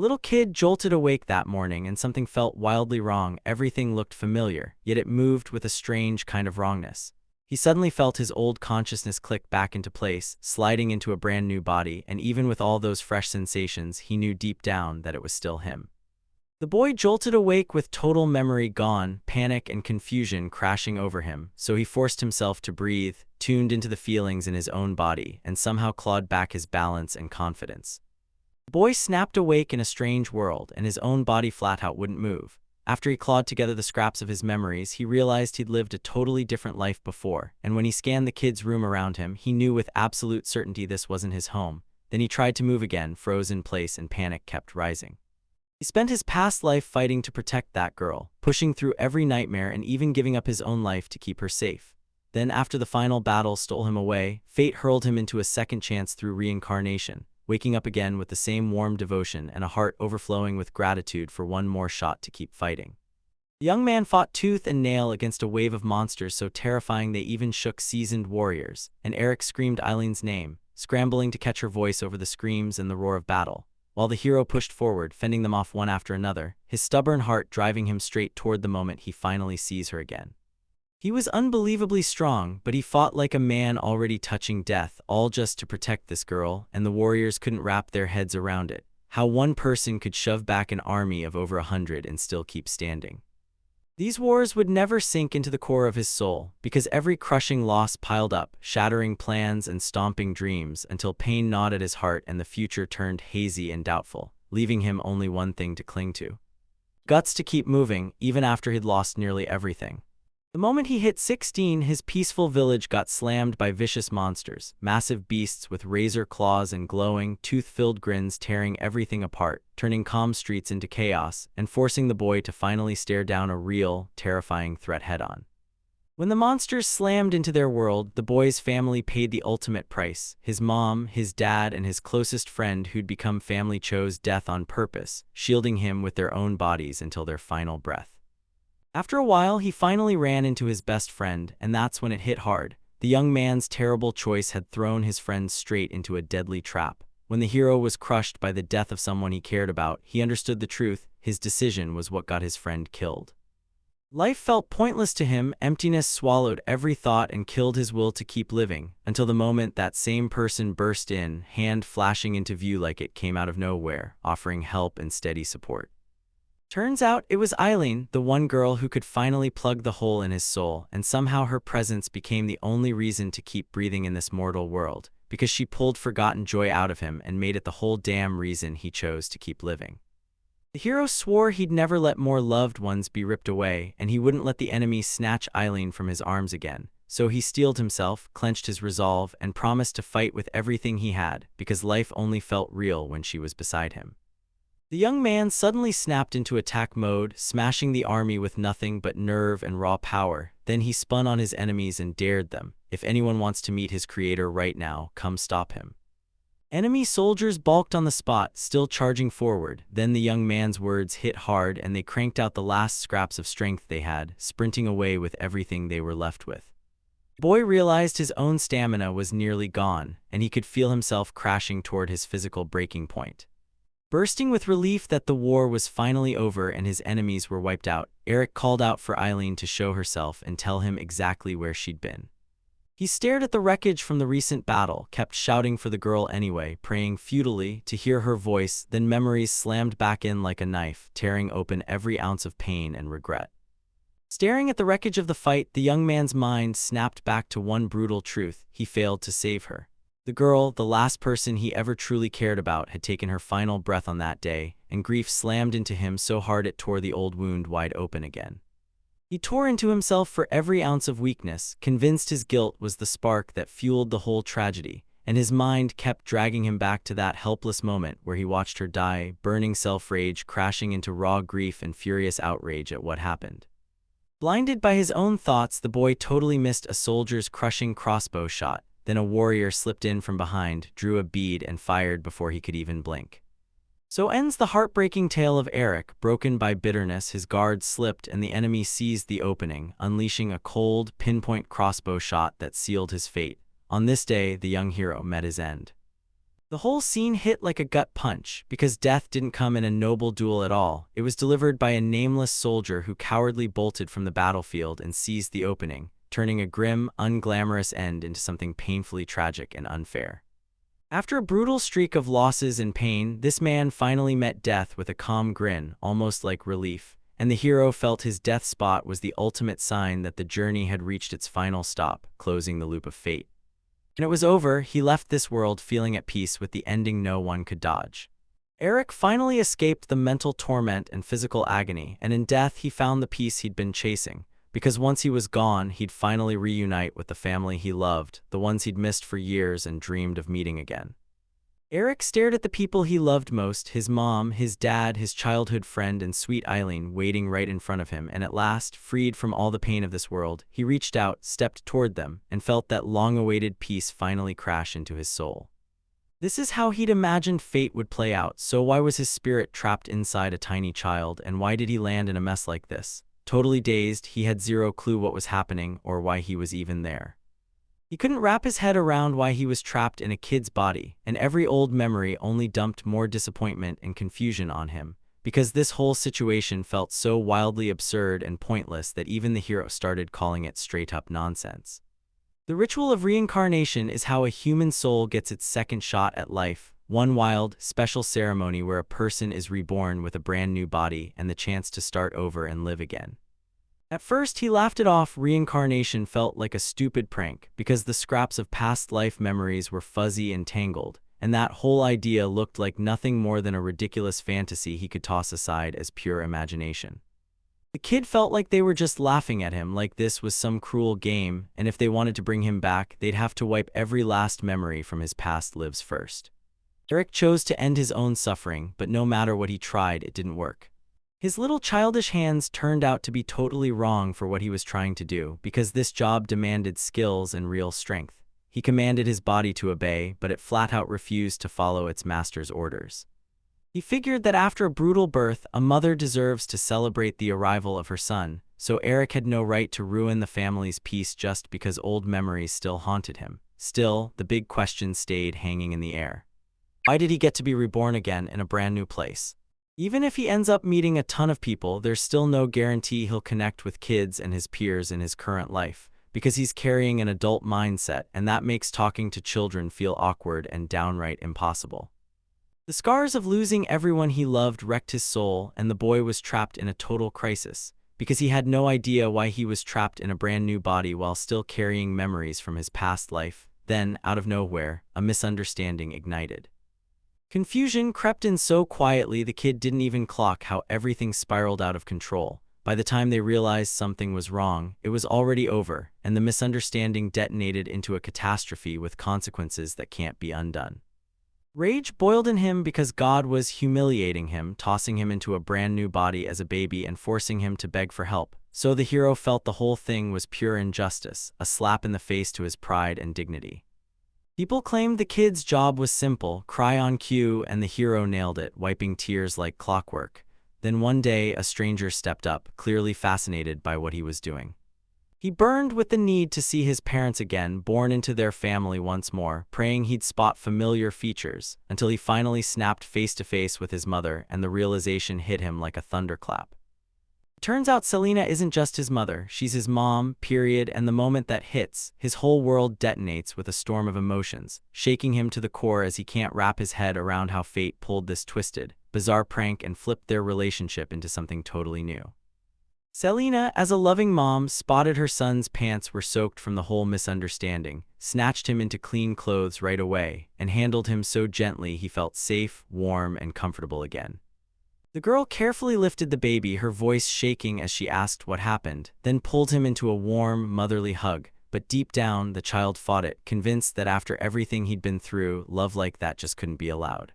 little kid jolted awake that morning and something felt wildly wrong. Everything looked familiar, yet it moved with a strange kind of wrongness. He suddenly felt his old consciousness click back into place, sliding into a brand new body, and even with all those fresh sensations, he knew deep down that it was still him. The boy jolted awake with total memory gone, panic and confusion crashing over him, so he forced himself to breathe, tuned into the feelings in his own body, and somehow clawed back his balance and confidence. The boy snapped awake in a strange world, and his own body flat out wouldn't move. After he clawed together the scraps of his memories, he realized he'd lived a totally different life before, and when he scanned the kid's room around him, he knew with absolute certainty this wasn't his home. Then he tried to move again, froze in place, and panic kept rising. He spent his past life fighting to protect that girl, pushing through every nightmare and even giving up his own life to keep her safe. Then, after the final battle stole him away, fate hurled him into a second chance through reincarnation, waking up again with the same warm devotion and a heart overflowing with gratitude for one more shot to keep fighting. The young man fought tooth and nail against a wave of monsters so terrifying they even shook seasoned warriors, and Eric screamed Eileen's name, scrambling to catch her voice over the screams and the roar of battle, while the hero pushed forward, fending them off one after another, his stubborn heart driving him straight toward the moment he finally sees her again. He was unbelievably strong, but he fought like a man already touching death, all just to protect this girl, and the warriors couldn't wrap their heads around it. How one person could shove back an army of over 100 and still keep standing. These wars would never sink into the core of his soul, because every crushing loss piled up, shattering plans and stomping dreams, until pain gnawed at his heart and the future turned hazy and doubtful, leaving him only one thing to cling to. Guts to keep moving, even after he'd lost nearly everything. The moment he hit 16, his peaceful village got slammed by vicious monsters, massive beasts with razor claws and glowing, tooth-filled grins tearing everything apart, turning calm streets into chaos, and forcing the boy to finally stare down a real, terrifying threat head-on. When the monsters slammed into their world, the boy's family paid the ultimate price. His mom, his dad, and his closest friend who'd become family chose death on purpose, shielding him with their own bodies until their final breath. After a while, he finally ran into his best friend, and that's when it hit hard. The young man's terrible choice had thrown his friend straight into a deadly trap. When the hero was crushed by the death of someone he cared about, he understood the truth. His decision was what got his friend killed. Life felt pointless to him, emptiness swallowed every thought and killed his will to keep living, until the moment that same person burst in, hand flashing into view like it came out of nowhere, offering help and steady support. Turns out it was Eileen, the one girl who could finally plug the hole in his soul, and somehow her presence became the only reason to keep breathing in this mortal world, because she pulled forgotten joy out of him and made it the whole damn reason he chose to keep living. The hero swore he'd never let more loved ones be ripped away, and he wouldn't let the enemy snatch Eileen from his arms again, so he steeled himself, clenched his resolve, and promised to fight with everything he had, because life only felt real when she was beside him. The young man suddenly snapped into attack mode, smashing the army with nothing but nerve and raw power. Then he spun on his enemies and dared them. If anyone wants to meet his creator right now, come stop him. Enemy soldiers balked on the spot, still charging forward. Then the young man's words hit hard and they cranked out the last scraps of strength they had, sprinting away with everything they were left with. The boy realized his own stamina was nearly gone, and he could feel himself crashing toward his physical breaking point. Bursting with relief that the war was finally over and his enemies were wiped out, Eric called out for Eileen to show herself and tell him exactly where she'd been. He stared at the wreckage from the recent battle, kept shouting for the girl anyway, praying futilely to hear her voice, then memories slammed back in like a knife, tearing open every ounce of pain and regret. Staring at the wreckage of the fight, the young man's mind snapped back to one brutal truth: he failed to save her. The girl, the last person he ever truly cared about, had taken her final breath on that day, and grief slammed into him so hard it tore the old wound wide open again. He tore into himself for every ounce of weakness, convinced his guilt was the spark that fueled the whole tragedy, and his mind kept dragging him back to that helpless moment where he watched her die, burning self-rage crashing into raw grief and furious outrage at what happened. Blinded by his own thoughts, the boy totally missed a soldier's crushing crossbow shot. Then a warrior slipped in from behind, drew a bead, and fired before he could even blink. So ends the heartbreaking tale of Eric. Broken by bitterness, his guard slipped and the enemy seized the opening, unleashing a cold, pinpoint crossbow shot that sealed his fate. On this day, the young hero met his end. The whole scene hit like a gut punch, because death didn't come in a noble duel at all. It was delivered by a nameless soldier who cowardly bolted from the battlefield and seized the opening, turning a grim, unglamorous end into something painfully tragic and unfair. After a brutal streak of losses and pain, this man finally met death with a calm grin, almost like relief, and the hero felt his death spot was the ultimate sign that the journey had reached its final stop, closing the loop of fate. When it was over, he left this world feeling at peace with the ending no one could dodge. Eric finally escaped the mental torment and physical agony, and in death he found the peace he'd been chasing, because once he was gone, he'd finally reunite with the family he loved, the ones he'd missed for years and dreamed of meeting again. Eric stared at the people he loved most, his mom, his dad, his childhood friend, and sweet Eileen waiting right in front of him, and at last, freed from all the pain of this world, he reached out, stepped toward them, and felt that long-awaited peace finally crash into his soul. This is how he'd imagined fate would play out, so why was his spirit trapped inside a tiny child, and why did he land in a mess like this? Totally dazed, he had zero clue what was happening or why he was even there. He couldn't wrap his head around why he was trapped in a kid's body, and every old memory only dumped more disappointment and confusion on him, because this whole situation felt so wildly absurd and pointless that even the hero started calling it straight-up nonsense. The ritual of reincarnation is how a human soul gets its second shot at life, one wild, special ceremony where a person is reborn with a brand new body and the chance to start over and live again. At first, he laughed it off. Reincarnation felt like a stupid prank because the scraps of past life memories were fuzzy and tangled, and that whole idea looked like nothing more than a ridiculous fantasy he could toss aside as pure imagination. The kid felt like they were just laughing at him, like this was some cruel game, and if they wanted to bring him back, they'd have to wipe every last memory from his past lives first. Eric chose to end his own suffering, but no matter what he tried, it didn't work. His little childish hands turned out to be totally wrong for what he was trying to do, because this job demanded skills and real strength. He commanded his body to obey, but it flat-out refused to follow its master's orders. He figured that after a brutal birth, a mother deserves to celebrate the arrival of her son, so Eric had no right to ruin the family's peace just because old memories still haunted him. Still, the big question stayed hanging in the air. Why did he get to be reborn again in a brand new place? Even if he ends up meeting a ton of people, there's still no guarantee he'll connect with kids and his peers in his current life, because he's carrying an adult mindset, and that makes talking to children feel awkward and downright impossible. The scars of losing everyone he loved wrecked his soul, and the boy was trapped in a total crisis, because he had no idea why he was trapped in a brand new body while still carrying memories from his past life. Then, out of nowhere, a misunderstanding ignited. Confusion crept in so quietly the kid didn't even clock how everything spiraled out of control. By the time they realized something was wrong, it was already over, and the misunderstanding detonated into a catastrophe with consequences that can't be undone. Rage boiled in him because God was humiliating him, tossing him into a brand new body as a baby and forcing him to beg for help. So the hero felt the whole thing was pure injustice, a slap in the face to his pride and dignity. People claimed the kid's job was simple, cry on cue, and the hero nailed it, wiping tears like clockwork. Then one day, a stranger stepped up, clearly fascinated by what he was doing. He burned with the need to see his parents again, born into their family once more, praying he'd spot familiar features, until he finally snapped face to face with his mother, and the realization hit him like a thunderclap. Turns out Selena isn't just his mother, she's his mom, period, and the moment that hits, his whole world detonates with a storm of emotions, shaking him to the core as he can't wrap his head around how fate pulled this twisted, bizarre prank and flipped their relationship into something totally new. Selena, as a loving mom, spotted her son's pants were soaked from the whole misunderstanding, snatched him into clean clothes right away, and handled him so gently he felt safe, warm, and comfortable again. The girl carefully lifted the baby, her voice shaking as she asked what happened, then pulled him into a warm, motherly hug, but deep down, the child fought it, convinced that after everything he'd been through, love like that just couldn't be allowed.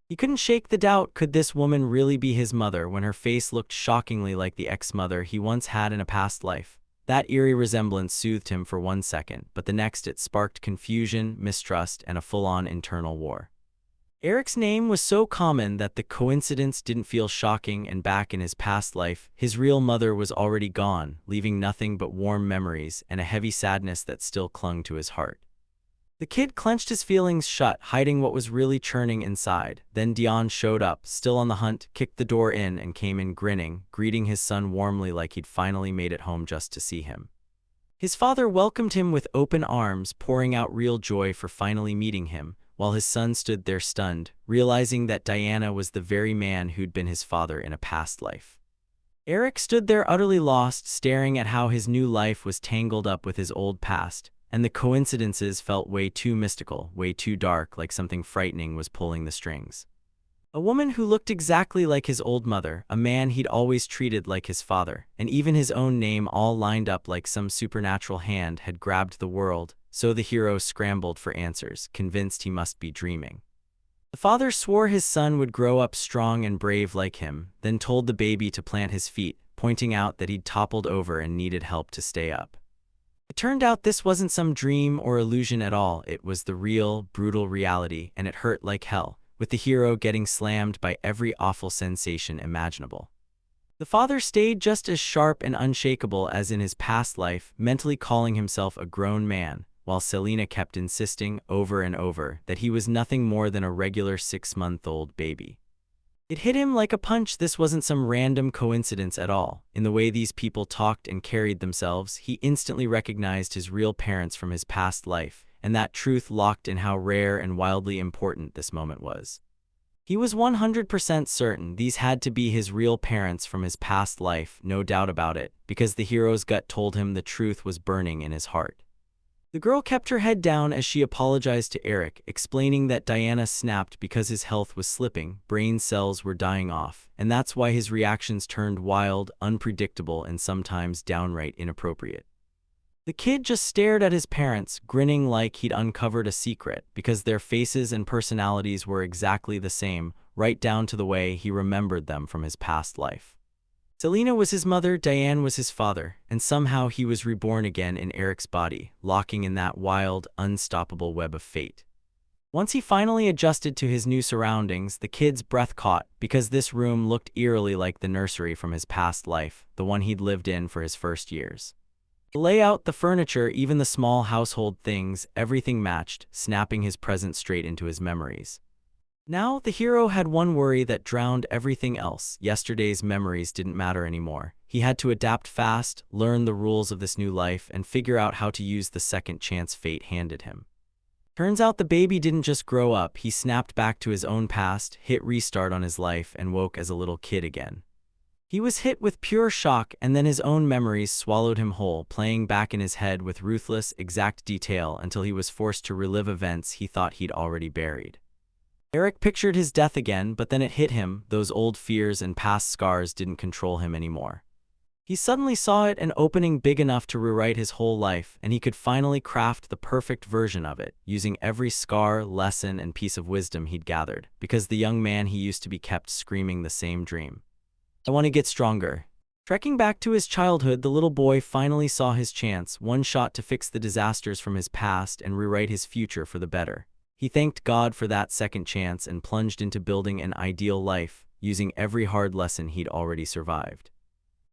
He couldn't shake the doubt, could this woman really be his mother when her face looked shockingly like the ex-mother he once had in a past life? That eerie resemblance soothed him for 1 second, but the next it sparked confusion, mistrust, and a full-on internal war. Eric's name was so common that the coincidence didn't feel shocking, and back in his past life, his real mother was already gone, leaving nothing but warm memories and a heavy sadness that still clung to his heart. The kid clenched his feelings shut, hiding what was really churning inside. Then Dion showed up, still on the hunt, kicked the door in and came in grinning, greeting his son warmly like he'd finally made it home just to see him. His father welcomed him with open arms, pouring out real joy for finally meeting him, while his son stood there stunned, realizing that Diana was the very man who'd been his father in a past life. Eric stood there utterly lost, staring at how his new life was tangled up with his old past, and the coincidences felt way too mystical, way too dark, like something frightening was pulling the strings. A woman who looked exactly like his old mother, a man he'd always treated like his father, and even his own name all lined up like some supernatural hand had grabbed the world, so the hero scrambled for answers, convinced he must be dreaming. The father swore his son would grow up strong and brave like him, then told the baby to plant his feet, pointing out that he'd toppled over and needed help to stay up. It turned out this wasn't some dream or illusion at all, it was the real, brutal reality, and it hurt like hell, with the hero getting slammed by every awful sensation imaginable. The father stayed just as sharp and unshakable as in his past life, mentally calling himself a grown man, while Selena kept insisting over and over that he was nothing more than a regular 6-month-old baby. It hit him like a punch. This wasn't some random coincidence at all. In the way these people talked and carried themselves, he instantly recognized his real parents from his past life, and that truth locked in how rare and wildly important this moment was. He was 100% certain these had to be his real parents from his past life, no doubt about it, because the hero's gut told him the truth was burning in his heart. The girl kept her head down as she apologized to Eric, explaining that Diana snapped because his health was slipping, brain cells were dying off, and that's why his reactions turned wild, unpredictable, and sometimes downright inappropriate. The kid just stared at his parents, grinning like he'd uncovered a secret, because their faces and personalities were exactly the same, right down to the way he remembered them from his past life. Selena was his mother, Diane was his father, and somehow he was reborn again in Eric's body, locking in that wild, unstoppable web of fate. Once he finally adjusted to his new surroundings, the kid's breath caught, because this room looked eerily like the nursery from his past life, the one he'd lived in for his first years. The layout, the furniture, even the small household things, everything matched, snapping his present straight into his memories. Now, the hero had one worry that drowned everything else. Yesterday's memories didn't matter anymore. He had to adapt fast, learn the rules of this new life, and figure out how to use the second chance fate handed him. Turns out the baby didn't just grow up, he snapped back to his own past, hit restart on his life, and woke as a little kid again. He was hit with pure shock, and then his own memories swallowed him whole, playing back in his head with ruthless, exact detail until he was forced to relive events he thought he'd already buried. Eric pictured his death again, but then it hit him. Those old fears and past scars didn't control him anymore. He suddenly saw it, an opening big enough to rewrite his whole life, and he could finally craft the perfect version of it, using every scar, lesson, and piece of wisdom he'd gathered, because the young man he used to be kept screaming the same dream. I want to get stronger. Trekking back to his childhood, the little boy finally saw his chance, one shot to fix the disasters from his past and rewrite his future for the better. He thanked God for that second chance and plunged into building an ideal life, using every hard lesson he'd already survived.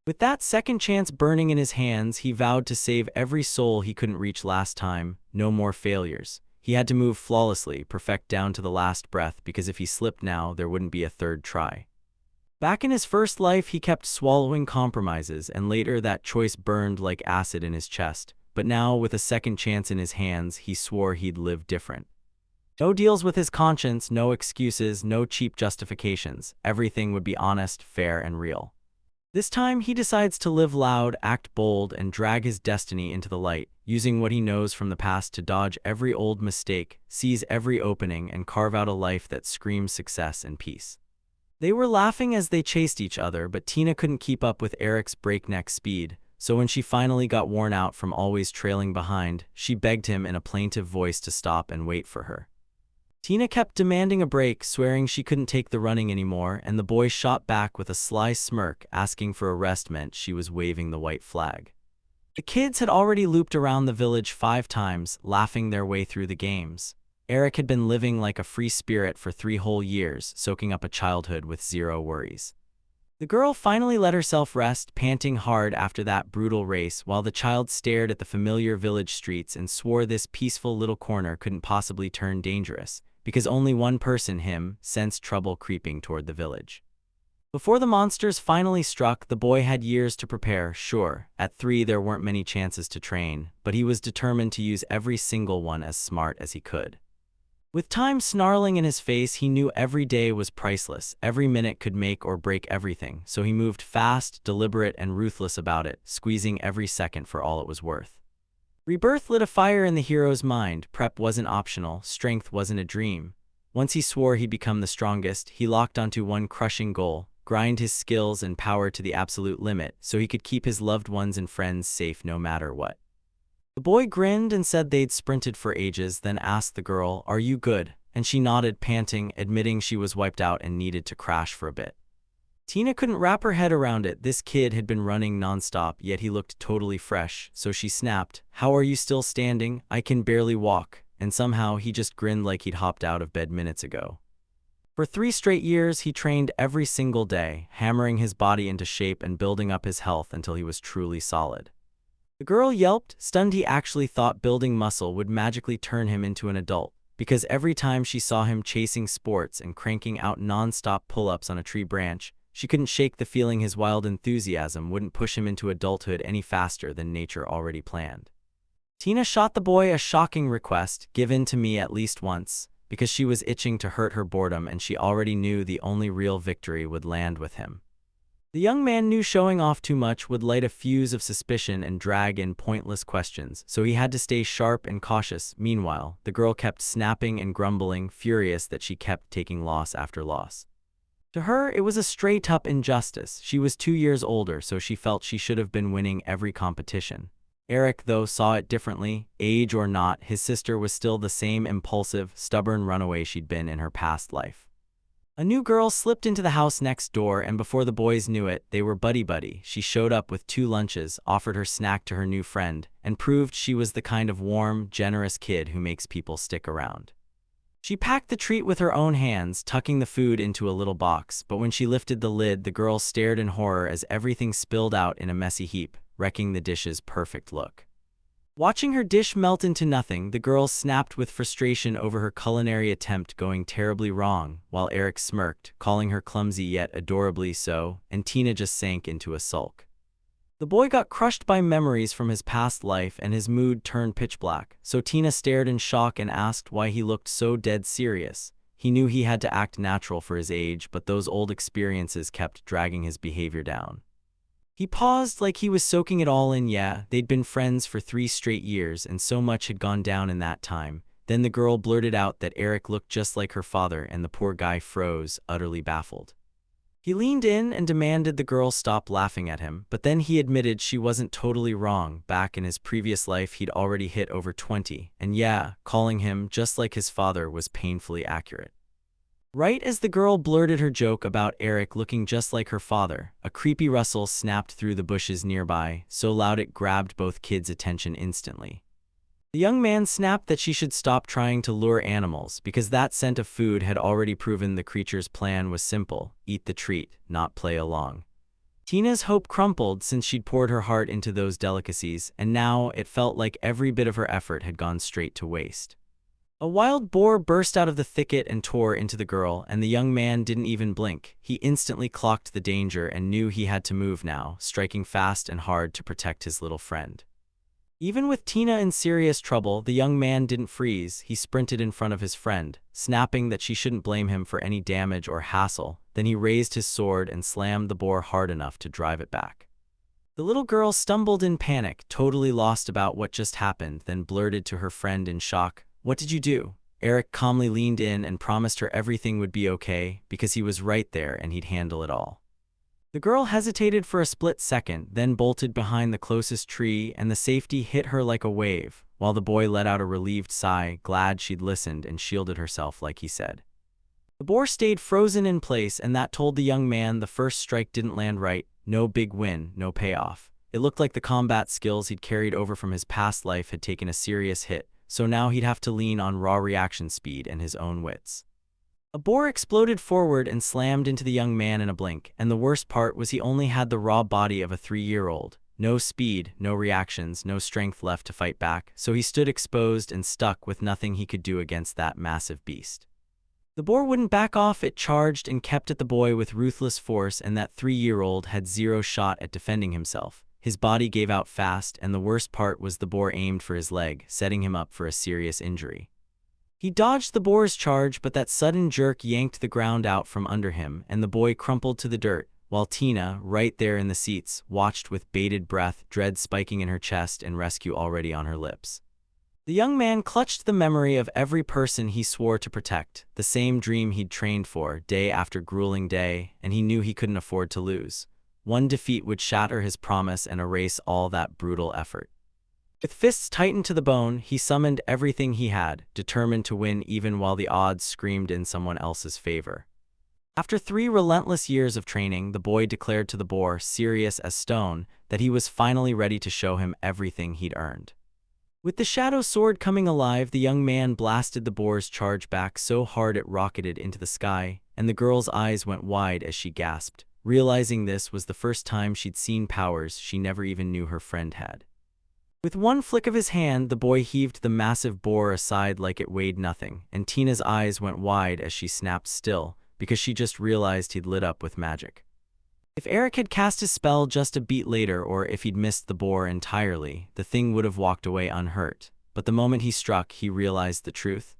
With that second chance burning in his hands, he vowed to save every soul he couldn't reach last time. No more failures. He had to move flawlessly, perfect down to the last breath, because if he slipped now, there wouldn't be a third try. Back in his first life, he kept swallowing compromises, and later that choice burned like acid in his chest. But now, with a second chance in his hands, he swore he'd live different. No deals with his conscience, no excuses, no cheap justifications. Everything would be honest, fair, and real. This time, he decides to live loud, act bold, and drag his destiny into the light, using what he knows from the past to dodge every old mistake, seize every opening, and carve out a life that screams success and peace. They were laughing as they chased each other, but Tina couldn't keep up with Eric's breakneck speed, so when she finally got worn out from always trailing behind, she begged him in a plaintive voice to stop and wait for her. Tina kept demanding a break, swearing she couldn't take the running anymore, and the boy shot back with a sly smirk, asking for a rest meant she was waving the white flag. The kids had already looped around the village 5 times, laughing their way through the games. Eric had been living like a free spirit for 3 whole years, soaking up a childhood with zero worries. The girl finally let herself rest, panting hard after that brutal race, while the child stared at the familiar village streets and swore this peaceful little corner couldn't possibly turn dangerous, because only one person, him, sensed trouble creeping toward the village. Before the monsters finally struck, the boy had years to prepare. Sure, at 3 there weren't many chances to train, but he was determined to use every single one as smart as he could. With time snarling in his face, he knew every day was priceless. Every minute could make or break everything, so he moved fast, deliberate, and ruthless about it, squeezing every second for all it was worth. Rebirth lit a fire in the hero's mind. Prep wasn't optional, strength wasn't a dream. Once he swore he'd become the strongest, he locked onto one crushing goal: grind his skills and power to the absolute limit, so he could keep his loved ones and friends safe no matter what. The boy grinned and said they'd sprinted for ages, then asked the girl, "Are you good?" And she nodded, panting, admitting she was wiped out and needed to crash for a bit. Tina couldn't wrap her head around it. This kid had been running nonstop, yet he looked totally fresh, so she snapped, "How are you still standing? I can barely walk." And somehow he just grinned like he'd hopped out of bed minutes ago. For 3 straight years, he trained every single day, hammering his body into shape and building up his health until he was truly solid. The girl yelped, stunned. He actually thought building muscle would magically turn him into an adult, because every time she saw him chasing sports and cranking out non-stop pull-ups on a tree branch, she couldn't shake the feeling his wild enthusiasm wouldn't push him into adulthood any faster than nature already planned. Tina shot the boy a shocking request: "Give in to me at least once," because she was itching to hurt her boredom, and she already knew the only real victory would land with him. The young man knew showing off too much would light a fuse of suspicion and drag in pointless questions, so he had to stay sharp and cautious. Meanwhile, the girl kept snapping and grumbling, furious that she kept taking loss after loss. To her, it was a straight-up injustice. She was 2 years older, so she felt she should have been winning every competition. Eric, though, saw it differently. Age or not, his sister was still the same impulsive, stubborn runaway she'd been in her past life. A new girl slipped into the house next door, and before the boys knew it, they were buddy-buddy. She showed up with 2 lunches, offered her snack to her new friend, and proved she was the kind of warm, generous kid who makes people stick around. She packed the treat with her own hands, tucking the food into a little box, but when she lifted the lid, the girl stared in horror as everything spilled out in a messy heap, wrecking the dish's perfect look. Watching her dish melt into nothing, the girl snapped with frustration over her culinary attempt going terribly wrong, while Eric smirked, calling her clumsy yet adorably so, and Tina just sank into a sulk. The boy got crushed by memories from his past life and his mood turned pitch black, so Tina stared in shock and asked why he looked so dead serious. He knew he had to act natural for his age, but those old experiences kept dragging his behavior down. He paused like he was soaking it all in. Yeah, they'd been friends for 3 straight years, and so much had gone down in that time. Then the girl blurted out that Eric looked just like her father, and the poor guy froze, utterly baffled. He leaned in and demanded the girl stop laughing at him, but then he admitted she wasn't totally wrong. Back in his previous life, he'd already hit over 20, and yeah, calling him just like his father was painfully accurate. Right as the girl blurted her joke about Eric looking just like her father, a creepy rustle snapped through the bushes nearby, so loud it grabbed both kids' attention instantly. The young man snapped that she should stop trying to lure animals, because that scent of food had already proven the creature's plan was simple: eat the treat, not play along. Tina's hope crumpled since she'd poured her heart into those delicacies, and now it felt like every bit of her effort had gone straight to waste. A wild boar burst out of the thicket and tore into the girl, and the young man didn't even blink. He instantly clocked the danger and knew he had to move now, striking fast and hard to protect his little friend. Even with Tina in serious trouble, the young man didn't freeze. He sprinted in front of his friend, snapping that she shouldn't blame him for any damage or hassle. Then he raised his sword and slammed the boar hard enough to drive it back. The little girl stumbled in panic, totally lost about what just happened, then blurted to her friend in shock, "What did you do?" Eric calmly leaned in and promised her everything would be okay, because he was right there and he'd handle it all. The girl hesitated for a split second, then bolted behind the closest tree, and the safety hit her like a wave, while the boy let out a relieved sigh, glad she'd listened and shielded herself like he said. The boar stayed frozen in place, and that told the young man the first strike didn't land right. No big win, no payoff. It looked like the combat skills he'd carried over from his past life had taken a serious hit, so now he'd have to lean on raw reaction speed and his own wits. A boar exploded forward and slammed into the young man in a blink, and the worst part was he only had the raw body of a 3-year-old. No speed, no reactions, no strength left to fight back, so he stood exposed and stuck with nothing he could do against that massive beast. The boar wouldn't back off. It charged and kept at the boy with ruthless force, and that 3-year-old had zero shot at defending himself. His body gave out fast, and the worst part was the boar aimed for his leg, setting him up for a serious injury. He dodged the boar's charge, but that sudden jerk yanked the ground out from under him, and the boy crumpled to the dirt, while Tina, right there in the seats, watched with bated breath, dread spiking in her chest and rescue already on her lips. The young man clutched the memory of every person he swore to protect, the same dream he'd trained for, day after grueling day, and he knew he couldn't afford to lose. One defeat would shatter his promise and erase all that brutal effort. With fists tightened to the bone, he summoned everything he had, determined to win even while the odds screamed in someone else's favor. After 3 relentless years of training, the boy declared to the boar, serious as stone, that he was finally ready to show him everything he'd earned. With the shadow sword coming alive, the young man blasted the boar's charge back so hard it rocketed into the sky, and the girl's eyes went wide as she gasped, realizing this was the first time she'd seen powers she never even knew her friend had. With one flick of his hand, the boy heaved the massive boar aside like it weighed nothing, and Tina's eyes went wide as she snapped still, because she just realized he'd lit up with magic. If Eric had cast his spell just a beat later, or if he'd missed the boar entirely, the thing would have walked away unhurt. But the moment he struck, he realized the truth.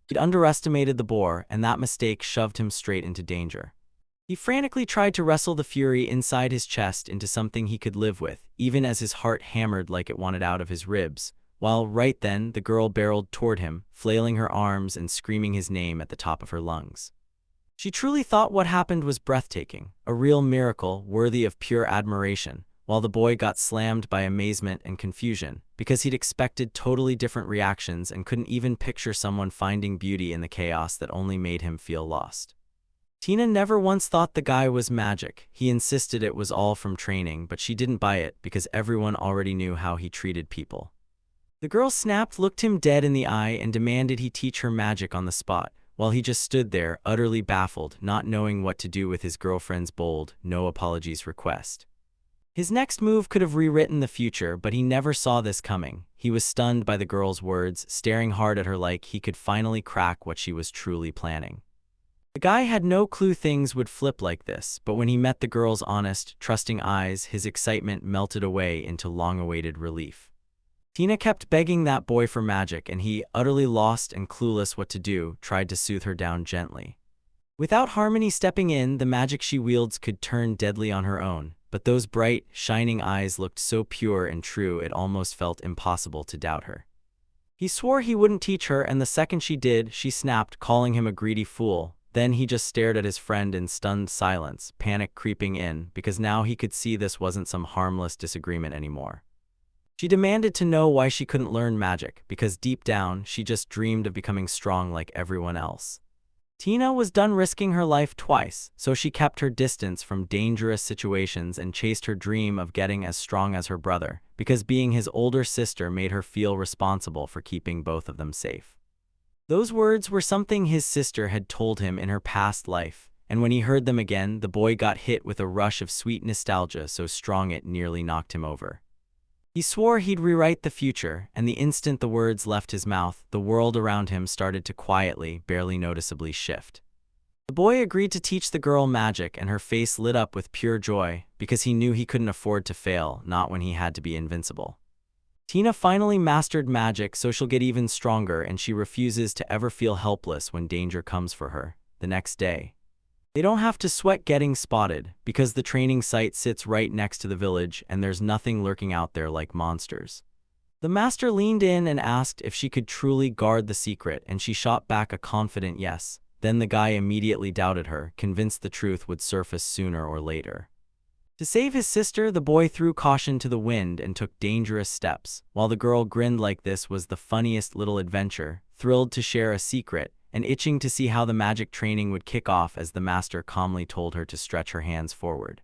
He'd underestimated the boar, and that mistake shoved him straight into danger. He frantically tried to wrestle the fury inside his chest into something he could live with, even as his heart hammered like it wanted out of his ribs, while right then the girl barreled toward him, flailing her arms and screaming his name at the top of her lungs. She truly thought what happened was breathtaking, a real miracle worthy of pure admiration, while the boy got slammed by amazement and confusion, because he'd expected totally different reactions and couldn't even picture someone finding beauty in the chaos that only made him feel lost. Tina never once thought the guy was magic. He insisted it was all from training, but she didn't buy it because everyone already knew how he treated people. The girl snapped, looked him dead in the eye, and demanded he teach her magic on the spot, while he just stood there, utterly baffled, not knowing what to do with his girlfriend's bold, no apologies request. His next move could have rewritten the future, but he never saw this coming. He was stunned by the girl's words, staring hard at her like he could finally crack what she was truly planning. The guy had no clue things would flip like this, but when he met the girl's honest, trusting eyes, his excitement melted away into long-awaited relief. Tina kept begging that boy for magic, and he, utterly lost and clueless what to do, tried to soothe her down gently. Without Harmony stepping in, the magic she wields could turn deadly on her own, but those bright, shining eyes looked so pure and true it almost felt impossible to doubt her. He swore he wouldn't teach her, and the second she did, she snapped, calling him a greedy fool. Then he just stared at his friend in stunned silence, panic creeping in, because now he could see this wasn't some harmless disagreement anymore. She demanded to know why she couldn't learn magic, because deep down, she just dreamed of becoming strong like everyone else. Tina was done risking her life twice, so she kept her distance from dangerous situations and chased her dream of getting as strong as her brother, because being his older sister made her feel responsible for keeping both of them safe. Those words were something his sister had told him in her past life, and when he heard them again, the boy got hit with a rush of sweet nostalgia so strong it nearly knocked him over. He swore he'd rewrite the future, and the instant the words left his mouth, the world around him started to quietly, barely noticeably shift. The boy agreed to teach the girl magic, and her face lit up with pure joy, because he knew he couldn't afford to fail, not when he had to be invincible. Tina finally mastered magic, so she'll get even stronger, and she refuses to ever feel helpless when danger comes for her. The next day, they don't have to sweat getting spotted, because the training site sits right next to the village and there's nothing lurking out there like monsters. The master leaned in and asked if she could truly guard the secret, and she shot back a confident yes. Then the guy immediately doubted her, convinced the truth would surface sooner or later. To save his sister, the boy threw caution to the wind and took dangerous steps, while the girl grinned like this was the funniest little adventure, thrilled to share a secret, and itching to see how the magic training would kick off as the master calmly told her to stretch her hands forward.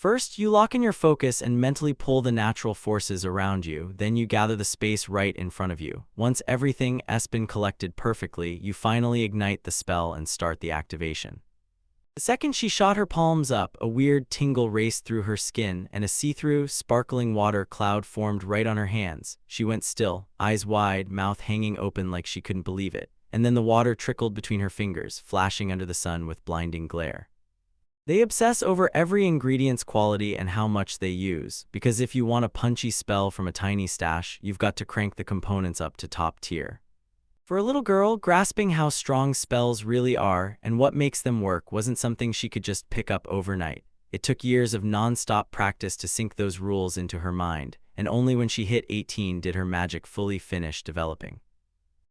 First, you lock in your focus and mentally pull the natural forces around you, then you gather the space right in front of you. Once everything has been collected perfectly, you finally ignite the spell and start the activation. The second she shot her palms up, a weird tingle raced through her skin, and a see-through, sparkling water cloud formed right on her hands. She went still, eyes wide, mouth hanging open like she couldn't believe it, and then the water trickled between her fingers, flashing under the sun with blinding glare. They obsess over every ingredient's quality and how much they use, because if you want a punchy spell from a tiny stash, you've got to crank the components up to top tier. For a little girl, grasping how strong spells really are and what makes them work wasn't something she could just pick up overnight. It took years of non-stop practice to sink those rules into her mind, and only when she hit 18 did her magic fully finish developing.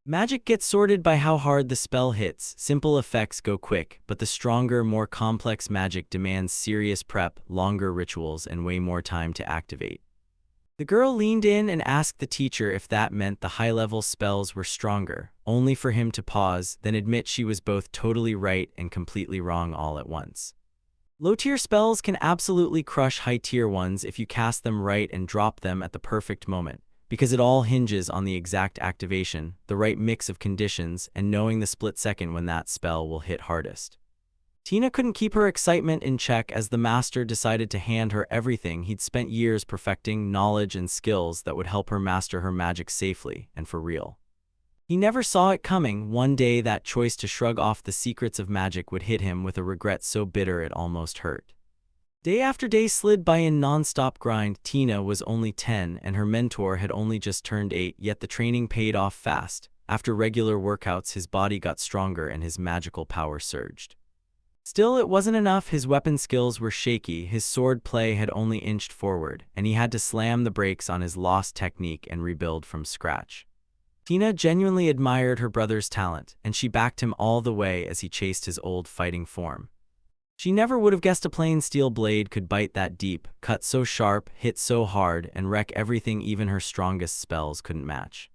Magic gets sorted by how hard the spell hits. Simple effects go quick, but the stronger, more complex magic demands serious prep, longer rituals, and way more time to activate. The girl leaned in and asked the teacher if that meant the high-level spells were stronger, only for him to pause, then admit she was both totally right and completely wrong all at once. Low-tier spells can absolutely crush high-tier ones if you cast them right and drop them at the perfect moment, because it all hinges on the exact activation, the right mix of conditions, and knowing the split second when that spell will hit hardest. Tina couldn't keep her excitement in check as the master decided to hand her everything he'd spent years perfecting, knowledge and skills that would help her master her magic safely and for real. He never saw it coming. One day that choice to shrug off the secrets of magic would hit him with a regret so bitter it almost hurt. Day after day slid by in non-stop grind. Tina was only 10 and her mentor had only just turned 8, yet the training paid off fast. After regular workouts, his body got stronger and his magical power surged. Still, it wasn't enough. His weapon skills were shaky, his sword play had only inched forward, and he had to slam the brakes on his lost technique and rebuild from scratch. Tina genuinely admired her brother's talent, and she backed him all the way as he chased his old fighting form. She never would have guessed a plain steel blade could bite that deep, cut so sharp, hit so hard, and wreck everything even her strongest spells couldn't match.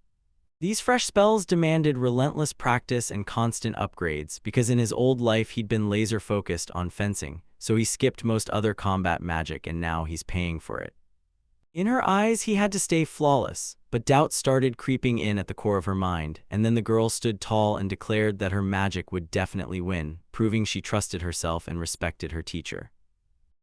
These fresh spells demanded relentless practice and constant upgrades, because in his old life he'd been laser-focused on fencing, so he skipped most other combat magic and now he's paying for it. In her eyes, he had to stay flawless, but doubt started creeping in at the core of her mind, and then the girl stood tall and declared that her magic would definitely win, proving she trusted herself and respected her teacher.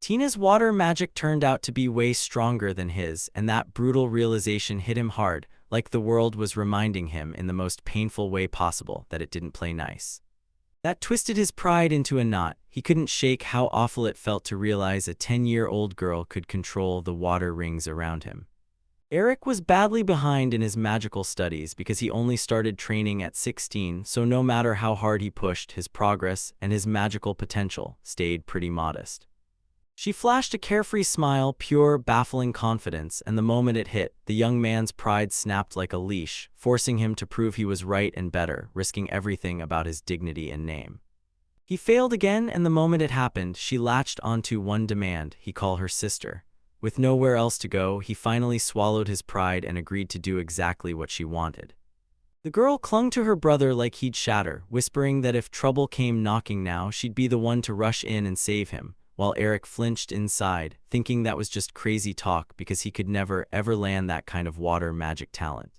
Tina's water magic turned out to be way stronger than his, and that brutal realization hit him hard, like the world was reminding him in the most painful way possible that it didn't play nice. That twisted his pride into a knot. He couldn't shake how awful it felt to realize a 10-year-old girl could control the water rings around him. Eric was badly behind in his magical studies because he only started training at 16, so no matter how hard he pushed, his progress and his magical potential stayed pretty modest. She flashed a carefree smile, pure, baffling confidence, and the moment it hit, the young man's pride snapped like a leash, forcing him to prove he was right and better, risking everything about his dignity and name. He failed again, and the moment it happened, she latched onto one demand: he call her sister. With nowhere else to go, he finally swallowed his pride and agreed to do exactly what she wanted. The girl clung to her brother like he'd shatter, whispering that if trouble came knocking now, she'd be the one to rush in and save him, while Eric flinched inside, thinking that was just crazy talk because he could never, ever land that kind of water magic talent.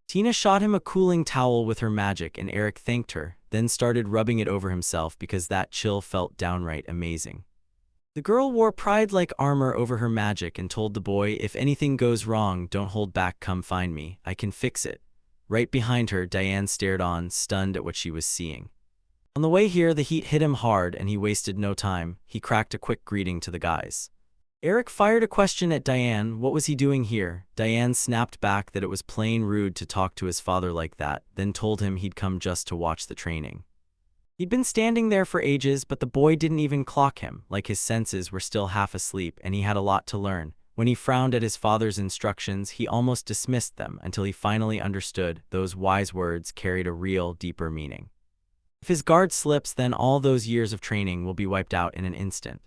Tina shot him a cooling towel with her magic and Eric thanked her, then started rubbing it over himself because that chill felt downright amazing. The girl wore pride like armor over her magic and told the boy, if anything goes wrong, don't hold back, come find me, I can fix it. Right behind her, Diane stared on, stunned at what she was seeing. On the way here, the heat hit him hard and he wasted no time. He cracked a quick greeting to the guys. Eric fired a question at Diane. What was he doing here? Diane snapped back that it was plain rude to talk to his father like that, then told him he'd come just to watch the training. He'd been standing there for ages, but the boy didn't even clock him, like his senses were still half asleep and he had a lot to learn. When he frowned at his father's instructions, he almost dismissed them until he finally understood those wise words carried a real, deeper meaning. If his guard slips, then all those years of training will be wiped out in an instant.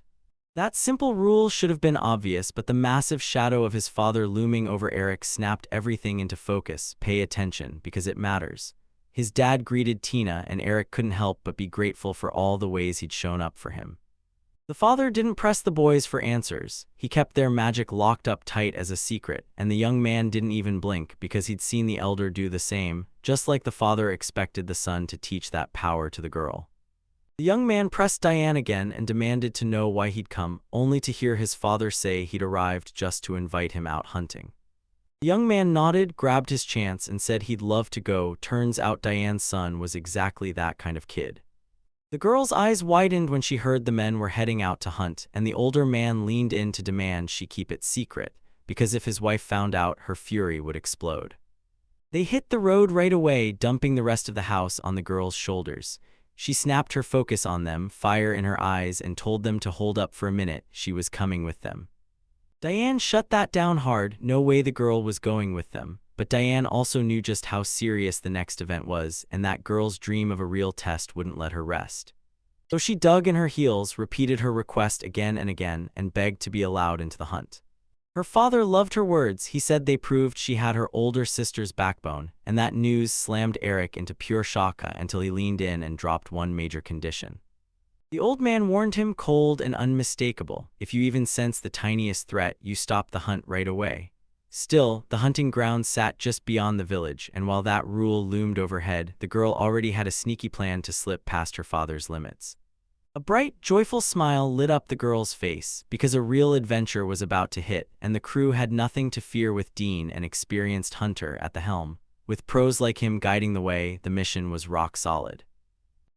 That simple rule should have been obvious, but the massive shadow of his father looming over Eric snapped everything into focus. Pay attention, because it matters. His dad greeted Tina, and Eric couldn't help but be grateful for all the ways he'd shown up for him. The father didn't press the boys for answers. He kept their magic locked up tight as a secret, and the young man didn't even blink because he'd seen the elder do the same, just like the father expected the son to teach that power to the girl. The young man pressed Diane again and demanded to know why he'd come, only to hear his father say he'd arrived just to invite him out hunting. The young man nodded, grabbed his chance, and said he'd love to go. Turns out Diane's son was exactly that kind of kid. The girl's eyes widened when she heard the men were heading out to hunt, and the older man leaned in to demand she keep it secret, because if his wife found out, her fury would explode. They hit the road right away, dumping the rest of the house on the girl's shoulders. She snapped her focus on them, fire in her eyes, and told them to hold up for a minute. She was coming with them. Diane shut that down hard. No way the girl was going with them. But Diane also knew just how serious the next event was, and that girl's dream of a real test wouldn't let her rest. So she dug in her heels, repeated her request again and again, and begged to be allowed into the hunt. Her father loved her words. He said they proved she had her older sister's backbone, and that news slammed Eric into pure shock until he leaned in and dropped one major condition. The old man warned him, cold and unmistakable, if you even sense the tiniest threat, you stop the hunt right away. Still, the hunting ground sat just beyond the village, and while that rule loomed overhead, the girl already had a sneaky plan to slip past her father's limits. A bright, joyful smile lit up the girl's face, because a real adventure was about to hit, and the crew had nothing to fear with Dean, an experienced hunter, at the helm. With pros like him guiding the way, the mission was rock solid.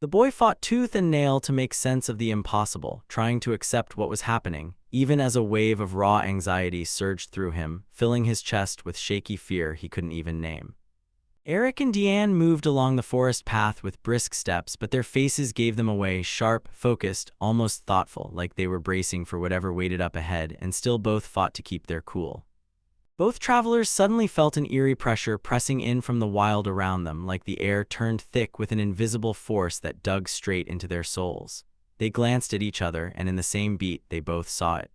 The boy fought tooth and nail to make sense of the impossible, trying to accept what was happening, even as a wave of raw anxiety surged through him, filling his chest with shaky fear he couldn't even name. Eric and Deanne moved along the forest path with brisk steps, but their faces gave them away, sharp, focused, almost thoughtful, like they were bracing for whatever waited up ahead, and still both fought to keep their cool. Both travelers suddenly felt an eerie pressure pressing in from the wild around them, like the air turned thick with an invisible force that dug straight into their souls. They glanced at each other, and in the same beat, they both saw it.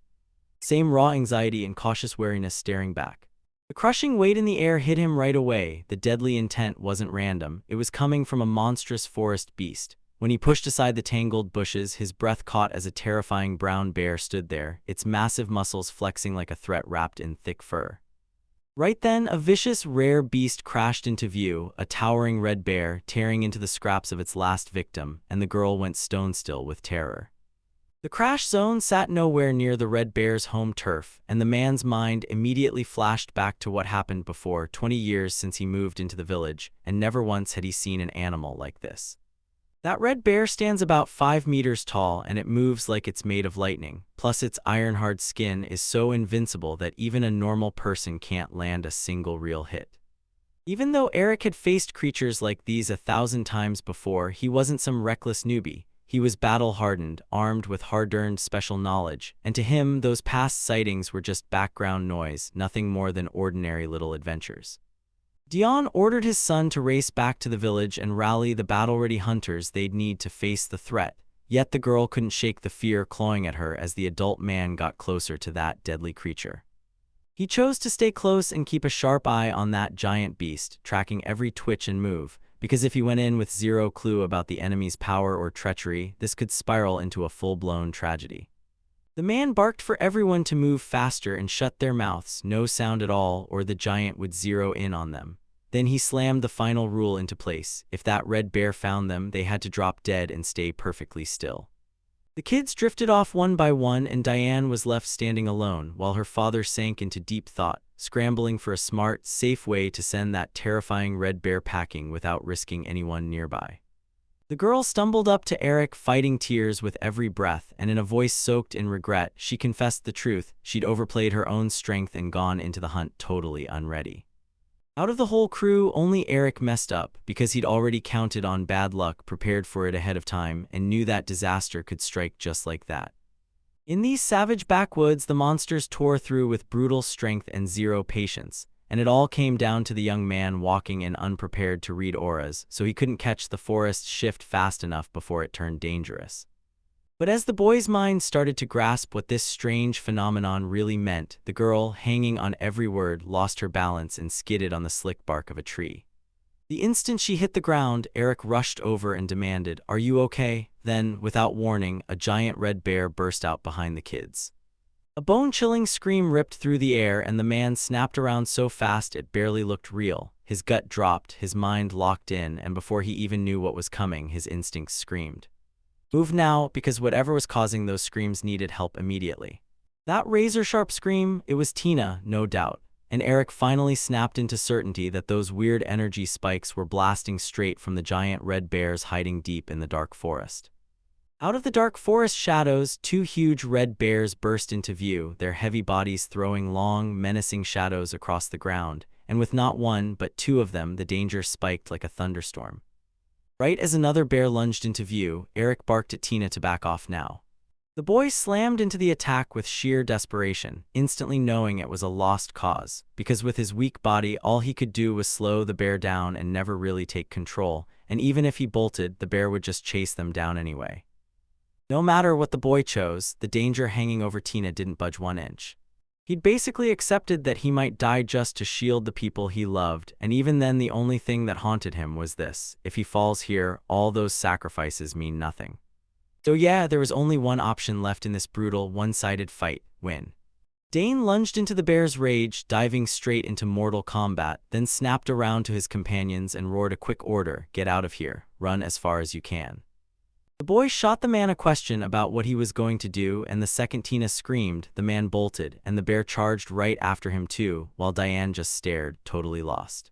Same raw anxiety and cautious wariness staring back. The crushing weight in the air hit him right away. The deadly intent wasn't random. It was coming from a monstrous forest beast. When he pushed aside the tangled bushes, his breath caught as a terrifying brown bear stood there, its massive muscles flexing like a threat wrapped in thick fur. Right then, a vicious, rare beast crashed into view, a towering red bear tearing into the scraps of its last victim, and the girl went stone still with terror. The crash zone sat nowhere near the red bear's home turf, and the man's mind immediately flashed back to what happened before, 20 years since he moved into the village, and never once had he seen an animal like this. That red bear stands about 5 meters tall, and it moves like it's made of lightning, plus its iron-hard skin is so invincible that even a normal person can't land a single real hit. Even though Eric had faced creatures like these 1,000 times before, he wasn't some reckless newbie. He was battle-hardened, armed with hard-earned special knowledge, and to him those past sightings were just background noise, nothing more than ordinary little adventures. Dion ordered his son to race back to the village and rally the battle-ready hunters they'd need to face the threat, yet the girl couldn't shake the fear clawing at her as the adult man got closer to that deadly creature. He chose to stay close and keep a sharp eye on that giant beast, tracking every twitch and move, because if he went in with zero clue about the enemy's power or treachery, this could spiral into a full-blown tragedy. The man barked for everyone to move faster and shut their mouths, no sound at all, or the giant would zero in on them. Then he slammed the final rule into place. If that red bear found them, they had to drop dead and stay perfectly still. The kids drifted off one by one, and Diane was left standing alone, while her father sank into deep thought, scrambling for a smart, safe way to send that terrifying red bear packing without risking anyone nearby. The girl stumbled up to Eric, fighting tears with every breath, and in a voice soaked in regret, she confessed the truth. She'd overplayed her own strength and gone into the hunt totally unready. Out of the whole crew, only Eric messed up, because he'd already counted on bad luck, prepared for it ahead of time, and knew that disaster could strike just like that. In these savage backwoods, the monsters tore through with brutal strength and zero patience, and it all came down to the young man walking in unprepared to read auras, so he couldn't catch the forest shift fast enough before it turned dangerous. But as the boy's mind started to grasp what this strange phenomenon really meant, the girl, hanging on every word, lost her balance and skidded on the slick bark of a tree. The instant she hit the ground, Eric rushed over and demanded, "Are you okay?" Then, without warning, a giant red bear burst out behind the kids. A bone-chilling scream ripped through the air, and the man snapped around so fast it barely looked real. His gut dropped, his mind locked in, and before he even knew what was coming, his instincts screamed, "Move now," because whatever was causing those screams needed help immediately. That razor-sharp scream, it was Tina, no doubt, and Eric finally snapped into certainty that those weird energy spikes were blasting straight from the giant red bears hiding deep in the dark forest. Out of the dark forest shadows, two huge red bears burst into view, their heavy bodies throwing long, menacing shadows across the ground, and with not one but two of them, the danger spiked like a thunderstorm. Right as another bear lunged into view, Eric barked at Tina to back off now. The boy slammed into the attack with sheer desperation, instantly knowing it was a lost cause, because with his weak body all he could do was slow the bear down and never really take control, and even if he bolted, the bear would just chase them down anyway. No matter what the boy chose, the danger hanging over Tina didn't budge 1 inch. He'd basically accepted that he might die just to shield the people he loved, and even then the only thing that haunted him was this: if he falls here, all those sacrifices mean nothing. So yeah, there was only one option left in this brutal, one-sided fight: win. Dane lunged into the bear's rage, diving straight into mortal combat, then snapped around to his companions and roared a quick order: "Get out of here, run as far as you can." The boy shot the man a question about what he was going to do, and the second Tina screamed, the man bolted, and the bear charged right after him too, while Diane just stared, totally lost.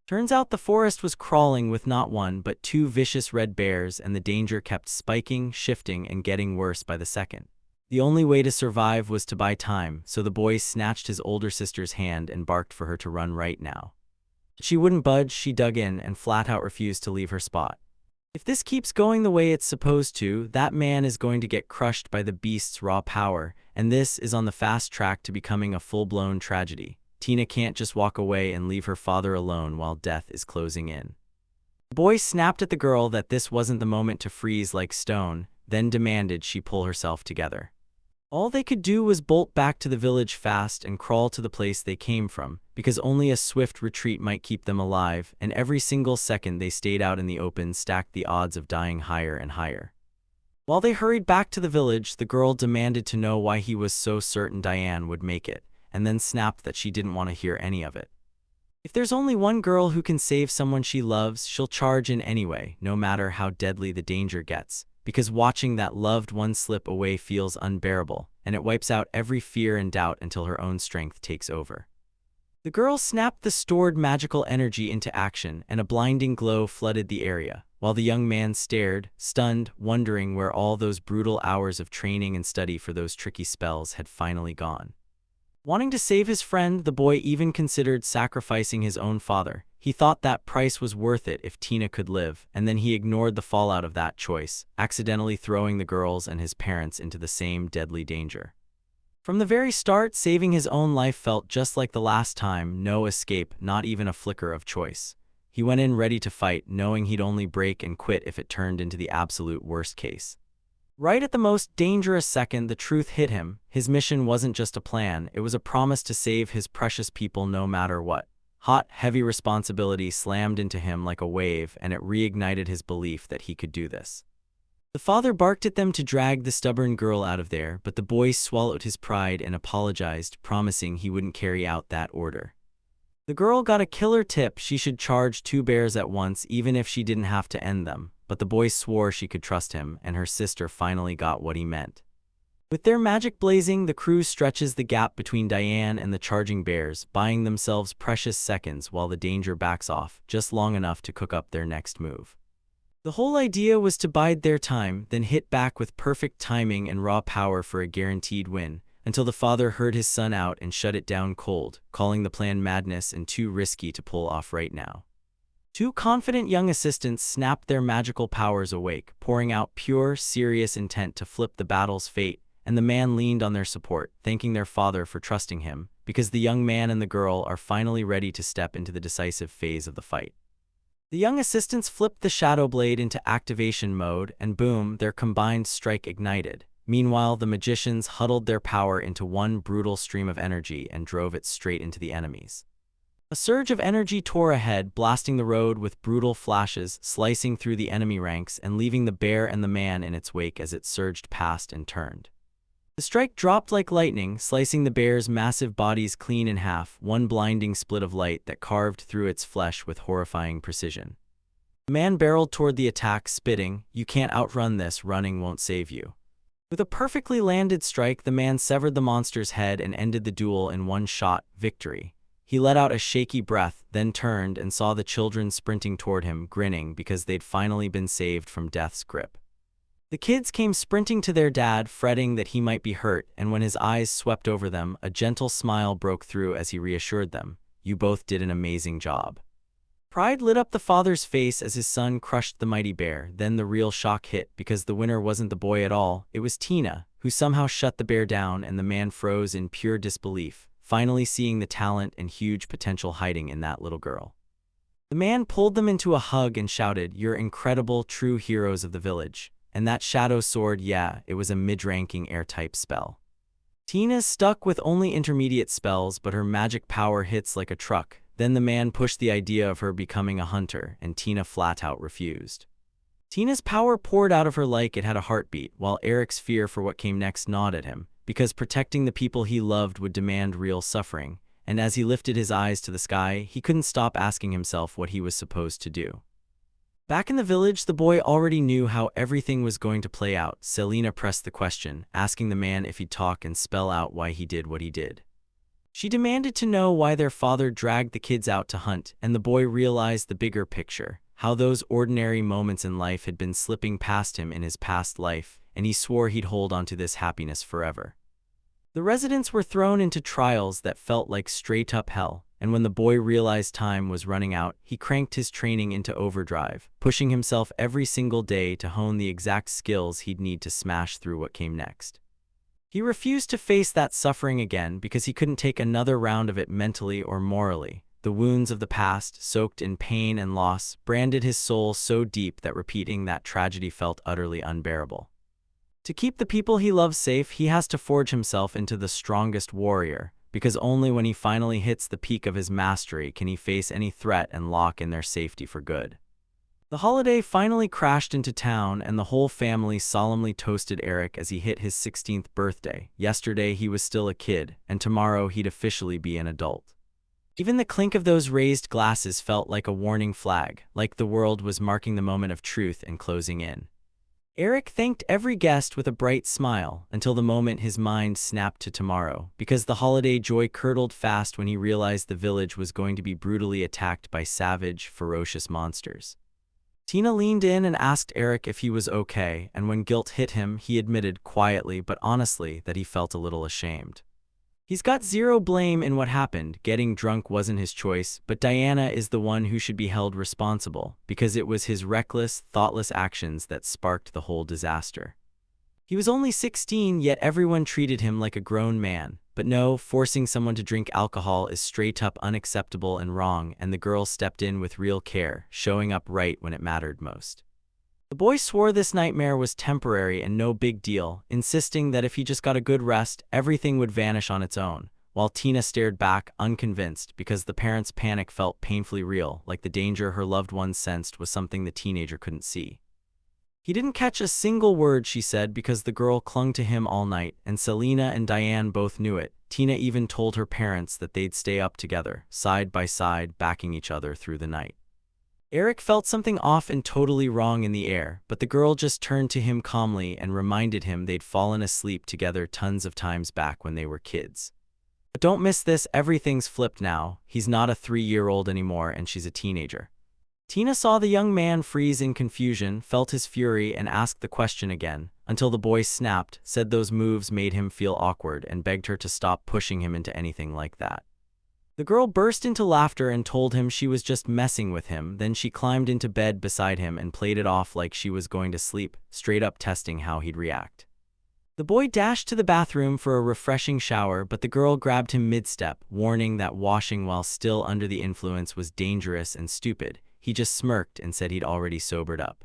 Turns out the forest was crawling with not one but two vicious red bears, and the danger kept spiking, shifting, and getting worse by the second. The only way to survive was to buy time, so the boy snatched his older sister's hand and barked for her to run right now. She wouldn't budge. She dug in and flat-out refused to leave her spot. If this keeps going the way it's supposed to, that man is going to get crushed by the beast's raw power, and this is on the fast track to becoming a full-blown tragedy. Tina can't just walk away and leave her father alone while death is closing in. The boy snapped at the girl that this wasn't the moment to freeze like stone, then demanded she pull herself together. All they could do was bolt back to the village fast and crawl to the place they came from, because only a swift retreat might keep them alive, and every single second they stayed out in the open stacked the odds of dying higher and higher. While they hurried back to the village, the girl demanded to know why he was so certain Diane would make it, and then snapped that she didn't want to hear any of it. If there's only one girl who can save someone she loves, she'll charge in anyway, no matter how deadly the danger gets, because watching that loved one slip away feels unbearable, and it wipes out every fear and doubt until her own strength takes over. The girl snapped the stored magical energy into action, and a blinding glow flooded the area, while the young man stared, stunned, wondering where all those brutal hours of training and study for those tricky spells had finally gone. Wanting to save his friend, the boy even considered sacrificing his own father. He thought that price was worth it if Tina could live, and then he ignored the fallout of that choice, accidentally throwing the girls and his parents into the same deadly danger. From the very start, saving his own life felt just like the last time: no escape, not even a flicker of choice. He went in ready to fight, knowing he'd only break and quit if it turned into the absolute worst case. Right at the most dangerous second, the truth hit him. His mission wasn't just a plan, it was a promise to save his precious people no matter what. Hot, heavy responsibility slammed into him like a wave, and it reignited his belief that he could do this. The father barked at them to drag the stubborn girl out of there, but the boy swallowed his pride and apologized, promising he wouldn't carry out that order. The girl got a killer tip: she should charge two bears at once, even if she didn't have to end them. But the boy swore she could trust him, and her sister finally got what he meant. With their magic blazing, the crew stretches the gap between Diane and the charging bears, buying themselves precious seconds while the danger backs off, just long enough to cook up their next move. The whole idea was to bide their time, then hit back with perfect timing and raw power for a guaranteed win, until the father heard his son out and shut it down cold, calling the plan madness and too risky to pull off right now. Two confident young assistants snapped their magical powers awake, pouring out pure, serious intent to flip the battle's fate, and the man leaned on their support, thanking their father for trusting him, because the young man and the girl are finally ready to step into the decisive phase of the fight. The young assistants flipped the Shadow Blade into activation mode, and boom, their combined strike ignited. Meanwhile, the magicians huddled their power into one brutal stream of energy and drove it straight into the enemies. A surge of energy tore ahead, blasting the road with brutal flashes, slicing through the enemy ranks and leaving the bear and the man in its wake as it surged past and turned. The strike dropped like lightning, slicing the bear's massive bodies clean in half, one blinding split of light that carved through its flesh with horrifying precision. The man barreled toward the attack, spitting, "You can't outrun this, running won't save you." With a perfectly landed strike, the man severed the monster's head and ended the duel in one shot. Victory. He let out a shaky breath, then turned and saw the children sprinting toward him, grinning because they'd finally been saved from death's grip. The kids came sprinting to their dad, fretting that he might be hurt, and when his eyes swept over them, a gentle smile broke through as he reassured them, "You both did an amazing job." Pride lit up the father's face as his son crushed the mighty bear. Then the real shock hit, because the winner wasn't the boy at all, it was Tina, who somehow shut the bear down, and the man froze in pure disbelief, finally seeing the talent and huge potential hiding in that little girl. The man pulled them into a hug and shouted, "You're incredible, true heroes of the village." And that shadow sword, yeah, it was a mid-ranking air-type spell. Tina's stuck with only intermediate spells, but her magic power hits like a truck. Then the man pushed the idea of her becoming a hunter, and Tina flat-out refused. Tina's power poured out of her like it had a heartbeat, while Eric's fear for what came next gnawed at him, because protecting the people he loved would demand real suffering, and as he lifted his eyes to the sky, he couldn't stop asking himself what he was supposed to do. Back in the village, the boy already knew how everything was going to play out. Selena pressed the question, asking the man if he'd talk and spell out why he did what he did. She demanded to know why their father dragged the kids out to hunt, and the boy realized the bigger picture, how those ordinary moments in life had been slipping past him in his past life, and he swore he'd hold onto this happiness forever. The residents were thrown into trials that felt like straight-up hell, and when the boy realized time was running out, he cranked his training into overdrive, pushing himself every single day to hone the exact skills he'd need to smash through what came next. He refused to face that suffering again because he couldn't take another round of it mentally or morally. The wounds of the past, soaked in pain and loss, branded his soul so deep that repeating that tragedy felt utterly unbearable. To keep the people he loves safe, he has to forge himself into the strongest warrior, because only when he finally hits the peak of his mastery can he face any threat and lock in their safety for good. The holiday finally crashed into town, and the whole family solemnly toasted Eric as he hit his 16th birthday. Yesterday he was still a kid, and tomorrow he'd officially be an adult. Even the clink of those raised glasses felt like a warning flag, like the world was marking the moment of truth and closing in. Eric thanked every guest with a bright smile until the moment his mind snapped to tomorrow, because the holiday joy curdled fast when he realized the village was going to be brutally attacked by savage, ferocious monsters. Tina leaned in and asked Eric if he was okay, and when guilt hit him, he admitted quietly but honestly that he felt a little ashamed. He's got zero blame in what happened. Getting drunk wasn't his choice, but Diana is the one who should be held responsible, because it was his reckless, thoughtless actions that sparked the whole disaster. He was only 16, yet everyone treated him like a grown man. But no, forcing someone to drink alcohol is straight up unacceptable and wrong, and the girl stepped in with real care, showing up right when it mattered most. The boy swore this nightmare was temporary and no big deal, insisting that if he just got a good rest, everything would vanish on its own, while Tina stared back, unconvinced, because the parents' panic felt painfully real, like the danger her loved one sensed was something the teenager couldn't see. He didn't catch a single word she said because the girl clung to him all night, and Selena and Diane both knew it. Tina even told her parents that they'd stay up together, side by side, backing each other through the night. Eric felt something off and totally wrong in the air, but the girl just turned to him calmly and reminded him they'd fallen asleep together tons of times back when they were kids. But don't miss this, everything's flipped now. He's not a 3-year-old anymore and she's a teenager. Tina saw the young man freeze in confusion, felt his fury, and asked the question again, until the boy snapped, said those moves made him feel awkward, and begged her to stop pushing him into anything like that. The girl burst into laughter and told him she was just messing with him. Then she climbed into bed beside him and played it off like she was going to sleep, straight up testing how he'd react. The boy dashed to the bathroom for a refreshing shower, but the girl grabbed him mid-step, warning that washing while still under the influence was dangerous and stupid. He just smirked and said he'd already sobered up.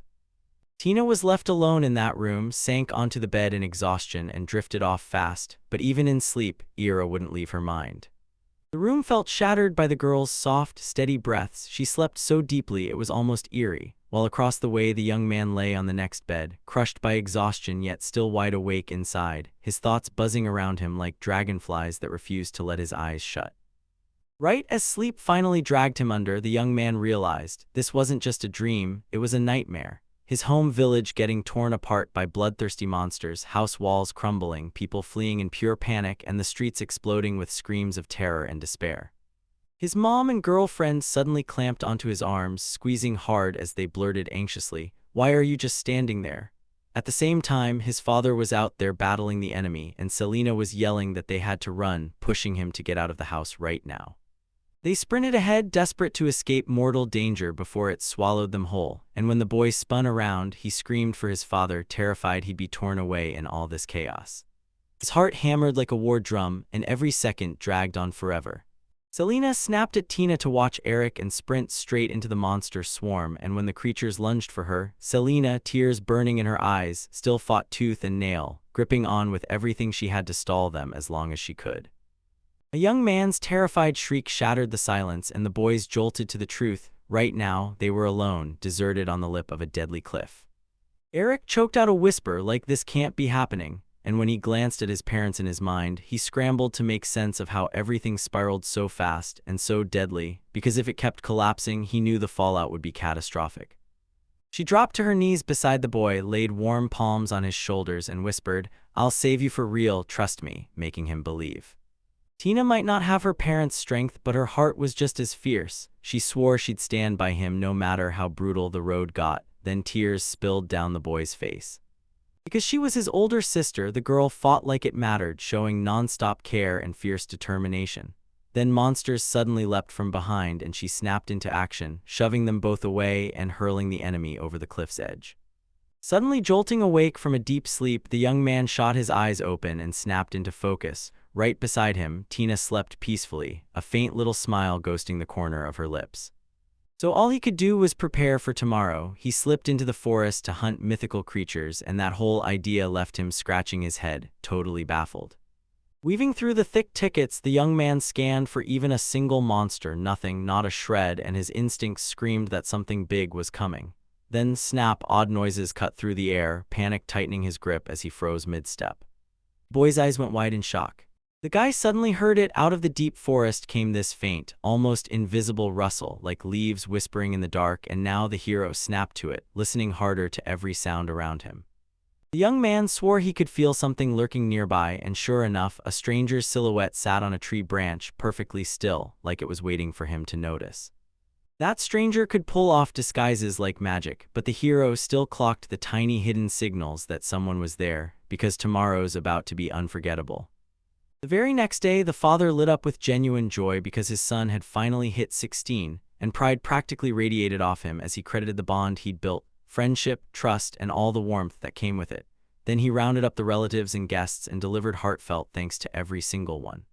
Tina was left alone in that room, sank onto the bed in exhaustion and drifted off fast, but even in sleep, Ira wouldn't leave her mind. The room felt shattered by the girl's soft, steady breaths. She slept so deeply it was almost eerie, while across the way the young man lay on the next bed, crushed by exhaustion yet still wide awake inside, his thoughts buzzing around him like dragonflies that refused to let his eyes shut. Right as sleep finally dragged him under, the young man realized this wasn't just a dream, it was a nightmare. His home village getting torn apart by bloodthirsty monsters, house walls crumbling, people fleeing in pure panic, and the streets exploding with screams of terror and despair. His mom and girlfriend suddenly clamped onto his arms, squeezing hard as they blurted anxiously, "Why are you just standing there?" At the same time, his father was out there battling the enemy, and Selena was yelling that they had to run, pushing him to get out of the house right now. They sprinted ahead, desperate to escape mortal danger before it swallowed them whole, and when the boy spun around, he screamed for his father, terrified he'd be torn away in all this chaos. His heart hammered like a war drum, and every second dragged on forever. Selena snapped at Tina to watch Eric and sprint straight into the monster swarm, and when the creatures lunged for her, Selena, tears burning in her eyes, still fought tooth and nail, gripping on with everything she had to stall them as long as she could. A young man's terrified shriek shattered the silence, and the boys jolted to the truth. Right now, they were alone, deserted on the lip of a deadly cliff. Eric choked out a whisper like this can't be happening, and when he glanced at his parents in his mind, he scrambled to make sense of how everything spiraled so fast and so deadly, because if it kept collapsing, he knew the fallout would be catastrophic. She dropped to her knees beside the boy, laid warm palms on his shoulders, and whispered, "I'll save you for real, trust me," making him believe. Tina might not have her parents' strength, but her heart was just as fierce. She swore she'd stand by him no matter how brutal the road got. Then tears spilled down the boy's face. Because she was his older sister, the girl fought like it mattered, showing non-stop care and fierce determination. Then monsters suddenly leapt from behind, and she snapped into action, shoving them both away and hurling the enemy over the cliff's edge. Suddenly jolting awake from a deep sleep, the young man shot his eyes open and snapped into focus. Right beside him, Tina slept peacefully, a faint little smile ghosting the corner of her lips. So all he could do was prepare for tomorrow. He slipped into the forest to hunt mythical creatures, and that whole idea left him scratching his head, totally baffled. Weaving through the thick thickets, the young man scanned for even a single monster, nothing, not a shred, and his instincts screamed that something big was coming. Then snap, odd noises cut through the air, panic tightening his grip as he froze mid-step. The boy's eyes went wide in shock. The guy suddenly heard it. Out of the deep forest came this faint, almost invisible rustle, like leaves whispering in the dark, and now the hero snapped to it, listening harder to every sound around him. The young man swore he could feel something lurking nearby, and sure enough, a stranger's silhouette sat on a tree branch, perfectly still, like it was waiting for him to notice. That stranger could pull off disguises like magic, but the hero still clocked the tiny hidden signals that someone was there, because tomorrow's about to be unforgettable. The very next day, the father lit up with genuine joy because his son had finally hit 16, and pride practically radiated off him as he credited the bond he'd built, friendship, trust, and all the warmth that came with it. Then he rounded up the relatives and guests and delivered heartfelt thanks to every single one.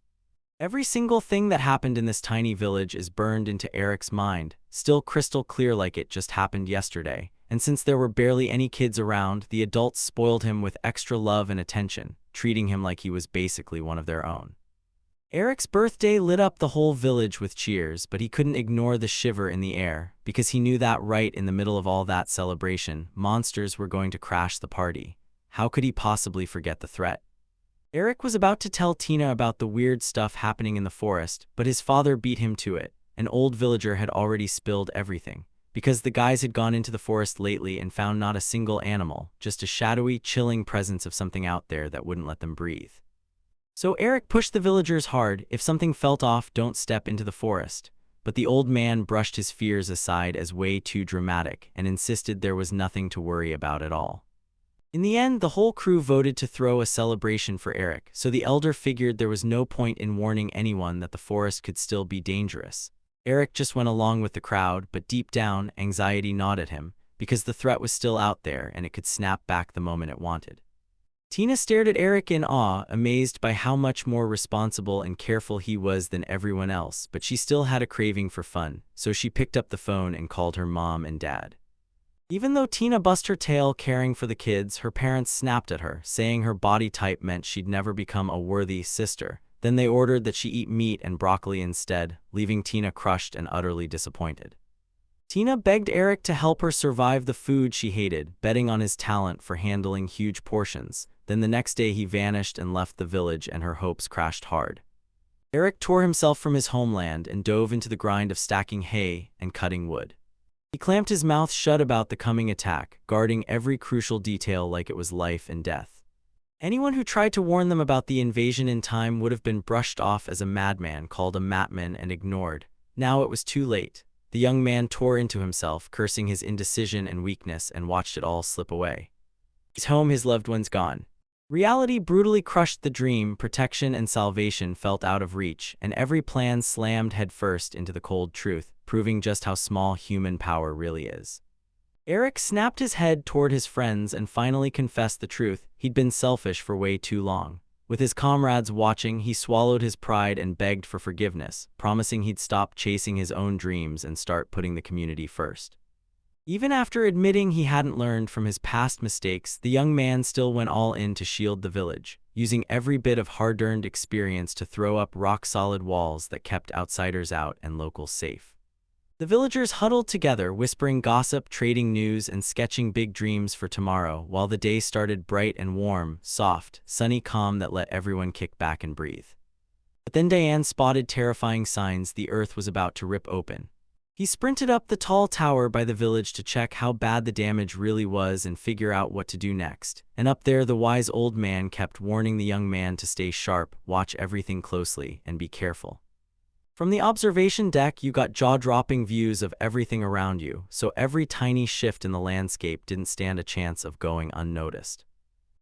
Every single thing that happened in this tiny village is burned into Eric's mind, still crystal clear like it just happened yesterday, and since there were barely any kids around, the adults spoiled him with extra love and attention, treating him like he was basically one of their own. Eric's birthday lit up the whole village with cheers, but he couldn't ignore the shiver in the air, because he knew that right in the middle of all that celebration, monsters were going to crash the party. How could he possibly forget the threat? Eric was about to tell Tina about the weird stuff happening in the forest, but his father beat him to it. An old villager had already spilled everything, because the guys had gone into the forest lately and found not a single animal, just a shadowy, chilling presence of something out there that wouldn't let them breathe. So Eric pushed the villagers hard. If something felt off, don't step into the forest. But the old man brushed his fears aside as way too dramatic and insisted there was nothing to worry about at all. In the end, the whole crew voted to throw a celebration for Eric, so the elder figured there was no point in warning anyone that the forest could still be dangerous. Eric just went along with the crowd, but deep down, anxiety gnawed at him, because the threat was still out there and it could snap back the moment it wanted. Tina stared at Eric in awe, amazed by how much more responsible and careful he was than everyone else, but she still had a craving for fun, so she picked up the phone and called her mom and dad. Even though Tina bust her tail caring for the kids, her parents snapped at her, saying her body type meant she'd never become a worthy sister. Then they ordered that she eat meat and broccoli instead, leaving Tina crushed and utterly disappointed. Tina begged Eric to help her survive the food she hated, betting on his talent for handling huge portions. Then the next day he vanished and left the village, and her hopes crashed hard. Eric tore himself from his homeland and dove into the grind of stacking hay and cutting wood. He clamped his mouth shut about the coming attack, guarding every crucial detail like it was life and death. Anyone who tried to warn them about the invasion in time would have been brushed off as a madman, called a matman, and ignored. Now it was too late. The young man tore into himself, cursing his indecision and weakness, and watched it all slip away. His home, his loved ones gone. Reality brutally crushed the dream. Protection and salvation felt out of reach, and every plan slammed headfirst into the cold truth, proving just how small human power really is. Eric snapped his head toward his friends and finally confessed the truth. He'd been selfish for way too long. With his comrades watching, he swallowed his pride and begged for forgiveness, promising he'd stop chasing his own dreams and start putting the community first. Even after admitting he hadn't learned from his past mistakes, the young man still went all in to shield the village, using every bit of hard-earned experience to throw up rock-solid walls that kept outsiders out and locals safe. The villagers huddled together, whispering gossip, trading news, and sketching big dreams for tomorrow, while the day started bright and warm, soft, sunny calm that let everyone kick back and breathe. But then Diane spotted terrifying signs the earth was about to rip open. He sprinted up the tall tower by the village to check how bad the damage really was and figure out what to do next. And up there, the wise old man kept warning the young man to stay sharp, watch everything closely, and be careful. From the observation deck, you got jaw-dropping views of everything around you, so every tiny shift in the landscape didn't stand a chance of going unnoticed.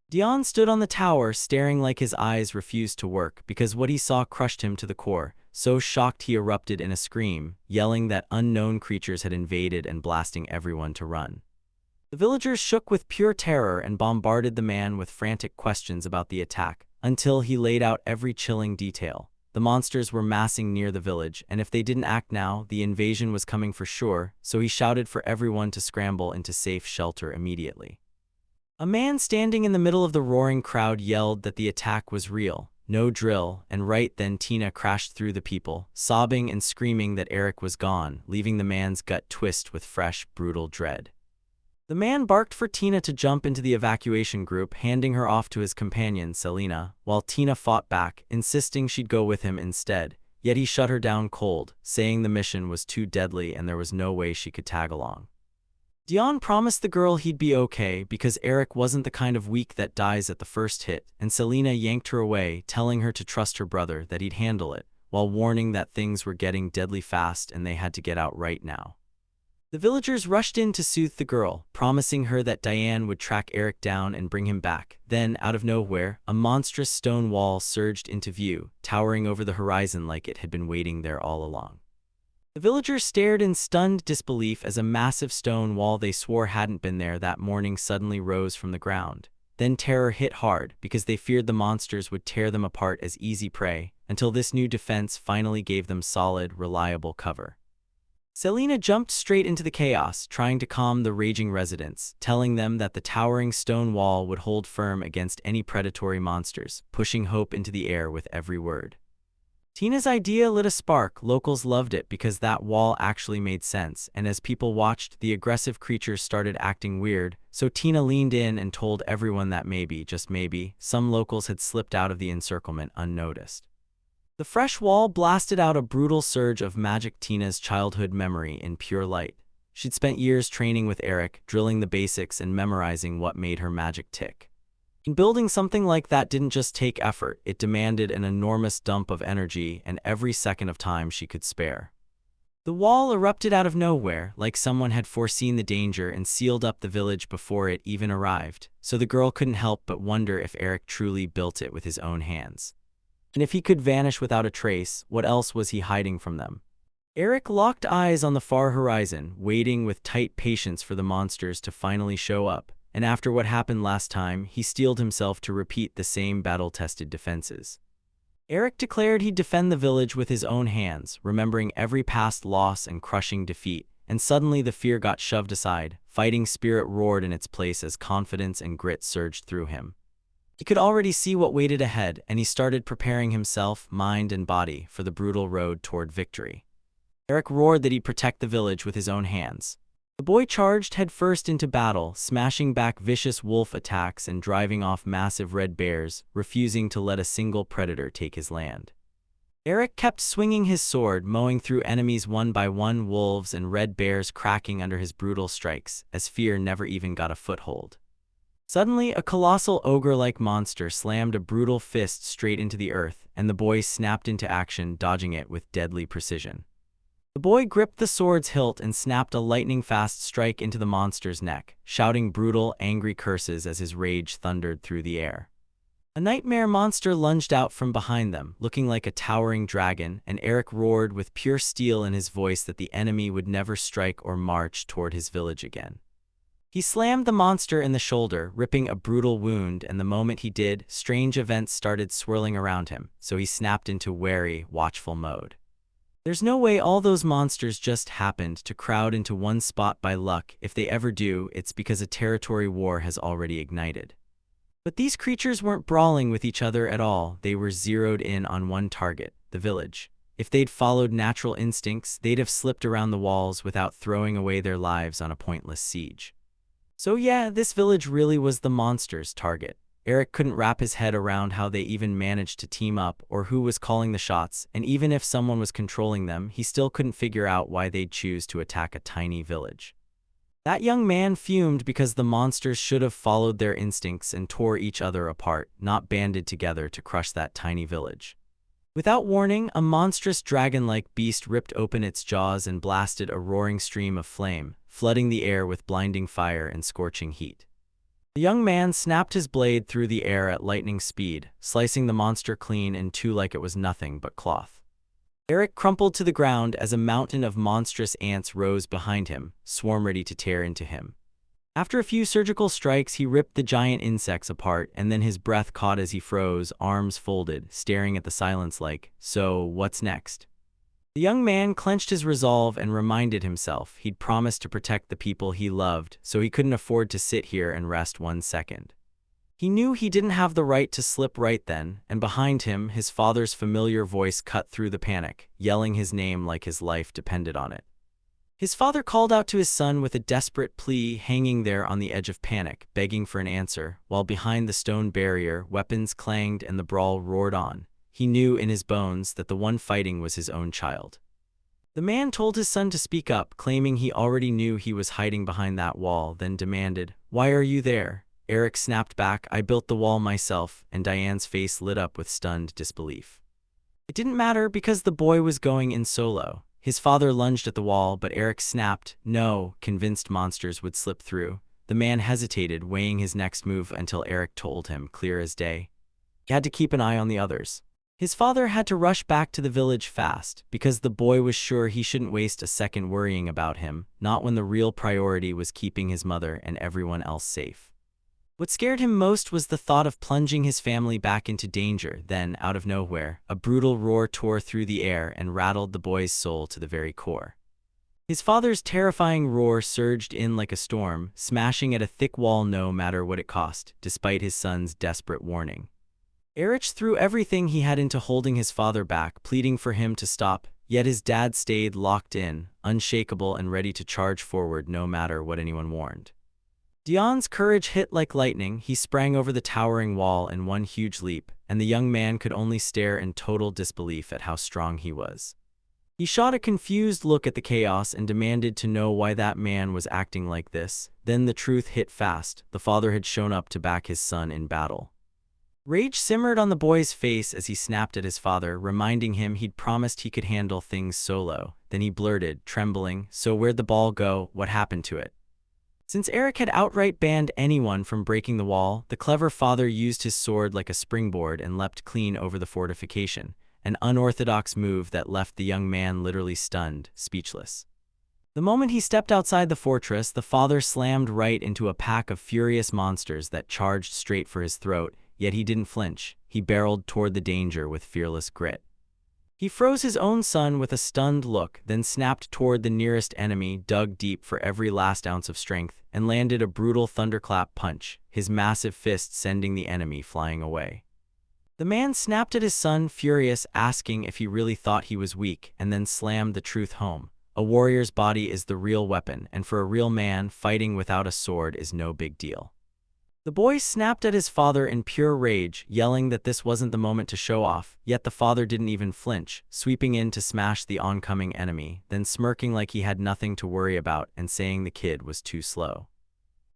Dion stood on the tower, staring like his eyes refused to work, because what he saw crushed him to the core. So shocked he erupted in a scream, yelling that unknown creatures had invaded and blasting everyone to run. The villagers shook with pure terror and bombarded the man with frantic questions about the attack, until he laid out every chilling detail. The monsters were massing near the village, and if they didn't act now, the invasion was coming for sure, so he shouted for everyone to scramble into safe shelter immediately. A man standing in the middle of the roaring crowd yelled that the attack was real, no drill, and right then Tina crashed through the people, sobbing and screaming that Eric was gone, leaving the man's gut twist with fresh, brutal dread. The man barked for Tina to jump into the evacuation group, handing her off to his companion, Selena, while Tina fought back, insisting she'd go with him instead. Yet he shut her down cold, saying the mission was too deadly and there was no way she could tag along. Dion promised the girl he'd be okay because Eric wasn't the kind of weak that dies at the first hit, and Selena yanked her away, telling her to trust her brother, that he'd handle it, while warning that things were getting deadly fast and they had to get out right now. The villagers rushed in to soothe the girl, promising her that Diane would track Eric down and bring him back. Then, out of nowhere, a monstrous stone wall surged into view, towering over the horizon like it had been waiting there all along. The villagers stared in stunned disbelief as a massive stone wall they swore hadn't been there that morning suddenly rose from the ground. Then terror hit hard because they feared the monsters would tear them apart as easy prey, until this new defense finally gave them solid, reliable cover. Selena jumped straight into the chaos, trying to calm the raging residents, telling them that the towering stone wall would hold firm against any predatory monsters, pushing hope into the air with every word. Tina's idea lit a spark. Locals loved it because that wall actually made sense, and as people watched, the aggressive creatures started acting weird, so Tina leaned in and told everyone that maybe, just maybe, some locals had slipped out of the encirclement unnoticed. The fresh wall blasted out a brutal surge of magic, Tina's childhood memory in pure light. She'd spent years training with Eric, drilling the basics and memorizing what made her magic tick. And building something like that didn't just take effort, it demanded an enormous dump of energy and every second of time she could spare. The wall erupted out of nowhere, like someone had foreseen the danger and sealed up the village before it even arrived, so the girl couldn't help but wonder if Eric truly built it with his own hands. And if he could vanish without a trace, what else was he hiding from them? Eric locked eyes on the far horizon, waiting with tight patience for the monsters to finally show up, and after what happened last time, he steeled himself to repeat the same battle-tested defenses. Eric declared he'd defend the village with his own hands, remembering every past loss and crushing defeat, and suddenly the fear got shoved aside. Fighting spirit roared in its place as confidence and grit surged through him. He could already see what waited ahead, and he started preparing himself, mind and body, for the brutal road toward victory. Eric roared that he'd protect the village with his own hands. The boy charged headfirst into battle, smashing back vicious wolf attacks and driving off massive red bears, refusing to let a single predator take his land. Eric kept swinging his sword, mowing through enemies one by one, wolves and red bears cracking under his brutal strikes, as fear never even got a foothold. Suddenly, a colossal ogre-like monster slammed a brutal fist straight into the earth, and the boy snapped into action, dodging it with deadly precision. The boy gripped the sword's hilt and snapped a lightning-fast strike into the monster's neck, shouting brutal, angry curses as his rage thundered through the air. A nightmare monster lunged out from behind them, looking like a towering dragon, and Eric roared with pure steel in his voice that the enemy would never strike or march toward his village again. He slammed the monster in the shoulder, ripping a brutal wound, and the moment he did, strange events started swirling around him, so he snapped into wary, watchful mode. There's no way all those monsters just happened to crowd into one spot by luck. If they ever do, it's because a territory war has already ignited. But these creatures weren't brawling with each other at all. They were zeroed in on one target, the village. If they'd followed natural instincts, they'd have slipped around the walls without throwing away their lives on a pointless siege. So yeah, this village really was the monster's target. Eric couldn't wrap his head around how they even managed to team up or who was calling the shots, and even if someone was controlling them, he still couldn't figure out why they'd choose to attack a tiny village. That young man fumed because the monsters should have followed their instincts and tore each other apart, not banded together to crush that tiny village. Without warning, a monstrous dragon-like beast ripped open its jaws and blasted a roaring stream of flame, flooding the air with blinding fire and scorching heat. The young man snapped his blade through the air at lightning speed, slicing the monster clean in two like it was nothing but cloth. Eric crumpled to the ground as a mountain of monstrous ants rose behind him, swarm ready to tear into him. After a few surgical strikes, he ripped the giant insects apart, and then his breath caught as he froze, arms folded, staring at the silence like, "So, what's next?" The young man clenched his resolve and reminded himself he'd promised to protect the people he loved, so he couldn't afford to sit here and rest 1 second. He knew he didn't have the right to slip right then, and behind him, his father's familiar voice cut through the panic, yelling his name like his life depended on it. His father called out to his son with a desperate plea, hanging there on the edge of panic, begging for an answer, while behind the stone barrier, weapons clanged and the brawl roared on. He knew in his bones that the one fighting was his own child. The man told his son to speak up, claiming he already knew he was hiding behind that wall, then demanded, "Why are you there?" Eric snapped back, "I built the wall myself," and Diane's face lit up with stunned disbelief. It didn't matter because the boy was going in solo. His father lunged at the wall, but Eric snapped, "No," convinced monsters would slip through. The man hesitated, weighing his next move until Eric told him, clear as day. He had to keep an eye on the others. His father had to rush back to the village fast, because the boy was sure he shouldn't waste a second worrying about him, not when the real priority was keeping his mother and everyone else safe. What scared him most was the thought of plunging his family back into danger. Then, out of nowhere, a brutal roar tore through the air and rattled the boy's soul to the very core. His father's terrifying roar surged in like a storm, smashing at a thick wall no matter what it cost, despite his son's desperate warning. Eric threw everything he had into holding his father back, pleading for him to stop, yet his dad stayed locked in, unshakable and ready to charge forward no matter what anyone warned. Dion's courage hit like lightning. He sprang over the towering wall in one huge leap, and the young man could only stare in total disbelief at how strong he was. He shot a confused look at the chaos and demanded to know why that man was acting like this. Then the truth hit fast. The father had shown up to back his son in battle. Rage simmered on the boy's face as he snapped at his father, reminding him he'd promised he could handle things solo. Then he blurted, trembling, "So where'd the ball go? What happened to it?" Since Eric had outright banned anyone from breaking the wall, the clever father used his sword like a springboard and leapt clean over the fortification, an unorthodox move that left the young man literally stunned, speechless. The moment he stepped outside the fortress, the father slammed right into a pack of furious monsters that charged straight for his throat, yet he didn't flinch. He barreled toward the danger with fearless grit. He froze his own son with a stunned look, then snapped toward the nearest enemy, dug deep for every last ounce of strength, and landed a brutal thunderclap punch, his massive fist sending the enemy flying away. The man snapped at his son, furious, asking if he really thought he was weak, and then slammed the truth home. A warrior's body is the real weapon, and for a real man, fighting without a sword is no big deal. The boy snapped at his father in pure rage, yelling that this wasn't the moment to show off, yet the father didn't even flinch, sweeping in to smash the oncoming enemy, then smirking like he had nothing to worry about and saying the kid was too slow.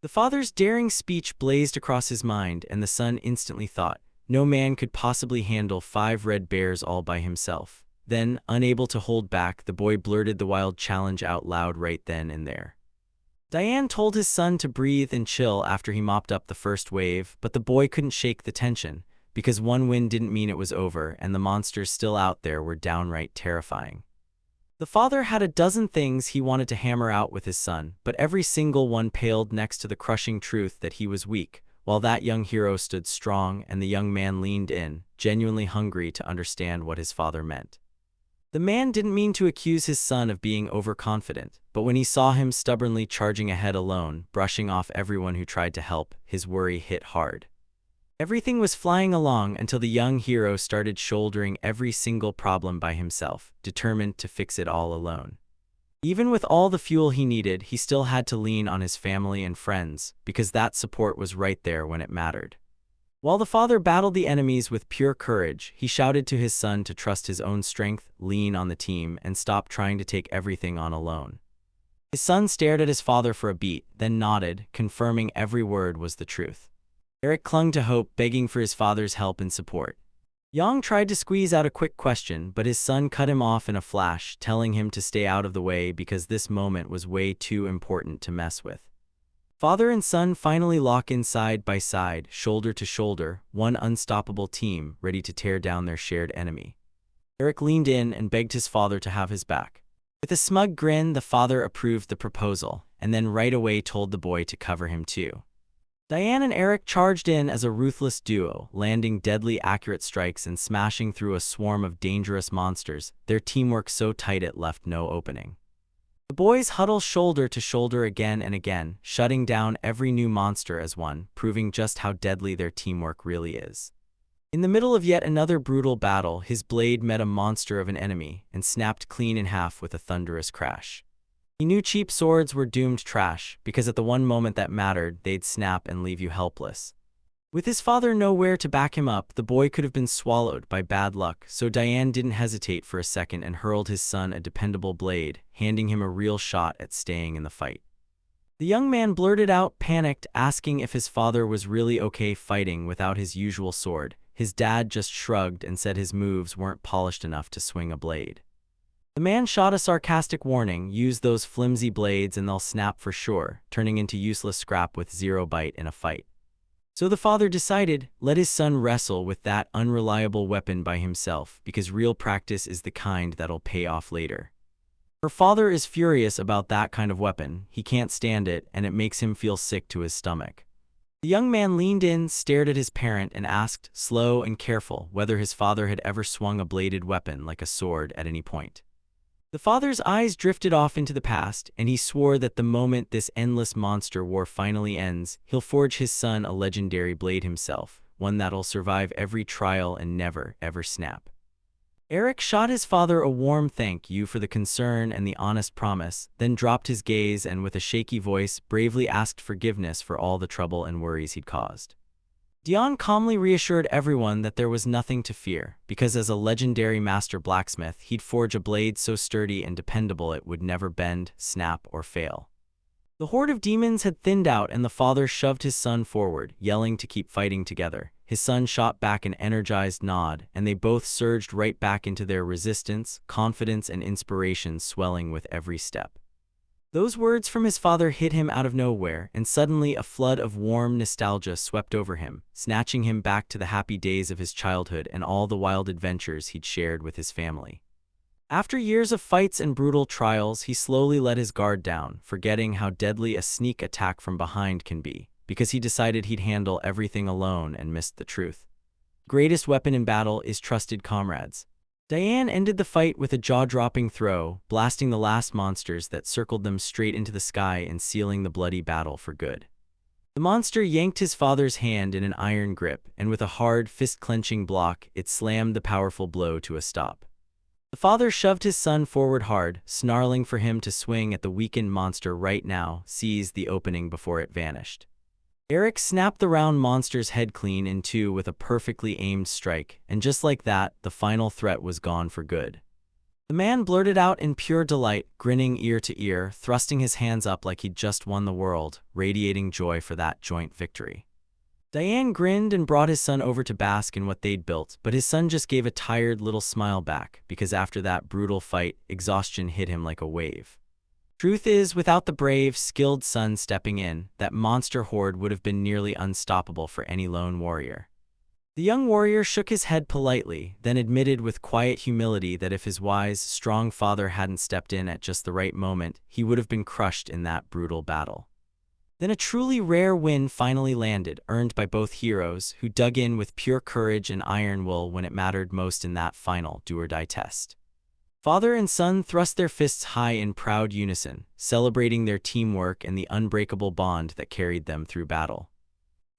The father's daring speech blazed across his mind, and the son instantly thought, no man could possibly handle 5 red bears all by himself. Then, unable to hold back, the boy blurted the wild challenge out loud right then and there. Diane told his son to breathe and chill after he mopped up the first wave, but the boy couldn't shake the tension, because one win didn't mean it was over, and the monsters still out there were downright terrifying. The father had a dozen things he wanted to hammer out with his son, but every single one paled next to the crushing truth that he was weak, while that young hero stood strong and the young man leaned in, genuinely hungry to understand what his father meant. The man didn't mean to accuse his son of being overconfident, but when he saw him stubbornly charging ahead alone, brushing off everyone who tried to help, his worry hit hard. Everything was flying along until the young hero started shouldering every single problem by himself, determined to fix it all alone. Even with all the fuel he needed, he still had to lean on his family and friends, because that support was right there when it mattered. While the father battled the enemies with pure courage, he shouted to his son to trust his own strength, lean on the team, and stop trying to take everything on alone. His son stared at his father for a beat, then nodded, confirming every word was the truth. Eric clung to hope, begging for his father's help and support. Yang tried to squeeze out a quick question, but his son cut him off in a flash, telling him to stay out of the way because this moment was way too important to mess with. Father and son finally lock in side by side, shoulder to shoulder, one unstoppable team ready to tear down their shared enemy. Eric leaned in and begged his father to have his back. With a smug grin, the father approved the proposal, and then right away told the boy to cover him too. Diane and Eric charged in as a ruthless duo, landing deadly accurate strikes and smashing through a swarm of dangerous monsters, their teamwork so tight it left no opening. The boys huddle shoulder to shoulder again and again, shutting down every new monster as one, proving just how deadly their teamwork really is. In the middle of yet another brutal battle, his blade met a monster of an enemy and snapped clean in half with a thunderous crash. He knew cheap swords were doomed trash, because at the one moment that mattered, they'd snap and leave you helpless. With his father nowhere to back him up, the boy could have been swallowed by bad luck, so Diane didn't hesitate for a second and hurled his son a dependable blade, handing him a real shot at staying in the fight. The young man blurted out, panicked, asking if his father was really okay fighting without his usual sword. His dad just shrugged and said his moves weren't polished enough to swing a blade. The man shot a sarcastic warning, use those flimsy blades and they'll snap for sure, turning into useless scrap with zero bite in a fight. So the father decided, let his son wrestle with that unreliable weapon by himself, because real practice is the kind that'll pay off later. Her father is furious about that kind of weapon, he can't stand it, and it makes him feel sick to his stomach. The young man leaned in, stared at his parent, and asked, slow and careful, whether his father had ever swung a bladed weapon like a sword at any point. The father's eyes drifted off into the past, and he swore that the moment this endless monster war finally ends, he'll forge his son a legendary blade himself, one that'll survive every trial and never, ever snap. Eric shot his father a warm thank you for the concern and the honest promise, then dropped his gaze and with a shaky voice bravely asked forgiveness for all the trouble and worries he'd caused. Dion calmly reassured everyone that there was nothing to fear, because as a legendary master blacksmith, he'd forge a blade so sturdy and dependable it would never bend, snap, or fail. The horde of demons had thinned out and the father shoved his son forward, yelling to keep fighting together. His son shot back an energized nod, and they both surged right back into their resistance, confidence and inspiration swelling with every step. Those words from his father hit him out of nowhere, and suddenly a flood of warm nostalgia swept over him, snatching him back to the happy days of his childhood and all the wild adventures he'd shared with his family. After years of fights and brutal trials, he slowly let his guard down, forgetting how deadly a sneak attack from behind can be, because he decided he'd handle everything alone and missed the truth. Greatest weapon in battle is trusted comrades. Diane ended the fight with a jaw-dropping throw, blasting the last monsters that circled them straight into the sky and sealing the bloody battle for good. The monster yanked his father's hand in an iron grip, and with a hard, fist-clenching block, it slammed the powerful blow to a stop. The father shoved his son forward hard, snarling for him to swing at the weakened monster right now, seized the opening before it vanished. Eric snapped the round monster's head clean in two with a perfectly aimed strike, and just like that, the final threat was gone for good. The man blurted out in pure delight, grinning ear to ear, thrusting his hands up like he'd just won the world, radiating joy for that joint victory. Diane grinned and brought his son over to bask in what they'd built, but his son just gave a tired little smile back, because after that brutal fight, exhaustion hit him like a wave. Truth is, without the brave, skilled son stepping in, that monster horde would have been nearly unstoppable for any lone warrior. The young warrior shook his head politely, then admitted with quiet humility that if his wise, strong father hadn't stepped in at just the right moment, he would have been crushed in that brutal battle. Then a truly rare win finally landed, earned by both heroes, who dug in with pure courage and iron will when it mattered most in that final do-or-die test. Father and son thrust their fists high in proud unison, celebrating their teamwork and the unbreakable bond that carried them through battle.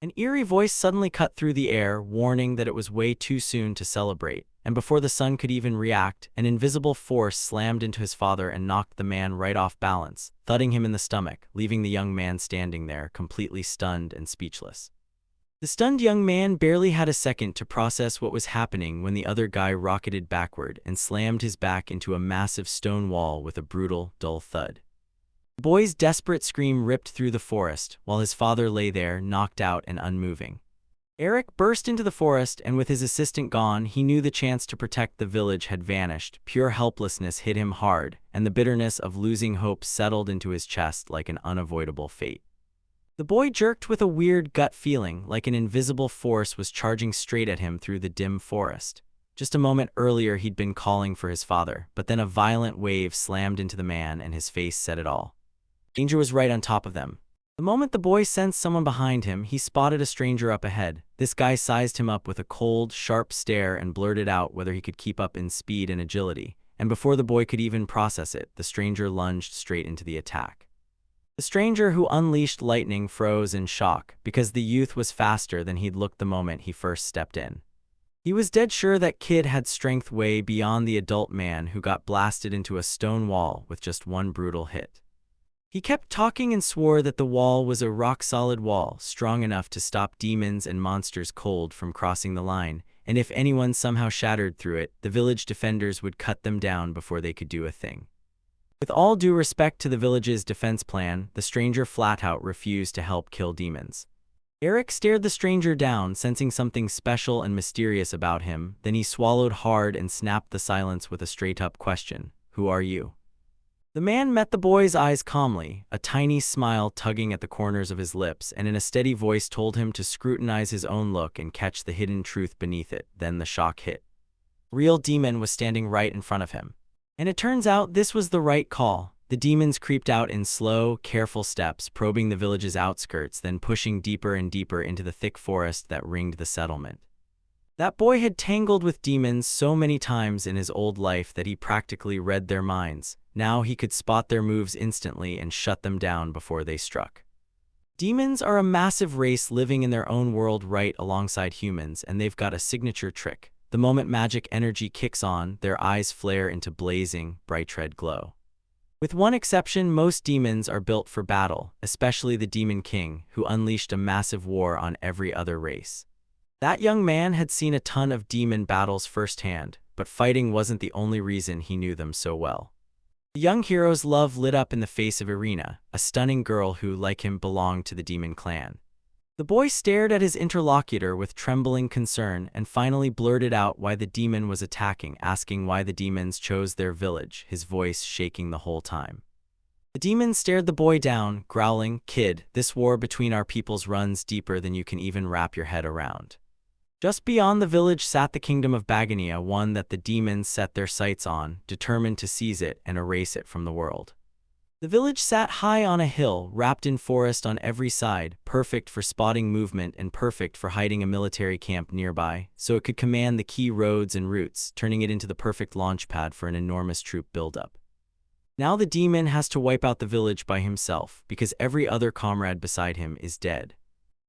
An eerie voice suddenly cut through the air, warning that it was way too soon to celebrate, and before the son could even react, an invisible force slammed into his father and knocked the man right off balance, thudding him in the stomach, leaving the young man standing there, completely stunned and speechless. The stunned young man barely had a second to process what was happening when the other guy rocketed backward and slammed his back into a massive stone wall with a brutal, dull thud. The boy's desperate scream ripped through the forest, while his father lay there, knocked out and unmoving. Eric burst into the forest, and with his assistant gone, he knew the chance to protect the village had vanished. Pure helplessness hit him hard, and the bitterness of losing hope settled into his chest like an unavoidable fate. The boy jerked with a weird gut feeling, like an invisible force was charging straight at him through the dim forest. Just a moment earlier he'd been calling for his father, but then a violent wave slammed into the man and his face said it all. Danger was right on top of them. The moment the boy sensed someone behind him, he spotted a stranger up ahead. This guy sized him up with a cold, sharp stare and blurted out whether he could keep up in speed and agility. And before the boy could even process it, the stranger lunged straight into the attack. The stranger who unleashed lightning froze in shock, because the youth was faster than he'd looked the moment he first stepped in. He was dead sure that kid had strength way beyond the adult man who got blasted into a stone wall with just one brutal hit. He kept talking and swore that the wall was a rock-solid wall, strong enough to stop demons and monsters cold from crossing the line, and if anyone somehow shattered through it, the village defenders would cut them down before they could do a thing. With all due respect to the village's defense plan, the stranger flat-out refused to help kill demons. Eric stared the stranger down, sensing something special and mysterious about him, then he swallowed hard and snapped the silence with a straight-up question, "Who are you?" The man met the boy's eyes calmly, a tiny smile tugging at the corners of his lips, and in a steady voice told him to scrutinize his own look and catch the hidden truth beneath it. Then the shock hit. A real demon was standing right in front of him. And it turns out this was the right call. The demons creeped out in slow, careful steps, probing the village's outskirts, then pushing deeper and deeper into the thick forest that ringed the settlement. That boy had tangled with demons so many times in his old life that he practically read their minds. Now he could spot their moves instantly and shut them down before they struck. Demons are a massive race living in their own world right alongside humans, and they've got a signature trick. The moment magic energy kicks on, their eyes flare into blazing, bright red glow. With one exception, most demons are built for battle, especially the Demon King, who unleashed a massive war on every other race. That young man had seen a ton of demon battles firsthand, but fighting wasn't the only reason he knew them so well. The young hero's love lit up in the face of Irina, a stunning girl who, like him, belonged to the demon clan. The boy stared at his interlocutor with trembling concern and finally blurted out why the demon was attacking, asking why the demons chose their village, his voice shaking the whole time. The demon stared the boy down, growling, "Kid, this war between our peoples runs deeper than you can even wrap your head around." Just beyond the village sat the kingdom of Bagania, one that the demons set their sights on, determined to seize it and erase it from the world. The village sat high on a hill, wrapped in forest on every side, perfect for spotting movement and perfect for hiding a military camp nearby, so it could command the key roads and routes, turning it into the perfect launch pad for an enormous troop buildup. Now the demon has to wipe out the village by himself, because every other comrade beside him is dead.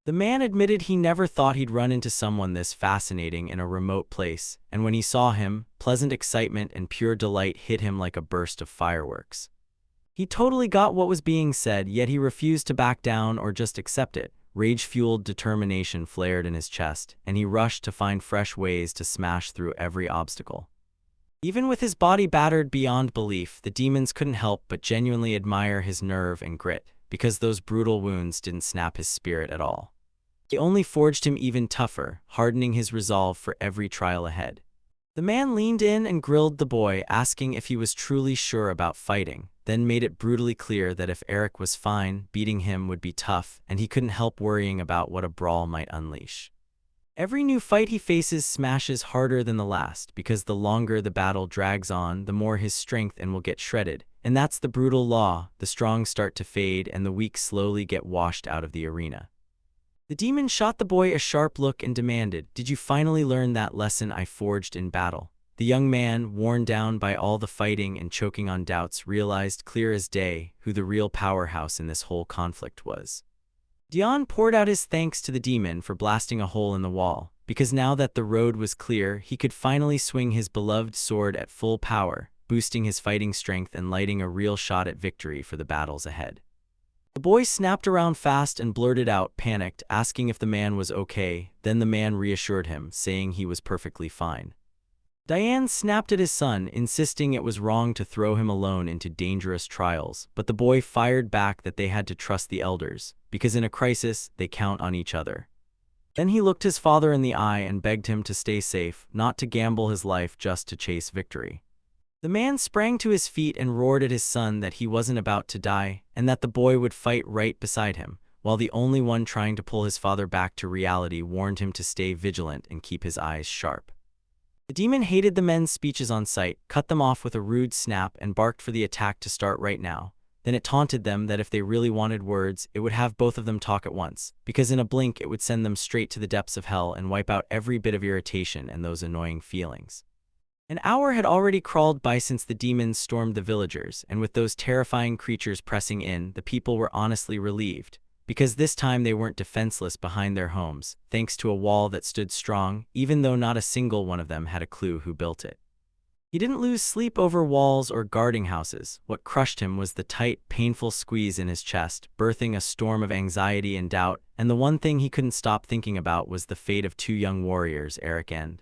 The man admitted he never thought he'd run into someone this fascinating in a remote place, and when he saw him, pleasant excitement and pure delight hit him like a burst of fireworks. He totally got what was being said, yet he refused to back down or just accept it. Rage-fueled determination flared in his chest, and he rushed to find fresh ways to smash through every obstacle. Even with his body battered beyond belief, the demons couldn't help but genuinely admire his nerve and grit, because those brutal wounds didn't snap his spirit at all. They only forged him even tougher, hardening his resolve for every trial ahead. The man leaned in and grilled the boy, asking if he was truly sure about fighting, then made it brutally clear that if Eric was fine, beating him would be tough, and he couldn't help worrying about what a brawl might unleash. Every new fight he faces smashes harder than the last, because the longer the battle drags on, the more his strength and will get shredded. And that's the brutal law: the strong start to fade and the weak slowly get washed out of the arena. The demon shot the boy a sharp look and demanded, "Did you finally learn that lesson I forged in battle?" The young man, worn down by all the fighting and choking on doubts, realized clear as day who the real powerhouse in this whole conflict was. Dion poured out his thanks to the demon for blasting a hole in the wall, because now that the road was clear, he could finally swing his beloved sword at full power, boosting his fighting strength and lighting a real shot at victory for the battles ahead. The boy snapped around fast and blurted out, panicked, asking if the man was okay. Then the man reassured him, saying he was perfectly fine. Diane snapped at his son, insisting it was wrong to throw him alone into dangerous trials, but the boy fired back that they had to trust the elders, because in a crisis, they count on each other. Then he looked his father in the eye and begged him to stay safe, not to gamble his life just to chase victory. The man sprang to his feet and roared at his son that he wasn't about to die, and that the boy would fight right beside him, while the only one trying to pull his father back to reality warned him to stay vigilant and keep his eyes sharp. The demon hated the men's speeches on sight, cut them off with a rude snap, and barked for the attack to start right now. Then it taunted them that if they really wanted words, it would have both of them talk at once, because in a blink it would send them straight to the depths of hell and wipe out every bit of irritation and those annoying feelings. An hour had already crawled by since the demons stormed the villagers, and with those terrifying creatures pressing in, the people were honestly relieved, because this time they weren't defenseless behind their homes, thanks to a wall that stood strong, even though not a single one of them had a clue who built it. He didn't lose sleep over walls or guarding houses. What crushed him was the tight, painful squeeze in his chest, birthing a storm of anxiety and doubt, and the one thing he couldn't stop thinking about was the fate of two young warriors, Eric and...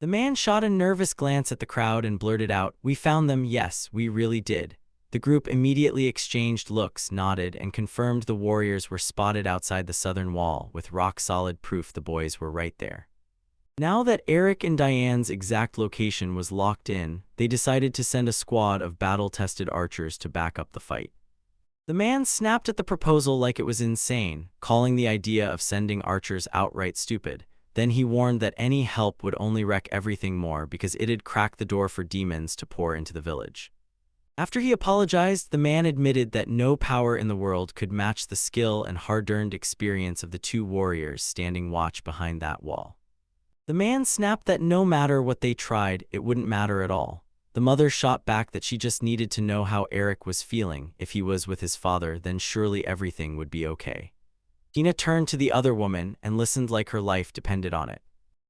The man shot a nervous glance at the crowd and blurted out, "We found them, yes, we really did." The group immediately exchanged looks, nodded, and confirmed the warriors were spotted outside the southern wall, with rock-solid proof the boys were right there. Now that Eric and Diane's exact location was locked in, they decided to send a squad of battle-tested archers to back up the fight. The man snapped at the proposal like it was insane, calling the idea of sending archers outright stupid. Then he warned that any help would only wreck everything more, because it'd crack the door for demons to pour into the village. After he apologized, the man admitted that no power in the world could match the skill and hard-earned experience of the two warriors standing watch behind that wall. The man snapped that no matter what they tried, it wouldn't matter at all. The mother shot back that she just needed to know how Eric was feeling. If he was with his father, then surely everything would be okay. Tina turned to the other woman and listened like her life depended on it.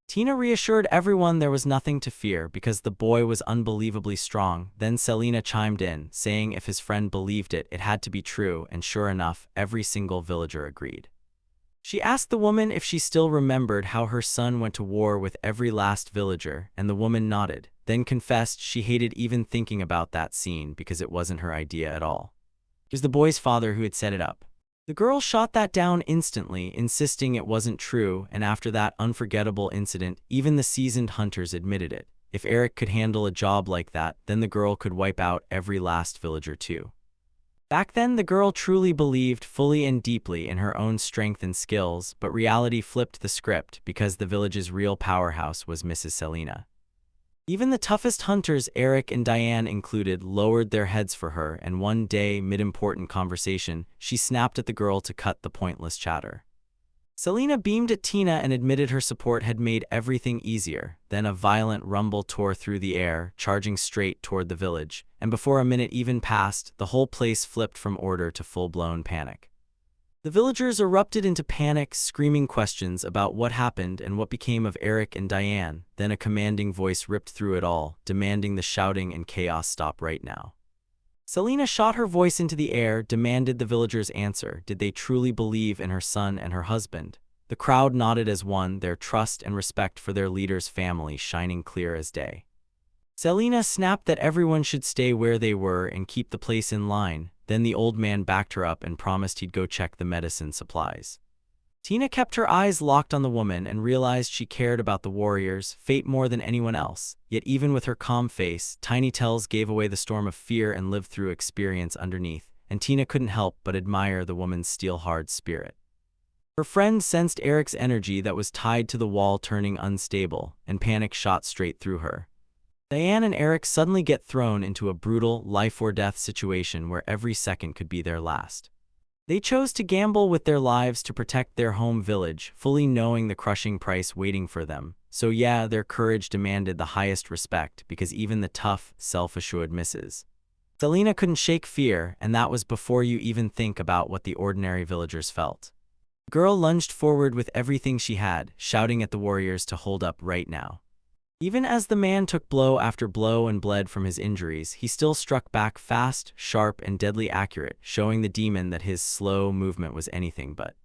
Tina reassured everyone there was nothing to fear because the boy was unbelievably strong. Then Selena chimed in, saying if his friend believed it, it had to be true, and sure enough, every single villager agreed. She asked the woman if she still remembered how her son went to war with every last villager, and the woman nodded, then confessed she hated even thinking about that scene because it wasn't her idea at all. It was the boy's father who had set it up. The girl shot that down instantly, insisting it wasn't true, and after that unforgettable incident, even the seasoned hunters admitted it. If Eric could handle a job like that, then the girl could wipe out every last villager too. Back then, the girl truly believed fully and deeply in her own strength and skills, but reality flipped the script because the village's real powerhouse was Mrs. Selena. Even the toughest hunters, Eric and Diane included, lowered their heads for her, and one day, mid-important conversation, she snapped at the girl to cut the pointless chatter. Selena beamed at Tina and admitted her support had made everything easier. Then a violent rumble tore through the air, charging straight toward the village, and before a minute even passed, the whole place flipped from order to full-blown panic. The villagers erupted into panic, screaming questions about what happened and what became of Eric and Diane. Then a commanding voice ripped through it all, demanding the shouting and chaos stop right now. Selena shot her voice into the air, demanded the villagers answer. Did they truly believe in her son and her husband? The crowd nodded as one, their trust and respect for their leader's family shining clear as day. Selena snapped that everyone should stay where they were and keep the place in line. Then the old man backed her up and promised he'd go check the medicine supplies. Tina kept her eyes locked on the woman and realized she cared about the warriors' fate more than anyone else. Yet even with her calm face, Tiny Tells gave away the storm of fear and lived through experience underneath, and Tina couldn't help but admire the woman's steel-hard spirit. Her friend sensed Eric's energy that was tied to the wall turning unstable, and panic shot straight through her. Diane and Eric suddenly get thrown into a brutal, life-or-death situation where every second could be their last. They chose to gamble with their lives to protect their home village, fully knowing the crushing price waiting for them. So yeah, their courage demanded the highest respect, because even the tough, self-assured misses. Selena couldn't shake fear, and that was before you even think about what the ordinary villagers felt. The girl lunged forward with everything she had, shouting at the warriors to hold up right now. Even as the man took blow after blow and bled from his injuries, he still struck back fast, sharp, and deadly accurate, showing the demon that his slow movement was anything but.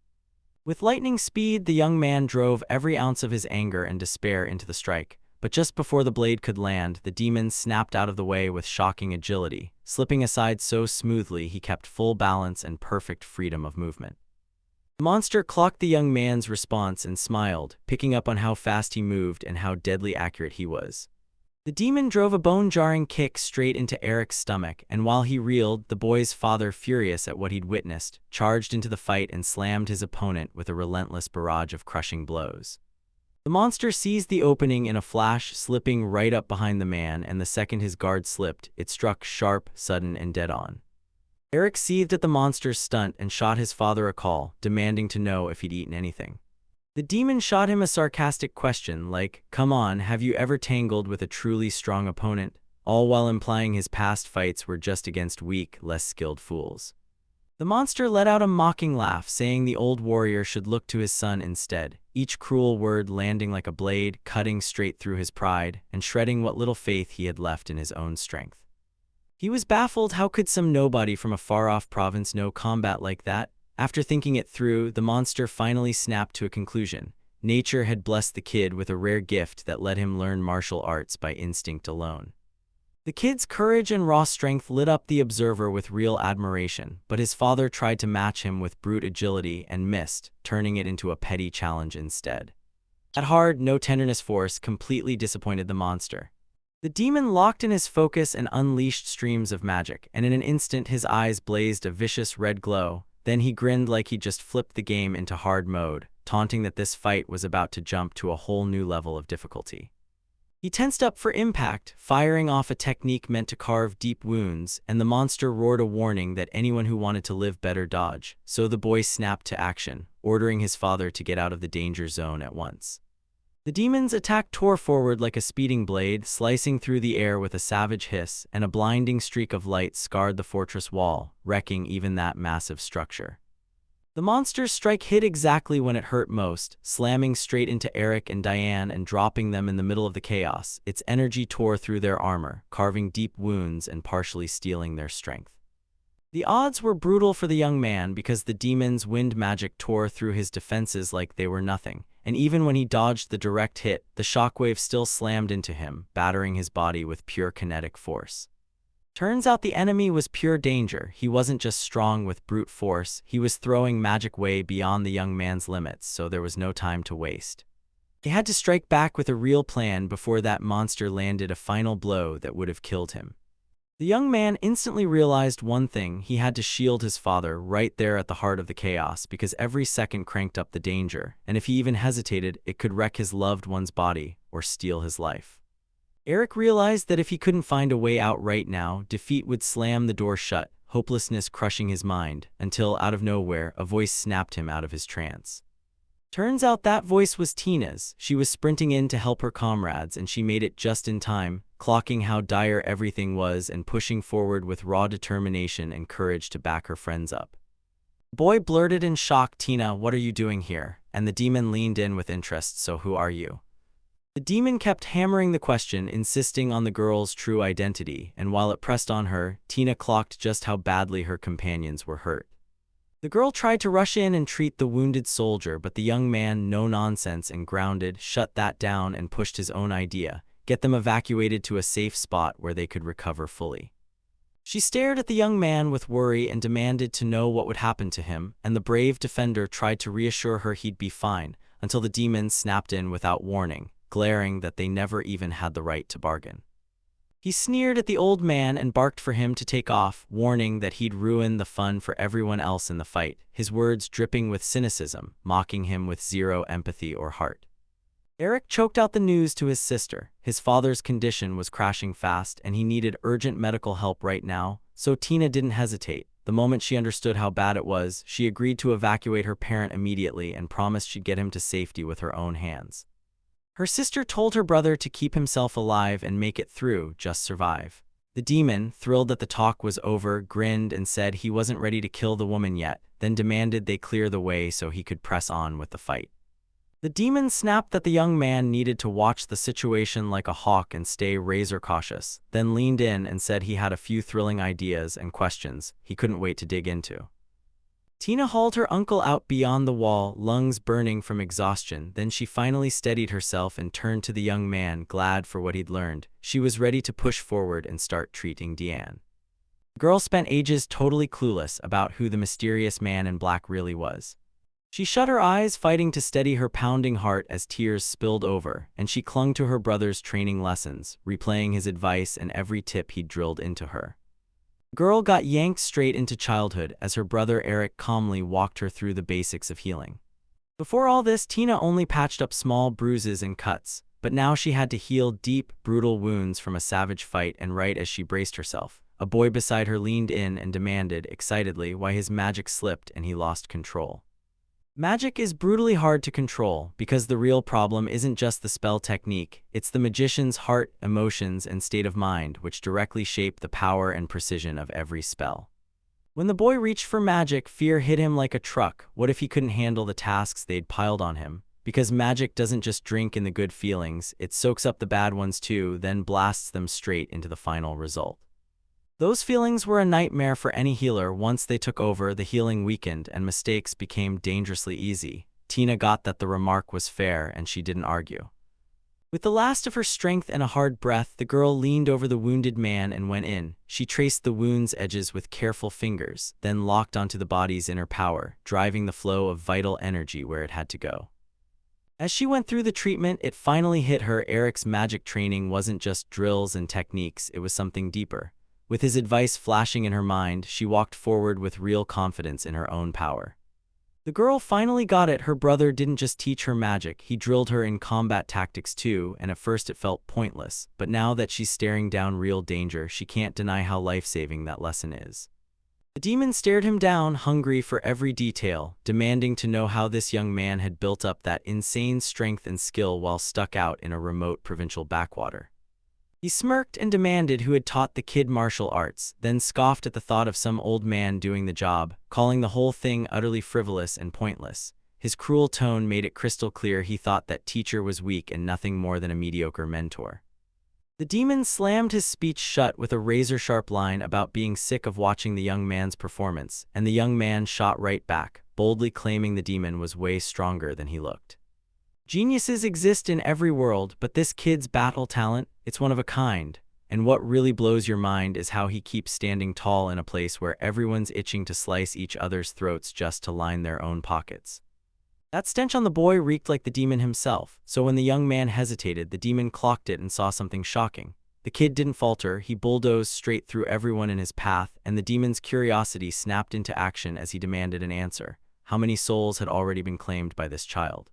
With lightning speed, the young man drove every ounce of his anger and despair into the strike, but just before the blade could land, the demon snapped out of the way with shocking agility, slipping aside so smoothly he kept full balance and perfect freedom of movement. The monster clocked the young man's response and smiled, picking up on how fast he moved and how deadly accurate he was. The demon drove a bone-jarring kick straight into Eric's stomach, and while he reeled, the boy's father, furious at what he'd witnessed, charged into the fight and slammed his opponent with a relentless barrage of crushing blows. The monster seized the opening in a flash, slipping right up behind the man, and the second his guard slipped, it struck sharp, sudden, and dead-on. Eric seethed at the monster's stunt and shot his father a call, demanding to know if he'd eaten anything. The demon shot him a sarcastic question like, "Come on, have you ever tangled with a truly strong opponent?" all while implying his past fights were just against weak, less skilled fools. The monster let out a mocking laugh, saying the old warrior should look to his son instead, each cruel word landing like a blade, cutting straight through his pride and shredding what little faith he had left in his own strength. He was baffled. How could some nobody from a far-off province know combat like that? After thinking it through, the monster finally snapped to a conclusion. Nature had blessed the kid with a rare gift that let him learn martial arts by instinct alone. The kid's courage and raw strength lit up the observer with real admiration, but his father tried to match him with brute agility and missed, turning it into a petty challenge instead. That hard, no-tenderness force completely disappointed the monster. The demon locked in his focus and unleashed streams of magic, and in an instant his eyes blazed a vicious red glow. Then he grinned like he just flipped the game into hard mode, taunting that this fight was about to jump to a whole new level of difficulty. He tensed up for impact, firing off a technique meant to carve deep wounds, and the monster roared a warning that anyone who wanted to live better dodge. So the boy snapped to action, ordering his father to get out of the danger zone at once. The demon's attack tore forward like a speeding blade, slicing through the air with a savage hiss, and a blinding streak of light scarred the fortress wall, wrecking even that massive structure. The monster's strike hit exactly when it hurt most, slamming straight into Eric and Diane and dropping them in the middle of the chaos. Its energy tore through their armor, carving deep wounds and partially stealing their strength. The odds were brutal for the young man because the demon's wind magic tore through his defenses like they were nothing, and even when he dodged the direct hit, the shockwave still slammed into him, battering his body with pure kinetic force. Turns out the enemy was pure danger. He wasn't just strong with brute force, he was throwing magic way beyond the young man's limits, so there was no time to waste. He had to strike back with a real plan before that monster landed a final blow that would have killed him. The young man instantly realized one thing: he had to shield his father right there at the heart of the chaos, because every second cranked up the danger, and if he even hesitated, it could wreck his loved one's body or steal his life. Eric realized that if he couldn't find a way out right now, defeat would slam the door shut, hopelessness crushing his mind, until, out of nowhere, a voice snapped him out of his trance. Turns out that voice was Tina's. She was sprinting in to help her comrades, and she made it just in time, clocking how dire everything was and pushing forward with raw determination and courage to back her friends up. The boy blurted in shock, "Tina, what are you doing here?" And the demon leaned in with interest, "So who are you?" The demon kept hammering the question, insisting on the girl's true identity, and while it pressed on her, Tina clocked just how badly her companions were hurt. The girl tried to rush in and treat the wounded soldier, but the young man, no nonsense and grounded, shut that down and pushed his own idea: get them evacuated to a safe spot where they could recover fully. She stared at the young man with worry and demanded to know what would happen to him, and the brave defender tried to reassure her he'd be fine, until the demon snapped in without warning, glaring that they never even had the right to bargain. He sneered at the old man and barked for him to take off, warning that he'd ruin the fun for everyone else in the fight, his words dripping with cynicism, mocking him with zero empathy or heart. Eric choked out the news to his sister. His father's condition was crashing fast, and he needed urgent medical help right now, so Tina didn't hesitate. The moment she understood how bad it was, she agreed to evacuate her parent immediately and promised she'd get him to safety with her own hands. Her sister told her brother to keep himself alive and make it through, just survive. The demon, thrilled that the talk was over, grinned and said he wasn't ready to kill the woman yet, then demanded they clear the way so he could press on with the fight. The demon snapped that the young man needed to watch the situation like a hawk and stay razor cautious, then leaned in and said he had a few thrilling ideas and questions he couldn't wait to dig into. Tina hauled her uncle out beyond the wall, lungs burning from exhaustion. Then she finally steadied herself and turned to the young man, glad for what he'd learned. She was ready to push forward and start treating Deanne. The girl spent ages totally clueless about who the mysterious man in black really was. She shut her eyes, fighting to steady her pounding heart as tears spilled over, and she clung to her brother's training lessons, replaying his advice and every tip he'd drilled into her. The girl got yanked straight into childhood as her brother Eric calmly walked her through the basics of healing. Before all this, Tina only patched up small bruises and cuts, but now she had to heal deep, brutal wounds from a savage fight, and right as she braced herself, a boy beside her leaned in and demanded excitedly why his magic slipped and he lost control. Magic is brutally hard to control because the real problem isn't just the spell technique, it's the magician's heart, emotions, and state of mind which directly shape the power and precision of every spell. When the boy reached for magic, fear hit him like a truck. What if he couldn't handle the tasks they'd piled on him? Because magic doesn't just drink in the good feelings, it soaks up the bad ones too, then blasts them straight into the final result. Those feelings were a nightmare for any healer. Once they took over, the healing weakened and mistakes became dangerously easy. Tina got that the remark was fair and she didn't argue. With the last of her strength and a hard breath, the girl leaned over the wounded man and went in. She traced the wound's edges with careful fingers, then locked onto the body's inner power, driving the flow of vital energy where it had to go. As she went through the treatment, it finally hit her: Eric's magic training wasn't just drills and techniques, it was something deeper. With his advice flashing in her mind, she walked forward with real confidence in her own power. The girl finally got it. Her brother didn't just teach her magic, he drilled her in combat tactics too, and at first it felt pointless, but now that she's staring down real danger, she can't deny how life-saving that lesson is. The demon stared him down, hungry for every detail, demanding to know how this young man had built up that insane strength and skill while stuck out in a remote provincial backwater. He smirked and demanded who had taught the kid martial arts, then scoffed at the thought of some old man doing the job, calling the whole thing utterly frivolous and pointless. His cruel tone made it crystal clear he thought that teacher was weak and nothing more than a mediocre mentor. The demon slammed his speech shut with a razor-sharp line about being sick of watching the young man's performance, and the young man shot right back, boldly claiming the demon was way stronger than he looked. Geniuses exist in every world, but this kid's battle talent, it's one of a kind. And what really blows your mind is how he keeps standing tall in a place where everyone's itching to slice each other's throats just to line their own pockets. That stench on the boy reeked like the demon himself, so when the young man hesitated, the demon clocked it and saw something shocking. The kid didn't falter, he bulldozed straight through everyone in his path, and the demon's curiosity snapped into action as he demanded an answer. How many souls had already been claimed by this child?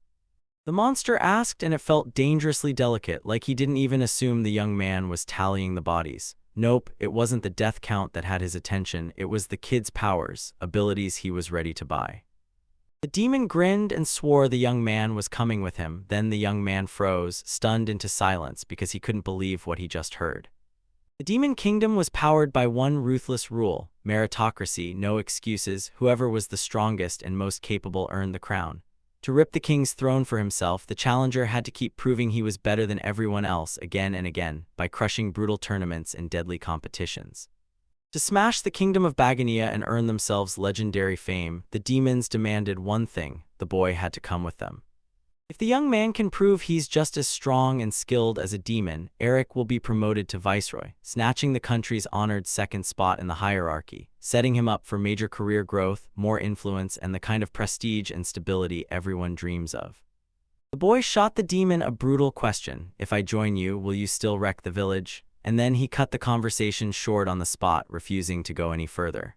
The monster asked, and it felt dangerously delicate, like he didn't even assume the young man was tallying the bodies. Nope, it wasn't the death count that had his attention, it was the kid's powers, abilities he was ready to buy. The demon grinned and swore the young man was coming with him. Then the young man froze, stunned into silence because he couldn't believe what he just heard. The demon kingdom was powered by one ruthless rule: meritocracy, no excuses. Whoever was the strongest and most capable earned the crown. To rip the king's throne for himself, the challenger had to keep proving he was better than everyone else again and again, by crushing brutal tournaments and deadly competitions. To smash the kingdom of Bagania and earn themselves legendary fame, the demons demanded one thing: the boy had to come with them. If the young man can prove he's just as strong and skilled as a demon, Eric will be promoted to viceroy, snatching the country's honored second spot in the hierarchy, setting him up for major career growth, more influence, and the kind of prestige and stability everyone dreams of. The boy shot the demon a brutal question: "If I join you, will you still wreck the village?" And then he cut the conversation short on the spot, refusing to go any further.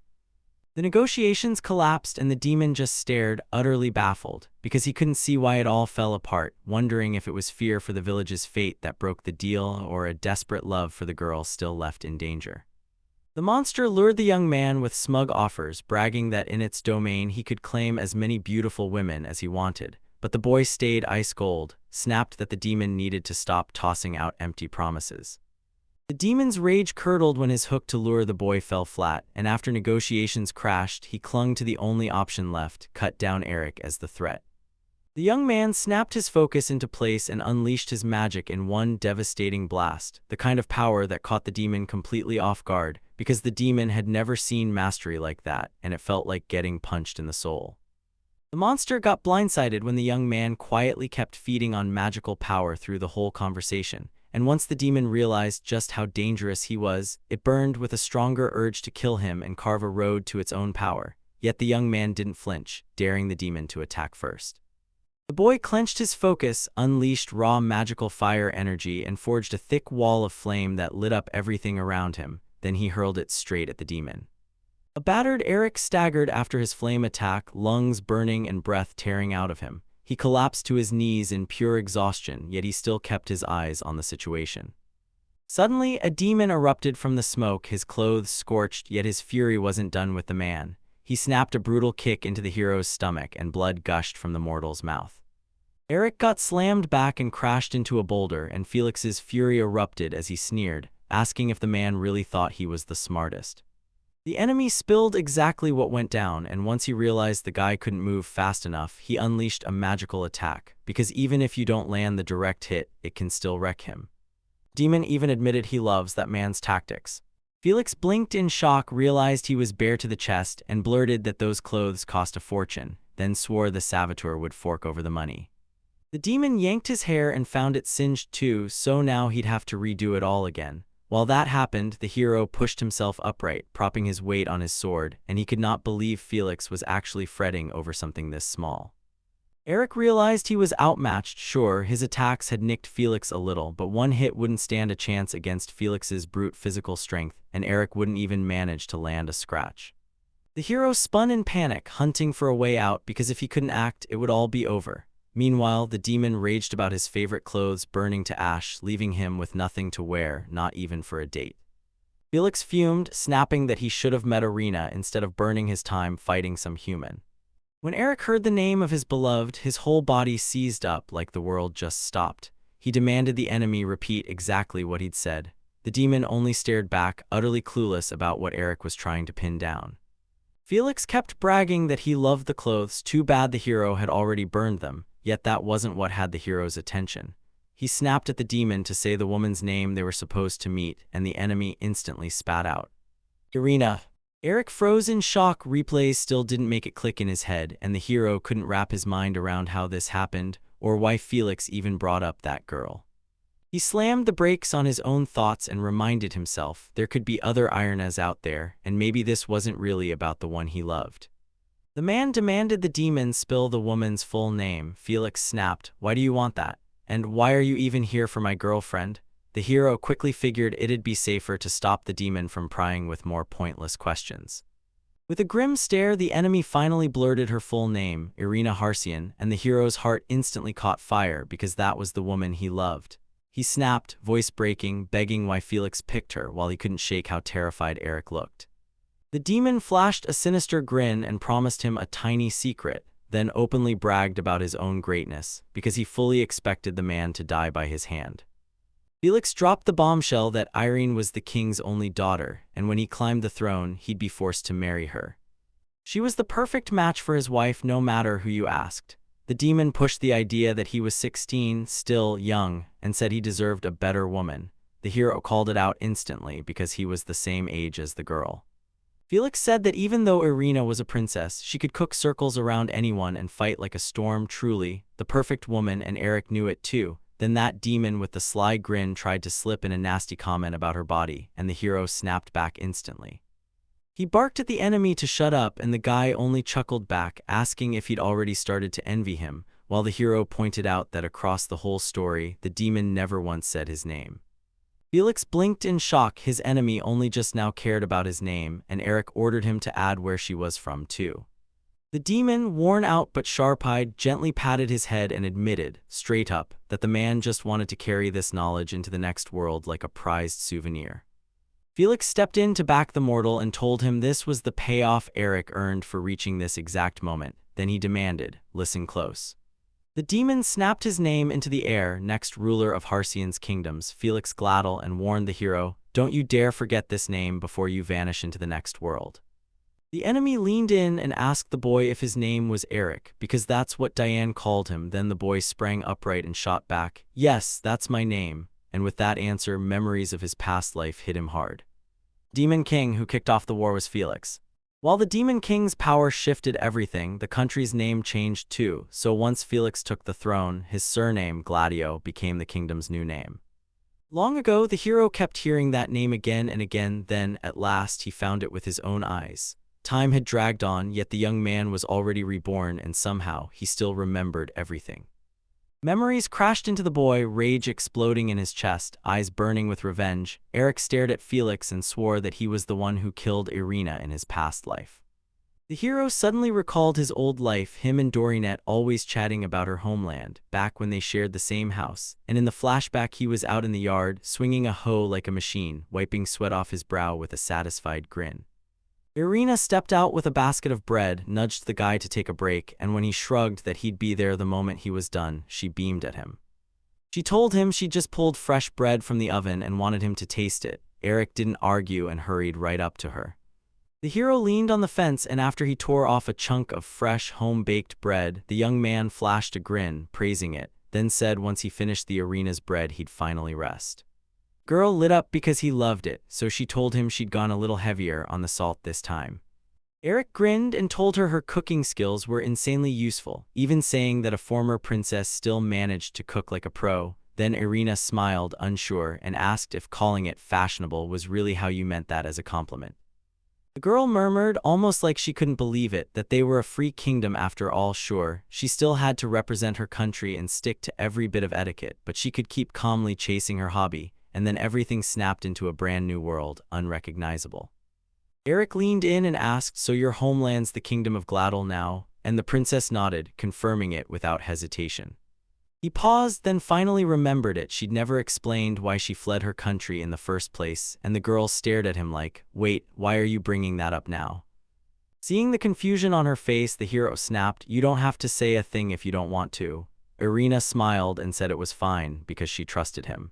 The negotiations collapsed, and the demon just stared, utterly baffled, because he couldn't see why it all fell apart, wondering if it was fear for the village's fate that broke the deal or a desperate love for the girl still left in danger. The monster lured the young man with smug offers, bragging that in its domain he could claim as many beautiful women as he wanted, but the boy stayed ice cold, snapped that the demon needed to stop tossing out empty promises. The demon's rage curdled when his hook to lure the boy fell flat, and after negotiations crashed, he clung to the only option left: cut down Eric as the threat. The young man snapped his focus into place and unleashed his magic in one devastating blast, the kind of power that caught the demon completely off guard, because the demon had never seen mastery like that, and it felt like getting punched in the soul. The monster got blindsided when the young man quietly kept feeding on magical power through the whole conversation. And once the demon realized just how dangerous he was, it burned with a stronger urge to kill him and carve a road to its own power. Yet the young man didn't flinch, daring the demon to attack first. The boy clenched his focus, unleashed raw magical fire energy, and forged a thick wall of flame that lit up everything around him. Then he hurled it straight at the demon. A battered Eric staggered after his flame attack, lungs burning and breath tearing out of him. He collapsed to his knees in pure exhaustion, yet he still kept his eyes on the situation. Suddenly, a demon erupted from the smoke, his clothes scorched, yet his fury wasn't done with the man. He snapped a brutal kick into the hero's stomach, and blood gushed from the mortal's mouth. Eric got slammed back and crashed into a boulder, and Felix's fury erupted as he sneered, asking if the man really thought he was the smartest. The enemy spilled exactly what went down, and once he realized the guy couldn't move fast enough, he unleashed a magical attack, because even if you don't land the direct hit, it can still wreck him. Demon even admitted he loves that man's tactics. Felix blinked in shock, realized he was bare to the chest, and blurted that those clothes cost a fortune, then swore the saboteur would fork over the money. The demon yanked his hair and found it singed too, so now he'd have to redo it all again. While that happened, the hero pushed himself upright, propping his weight on his sword, and he could not believe Felix was actually fretting over something this small. Eric realized he was outmatched. Sure, his attacks had nicked Felix a little, but one hit wouldn't stand a chance against Felix's brute physical strength, and Eric wouldn't even manage to land a scratch. The hero spun in panic, hunting for a way out, because if he couldn't act, it would all be over. Meanwhile, the demon raged about his favorite clothes burning to ash, leaving him with nothing to wear, not even for a date. Felix fumed, snapping that he should have met Arena instead of burning his time fighting some human. When Eric heard the name of his beloved, his whole body seized up like the world just stopped. He demanded the enemy repeat exactly what he'd said. The demon only stared back, utterly clueless about what Eric was trying to pin down. Felix kept bragging that he loved the clothes. Too bad the hero had already burned them. Yet that wasn't what had the hero's attention. He snapped at the demon to say the woman's name they were supposed to meet, and the enemy instantly spat out. Irina. Eric froze in shock. Replays still didn't make it click in his head, and the hero couldn't wrap his mind around how this happened, or why Felix even brought up that girl. He slammed the brakes on his own thoughts and reminded himself there could be other Irinas out there, and maybe this wasn't really about the one he loved. The man demanded the demon spill the woman's full name. Felix snapped, "Why do you want that? And why are you even here for my girlfriend?" The hero quickly figured it'd be safer to stop the demon from prying with more pointless questions. With a grim stare, the enemy finally blurted her full name, Irina Harsian, and the hero's heart instantly caught fire because that was the woman he loved. He snapped, voice breaking, begging why Felix picked her while he couldn't shake how terrified Eric looked. The demon flashed a sinister grin and promised him a tiny secret, then openly bragged about his own greatness because he fully expected the man to die by his hand. Felix dropped the bombshell that Irene was the king's only daughter, and when he climbed the throne, he'd be forced to marry her. She was the perfect match for his wife no matter who you asked. The demon pushed the idea that he was 16, still young, and said he deserved a better woman. The hero called it out instantly because he was the same age as the girl. Felix said that even though Irina was a princess, she could cook circles around anyone and fight like a storm. Truly, the perfect woman, and Eric knew it too. Then that demon with the sly grin tried to slip in a nasty comment about her body, and the hero snapped back instantly. He barked at the enemy to shut up, and the guy only chuckled back, asking if he'd already started to envy him, while the hero pointed out that across the whole story, the demon never once said his name. Felix blinked in shock. His enemy only just now cared about his name, and Eric ordered him to add where she was from too. The demon, worn out but sharp-eyed, gently patted his head and admitted, straight up, that the man just wanted to carry this knowledge into the next world like a prized souvenir. Felix stepped in to back the mortal and told him this was the payoff Eric earned for reaching this exact moment. Then he demanded, "Listen close." The demon snapped his name into the air, next ruler of Harsian's kingdoms, Felix Gladel, and warned the hero, "Don't you dare forget this name before you vanish into the next world." The enemy leaned in and asked the boy if his name was Eric, because that's what Diane called him. Then the boy sprang upright and shot back, "Yes, that's my name." And with that answer, memories of his past life hit him hard. Demon King who kicked off the war was Felix. While the Demon King's power shifted everything, the country's name changed too, so once Felix took the throne, his surname, Gladio, became the kingdom's new name. Long ago, the hero kept hearing that name again and again, then, at last, he found it with his own eyes. Time had dragged on, yet the young man was already reborn, and somehow, he still remembered everything. Memories crashed into the boy, rage exploding in his chest, eyes burning with revenge. Eric stared at Felix and swore that he was the one who killed Irina in his past life. The hero suddenly recalled his old life, him and Dorinette always chatting about her homeland, back when they shared the same house, and in the flashback he was out in the yard, swinging a hoe like a machine, wiping sweat off his brow with a satisfied grin. Irina stepped out with a basket of bread, nudged the guy to take a break, and when he shrugged that he'd be there the moment he was done, she beamed at him. She told him she'd just pulled fresh bread from the oven and wanted him to taste it. Eric didn't argue and hurried right up to her. The hero leaned on the fence, and after he tore off a chunk of fresh, home-baked bread, the young man flashed a grin, praising it, then said once he finished the Irina's bread he'd finally rest. Girl lit up because he loved it, so she told him she'd gone a little heavier on the salt this time. Eric grinned and told her cooking skills were insanely useful, even saying that a former princess still managed to cook like a pro. Then Irina smiled, unsure, and asked if calling it fashionable was really how you meant that as a compliment. The girl murmured, almost like she couldn't believe it, that they were a free kingdom after all. Sure, she still had to represent her country and stick to every bit of etiquette, but she could keep calmly chasing her hobby. And then everything snapped into a brand new world, unrecognizable. Eric leaned in and asked, "So your homeland's the kingdom of Gladel now?" And the princess nodded, confirming it without hesitation. He paused, then finally remembered it. She'd never explained why she fled her country in the first place, and the girl stared at him like, "Wait, why are you bringing that up now?" Seeing the confusion on her face, the hero snapped, "You don't have to say a thing if you don't want to." Irina smiled and said it was fine, because she trusted him.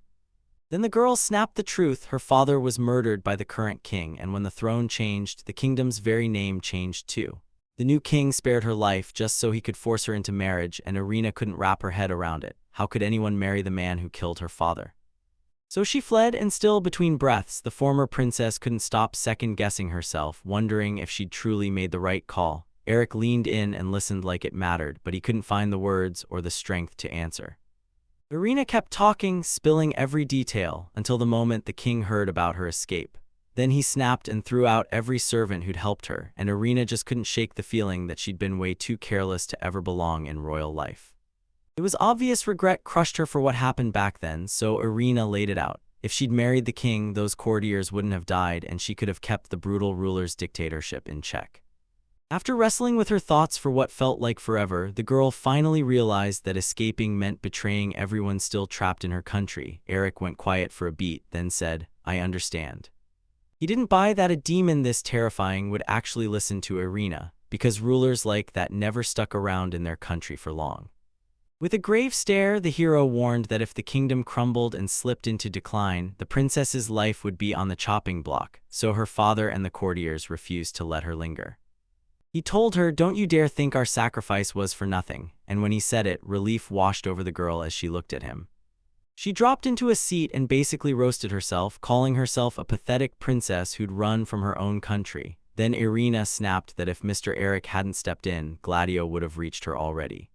Then the girl snapped the truth. Her father was murdered by the current king, and when the throne changed, the kingdom's very name changed too. The new king spared her life just so he could force her into marriage, and Irina couldn't wrap her head around it. How could anyone marry the man who killed her father? So she fled, and still between breaths, the former princess couldn't stop second-guessing herself, wondering if she'd truly made the right call. Eric leaned in and listened like it mattered, but he couldn't find the words or the strength to answer. Irina kept talking, spilling every detail, until the moment the king heard about her escape. Then he snapped and threw out every servant who'd helped her, and Irina just couldn't shake the feeling that she'd been way too careless to ever belong in royal life. It was obvious regret crushed her for what happened back then, so Irina laid it out. If she'd married the king, those courtiers wouldn't have died, and she could have kept the brutal ruler's dictatorship in check. After wrestling with her thoughts for what felt like forever, the girl finally realized that escaping meant betraying everyone still trapped in her country. Eric went quiet for a beat, then said, "I understand." He didn't buy that a demon this terrifying would actually listen to Irina, because rulers like that never stuck around in their country for long. With a grave stare, the hero warned that if the kingdom crumbled and slipped into decline, the princess's life would be on the chopping block, so her father and the courtiers refused to let her linger. He told her, "Don't you dare think our sacrifice was for nothing," and when he said it, relief washed over the girl as she looked at him. She dropped into a seat and basically roasted herself, calling herself a pathetic princess who'd run from her own country. Then Irina snapped that if Mr. Eric hadn't stepped in, Gladio would have reached her already.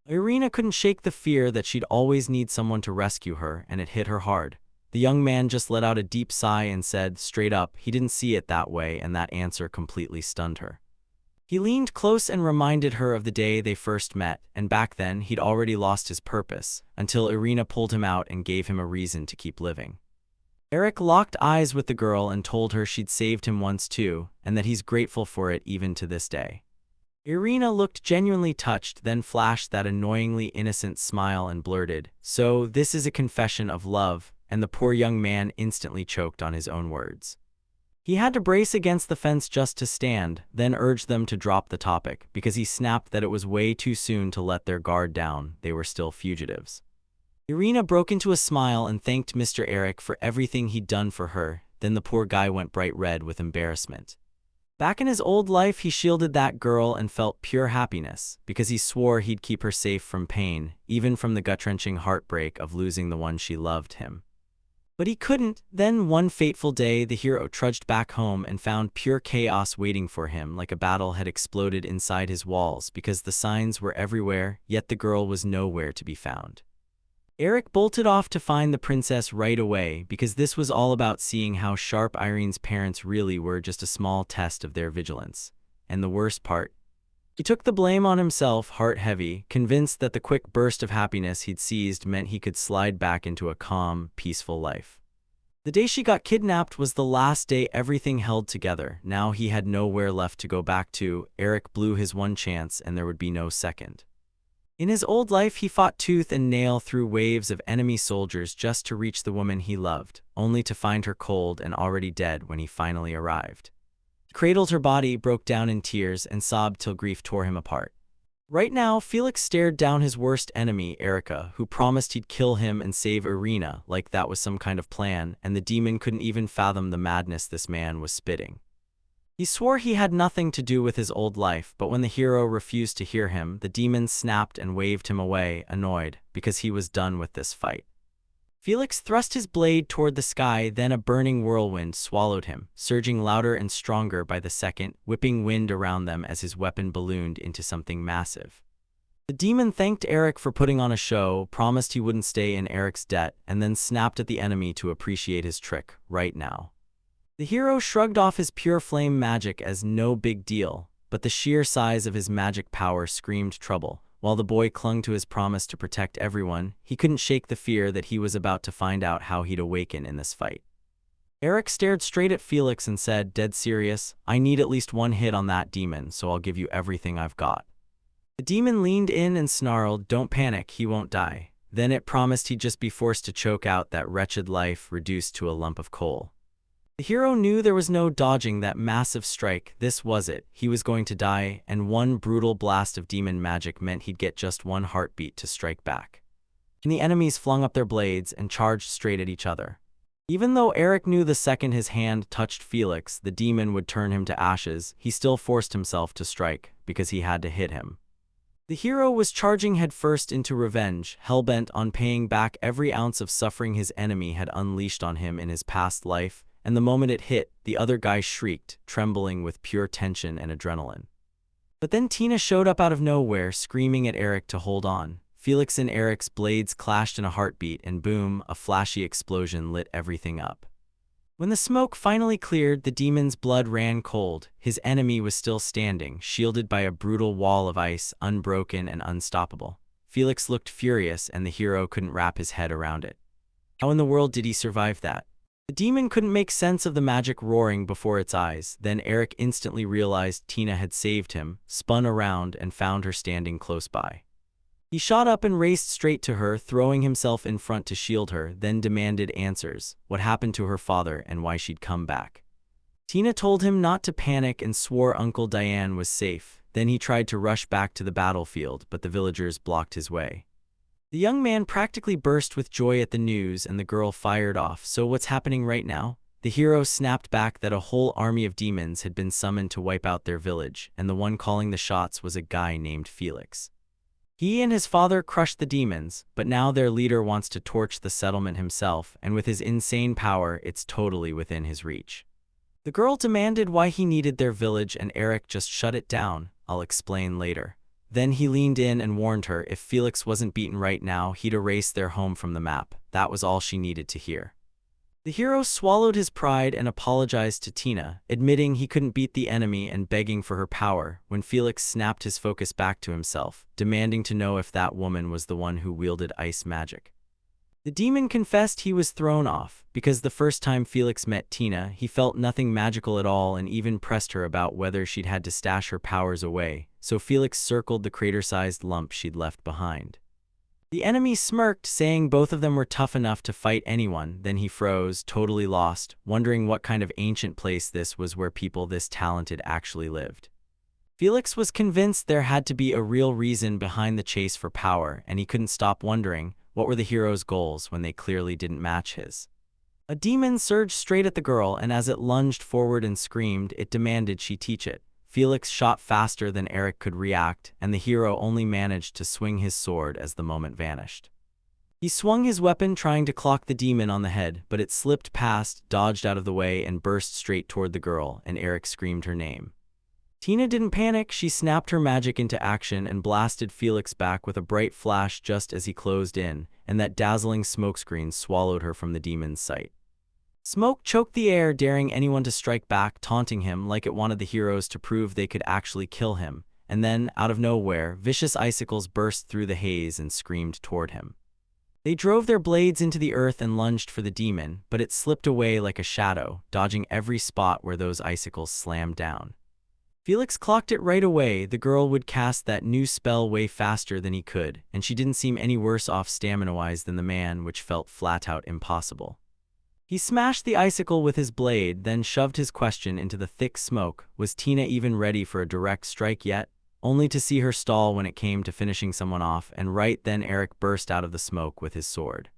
Irina couldn't shake the fear that she'd always need someone to rescue her, and it hit her hard. The young man just let out a deep sigh and said, straight up, he didn't see it that way, and that answer completely stunned her. He leaned close and reminded her of the day they first met, and back then he'd already lost his purpose, until Irina pulled him out and gave him a reason to keep living. Eric locked eyes with the girl and told her she'd saved him once too, and that he's grateful for it even to this day. Irina looked genuinely touched, then flashed that annoyingly innocent smile and blurted, "So this is a confession of love," and the poor young man instantly choked on his own words. He had to brace against the fence just to stand, then urged them to drop the topic, because he snapped that it was way too soon to let their guard down, they were still fugitives. Irina broke into a smile and thanked Mr. Eric for everything he'd done for her, then the poor guy went bright red with embarrassment. Back in his old life, he shielded that girl and felt pure happiness, because he swore he'd keep her safe from pain, even from the gut-wrenching heartbreak of losing the one she loved him. But he couldn't. Then one fateful day, the hero trudged back home and found pure chaos waiting for him, like a battle had exploded inside his walls, because the signs were everywhere, yet the girl was nowhere to be found. Eric bolted off to find the princess right away, because this was all about seeing how sharp Irene's parents really were, just a small test of their vigilance. And the worst part? He took the blame on himself, heart heavy, convinced that the quick burst of happiness he'd seized meant he could slide back into a calm, peaceful life. The day she got kidnapped was the last day everything held together. Now he had nowhere left to go back to. Eric blew his one chance, and there would be no second. In his old life, he fought tooth and nail through waves of enemy soldiers just to reach the woman he loved, only to find her cold and already dead when he finally arrived. He cradled her body, broke down in tears, and sobbed till grief tore him apart. Right now, Felix stared down his worst enemy, Erica, who promised he'd kill him and save Irina, like that was some kind of plan, and the demon couldn't even fathom the madness this man was spitting. He swore he had nothing to do with his old life, but when the hero refused to hear him, the demon snapped and waved him away, annoyed, because he was done with this fight. Felix thrust his blade toward the sky, then a burning whirlwind swallowed him, surging louder and stronger by the second, whipping wind around them as his weapon ballooned into something massive. The demon thanked Eric for putting on a show, promised he wouldn't stay in Eric's debt, and then snapped at the enemy to appreciate his trick, right now. The hero shrugged off his pure flame magic as no big deal, but the sheer size of his magic power screamed trouble. While the boy clung to his promise to protect everyone, he couldn't shake the fear that he was about to find out how he'd awaken in this fight. Eric stared straight at Felix and said, "Dead serious? I need at least one hit on that demon, so I'll give you everything I've got." The demon leaned in and snarled, "Don't panic, he won't die." Then it promised he'd just be forced to choke out that wretched life, reduced to a lump of coal. The hero knew there was no dodging that massive strike. This was it. He was going to die, and one brutal blast of demon magic meant he'd get just one heartbeat to strike back. And the enemies flung up their blades and charged straight at each other. Even though Eric knew the second his hand touched Felix, the demon would turn him to ashes, he still forced himself to strike, because he had to hit him. The hero was charging headfirst into revenge, hell-bent on paying back every ounce of suffering his enemy had unleashed on him in his past life, and the moment it hit, the other guy shrieked, trembling with pure tension and adrenaline. But then Tina showed up out of nowhere, screaming at Eric to hold on. Felix and Eric's blades clashed in a heartbeat, and boom, a flashy explosion lit everything up. When the smoke finally cleared, the demon's blood ran cold. His enemy was still standing, shielded by a brutal wall of ice, unbroken and unstoppable. Felix looked furious, and the hero couldn't wrap his head around it. How in the world did he survive that? The demon couldn't make sense of the magic roaring before its eyes. Then Eric instantly realized Tina had saved him, spun around, and found her standing close by. He shot up and raced straight to her, throwing himself in front to shield her, then demanded answers: what happened to her father and why she'd come back. Tina told him not to panic and swore Uncle Diane was safe. Then he tried to rush back to the battlefield, but the villagers blocked his way. The young man practically burst with joy at the news, and the girl fired off. So what's happening right now? The hero snapped back that a whole army of demons had been summoned to wipe out their village, and the one calling the shots was a guy named Felix. He and his father crushed the demons, but now their leader wants to torch the settlement himself, and with his insane power, it's totally within his reach. The girl demanded why he needed their village, and Eric just shut it down. I'll explain later. Then he leaned in and warned her if Felix wasn't beaten right now, he'd erase their home from the map. That was all she needed to hear. The hero swallowed his pride and apologized to Tina, admitting he couldn't beat the enemy and begging for her power, when Felix snapped his focus back to himself, demanding to know if that woman was the one who wielded ice magic. The demon confessed he was thrown off, because the first time Felix met Tina, he felt nothing magical at all and even pressed her about whether she'd had to stash her powers away, so Felix circled the crater-sized lump she'd left behind. The enemy smirked, saying both of them were tough enough to fight anyone. Then he froze, totally lost, wondering what kind of ancient place this was where people this talented actually lived. Felix was convinced there had to be a real reason behind the chase for power, and he couldn't stop wondering, what were the hero's goals when they clearly didn't match his? A demon surged straight at the girl, and as it lunged forward and screamed, it demanded she teach it. Felix shot faster than Eric could react, and the hero only managed to swing his sword as the moment vanished. He swung his weapon trying to clock the demon on the head, but it slipped past, dodged out of the way, and burst straight toward the girl, and Eric screamed her name. Tina didn't panic. She snapped her magic into action and blasted Felix back with a bright flash just as he closed in, and that dazzling smokescreen swallowed her from the demon's sight. Smoke choked the air, daring anyone to strike back, taunting him like it wanted the heroes to prove they could actually kill him. And then, out of nowhere, vicious icicles burst through the haze and screamed toward him. They drove their blades into the earth and lunged for the demon, but it slipped away like a shadow, dodging every spot where those icicles slammed down. Felix clocked it right away. The girl would cast that new spell way faster than he could, and she didn't seem any worse off stamina-wise than the man, which felt flat-out impossible. He smashed the icicle with his blade, then shoved his question into the thick smoke. Was Tina even ready for a direct strike yet? Only to see her stall when it came to finishing someone off, and right then Eric burst out of the smoke with his sword.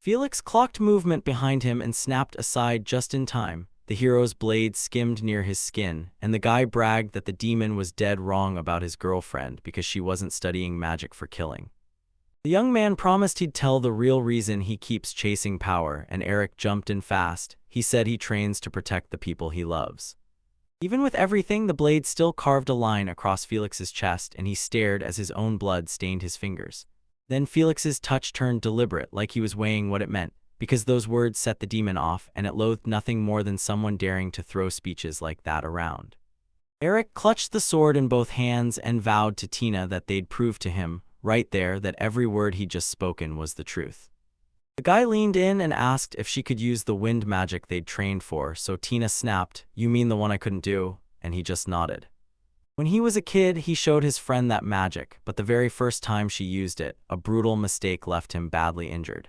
Felix clocked movement behind him and snapped aside just in time. The hero's blade skimmed near his skin, and the guy bragged that the demon was dead wrong about his girlfriend because she wasn't studying magic for killing. The young man promised he'd tell the real reason he keeps chasing power, and Eric jumped in fast. He said he trains to protect the people he loves. Even with everything, the blade still carved a line across Felix's chest, and he stared as his own blood stained his fingers. Then Felix's touch turned deliberate, like he was weighing what it meant, because those words set the demon off, and it loathed nothing more than someone daring to throw speeches like that around. Eric clutched the sword in both hands and vowed to Tina that they'd prove to him, right there, that every word he'd just spoken was the truth. The guy leaned in and asked if she could use the wind magic they'd trained for, so Tina snapped, "You mean the one I couldn't do?" And he just nodded. When he was a kid, he showed his friend that magic, but the very first time she used it, a brutal mistake left him badly injured.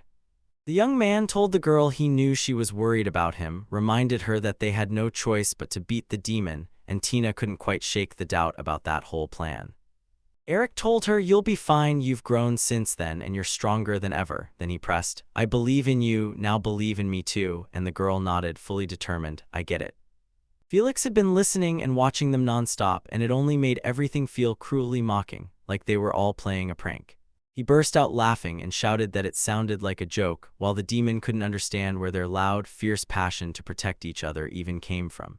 The young man told the girl he knew she was worried about him, reminded her that they had no choice but to beat the demon, and Tina couldn't quite shake the doubt about that whole plan. Eric told her, "You'll be fine, you've grown since then and you're stronger than ever." Then he pressed, "I believe in you, now believe in me too," and the girl nodded, fully determined, "I get it." Felix had been listening and watching them non-stop, and it only made everything feel cruelly mocking, like they were all playing a prank. He burst out laughing and shouted that it sounded like a joke, while the demon couldn't understand where their loud, fierce passion to protect each other even came from.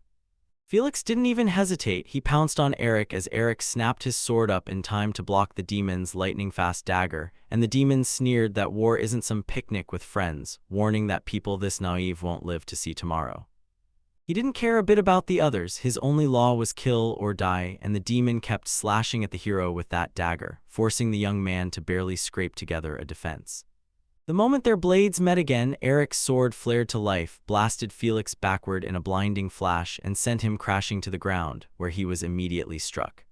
Felix didn't even hesitate. He pounced on Eric as Eric snapped his sword up in time to block the demon's lightning-fast dagger, and the demon sneered that war isn't some picnic with friends, warning that people this naive won't live to see tomorrow. He didn't care a bit about the others. His only law was kill or die, and the demon kept slashing at the hero with that dagger, forcing the young man to barely scrape together a defense. The moment their blades met again, Eric's sword flared to life, blasted Felix backward in a blinding flash, and sent him crashing to the ground, where he was immediately struck.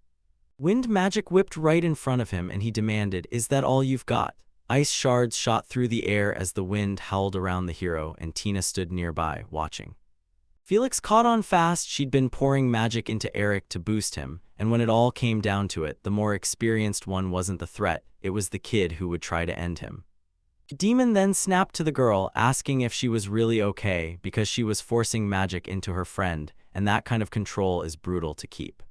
Wind magic whipped right in front of him, and he demanded, "Is that all you've got?" Ice shards shot through the air as the wind howled around the hero, and Tina stood nearby, watching. Felix caught on fast. She'd been pouring magic into Eric to boost him, and when it all came down to it, the more experienced one wasn't the threat, it was the kid who would try to end him. The demon then snapped to the girl, asking if she was really okay because she was forcing magic into her friend, and that kind of control is brutal to keep.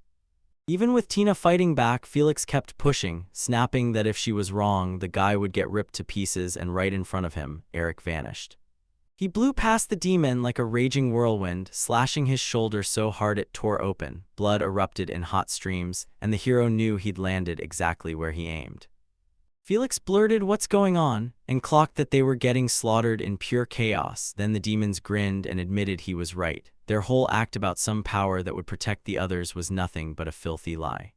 Even with Tina fighting back, Felix kept pushing, snapping that if she was wrong, the guy would get ripped to pieces, and right in front of him, Eric vanished. He blew past the demon like a raging whirlwind, slashing his shoulder so hard it tore open. Blood erupted in hot streams, and the hero knew he'd landed exactly where he aimed. Felix blurted what's going on, and clocked that they were getting slaughtered in pure chaos. Then the demons grinned and admitted he was right. Their whole act about some power that would protect the others was nothing but a filthy lie.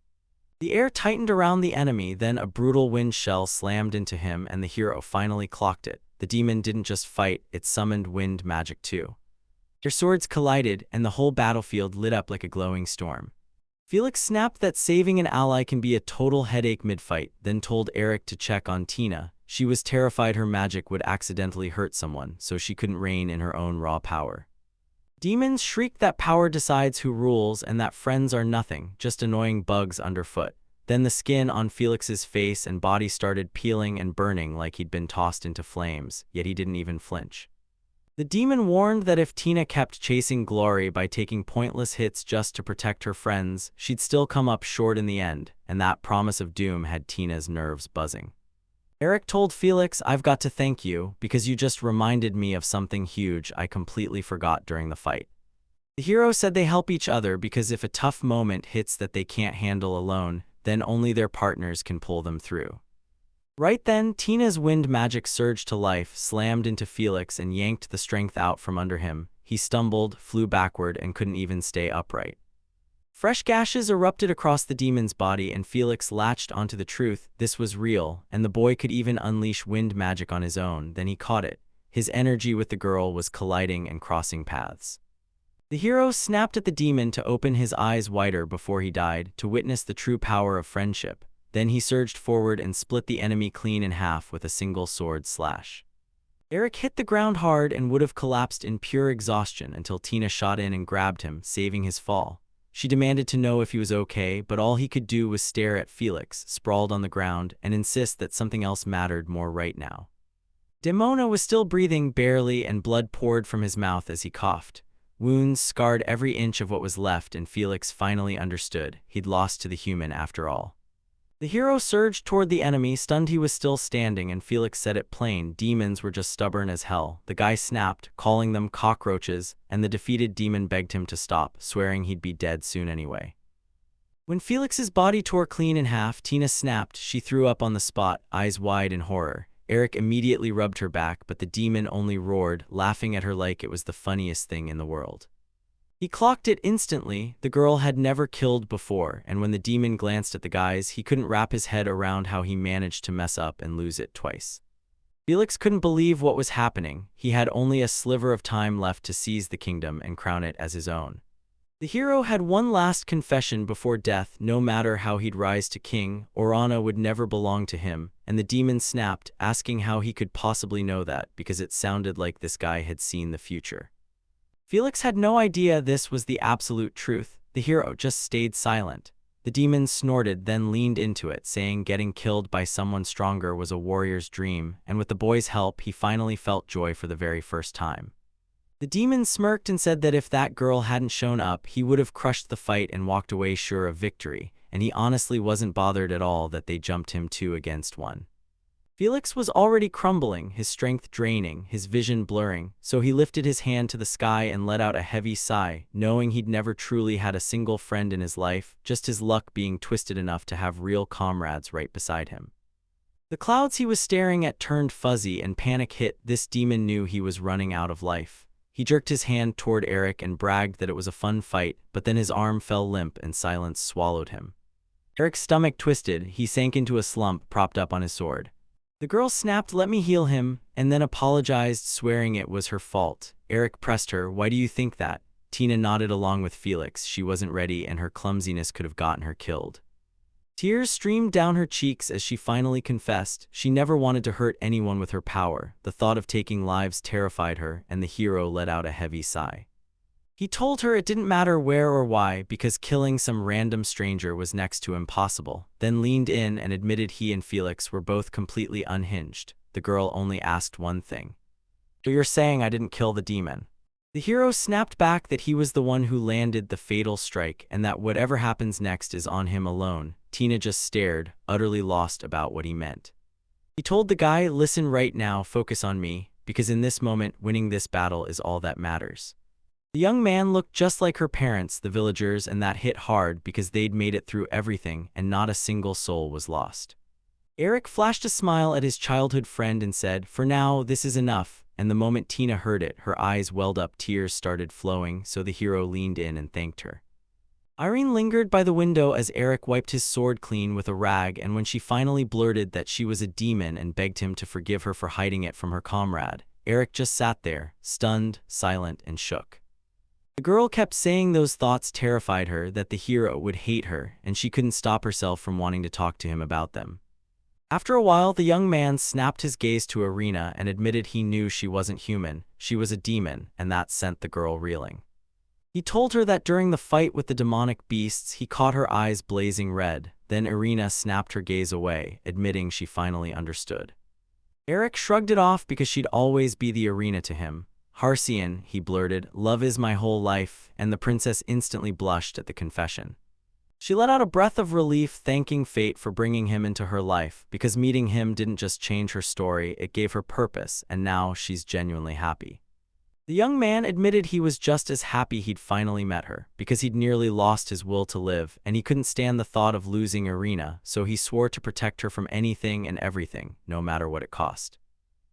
The air tightened around the enemy, then a brutal wind shell slammed into him, and the hero finally clocked it. The demon didn't just fight, it summoned wind magic too. Their swords collided, and the whole battlefield lit up like a glowing storm. Felix snapped that saving an ally can be a total headache mid-fight, then told Eric to check on Tina. She was terrified her magic would accidentally hurt someone, so she couldn't reign in her own raw power. Demons shrieked that power decides who rules and that friends are nothing, just annoying bugs underfoot. Then the skin on Felix's face and body started peeling and burning like he'd been tossed into flames, yet he didn't even flinch. The demon warned that if Tina kept chasing glory by taking pointless hits just to protect her friends, she'd still come up short in the end, and that promise of doom had Tina's nerves buzzing. Eric told Felix, "I've got to thank you, because you just reminded me of something huge I completely forgot during the fight." The hero said they help each other because if a tough moment hits that they can't handle alone, then only their partners can pull them through. Right then, Tina's wind magic surged to life, slammed into Felix, and yanked the strength out from under him. He stumbled, flew backward, and couldn't even stay upright. Fresh gashes erupted across the demon's body, and Felix latched onto the truth. This was real, and the boy could even unleash wind magic on his own. Then he caught it. His energy with the girl was colliding and crossing paths. The hero snapped at the demon to open his eyes wider before he died, to witness the true power of friendship. Then he surged forward and split the enemy clean in half with a single sword slash. Eric hit the ground hard and would have collapsed in pure exhaustion until Tina shot in and grabbed him, saving his fall. She demanded to know if he was okay, but all he could do was stare at Felix, sprawled on the ground, and insist that something else mattered more right now. Demona was still breathing barely, and blood poured from his mouth as he coughed. Wounds scarred every inch of what was left, and Felix finally understood. He'd lost to the human after all. The hero surged toward the enemy, stunned he was still standing, and Felix said it plain. Demons were just stubborn as hell. The guy snapped, calling them cockroaches, and the defeated demon begged him to stop, swearing he'd be dead soon anyway. When Felix's body tore clean in half, Tina snapped. She threw up on the spot, eyes wide in horror. Eric immediately rubbed her back, but the demon only roared, laughing at her like it was the funniest thing in the world. He clocked it instantly. The girl had never killed before, and when the demon glanced at the guys, he couldn't wrap his head around how he managed to mess up and lose it twice. Felix couldn't believe what was happening. He had only a sliver of time left to seize the kingdom and crown it as his own. The hero had one last confession before death. No matter how he'd rise to king, Orana would never belong to him, and the demon snapped, asking how he could possibly know that, because it sounded like this guy had seen the future. Felix had no idea this was the absolute truth. The hero just stayed silent. The demon snorted, then leaned into it, saying getting killed by someone stronger was a warrior's dream, and with the boy's help, he finally felt joy for the very first time. The demon smirked and said that if that girl hadn't shown up, he would have crushed the fight and walked away sure of victory, and he honestly wasn't bothered at all that they jumped him 2 against 1. Felix was already crumbling, his strength draining, his vision blurring, so he lifted his hand to the sky and let out a heavy sigh, knowing he'd never truly had a single friend in his life, just his luck being twisted enough to have real comrades right beside him. The clouds he was staring at turned fuzzy and panic hit. This demon knew he was running out of life. He jerked his hand toward Eric and bragged that it was a fun fight, but then his arm fell limp and silence swallowed him. Eric's stomach twisted. He sank into a slump, propped up on his sword. The girl snapped, "Let me heal him," and then apologized, swearing it was her fault. Eric pressed her, "Why do you think that?" Tina nodded along with Felix. She wasn't ready, and her clumsiness could have gotten her killed. Tears streamed down her cheeks as she finally confessed. She never wanted to hurt anyone with her power. The thought of taking lives terrified her, and the hero let out a heavy sigh. He told her it didn't matter where or why, because killing some random stranger was next to impossible, then leaned in and admitted he and Felix were both completely unhinged. The girl only asked one thing. "So you're saying I didn't kill the demon?" The hero snapped back that he was the one who landed the fatal strike and that whatever happens next is on him alone. Tina just stared, utterly lost about what he meant. He told the guy, "Listen right now, focus on me, because in this moment, winning this battle is all that matters." The young man looked just like her parents, the villagers, and that hit hard because they'd made it through everything and not a single soul was lost. Eric flashed a smile at his childhood friend and said, "For now, this is enough," and the moment Tina heard it, her eyes welled up, tears started flowing, so the hero leaned in and thanked her. Irene lingered by the window as Eric wiped his sword clean with a rag, and when she finally blurted that she was a demon and begged him to forgive her for hiding it from her comrade, Eric just sat there, stunned, silent, and shook. The girl kept saying those thoughts terrified her, that the hero would hate her, and she couldn't stop herself from wanting to talk to him about them. After a while, the young man snapped his gaze to Irina and admitted he knew she wasn't human, she was a demon, and that sent the girl reeling. He told her that during the fight with the demonic beasts, he caught her eyes blazing red. Then Irina snapped her gaze away, admitting she finally understood. Eric shrugged it off because she'd always be the Irina to him. "Harsian," he blurted, "love is my whole life," and the princess instantly blushed at the confession. She let out a breath of relief, thanking fate for bringing him into her life, because meeting him didn't just change her story, it gave her purpose, and now she's genuinely happy. The young man admitted he was just as happy he'd finally met her, because he'd nearly lost his will to live, and he couldn't stand the thought of losing Irina, so he swore to protect her from anything and everything, no matter what it cost.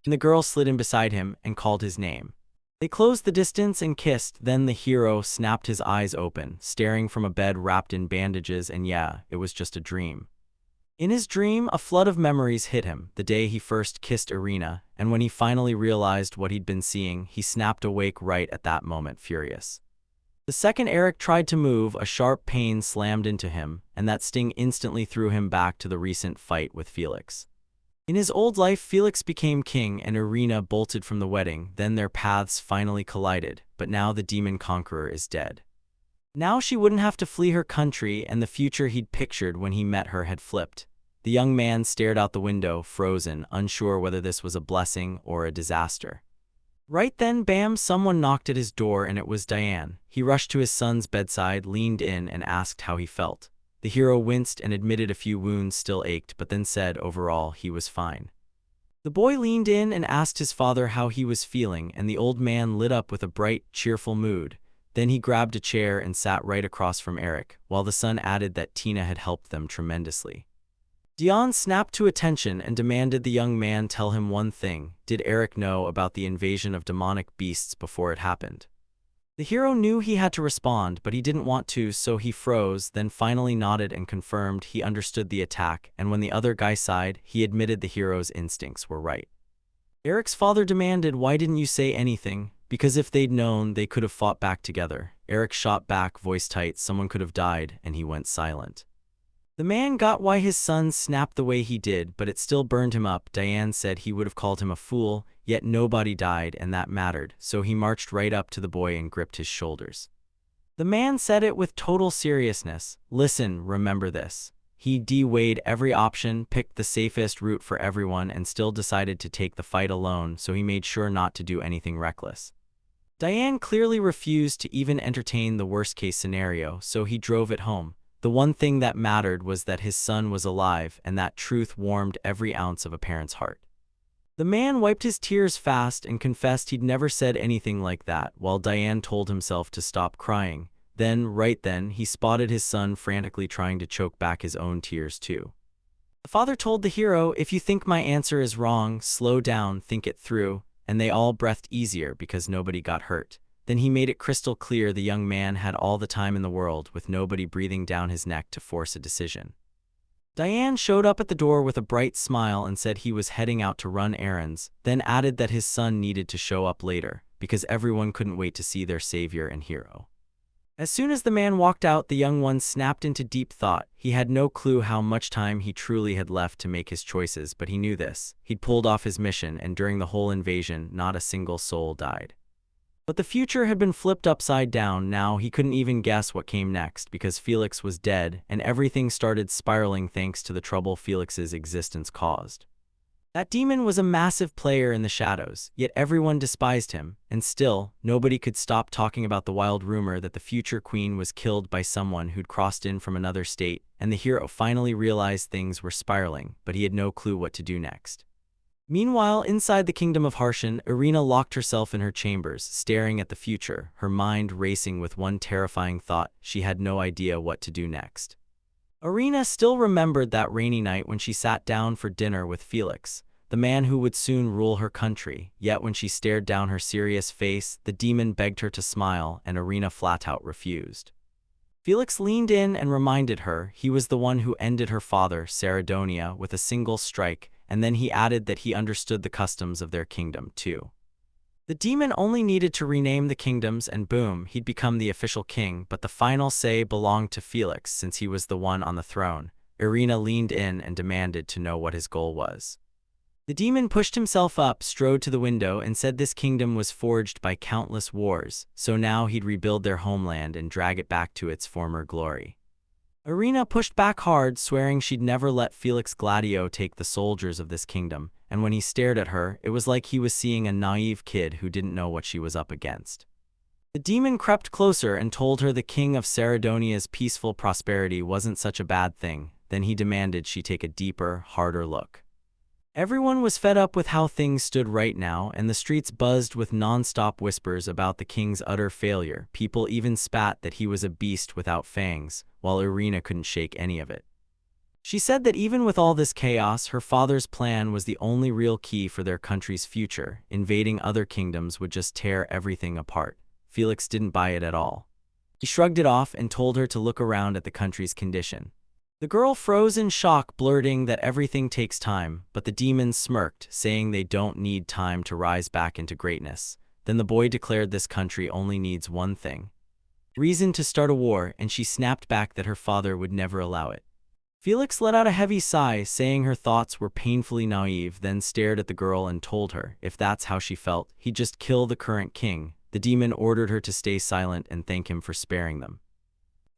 And the girl slid in beside him and called his name. They closed the distance and kissed, then the hero snapped his eyes open, staring from a bed wrapped in bandages, and yeah, it was just a dream. In his dream, a flood of memories hit him, the day he first kissed Irina, and when he finally realized what he'd been seeing, he snapped awake right at that moment, furious. The second Eric tried to move, a sharp pain slammed into him, and that sting instantly threw him back to the recent fight with Felix. In his old life, Felix became king and Irina bolted from the wedding, then their paths finally collided, but now the demon conqueror is dead. Now she wouldn't have to flee her country, and the future he'd pictured when he met her had flipped. The young man stared out the window, frozen, unsure whether this was a blessing or a disaster. Right then, bam, someone knocked at his door, and it was Diane. He rushed to his son's bedside, leaned in, and asked how he felt. The hero winced and admitted a few wounds still ached, but then said overall he was fine. The boy leaned in and asked his father how he was feeling, and the old man lit up with a bright, cheerful mood. Then he grabbed a chair and sat right across from Eric, while the son added that Tina had helped them tremendously. Dion snapped to attention and demanded the young man tell him one thing. Did Eric know about the invasion of demonic beasts before it happened? The hero knew he had to respond, but he didn't want to, so he froze, then finally nodded and confirmed he understood the attack, and when the other guy sighed, he admitted the hero's instincts were right. Eric's father demanded, "Why didn't you say anything?" Because if they'd known, they could have fought back together. Eric shot back, voice tight, "Someone could have died," and he went silent. The man got why his son snapped the way he did, but it still burned him up. Diane said he would have called him a fool, yet nobody died, and that mattered, so he marched right up to the boy and gripped his shoulders. The man said it with total seriousness. "Listen, remember this." He de-weighed every option, picked the safest route for everyone, and still decided to take the fight alone, so he made sure not to do anything reckless. Diane clearly refused to even entertain the worst-case scenario, so he drove it home. The one thing that mattered was that his son was alive, and that truth warmed every ounce of a parent's heart. The man wiped his tears fast and confessed he'd never said anything like that, while Diane told himself to stop crying. Right then, he spotted his son frantically trying to choke back his own tears too. The father told the hero, "If you think my answer is wrong, slow down, think it through," and they all breathed easier because nobody got hurt. Then he made it crystal clear the young man had all the time in the world, with nobody breathing down his neck to force a decision. Diane showed up at the door with a bright smile and said he was heading out to run errands, then added that his son needed to show up later, because everyone couldn't wait to see their savior and hero. As soon as the man walked out, the young one snapped into deep thought. He had no clue how much time he truly had left to make his choices, but he knew this. He'd pulled off his mission, and during the whole invasion, not a single soul died. But the future had been flipped upside down. Now he couldn't even guess what came next, because Felix was dead, and everything started spiraling thanks to the trouble Felix's existence caused. That demon was a massive player in the shadows, yet everyone despised him, and still, nobody could stop talking about the wild rumor that the future queen was killed by someone who'd crossed in from another state, and the hero finally realized things were spiraling, but he had no clue what to do next. Meanwhile, inside the kingdom of Harshen, Irina locked herself in her chambers, staring at the future, her mind racing with one terrifying thought: she had no idea what to do next. Irina still remembered that rainy night when she sat down for dinner with Felix, the man who would soon rule her country, yet when she stared down her serious face, the demon begged her to smile, and Irina flat-out refused. Felix leaned in and reminded her he was the one who ended her father, Saradonia, with a single strike, and then he added that he understood the customs of their kingdom, too. The demon only needed to rename the kingdoms and boom, he'd become the official king, but the final say belonged to Felix since he was the one on the throne. Irina leaned in and demanded to know what his goal was. The demon pushed himself up, strode to the window, and said this kingdom was forged by countless wars, so now he'd rebuild their homeland and drag it back to its former glory. Irina pushed back hard, swearing she'd never let Felix Gladio take the soldiers of this kingdom, and when he stared at her, it was like he was seeing a naive kid who didn't know what she was up against. The demon crept closer and told her the king of Saradonia's peaceful prosperity wasn't such a bad thing. Then he demanded she take a deeper, harder look. Everyone was fed up with how things stood right now, and the streets buzzed with non-stop whispers about the king's utter failure. People even spat that he was a beast without fangs, while Irina couldn't shake any of it. She said that even with all this chaos, her father's plan was the only real key for their country's future. Invading other kingdoms would just tear everything apart. Felix didn't buy it at all. He shrugged it off and told her to look around at the country's condition. The girl froze in shock, blurting that everything takes time, but the demon smirked, saying they don't need time to rise back into greatness. Then the boy declared this country only needs one thing: reason to start a war, and she snapped back that her father would never allow it. Felix let out a heavy sigh, saying her thoughts were painfully naive, then stared at the girl and told her if that's how she felt, he'd just kill the current king. The demon ordered her to stay silent and thank him for sparing them.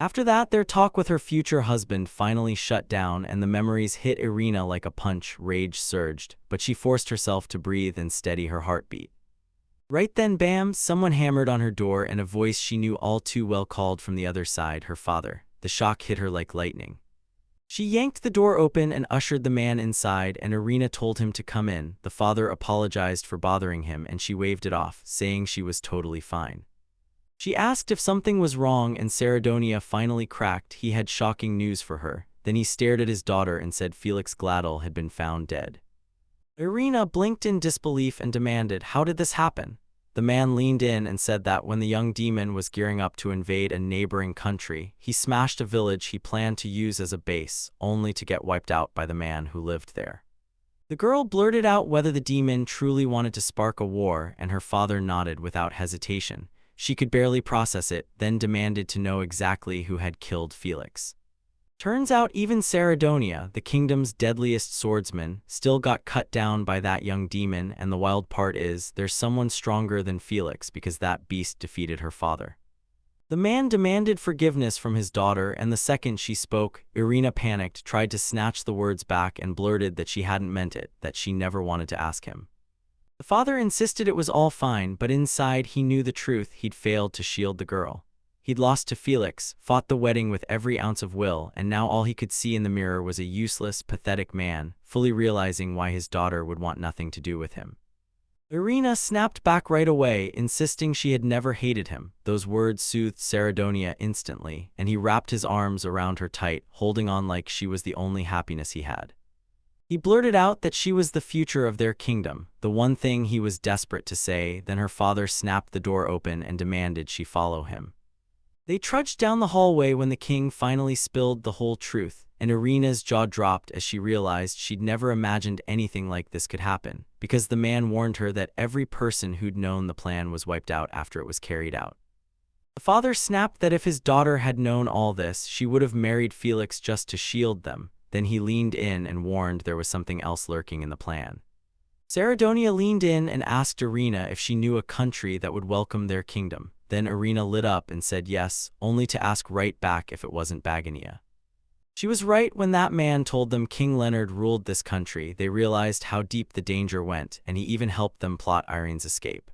After that, their talk with her future husband finally shut down, and the memories hit Irina like a punch. Rage surged, but she forced herself to breathe and steady her heartbeat. Right then, bam, someone hammered on her door, and a voice she knew all too well called from the other side, her father. The shock hit her like lightning. She yanked the door open and ushered the man inside, and Irina told him to come in. The father apologized for bothering him, and she waved it off, saying she was totally fine. She asked if something was wrong, and Saradonia finally cracked. He had shocking news for her. Then he stared at his daughter and said Felix Gladel had been found dead. Irina blinked in disbelief and demanded, "How did this happen?" The man leaned in and said that when the young demon was gearing up to invade a neighboring country, he smashed a village he planned to use as a base, only to get wiped out by the man who lived there. The girl blurted out whether the demon truly wanted to spark a war, and her father nodded without hesitation. She could barely process it, then demanded to know exactly who had killed Felix. Turns out even Saradonia, the kingdom's deadliest swordsman, still got cut down by that young demon, and the wild part is, there's someone stronger than Felix because that beast defeated her father. The man demanded forgiveness from his daughter, and the second she spoke, Irina panicked, tried to snatch the words back, and blurted that she hadn't meant it, that she never wanted to ask him. The father insisted it was all fine, but inside he knew the truth. He'd failed to shield the girl. He'd lost to Felix, fought the wedding with every ounce of will, and now all he could see in the mirror was a useless, pathetic man, fully realizing why his daughter would want nothing to do with him. Irina snapped back right away, insisting she had never hated him. Those words soothed Saradonia instantly, and he wrapped his arms around her tight, holding on like she was the only happiness he had. He blurted out that she was the future of their kingdom, the one thing he was desperate to say. Then her father snapped the door open and demanded she follow him. They trudged down the hallway when the king finally spilled the whole truth, and Irina's jaw dropped as she realized she'd never imagined anything like this could happen, because the man warned her that every person who'd known the plan was wiped out after it was carried out. The father snapped that if his daughter had known all this, she would have married Felix just to shield them. Then he leaned in and warned there was something else lurking in the plan. Saradonia leaned in and asked Irina if she knew a country that would welcome their kingdom. Then Irina lit up and said yes, only to ask right back if it wasn't Bagania. She was right when that man told them King Leonard ruled this country. They realized how deep the danger went, and he even helped them plot Irene's escape.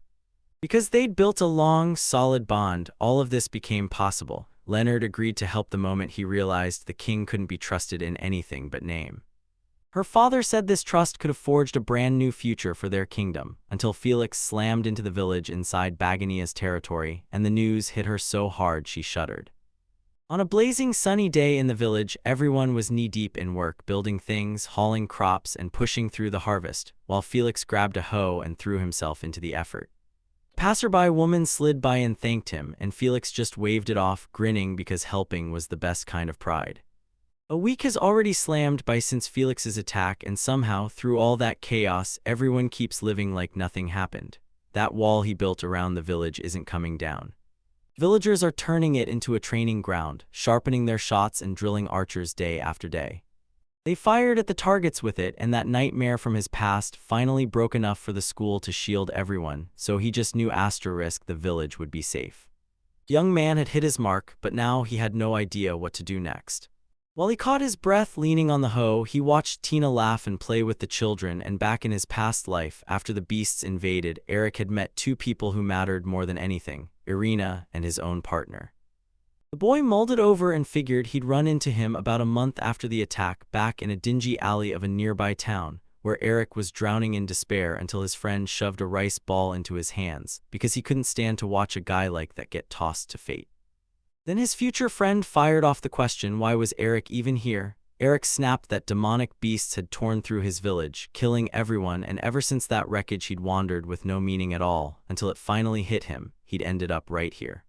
Because they'd built a long, solid bond, all of this became possible. Leonard agreed to help the moment he realized the king couldn't be trusted in anything but name. Her father said this trust could have forged a brand new future for their kingdom, until Felix slammed into the village inside Bagania's territory, and the news hit her so hard she shuddered. On a blazing sunny day in the village, everyone was knee-deep in work, building things, hauling crops, and pushing through the harvest, while Felix grabbed a hoe and threw himself into the effort. A passerby woman slid by and thanked him, and Felix just waved it off, grinning because helping was the best kind of pride. A week has already slammed by since Felix's attack, and somehow, through all that chaos, everyone keeps living like nothing happened. That wall he built around the village isn't coming down. Villagers are turning it into a training ground, sharpening their shots and drilling archers day after day. They fired at the targets with it, and that nightmare from his past finally broke enough for the school to shield everyone, so he just knew * the village would be safe. The young man had hit his mark, but now he had no idea what to do next. While he caught his breath leaning on the hoe, he watched Tina laugh and play with the children, and back in his past life, after the beasts invaded, Eric had met two people who mattered more than anything, Irina and his own partner. The boy mulled over and figured he'd run into him about a month after the attack back in a dingy alley of a nearby town, where Eric was drowning in despair until his friend shoved a rice ball into his hands, because he couldn't stand to watch a guy like that get tossed to fate. Then his future friend fired off the question, why was Eric even here? Eric snapped that demonic beasts had torn through his village, killing everyone, and ever since that wreckage he'd wandered with no meaning at all, until it finally hit him, he'd ended up right here.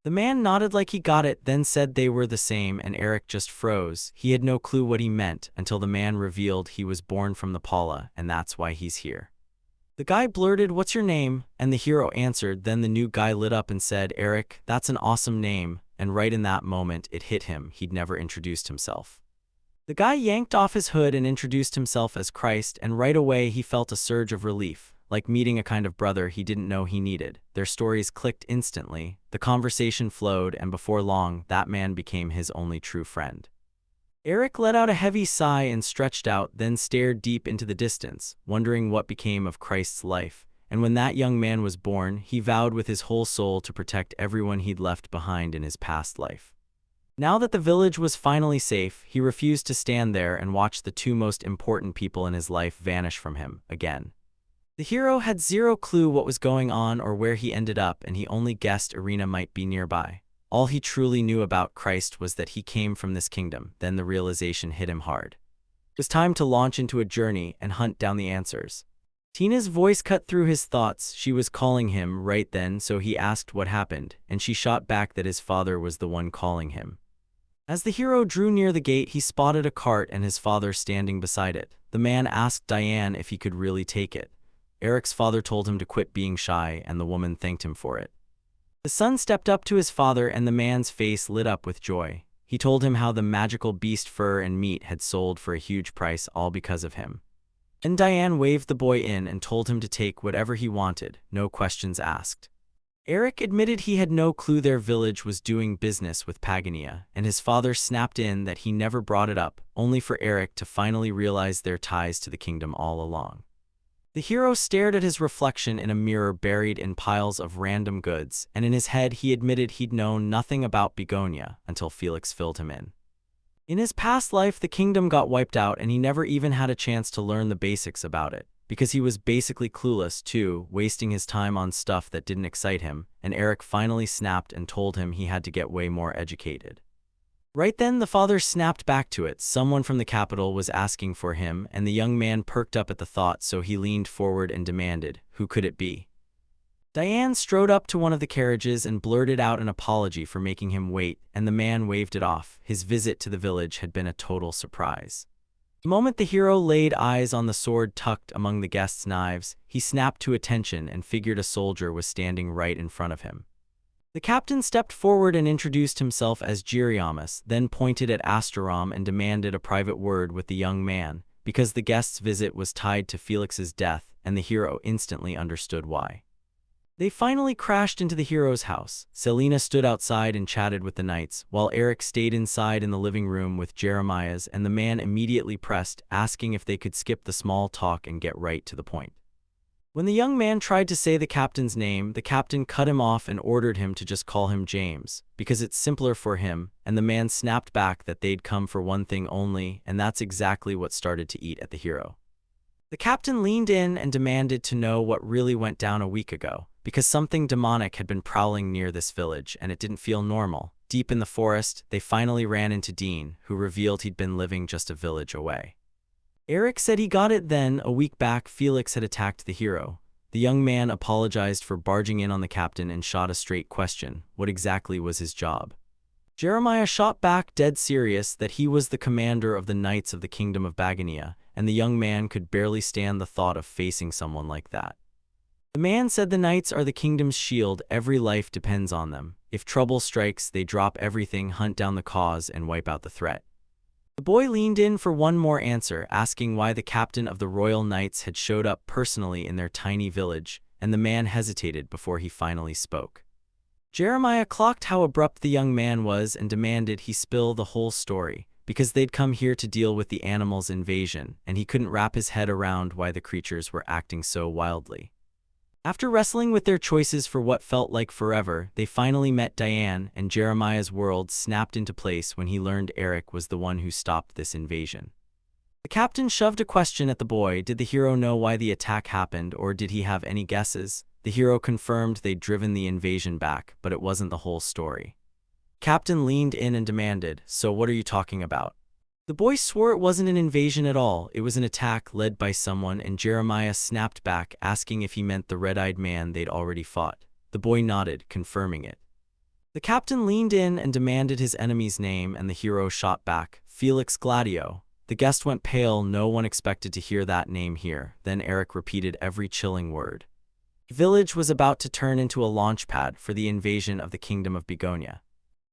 The man nodded like he got it, then said they were the same, and Eric just froze. He had no clue what he meant, until the man revealed he was born from the Paula, and that's why he's here. The guy blurted, "What's your name?" and the hero answered. Then the new guy lit up and said, "Eric, that's an awesome name," and right in that moment it hit him, he'd never introduced himself. The guy yanked off his hood and introduced himself as Christ, and right away he felt a surge of relief, like meeting a kind of brother he didn't know he needed. Their stories clicked instantly, the conversation flowed, and before long, that man became his only true friend. Eric let out a heavy sigh and stretched out, then stared deep into the distance, wondering what became of Christ's life. And when that young man was born, he vowed with his whole soul to protect everyone he'd left behind in his past life. Now that the village was finally safe, he refused to stand there and watch the two most important people in his life vanish from him again. The hero had zero clue what was going on or where he ended up, and he only guessed Irina might be nearby. All he truly knew about Christ was that he came from this kingdom. Then the realization hit him hard. It was time to launch into a journey and hunt down the answers. Tina's voice cut through his thoughts. She was calling him right then, so he asked what happened, and she shot back that his father was the one calling him. As the hero drew near the gate, he spotted a cart and his father standing beside it. The man asked Diane if he could really take it. Eric's father told him to quit being shy, and the woman thanked him for it. The son stepped up to his father, and the man's face lit up with joy. He told him how the magical beast fur and meat had sold for a huge price, all because of him. And Diane waved the boy in and told him to take whatever he wanted, no questions asked. Eric admitted he had no clue their village was doing business with Pagania, and his father snapped in that he never brought it up, only for Eric to finally realize their ties to the kingdom all along. The hero stared at his reflection in a mirror buried in piles of random goods, and in his head he admitted he'd known nothing about Begonia until Felix filled him in. In his past life, the kingdom got wiped out, and he never even had a chance to learn the basics about it, because he was basically clueless too, wasting his time on stuff that didn't excite him, and Eric finally snapped and told him he had to get way more educated. Right then, the father snapped back to it. Someone from the capital was asking for him, and the young man perked up at the thought, so he leaned forward and demanded, "Who could it be?" Diane strode up to one of the carriages and blurted out an apology for making him wait, and the man waved it off. His visit to the village had been a total surprise. The moment the hero laid eyes on the sword tucked among the guests' knives, he snapped to attention and figured a soldier was standing right in front of him. The captain stepped forward and introduced himself as Giriamus, then pointed at Astaram and demanded a private word with the young man, because the guest's visit was tied to Felix's death, and the hero instantly understood why. They finally crashed into the hero's house. Selena stood outside and chatted with the knights, while Eric stayed inside in the living room with Jeremiah's, and the man immediately pressed, asking if they could skip the small talk and get right to the point. When the young man tried to say the captain's name, the captain cut him off and ordered him to just call him James, because it's simpler for him, and the man snapped back that they'd come for one thing only, and that's exactly what started to eat at the hero. The captain leaned in and demanded to know what really went down a week ago, because something demonic had been prowling near this village and it didn't feel normal. Deep in the forest, they finally ran into Dean, who revealed he'd been living just a village away. Eric said he got it then. A week back, Felix had attacked the hero. The young man apologized for barging in on the captain and shot a straight question: what exactly was his job? Jeremiah shot back, dead serious, that he was the commander of the Knights of the Kingdom of Bagania, and the young man could barely stand the thought of facing someone like that. The man said the Knights are the kingdom's shield. Every life depends on them. If trouble strikes, they drop everything, hunt down the cause, and wipe out the threat. The boy leaned in for one more answer, asking why the captain of the Royal Knights had showed up personally in their tiny village, and the man hesitated before he finally spoke. Jeremiah clocked how abrupt the young man was and demanded he spill the whole story, because they'd come here to deal with the animals' invasion, and he couldn't wrap his head around why the creatures were acting so wildly. After wrestling with their choices for what felt like forever, they finally met Diane, and Jeremiah's world snapped into place when he learned Eric was the one who stopped this invasion. The captain shoved a question at the boy. Did the hero know why the attack happened, or did he have any guesses? The hero confirmed they'd driven the invasion back, but it wasn't the whole story. Captain leaned in and demanded, "So what are you talking about?" The boy swore it wasn't an invasion at all. It was an attack led by someone, and Jeremiah snapped back, asking if he meant the red-eyed man they'd already fought. The boy nodded, confirming it. The captain leaned in and demanded his enemy's name, and the hero shot back, "Felix Gladio." The guest went pale. No one expected to hear that name here. Then Eric repeated every chilling word. The village was about to turn into a launch pad for the invasion of the Kingdom of Begonia.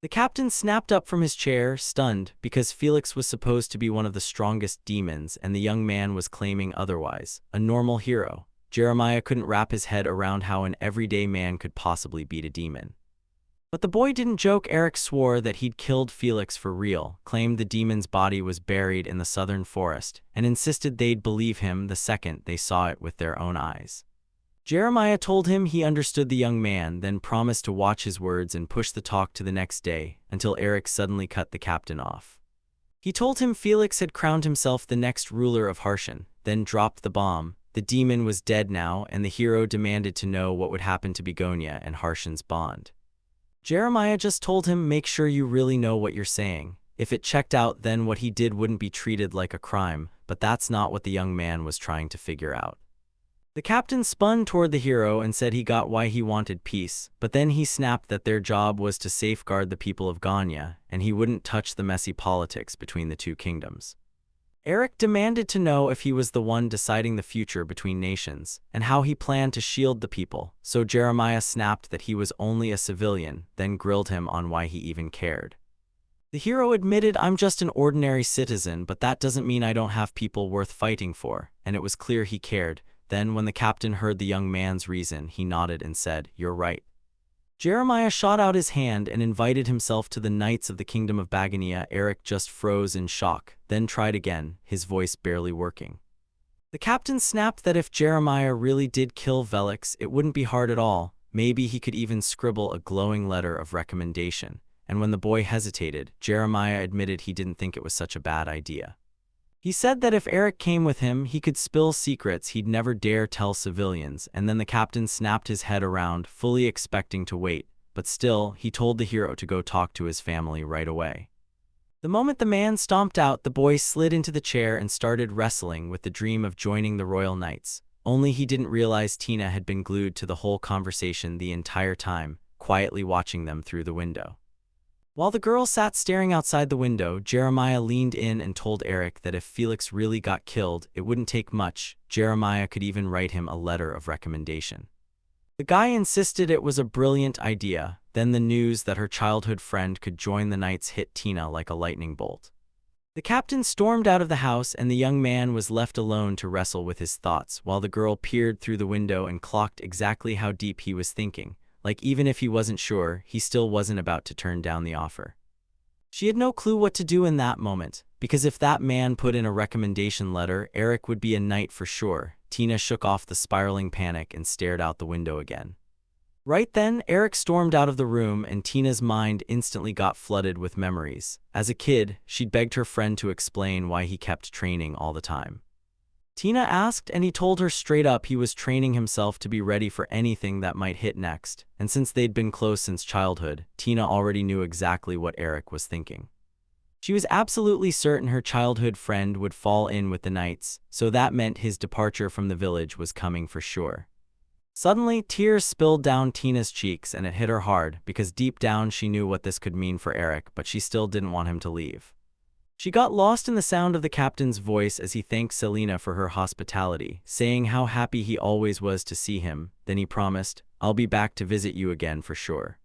The captain snapped up from his chair, stunned, because Felix was supposed to be one of the strongest demons and the young man was claiming otherwise, a normal hero. Jeremiah couldn't wrap his head around how an everyday man could possibly beat a demon. But the boy didn't joke. Eric swore that he'd killed Felix for real, claimed the demon's body was buried in the southern forest, and insisted they'd believe him the second they saw it with their own eyes. Jeremiah told him he understood the young man, then promised to watch his words and push the talk to the next day, until Eric suddenly cut the captain off. He told him Felix had crowned himself the next ruler of Harshen, then dropped the bomb. The demon was dead now, and the hero demanded to know what would happen to Begonia and Harshen's bond. Jeremiah just told him, "Make sure you really know what you're saying. If it checked out, then what he did wouldn't be treated like a crime," but that's not what the young man was trying to figure out. The captain spun toward the hero and said he got why he wanted peace, but then he snapped that their job was to safeguard the people of Ganya, and he wouldn't touch the messy politics between the two kingdoms. Eric demanded to know if he was the one deciding the future between nations, and how he planned to shield the people, so Jeremiah snapped that he was only a civilian, then grilled him on why he even cared. The hero admitted, "I'm just an ordinary citizen, but that doesn't mean I don't have people worth fighting for," and it was clear he cared. Then, when the captain heard the young man's reason, he nodded and said, "You're right." Jeremiah shot out his hand and invited himself to the Knights of the Kingdom of Bagania. Eric just froze in shock, then tried again, his voice barely working. The captain snapped that if Jeremiah really did kill Velix, it wouldn't be hard at all. Maybe he could even scribble a glowing letter of recommendation. And when the boy hesitated, Jeremiah admitted he didn't think it was such a bad idea. He said that if Eric came with him, he could spill secrets he'd never dare tell civilians, and then the captain snapped his head around, fully expecting to wait, but still, he told the hero to go talk to his family right away. The moment the man stomped out, the boy slid into the chair and started wrestling with the dream of joining the Royal Knights. only he didn't realize Tina had been glued to the whole conversation the entire time, quietly watching them through the window. While the girl sat staring outside the window, Jeremiah leaned in and told Eric that if Felix really got killed, it wouldn't take much. Jeremiah could even write him a letter of recommendation. The guy insisted it was a brilliant idea. Then the news that her childhood friend could join the Knights hit Tina like a lightning bolt. The captain stormed out of the house, and the young man was left alone to wrestle with his thoughts while the girl peered through the window and clocked exactly how deep he was thinking. Like, even if he wasn't sure, he still wasn't about to turn down the offer. She had no clue what to do in that moment, because if that man put in a recommendation letter, Eric would be a knight for sure. Tina shook off the spiraling panic and stared out the window again. Right then, Eric stormed out of the room, and Tina's mind instantly got flooded with memories. As a kid, she'd begged her friend to explain why he kept training all the time. Tina asked, and he told her straight up he was training himself to be ready for anything that might hit next, and since they'd been close since childhood, Tina already knew exactly what Eric was thinking. She was absolutely certain her childhood friend would fall in with the Knights, so that meant his departure from the village was coming for sure. Suddenly, tears spilled down Tina's cheeks, and it hit her hard, because deep down she knew what this could mean for Eric, but she still didn't want him to leave. She got lost in the sound of the captain's voice as he thanked Selena for her hospitality, saying how happy he always was to see him. Then he promised, "I'll be back to visit you again for sure."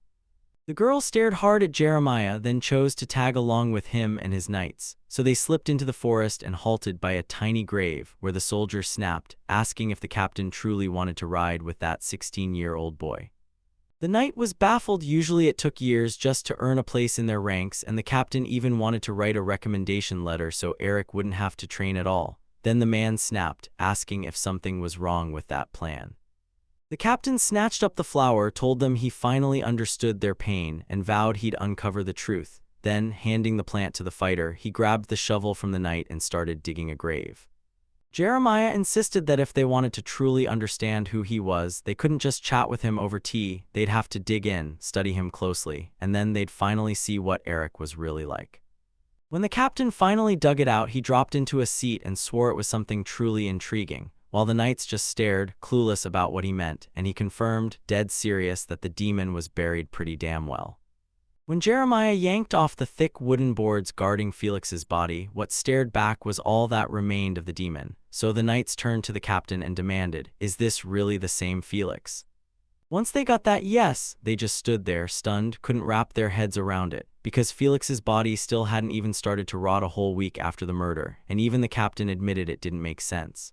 The girl stared hard at Jeremiah, then chose to tag along with him and his knights, so they slipped into the forest and halted by a tiny grave where the soldier snapped, asking if the captain truly wanted to ride with that 16-year-old boy. The knight was baffled. Usually it took years just to earn a place in their ranks, and the captain even wanted to write a recommendation letter so Eric wouldn't have to train at all. Then the man snapped, asking if something was wrong with that plan. The captain snatched up the flower, told them he finally understood their pain, and vowed he'd uncover the truth. Then, handing the plant to the fighter, he grabbed the shovel from the knight and started digging a grave. Jeremiah insisted that if they wanted to truly understand who he was, they couldn't just chat with him over tea. They'd have to dig in, study him closely, and then they'd finally see what Eric was really like. When the captain finally dug it out, he dropped into a seat and swore it was something truly intriguing, while the knights just stared, clueless about what he meant, and he confirmed, dead serious, that the demon was buried pretty damn well. When Jeremiah yanked off the thick wooden boards guarding Felix's body, what stared back was all that remained of the demon. So the knights turned to the captain and demanded, "Is this really the same Felix?" Once they got that yes, they just stood there, stunned, couldn't wrap their heads around it, because Felix's body still hadn't even started to rot a whole week after the murder, and even the captain admitted it didn't make sense.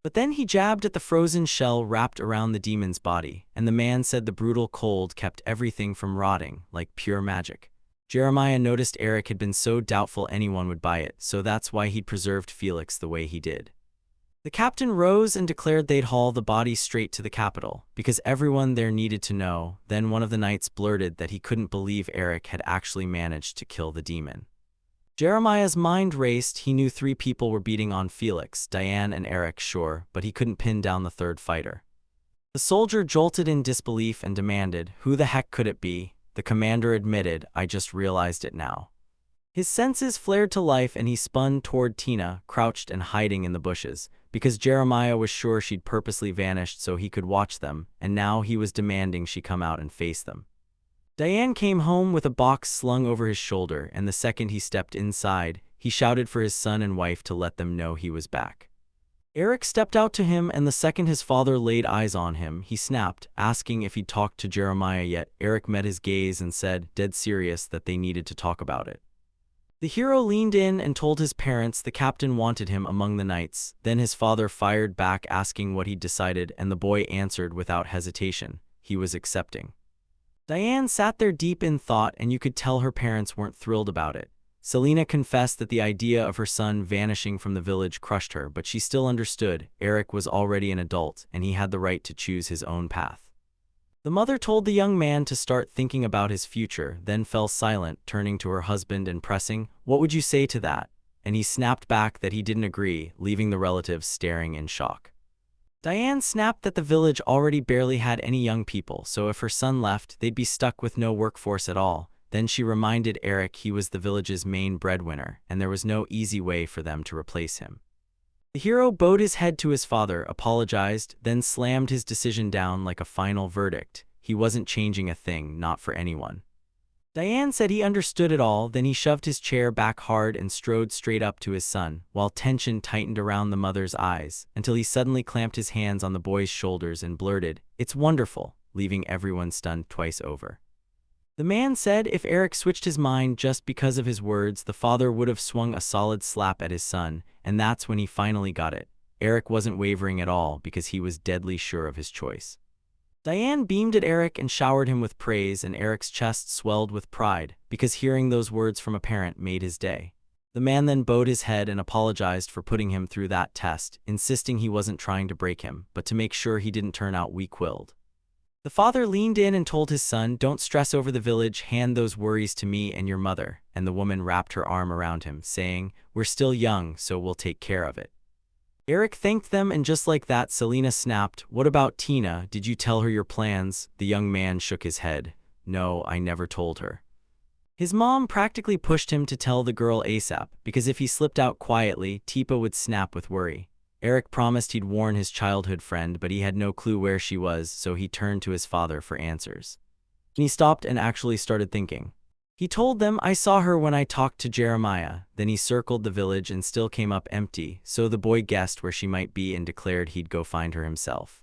But then he jabbed at the frozen shell wrapped around the demon's body, and the man said the brutal cold kept everything from rotting, like pure magic. Jeremiah noticed Eric had been so doubtful anyone would buy it, so that's why he'd preserved Felix the way he did. The captain rose and declared they'd haul the body straight to the capital, because everyone there needed to know. Then one of the knights blurted that he couldn't believe Eric had actually managed to kill the demon. Jeremiah's mind raced. He knew 3 people were beating on Felix, Diane and Eric, sure, but he couldn't pin down the third fighter. The soldier jolted in disbelief and demanded, "Who the heck could it be?" The commander admitted, "I just realized it now." His senses flared to life and he spun toward Tina, crouched and hiding in the bushes, because Jeremiah was sure she'd purposely vanished so he could watch them, and now he was demanding she come out and face them. Diane came home with a box slung over his shoulder, and the second he stepped inside, he shouted for his son and wife to let them know he was back. Eric stepped out to him, and the second his father laid eyes on him, he snapped, asking if he'd talked to Jeremiah yet. Eric met his gaze and said, dead serious, that they needed to talk about it. The hero leaned in and told his parents the captain wanted him among the knights. Then his father fired back, asking what he'd decided, and the boy answered without hesitation, he was accepting. Diane sat there deep in thought, and you could tell her parents weren't thrilled about it. Selena confessed that the idea of her son vanishing from the village crushed her, but she still understood. Eric was already an adult, and he had the right to choose his own path. The mother told the young man to start thinking about his future, then fell silent, turning to her husband and pressing, "What would you say to that?" And he snapped back that he didn't agree, leaving the relatives staring in shock. Diane snapped that the village already barely had any young people, so if her son left, they'd be stuck with no workforce at all. Then she reminded Eric he was the village's main breadwinner, and there was no easy way for them to replace him. The The hero bowed his head to his father, apologized, then slammed his decision down like a final verdict. He wasn't changing a thing, not for anyone. Diane said he understood it all, then he shoved his chair back hard and strode straight up to his son, while tension tightened around the mother's eyes, until he suddenly clamped his hands on the boy's shoulders and blurted, "It's wonderful," leaving everyone stunned twice over. The man said if Eric switched his mind just because of his words, the father would have swung a solid slap at his son, and that's when he finally got it. Eric wasn't wavering at all because he was deadly sure of his choice. Diane beamed at Eric and showered him with praise, and Eric's chest swelled with pride, because hearing those words from a parent made his day. The man then bowed his head and apologized for putting him through that test, insisting he wasn't trying to break him, but to make sure he didn't turn out weak-willed. The father leaned in and told his son, "Don't stress over the village, hand those worries to me and your mother," and the woman wrapped her arm around him, saying, "We're still young, so we'll take care of it." Eric thanked them, and just like that, Selena snapped, "What about Tina? Did you tell her your plans?" The young man shook his head. "No, I never told her." His mom practically pushed him to tell the girl ASAP, because if he slipped out quietly, Tipa would snap with worry. Eric promised he'd warn his childhood friend, but he had no clue where she was, so he turned to his father for answers. And he stopped and actually started thinking. He told them, "I saw her when I talked to Jeremiah." Then he circled the village and still came up empty, so the boy guessed where she might be and declared he'd go find her himself.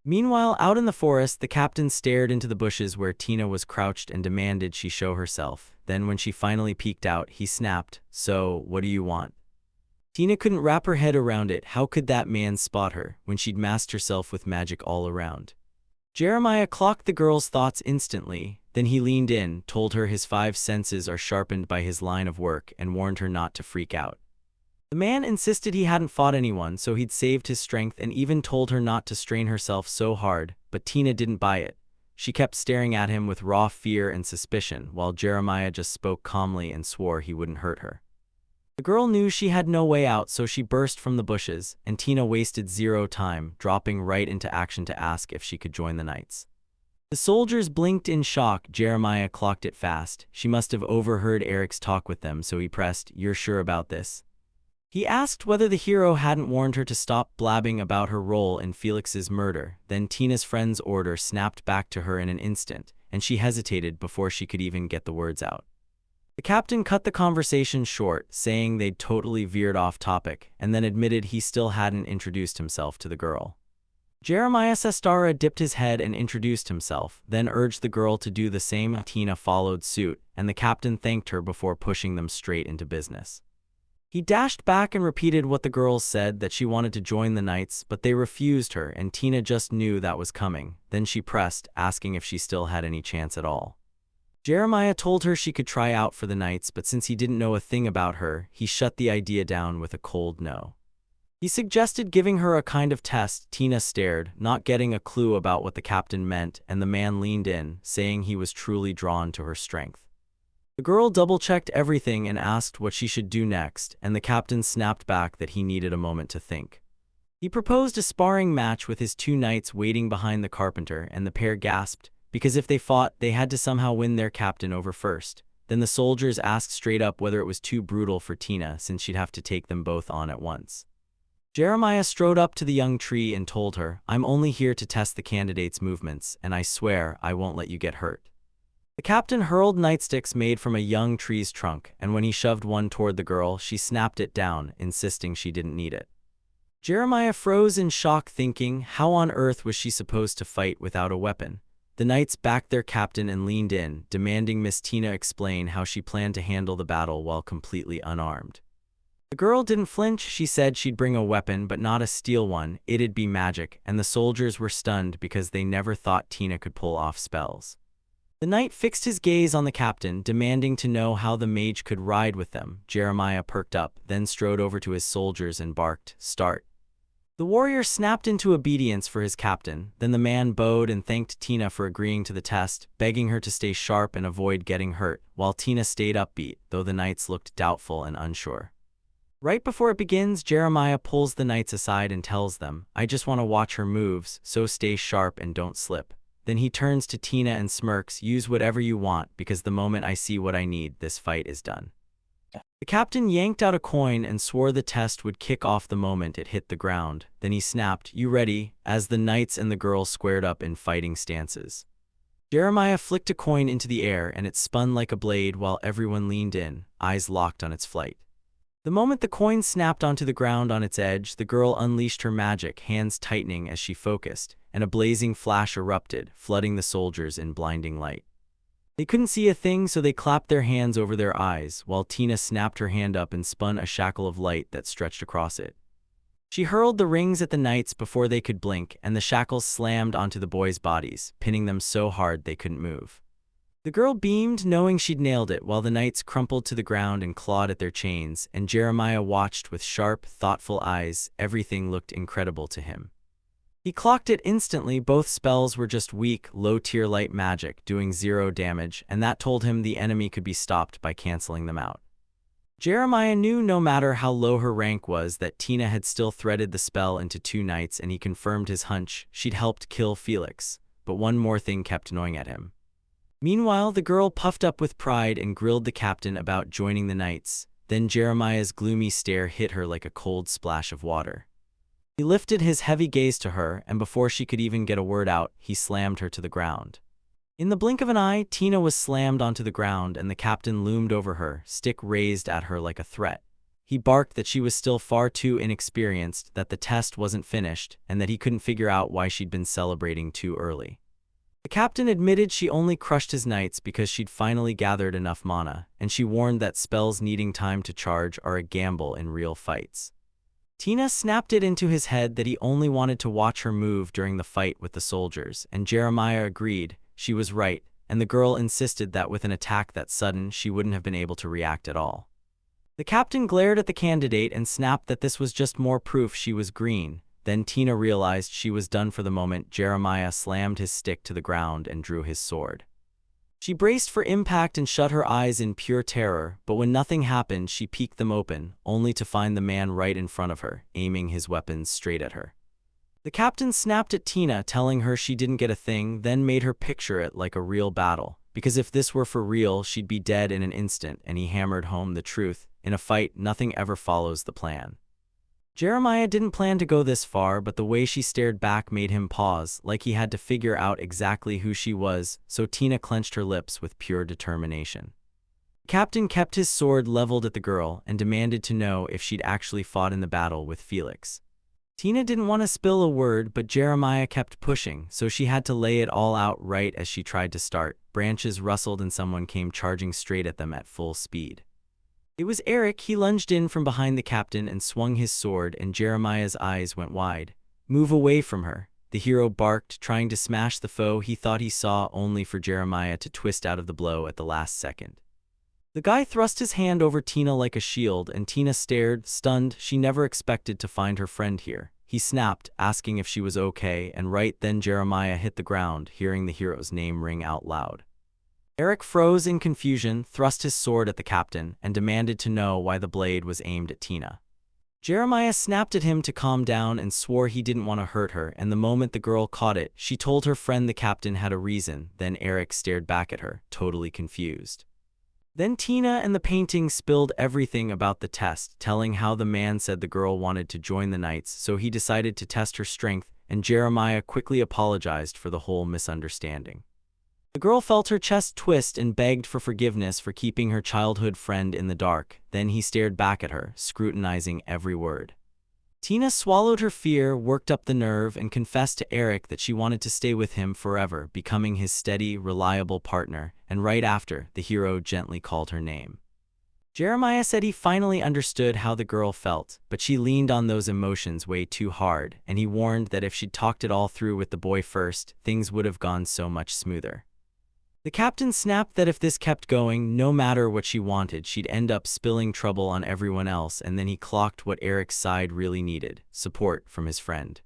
Meanwhile, out in the forest, the captain stared into the bushes where Tina was crouched and demanded she show herself. Then when she finally peeked out, he snapped, "So, what do you want?" Tina couldn't wrap her head around it. How could that man spot her when she'd masked herself with magic all around? Jeremiah clocked the girl's thoughts instantly. Then he leaned in, told her his 5 senses are sharpened by his line of work, and warned her not to freak out. The man insisted he hadn't fought anyone, so he'd saved his strength, and even told her not to strain herself so hard, but Tina didn't buy it. She kept staring at him with raw fear and suspicion, while Jeremiah just spoke calmly and swore he wouldn't hurt her. The girl knew she had no way out, so she burst from the bushes, and Tina wasted zero time, dropping right into action to ask if she could join the knights. The soldiers blinked in shock. Jeremiah clocked it fast. She must have overheard Eric's talk with them, so he pressed, "You're sure about this?" He asked whether the hero hadn't warned her to stop blabbing about her role in Felix's murder. Then Tina's friend's order snapped back to her in an instant, and she hesitated before she could even get the words out. The captain cut the conversation short, saying they'd totally veered off topic, and then admitted he still hadn't introduced himself to the girl. Jeremiah Sestara dipped his head and introduced himself, then urged the girl to do the same. Tina followed suit, and the captain thanked her before pushing them straight into business. He dashed back and repeated what the girls said, that she wanted to join the knights, but they refused her, and Tina just knew that was coming. Then she pressed, asking if she still had any chance at all. Jeremiah told her she could try out for the knights, but since he didn't know a thing about her, he shut the idea down with a cold no. He suggested giving her a kind of test. Tina stared, not getting a clue about what the captain meant, and the man leaned in, saying he was truly drawn to her strength. The girl double-checked everything and asked what she should do next, and the captain snapped back that he needed a moment to think. He proposed a sparring match with his 2 knights waiting behind the carpenter, and the pair gasped, because if they fought, they had to somehow win their captain over first. Then the soldiers asked straight up whether it was too brutal for Tina, since she'd have to take them both on at once. Jeremiah strode up to the young tree and told her, "I'm only here to test the candidate's movements, and I swear I won't let you get hurt." The captain hurled nightsticks made from a young tree's trunk, and when he shoved one toward the girl, she snapped it down, insisting she didn't need it. Jeremiah froze in shock, thinking, how on earth was she supposed to fight without a weapon? The knights backed their captain and leaned in, demanding Miss Tina explain how she planned to handle the battle while completely unarmed. The girl didn't flinch. She said she'd bring a weapon, but not a steel one. It'd be magic, and the soldiers were stunned because they never thought Tina could pull off spells. The knight fixed his gaze on the captain, demanding to know how the mage could ride with them. Jeremiah perked up, then strode over to his soldiers and barked, "Start." The warrior snapped into obedience for his captain. Then the man bowed and thanked Tina for agreeing to the test, begging her to stay sharp and avoid getting hurt, while Tina stayed upbeat, though the knights looked doubtful and unsure. Right before it begins, Jeremiah pulls the knights aside and tells them, "I just want to watch her moves, so stay sharp and don't slip." Then he turns to Tina and smirks, "Use whatever you want, because the moment I see what I need, this fight is done." The captain yanked out a coin and swore the test would kick off the moment it hit the ground. Then he snapped, "You ready?" as the knights and the girl squared up in fighting stances. Jeremiah flicked a coin into the air and it spun like a blade while everyone leaned in, eyes locked on its flight. The moment the coin snapped onto the ground on its edge, the girl unleashed her magic, hands tightening as she focused, and a blazing flash erupted, flooding the soldiers in blinding light. They couldn't see a thing, so they clapped their hands over their eyes, while Tina snapped her hand up and spun a shackle of light that stretched across it. She hurled the rings at the knights before they could blink, and the shackles slammed onto the boys' bodies, pinning them so hard they couldn't move. The girl beamed, knowing she'd nailed it, while the knights crumpled to the ground and clawed at their chains, and Jeremiah watched with sharp, thoughtful eyes. Everything looked incredible to him. He clocked it instantly. Both spells were just weak, low-tier light magic, doing 0 damage, and that told him the enemy could be stopped by canceling them out. Jeremiah knew, no matter how low her rank was, that Tina had still threaded the spell into 2 knights, and he confirmed his hunch. She'd helped kill Felix, but one more thing kept gnawing at him. Meanwhile, the girl puffed up with pride and grilled the captain about joining the knights. Then Jeremiah's gloomy stare hit her like a cold splash of water. He lifted his heavy gaze to her, and before she could even get a word out, he slammed her to the ground. In the blink of an eye, Tina was slammed onto the ground, and the captain loomed over her, stick raised at her like a threat. He barked that she was still far too inexperienced, that the test wasn't finished, and that he couldn't figure out why she'd been celebrating too early. The captain admitted she only crushed his knights because she'd finally gathered enough mana, and she warned that spells needing time to charge are a gamble in real fights. Tina snapped it into his head that he only wanted to watch her move during the fight with the soldiers, and Jeremiah agreed. She was right, and the girl insisted that with an attack that sudden, she wouldn't have been able to react at all. The captain glared at the candidate and snapped that this was just more proof she was green. Then Tina realized she was done for the moment. Jeremiah slammed his stick to the ground and drew his sword. She braced for impact and shut her eyes in pure terror, but when nothing happened, she peeked them open, only to find the man right in front of her, aiming his weapons straight at her. The captain snapped at Tina, telling her she didn't get a thing, then made her picture it like a real battle, because if this were for real, she'd be dead in an instant, and he hammered home the truth. In a fight, nothing ever follows the plan. Jeremiah didn't plan to go this far, but the way she stared back made him pause, like he had to figure out exactly who she was, so Tina clenched her lips with pure determination. The captain kept his sword leveled at the girl and demanded to know if she'd actually fought in the battle with Felix. Tina didn't want to spill a word, but Jeremiah kept pushing, so she had to lay it all out right as she tried to start. Branches rustled and someone came charging straight at them at full speed. It was Eric. He lunged in from behind the captain and swung his sword, and Jeremiah's eyes went wide. "Move away from her," the hero barked, trying to smash the foe he thought he saw, only for Jeremiah to twist out of the blow at the last second. The guy thrust his hand over Tina like a shield, and Tina stared, stunned. She never expected to find her friend here. He snapped, asking if she was okay, and right then Jeremiah hit the ground, hearing the hero's name ring out loud. Eric froze in confusion, thrust his sword at the captain, and demanded to know why the blade was aimed at Tina. Jeremiah snapped at him to calm down and swore he didn't want to hurt her, and the moment the girl caught it, she told her friend the captain had a reason. Then Eric stared back at her, totally confused. Then Tina and the painting spilled everything about the test, telling how the man said the girl wanted to join the knights, so he decided to test her strength, and Jeremiah quickly apologized for the whole misunderstanding. The girl felt her chest twist and begged for forgiveness for keeping her childhood friend in the dark. Then he stared back at her, scrutinizing every word. Tina swallowed her fear, worked up the nerve, and confessed to Eric that she wanted to stay with him forever, becoming his steady, reliable partner, and right after, the hero gently called her name. Jeremiah said he finally understood how the girl felt, but she leaned on those emotions way too hard, and he warned that if she'd talked it all through with the boy first, things would have gone so much smoother. The captain snapped that if this kept going, no matter what she wanted, she'd end up spilling trouble on everyone else, and then he clocked what Eric's side really needed: support from his friend.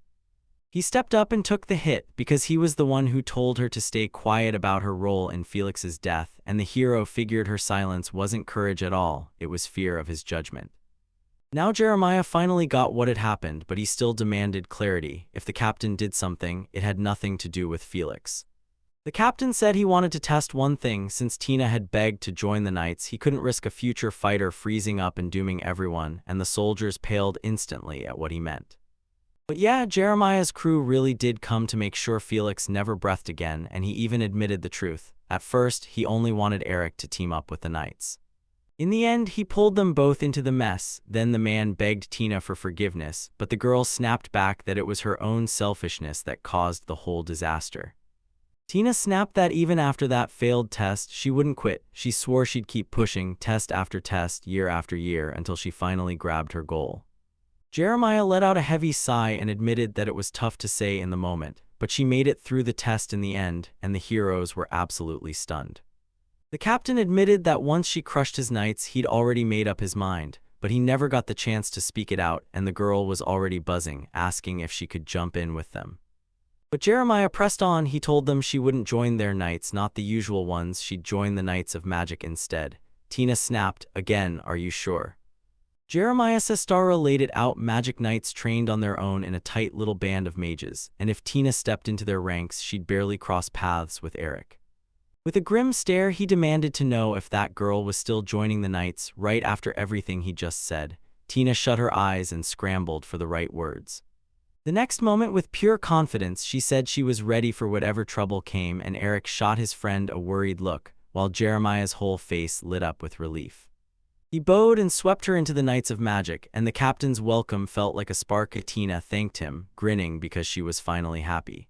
He stepped up and took the hit, because he was the one who told her to stay quiet about her role in Felix's death, and the hero figured her silence wasn't courage at all, it was fear of his judgment. Now Jeremiah finally got what had happened, but he still demanded clarity. If the captain did something, it had nothing to do with Felix. The captain said he wanted to test one thing. Since Tina had begged to join the knights, he couldn't risk a future fighter freezing up and dooming everyone, and the soldiers paled instantly at what he meant. But yeah, Jeremiah's crew really did come to make sure Felix never breathed again, and he even admitted the truth. At first, he only wanted Eric to team up with the knights. In the end, he pulled them both into the mess. Then the man begged Tina for forgiveness, but the girl snapped back that it was her own selfishness that caused the whole disaster. Tina snapped that even after that failed test, she wouldn't quit. She swore she'd keep pushing, test after test, year after year, until she finally grabbed her goal. Jeremiah let out a heavy sigh and admitted that it was tough to say in the moment, but she made it through the test in the end, and the heroes were absolutely stunned. The captain admitted that once she crushed his knights, he'd already made up his mind, but he never got the chance to speak it out, and the girl was already buzzing, asking if she could jump in with them. But Jeremiah pressed on. He told them she wouldn't join their knights, not the usual ones. She'd join the Knights of Magic instead. Tina snapped, "Again, are you sure?" Jeremiah Sestara laid it out. Magic knights trained on their own in a tight little band of mages, and if Tina stepped into their ranks, she'd barely cross paths with Eric. With a grim stare, he demanded to know if that girl was still joining the knights. Right after everything he just said, Tina shut her eyes and scrambled for the right words. The next moment, with pure confidence, she said she was ready for whatever trouble came, and Eric shot his friend a worried look, while Jeremiah's whole face lit up with relief. He bowed and swept her into the Knights of Magic, and the captain's welcome felt like a spark. Tina thanked him, grinning because she was finally happy.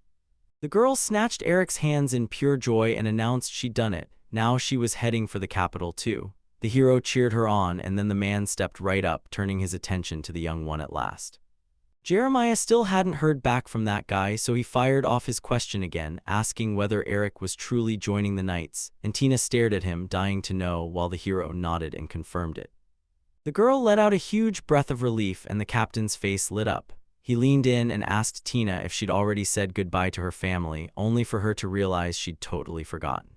The girl snatched Eric's hands in pure joy and announced she'd done it. Now she was heading for the capital too. The hero cheered her on, and then the man stepped right up, turning his attention to the young one at last. Jeremiah still hadn't heard back from that guy, so he fired off his question again, asking whether Eric was truly joining the knights, and Tina stared at him, dying to know, while the hero nodded and confirmed it. The girl let out a huge breath of relief, and the captain's face lit up. He leaned in and asked Tina if she'd already said goodbye to her family, only for her to realize she'd totally forgotten.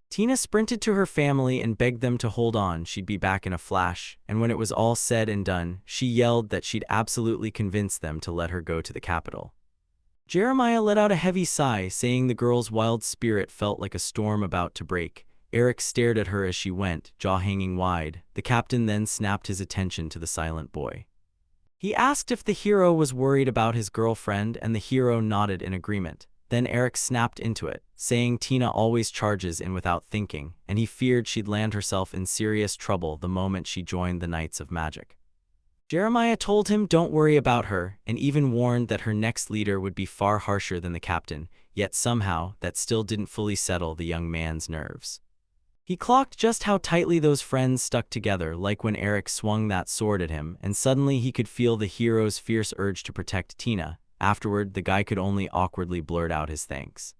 Tina sprinted to her family and begged them to hold on. She'd be back in a flash, and when it was all said and done, she yelled that she'd absolutely convince them to let her go to the capital. Jeremiah let out a heavy sigh, saying the girl's wild spirit felt like a storm about to break. Eric stared at her as she went, jaw hanging wide. The captain then snapped his attention to the silent boy. He asked if the hero was worried about his girlfriend, and the hero nodded in agreement. Then Eric snapped into it, saying Tina always charges in without thinking, and he feared she'd land herself in serious trouble the moment she joined the Knights of Magic. Jeremiah told him don't worry about her, and even warned that her next leader would be far harsher than the captain, yet somehow that still didn't fully settle the young man's nerves. He clocked just how tightly those friends stuck together, like when Eric swung that sword at him, and suddenly he could feel the hero's fierce urge to protect Tina. Afterward, the guy could only awkwardly blurt out his thanks.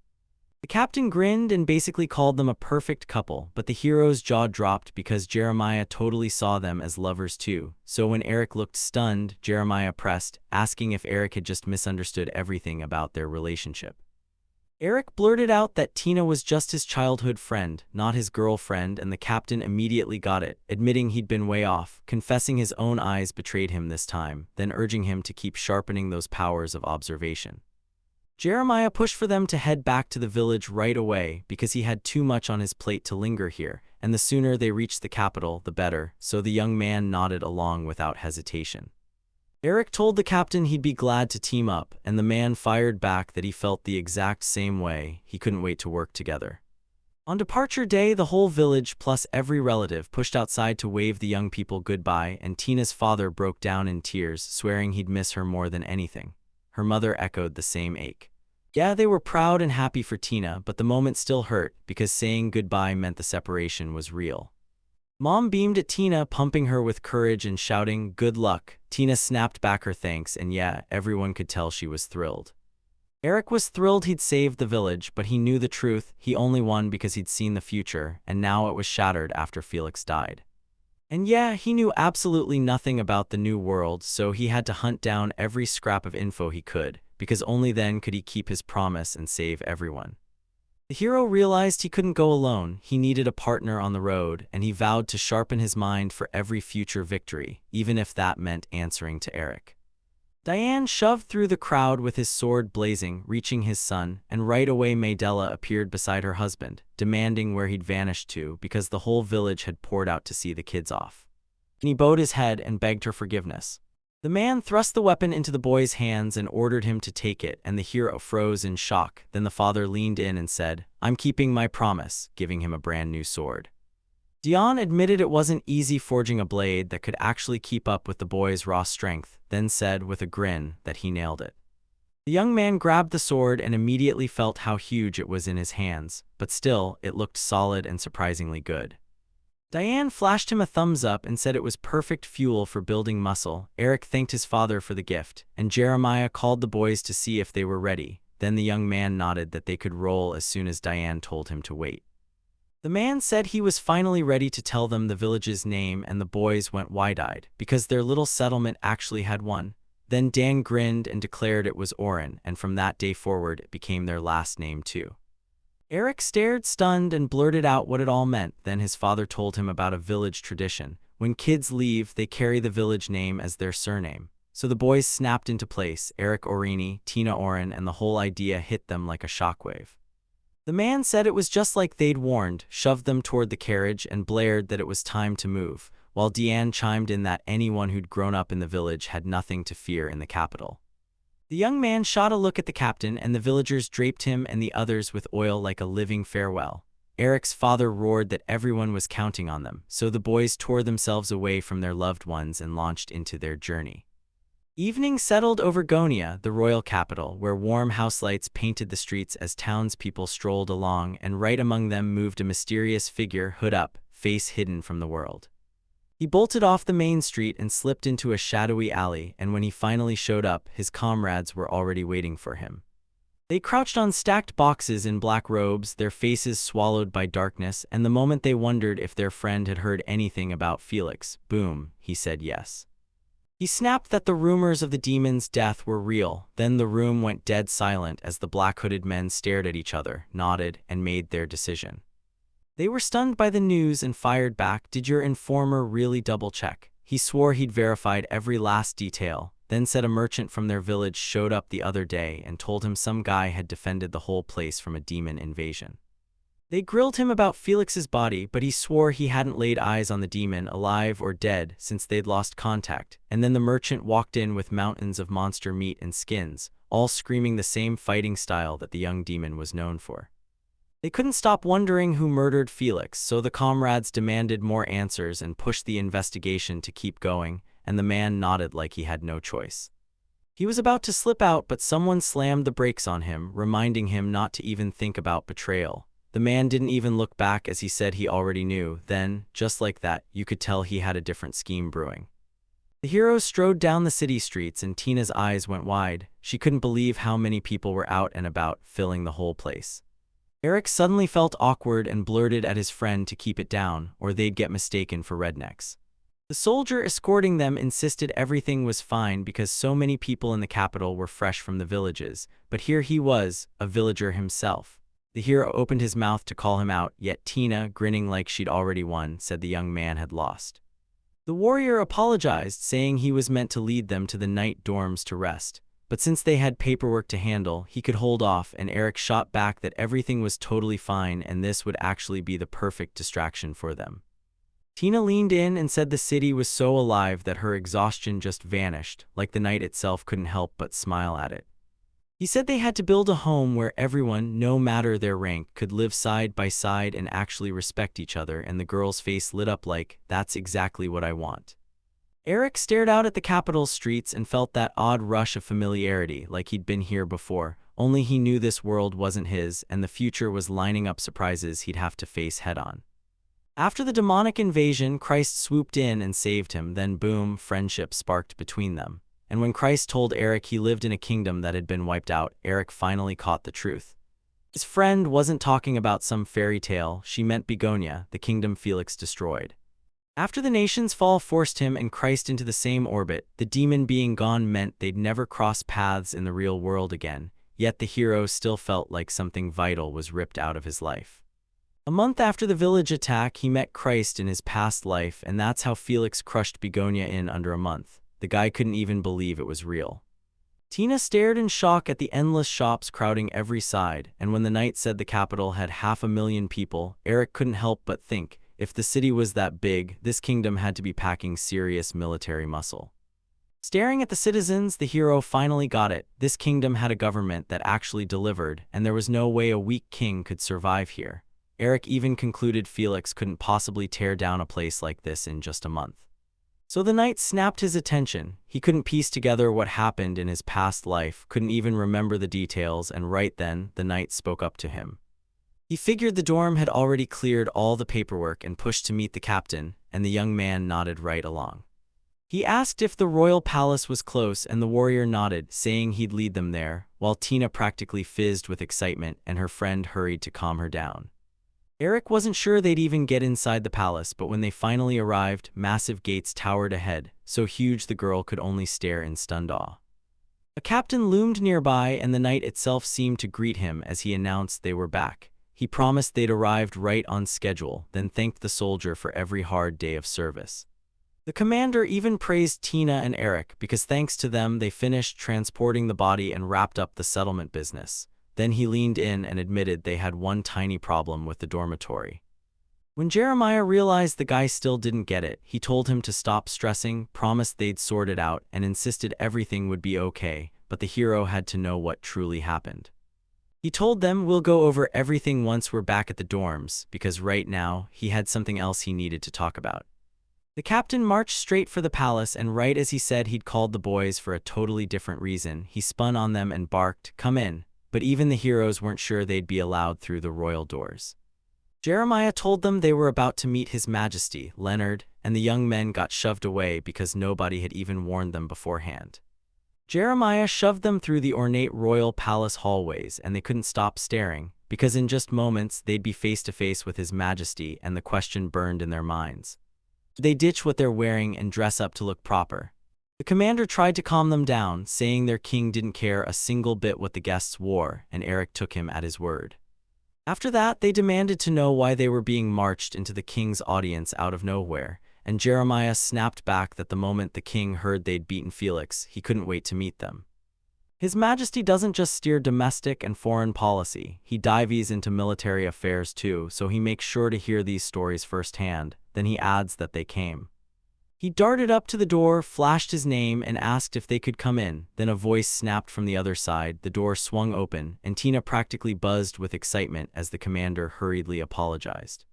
The captain grinned and basically called them a perfect couple, but the hero's jaw dropped because Jeremiah totally saw them as lovers too. So when Eric looked stunned, Jeremiah pressed, asking if Eric had just misunderstood everything about their relationship. Eric blurted out that Tina was just his childhood friend, not his girlfriend, and the captain immediately got it, admitting he'd been way off, confessing his own eyes betrayed him this time, then urging him to keep sharpening those powers of observation. Jeremiah pushed for them to head back to the village right away because he had too much on his plate to linger here, and the sooner they reached the capital, the better, so the young man nodded along without hesitation. Eric told the captain he'd be glad to team up, and the man fired back that he felt the exact same way. He couldn't wait to work together. On departure day, the whole village plus every relative pushed outside to wave the young people goodbye, and Tina's father broke down in tears, swearing he'd miss her more than anything. Her mother echoed the same ache. Yeah, they were proud and happy for Tina, but the moment still hurt because saying goodbye meant the separation was real. Mom beamed at Tina, pumping her with courage and shouting, "Good luck." Tina snapped back her thanks, and yeah, everyone could tell she was thrilled. Eric was thrilled he'd saved the village, but he knew the truth. He only won because he'd seen the future, and now it was shattered after Felix died. And yeah, he knew absolutely nothing about the new world, so he had to hunt down every scrap of info he could, because only then could he keep his promise and save everyone. The hero realized he couldn't go alone. He needed a partner on the road, and he vowed to sharpen his mind for every future victory, even if that meant answering to Eric. Diane shoved through the crowd with his sword blazing, reaching his son, and right away Maydella appeared beside her husband, demanding where he'd vanished to because the whole village had poured out to see the kids off. And he bowed his head and begged her forgiveness. The man thrust the weapon into the boy's hands and ordered him to take it, and the hero froze in shock. Then the father leaned in and said, "I'm keeping my promise," giving him a brand new sword. Dion admitted it wasn't easy forging a blade that could actually keep up with the boy's raw strength, then said with a grin that he nailed it. The young man grabbed the sword and immediately felt how huge it was in his hands, but still, it looked solid and surprisingly good. Diane flashed him a thumbs up and said it was perfect fuel for building muscle. Eric thanked his father for the gift, and Jeremiah called the boys to see if they were ready. Then the young man nodded that they could roll as soon as Diane told him to wait. The man said he was finally ready to tell them the village's name, and the boys went wide-eyed, because their little settlement actually had one. Then Dan grinned and declared it was Oren, and from that day forward it became their last name too. Eric stared stunned and blurted out what it all meant. Then his father told him about a village tradition. When kids leave, they carry the village name as their surname. So the boys snapped into place, Eric Orini, Tina Oren, and the whole idea hit them like a shockwave. The man said it was just like they'd warned, shoved them toward the carriage, and blared that it was time to move, while Deanne chimed in that anyone who'd grown up in the village had nothing to fear in the capital. The young man shot a look at the captain, and the villagers draped him and the others with oil like a living farewell. Eric's father roared that everyone was counting on them, so the boys tore themselves away from their loved ones and launched into their journey. Evening settled over Gonia, the royal capital, where warm house lights painted the streets as townspeople strolled along, and right among them moved a mysterious figure, hood up, face hidden from the world. He bolted off the main street and slipped into a shadowy alley, and when he finally showed up, his comrades were already waiting for him. They crouched on stacked boxes in black robes, their faces swallowed by darkness, and the moment they wondered if their friend had heard anything about Felix, boom, he said yes. He snapped that the rumors of the demon's death were real. Then the room went dead silent as the black-hooded men stared at each other, nodded, and made their decision. They were stunned by the news and fired back. "Did your informer really double-check?" He swore he'd verified every last detail, then said a merchant from their village showed up the other day and told him some guy had defended the whole place from a demon invasion. They grilled him about Felix's body, but he swore he hadn't laid eyes on the demon, alive or dead, since they'd lost contact. And then the merchant walked in with mountains of monster meat and skins, all screaming the same fighting style that the young demon was known for. They couldn't stop wondering who murdered Felix, so the comrades demanded more answers and pushed the investigation to keep going, and the man nodded like he had no choice. He was about to slip out, but someone slammed the brakes on him, reminding him not to even think about betrayal. The man didn't even look back as he said he already knew. Then, just like that, you could tell he had a different scheme brewing. The hero strode down the city streets and Tina's eyes went wide. She couldn't believe how many people were out and about, filling the whole place. Eric suddenly felt awkward and blurted at his friend to keep it down, or they'd get mistaken for rednecks. The soldier escorting them insisted everything was fine because so many people in the capital were fresh from the villages, but here he was, a villager himself. The hero opened his mouth to call him out, yet Tina, grinning like she'd already won, said the young man had lost. The warrior apologized, saying he was meant to lead them to the night dorms to rest. But since they had paperwork to handle, he could hold off, and Eric shot back that everything was totally fine and this would actually be the perfect distraction for them. Tina leaned in and said the city was so alive that her exhaustion just vanished, like the night itself couldn't help but smile at it. He said they had to build a home where everyone, no matter their rank, could live side by side and actually respect each other, and the girl's face lit up like, "That's exactly what I want." Eric stared out at the capital's streets and felt that odd rush of familiarity, like he'd been here before, only he knew this world wasn't his, and the future was lining up surprises he'd have to face head-on. After the demonic invasion, Christ swooped in and saved him, then boom, friendship sparked between them. And when Christ told Eric he lived in a kingdom that had been wiped out, Eric finally caught the truth. His friend wasn't talking about some fairy tale, she meant Begonia, the kingdom Felix destroyed. After the nation's fall forced him and Christ into the same orbit, the demon being gone meant they'd never cross paths in the real world again, yet the hero still felt like something vital was ripped out of his life. A month after the village attack, he met Christ in his past life, and that's how Felix crushed Begonia in under a month. The guy couldn't even believe it was real. Tina stared in shock at the endless shops crowding every side, and when the knight said the capital had 500,000 people, Eric couldn't help but think, if the city was that big, this kingdom had to be packing serious military muscle. Staring at the citizens, the hero finally got it. This kingdom had a government that actually delivered, and there was no way a weak king could survive here. Eric even concluded Felix couldn't possibly tear down a place like this in just a month. So the knight snapped his attention. He couldn't piece together what happened in his past life, couldn't even remember the details, and right then, the knight spoke up to him. He figured the dorm had already cleared all the paperwork and pushed to meet the captain, and the young man nodded right along. He asked if the royal palace was close, and the warrior nodded, saying he'd lead them there, while Tina practically fizzed with excitement and her friend hurried to calm her down. Eric wasn't sure they'd even get inside the palace, but when they finally arrived, massive gates towered ahead, so huge the girl could only stare in stunned awe. A captain loomed nearby, and the knight itself seemed to greet him as he announced they were back. He promised they'd arrived right on schedule, then thanked the soldier for every hard day of service. The commander even praised Tina and Eric because thanks to them they finished transporting the body and wrapped up the settlement business. Then he leaned in and admitted they had one tiny problem with the dormitory. When Jeremiah realized the guy still didn't get it, he told him to stop stressing, promised they'd sort it out, and insisted everything would be okay, but the hero had to know what truly happened. He told them, "We'll go over everything once we're back at the dorms," because right now, he had something else he needed to talk about. The captain marched straight for the palace, and right as he said he'd called the boys for a totally different reason, he spun on them and barked, "Come in." But even the heroes weren't sure they'd be allowed through the royal doors. Jeremiah told them they were about to meet His Majesty, Leonard, and the young men got shoved away because nobody had even warned them beforehand. Jeremiah shoved them through the ornate royal palace hallways, and they couldn't stop staring, because in just moments they'd be face to face with His Majesty, and the question burned in their minds. Did they ditch what they're wearing and dress up to look proper? The commander tried to calm them down, saying their king didn't care a single bit what the guests wore, and Eric took him at his word. After that, they demanded to know why they were being marched into the king's audience out of nowhere, and Jeremiah snapped back that the moment the king heard they'd beaten Felix, he couldn't wait to meet them. His Majesty doesn't just steer domestic and foreign policy, he dives into military affairs too, so he makes sure to hear these stories firsthand. Then he adds that they came. He darted up to the door, flashed his name, and asked if they could come in. Then a voice snapped from the other side, the door swung open, and Tina practically buzzed with excitement as the commander hurriedly apologized.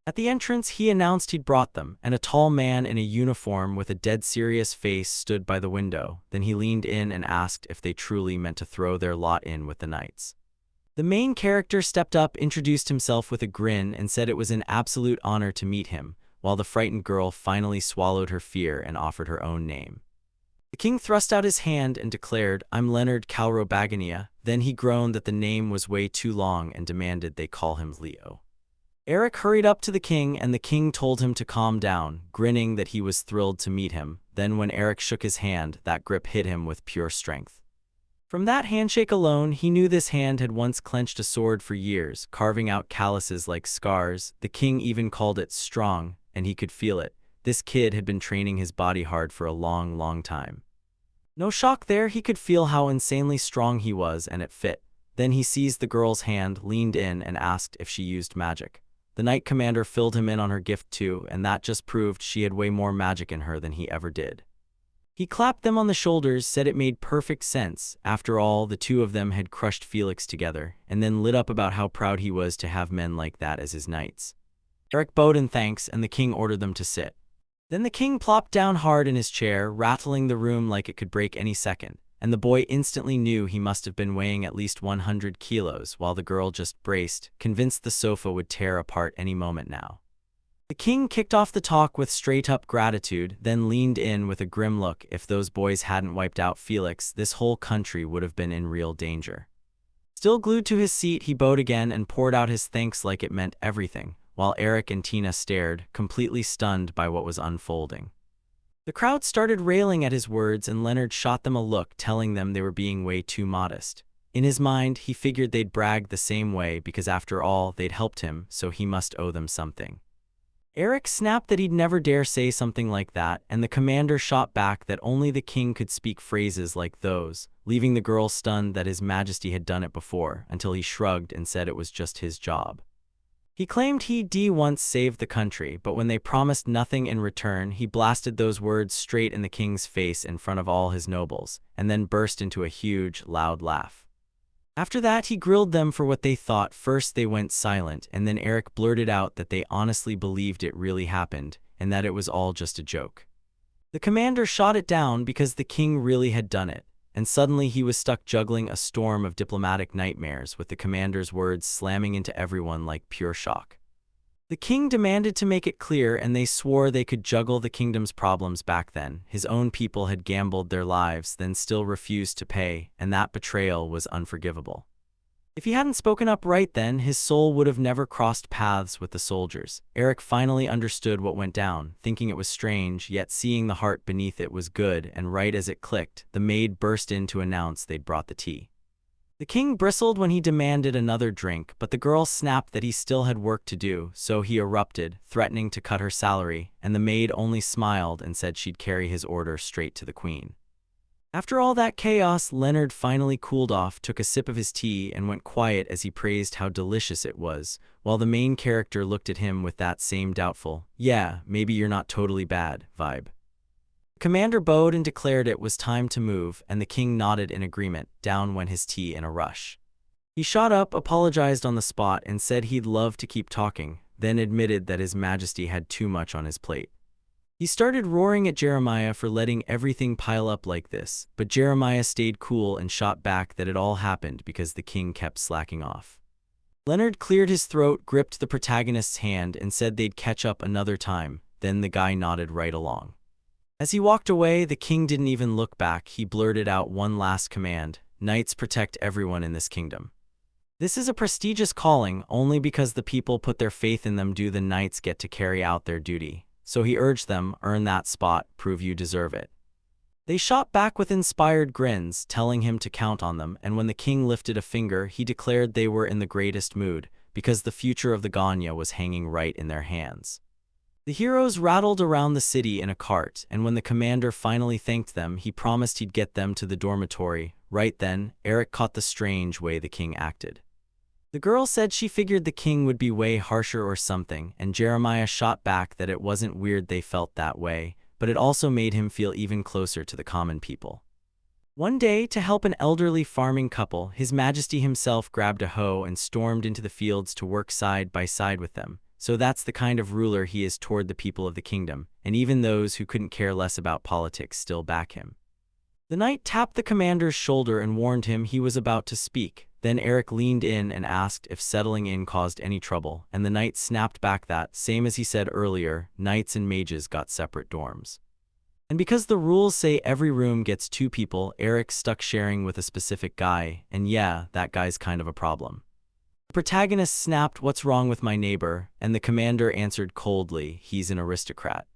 At the entrance, he announced he'd brought them, and a tall man in a uniform with a dead serious face stood by the window. Then he leaned in and asked if they truly meant to throw their lot in with the knights. The main character stepped up, introduced himself with a grin, and said it was an absolute honor to meet him, while the frightened girl finally swallowed her fear and offered her own name. The king thrust out his hand and declared, "I'm Leonard Calrobagania." Then he groaned that the name was way too long and demanded they call him Leo. Eric hurried up to the king, and the king told him to calm down, grinning that he was thrilled to meet him. Then when Eric shook his hand, that grip hit him with pure strength. From that handshake alone, he knew this hand had once clenched a sword for years, carving out calluses like scars. The king even called it strong, and he could feel it. This kid had been training his body hard for a long, long time. No shock there, he could feel how insanely strong he was, and it fit. Then he seized the girl's hand, leaned in, and asked if she used magic. The knight commander filled him in on her gift too, and that just proved she had way more magic in her than he ever did. He clapped them on the shoulders, said it made perfect sense. After all, the two of them had crushed Felix together, and then lit up about how proud he was to have men like that as his knights. Eric bowed in thanks, and the king ordered them to sit. Then the king plopped down hard in his chair, rattling the room like it could break any second, and the boy instantly knew he must have been weighing at least 100 kilos, while the girl just braced, convinced the sofa would tear apart any moment now. The king kicked off the talk with straight-up gratitude, then leaned in with a grim look. If those boys hadn't wiped out Felix, this whole country would have been in real danger. Still glued to his seat, he bowed again and poured out his thanks like it meant everything, while Eric and Tina stared, completely stunned by what was unfolding. The crowd started railing at his words, and Leonard shot them a look, telling them they were being way too modest. In his mind, he figured they'd brag the same way because after all, they'd helped him, so he must owe them something. Eric snapped that he'd never dare say something like that, and the commander shot back that only the king could speak phrases like those. leaving the girl stunned that His Majesty had done it before, until he shrugged and said it was just his job. He claimed he'd once saved the country, but when they promised nothing in return, he blasted those words straight in the king's face in front of all his nobles, and then burst into a huge, loud laugh. After that, he grilled them for what they thought. First they went silent, and then Eric blurted out that they honestly believed it really happened, and that it was all just a joke. The commander shot it down because the king really had done it, and suddenly he was stuck juggling a storm of diplomatic nightmares with the commander's words slamming into everyone like pure shock. The king demanded to make it clear, and they swore they could juggle the kingdom's problems back then. His own people had gambled their lives, then still refused to pay, and that betrayal was unforgivable. If he hadn't spoken up right then, his soul would have never crossed paths with the soldiers. Eric finally understood what went down, thinking it was strange, yet seeing the heart beneath it was good, and right as it clicked, the maid burst in to announce they'd brought the tea. The king bristled when he demanded another drink, but the girl snapped that he still had work to do, so he erupted, threatening to cut her salary, and the maid only smiled and said she'd carry his order straight to the queen. After all that chaos, Leonard finally cooled off, took a sip of his tea, and went quiet as he praised how delicious it was, while the main character looked at him with that same doubtful, "Yeah, maybe you're not totally bad" vibe. Commander bowed and declared it was time to move, and the king nodded in agreement. Down went his tea in a rush. He shot up, apologized on the spot, and said he'd love to keep talking, then admitted that His Majesty had too much on his plate. He started roaring at Jeremiah for letting everything pile up like this, but Jeremiah stayed cool and shot back that it all happened because the king kept slacking off. Leonard cleared his throat, gripped the protagonist's hand, and said they'd catch up another time. Then the guy nodded right along. As he walked away, the king didn't even look back. He blurted out one last command: "Knights protect everyone in this kingdom." This is a prestigious calling. Only because the people put their faith in them do the knights get to carry out their duty. So he urged them, earn that spot, prove you deserve it. They shot back with inspired grins, telling him to count on them, and when the king lifted a finger, he declared they were in the greatest mood, because the future of the Ganya was hanging right in their hands. The heroes rattled around the city in a cart, and when the commander finally thanked them, he promised he'd get them to the dormitory. Right then, Eric caught the strange way the king acted. The girl said she figured the king would be way harsher or something, and Jeremiah shot back that it wasn't weird they felt that way, but it also made him feel even closer to the common people. One day, to help an elderly farming couple, His Majesty himself grabbed a hoe and stormed into the fields to work side by side with them. So that's the kind of ruler he is toward the people of the kingdom, and even those who couldn't care less about politics still back him. The knight tapped the commander's shoulder and warned him he was about to speak. Then Eric leaned in and asked if settling in caused any trouble, and the knight snapped back that, same as he said earlier, knights and mages got separate dorms. And because the rules say every room gets 2 people, Eric's stuck sharing with a specific guy, and yeah, that guy's kind of a problem. The protagonist snapped, "What's wrong with my neighbor?" And the commander answered coldly, "He's an aristocrat.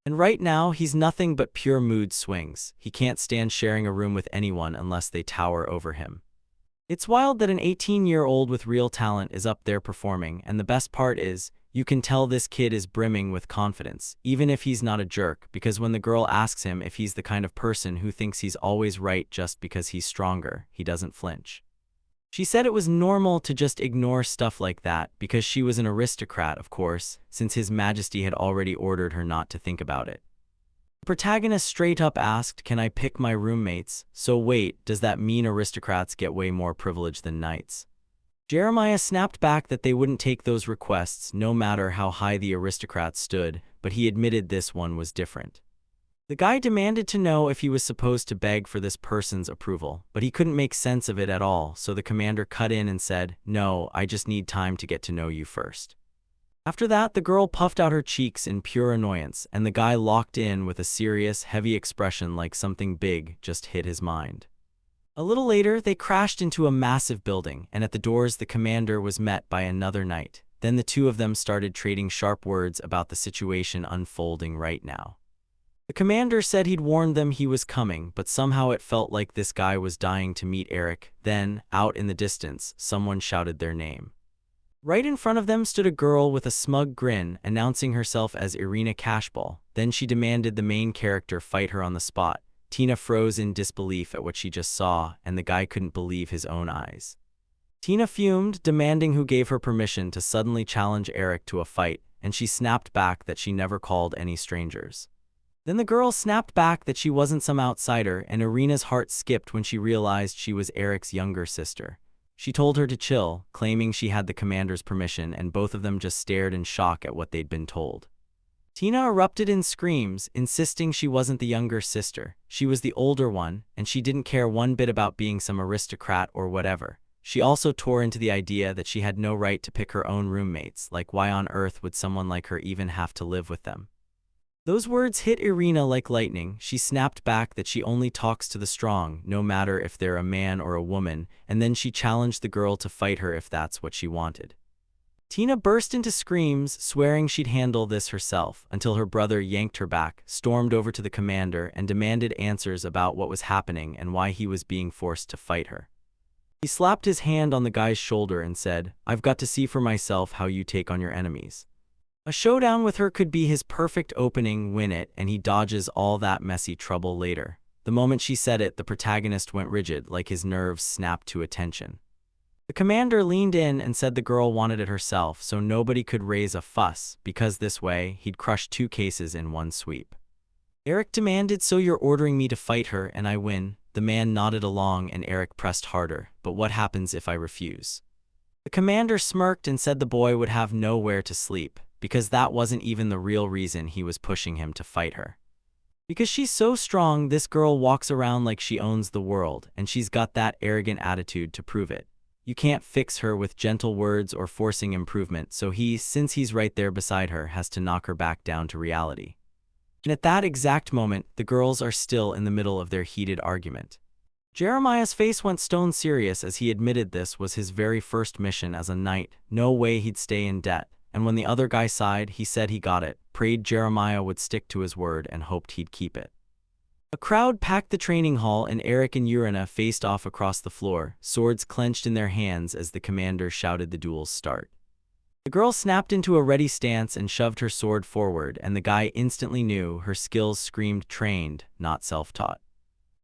And right now, he's nothing but pure mood swings. He can't stand sharing a room with anyone unless they tower over him." It's wild that an 18-year-old with real talent is up there performing, and the best part is, you can tell this kid is brimming with confidence, even if he's not a jerk, because when the girl asks him if he's the kind of person who thinks he's always right just because he's stronger, he doesn't flinch. She said it was normal to just ignore stuff like that, because she was an aristocrat, of course, since His Majesty had already ordered her not to think about it. The protagonist straight up asked, "Can I pick my roommates?" So wait, does that mean aristocrats get way more privilege than knights? Jeremiah snapped back that they wouldn't take those requests, no matter how high the aristocrats stood, but he admitted this one was different. The guy demanded to know if he was supposed to beg for this person's approval, but he couldn't make sense of it at all, so the commander cut in and said, "No, I just need time to get to know you first." After that, the girl puffed out her cheeks in pure annoyance, and the guy locked in with a serious, heavy expression like something big just hit his mind. A little later, they crashed into a massive building, and at the doors the commander was met by another knight. Then the two of them started trading sharp words about the situation unfolding right now. The commander said he'd warned them he was coming, but somehow it felt like this guy was dying to meet Eric. Then, out in the distance, someone shouted their name. Right in front of them stood a girl with a smug grin, announcing herself as Irina Cashball. Then she demanded the main character fight her on the spot. Tina froze in disbelief at what she just saw, and the guy couldn't believe his own eyes. Tina fumed, demanding who gave her permission to suddenly challenge Eric to a fight, and she snapped back that she never called any strangers. Then the girl snapped back that she wasn't some outsider, and Irina's heart skipped when she realized she was Eric's younger sister. She told her to chill, claiming she had the commander's permission, and both of them just stared in shock at what they'd been told. Tina erupted in screams, insisting she wasn't the younger sister. She was the older one, and she didn't care one bit about being some aristocrat or whatever. She also tore into the idea that she had no right to pick her own roommates, like why on earth would someone like her even have to live with them? Those words hit Irina like lightning. She snapped back that she only talks to the strong, no matter if they're a man or a woman, and then she challenged the girl to fight her if that's what she wanted. Tina burst into screams, swearing she'd handle this herself, until her brother yanked her back, stormed over to the commander, and demanded answers about what was happening and why he was being forced to fight her. He slapped his hand on the guy's shoulder and said, "I've got to see for myself how you take on your enemies." A showdown with her could be his perfect opening, win it, and he dodges all that messy trouble later. The moment she said it, the protagonist went rigid, like his nerves snapped to attention. The commander leaned in and said the girl wanted it herself, so nobody could raise a fuss, because this way, he'd crush 2 cases in one sweep. Eric demanded, "So you're ordering me to fight her and I win?" The man nodded along and Eric pressed harder, "But what happens if I refuse?" The commander smirked and said the boy would have nowhere to sleep, because that wasn't even the real reason he was pushing him to fight her. Because she's so strong, this girl walks around like she owns the world, and she's got that arrogant attitude to prove it. You can't fix her with gentle words or forcing improvement, so since he's right there beside her, has to knock her back down to reality. And at that exact moment, the girls are still in the middle of their heated argument. Jeremiah's face went stone serious as he admitted this was his very first mission as a knight. No way he'd stay in debt. And when the other guy sighed, he said he got it, prayed Jeremiah would stick to his word, and hoped he'd keep it. A crowd packed the training hall, and Eric and Irina faced off across the floor, swords clenched in their hands as the commander shouted the duel's start. The girl snapped into a ready stance and shoved her sword forward, and the guy instantly knew her skills screamed trained, not self-taught.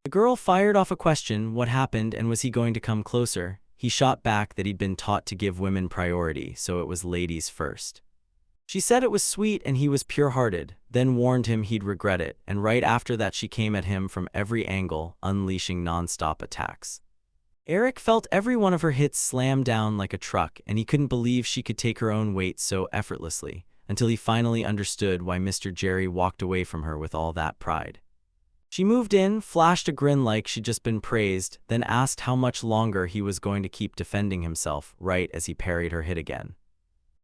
The girl fired off a question, what happened, and was he going to come closer? He shot back that he'd been taught to give women priority, so it was ladies first. She said it was sweet and he was pure-hearted, then warned him he'd regret it, and right after that she came at him from every angle, unleashing non-stop attacks. Eric felt every one of her hits slam down like a truck, and he couldn't believe she could take her own weight so effortlessly, until he finally understood why Mr. Jerry walked away from her with all that pride. She moved in, flashed a grin like she'd just been praised, then asked how much longer he was going to keep defending himself, right as he parried her hit again.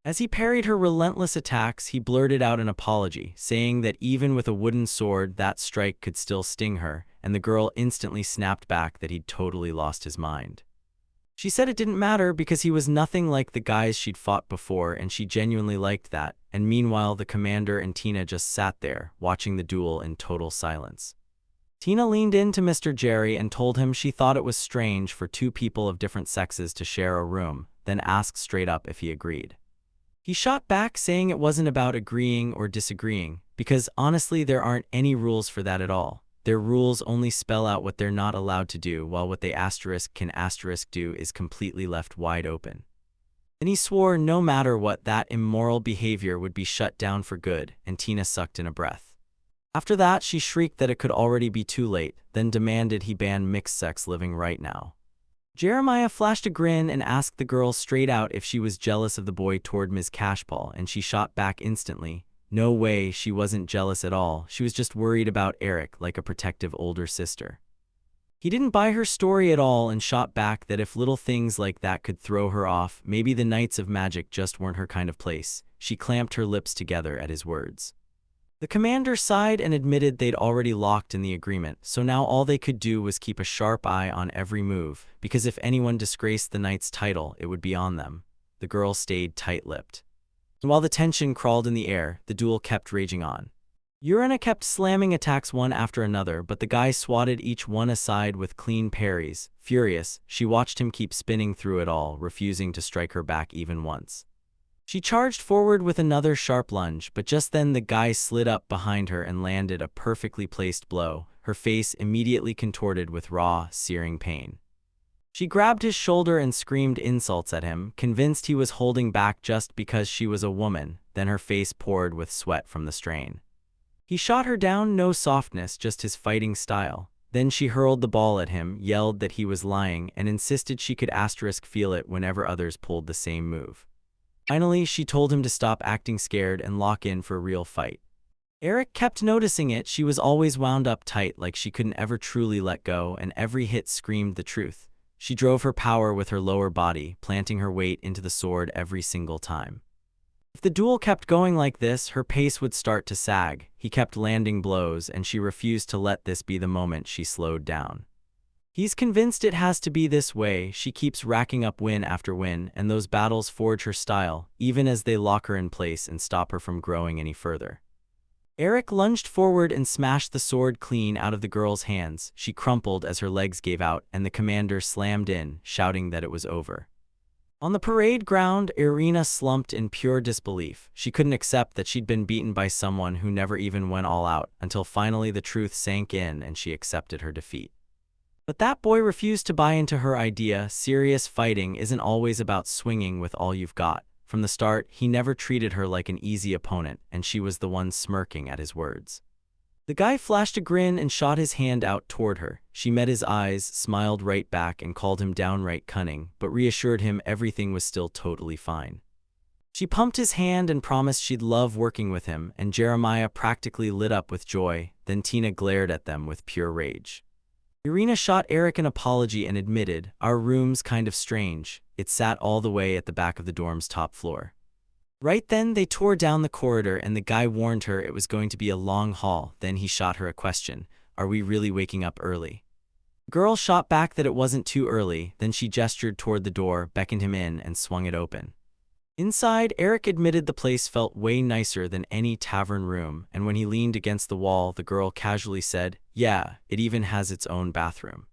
As he parried her relentless attacks, he blurted out an apology, saying that even with a wooden sword, that strike could still sting her, and the girl instantly snapped back that he'd totally lost his mind. She said it didn't matter because he was nothing like the guys she'd fought before, and she genuinely liked that, and meanwhile the commander and Tina just sat there, watching the duel in total silence. Tina leaned in to Mr. Jerry and told him she thought it was strange for 2 people of different sexes to share a room, then asked straight up if he agreed. He shot back, saying it wasn't about agreeing or disagreeing, because honestly there aren't any rules for that at all. Their rules only spell out what they're not allowed to do, while what they can do is completely left wide open. Then he swore no matter what, that immoral behavior would be shut down for good, and Tina sucked in a breath. After that, she shrieked that it could already be too late, then demanded he ban mixed-sex living right now. Jeremiah flashed a grin and asked the girl straight out if she was jealous of the boy toward Ms. Cashpaw, and she shot back instantly. No way, she wasn't jealous at all, she was just worried about Eric like a protective older sister. He didn't buy her story at all and shot back that if little things like that could throw her off, maybe the Knights of Magic just weren't her kind of place. She clamped her lips together at his words. The commander sighed and admitted they'd already locked in the agreement, so now all they could do was keep a sharp eye on every move, because if anyone disgraced the knight's title, it would be on them. The girl stayed tight-lipped. And while the tension crawled in the air, the duel kept raging on. Irina kept slamming attacks one after another, but the guy swatted each one aside with clean parries. Furious, she watched him keep spinning through it all, refusing to strike her back even once. She charged forward with another sharp lunge, but just then the guy slid up behind her and landed a perfectly placed blow. her face immediately contorted with raw, searing pain. She grabbed his shoulder and screamed insults at him, convinced he was holding back just because she was a woman, then her face poured with sweat from the strain. He shot her down, no softness, just his fighting style. Then she hurled the ball at him, yelled that he was lying, and insisted she could feel it whenever others pulled the same move. Finally, she told him to stop acting scared and lock in for a real fight. Eric kept noticing it. She was always wound up tight, like she couldn't ever truly let go, and every hit screamed the truth. She drove her power with her lower body, planting her weight into the sword every single time. If the duel kept going like this, her pace would start to sag. He kept landing blows, and she refused to let this be the moment she slowed down. He's convinced it has to be this way. She keeps racking up win after win, and those battles forge her style, even as they lock her in place and stop her from growing any further. Eric lunged forward and smashed the sword clean out of the girl's hands. She crumpled as her legs gave out, and the commander slammed in, shouting that it was over. On the parade ground, Irina slumped in pure disbelief. She couldn't accept that she'd been beaten by someone who never even went all out, until finally the truth sank in and she accepted her defeat. But that boy refused to buy into her idea. Serious fighting isn't always about swinging with all you've got. From the start, he never treated her like an easy opponent, and she was the one smirking at his words. The guy flashed a grin and shot his hand out toward her. She met his eyes, smiled right back, and called him downright cunning, but reassured him everything was still totally fine. She pumped his hand and promised she'd love working with him, and Jeremiah practically lit up with joy. Then Tina glared at them with pure rage. Irina shot Eric an apology and admitted, "Our room's kind of strange. It sat all the way at the back of the dorm's top floor." Right then, they tore down the corridor, and the guy warned her it was going to be a long haul. Then he shot her a question, "Are we really waking up early?" The girl shot back that it wasn't too early. Then she gestured toward the door, beckoned him in, and swung it open. Inside, Eric admitted the place felt way nicer than any tavern room, and when he leaned against the wall, the girl casually said, "Yeah, it even has its own bathroom."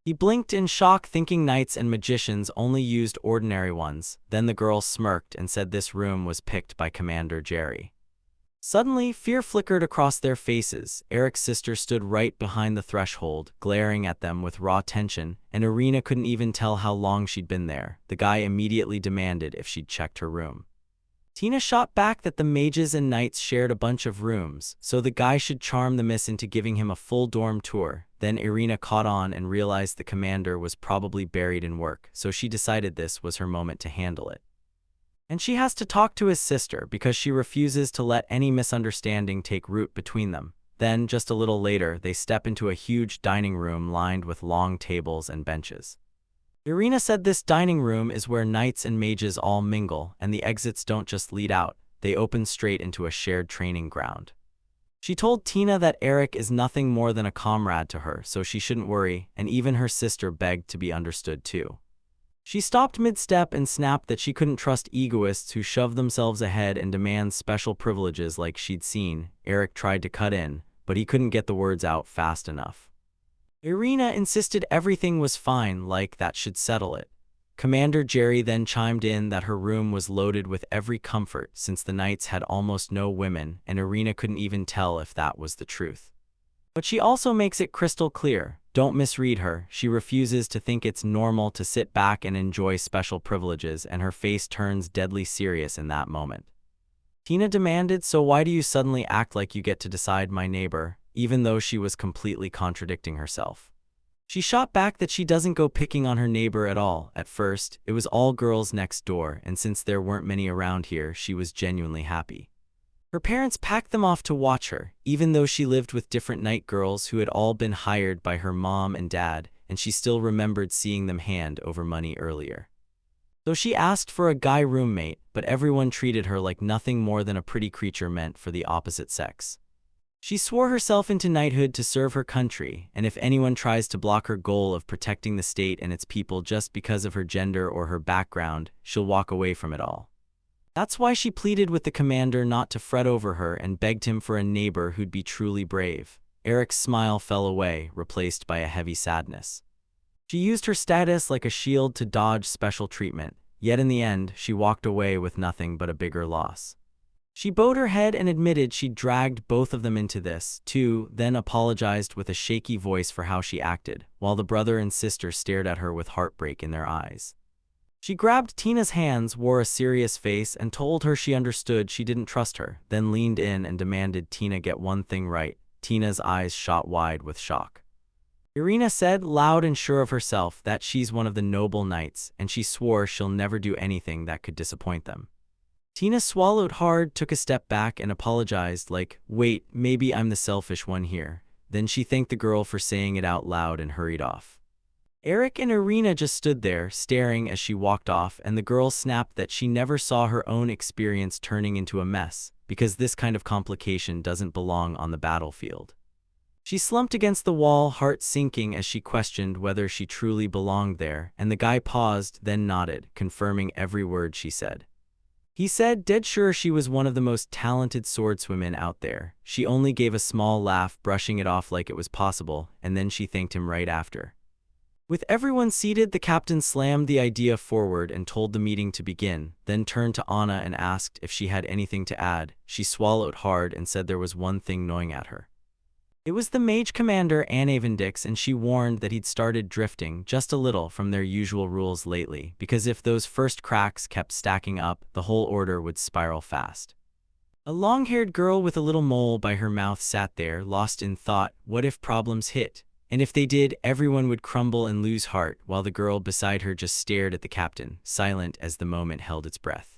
He blinked in shock, thinking knights and magicians only used ordinary ones. Then the girl smirked and said this room was picked by Commander Jerry. Suddenly, fear flickered across their faces. Eric's sister stood right behind the threshold, glaring at them with raw tension, and Irina couldn't even tell how long she'd been there. The guy immediately demanded if she'd checked her room. Tina shot back that the mages and knights shared a bunch of rooms, so the guy should charm the miss into giving him a full dorm tour. Then Irina caught on and realized the commander was probably buried in work, so she decided this was her moment to handle it. And she has to talk to his sister because she refuses to let any misunderstanding take root between them. Then, just a little later, they step into a huge dining room lined with long tables and benches. Irina said this dining room is where knights and mages all mingle, and the exits don't just lead out, they open straight into a shared training ground. She told Tina that Eric is nothing more than a comrade to her, so she shouldn't worry, and even her sister begged to be understood too. She stopped mid-step and snapped that she couldn't trust egoists who shove themselves ahead and demand special privileges like she'd seen. Eric tried to cut in, but he couldn't get the words out fast enough. Irina insisted everything was fine, like that should settle it. Commander Jerry then chimed in that her room was loaded with every comfort since the knights had almost no women, and Irina couldn't even tell if that was the truth. But she also makes it crystal clear, don't misread her, she refuses to think it's normal to sit back and enjoy special privileges, and her face turns deadly serious in that moment. Tina demanded, "So why do you suddenly act like you get to decide, my neighbor?" even though she was completely contradicting herself. She shot back that she doesn't go picking on her neighbor at all. At first, it was all girls next door, and since there weren't many around here, she was genuinely happy. Her parents packed them off to watch her, even though she lived with different night girls who had all been hired by her mom and dad, and she still remembered seeing them hand over money earlier. So she asked for a guy roommate, but everyone treated her like nothing more than a pretty creature meant for the opposite sex. She swore herself into knighthood to serve her country, and if anyone tries to block her goal of protecting the state and its people just because of her gender or her background, she'll walk away from it all. That's why she pleaded with the commander not to fret over her and begged him for a neighbor who'd be truly brave. Eric's smile fell away, replaced by a heavy sadness. She used her status like a shield to dodge special treatment, yet in the end, she walked away with nothing but a bigger loss. She bowed her head and admitted she'd dragged both of them into this, too, then apologized with a shaky voice for how she acted, while the brother and sister stared at her with heartbreak in their eyes. She grabbed Tina's hands, wore a serious face, and told her she understood she didn't trust her, then leaned in and demanded Tina get one thing right. Tina's eyes shot wide with shock. Irina said, loud and sure of herself, that she's one of the noble knights, and she swore she'll never do anything that could disappoint them. Tina swallowed hard, took a step back, and apologized like, wait, maybe I'm the selfish one here. Then she thanked the girl for saying it out loud and hurried off. Eric and Irina just stood there, staring as she walked off, and the girl snapped that she never saw her own experience turning into a mess, because this kind of complication doesn't belong on the battlefield. She slumped against the wall, heart sinking as she questioned whether she truly belonged there, and the guy paused, then nodded, confirming every word she said. He said, dead sure she was one of the most talented swordswomen out there. She only gave a small laugh, brushing it off like it was possible, and then she thanked him right after. With everyone seated, the captain slammed the idea forward and told the meeting to begin, then turned to Anna and asked if she had anything to add. She swallowed hard and said there was one thing gnawing at her. It was the mage commander Anavendix, and she warned that he'd started drifting just a little from their usual rules lately, because if those first cracks kept stacking up, the whole order would spiral fast. A long-haired girl with a little mole by her mouth sat there, lost in thought. What if problems hit? And if they did, everyone would crumble and lose heart, while the girl beside her just stared at the captain, silent as the moment held its breath.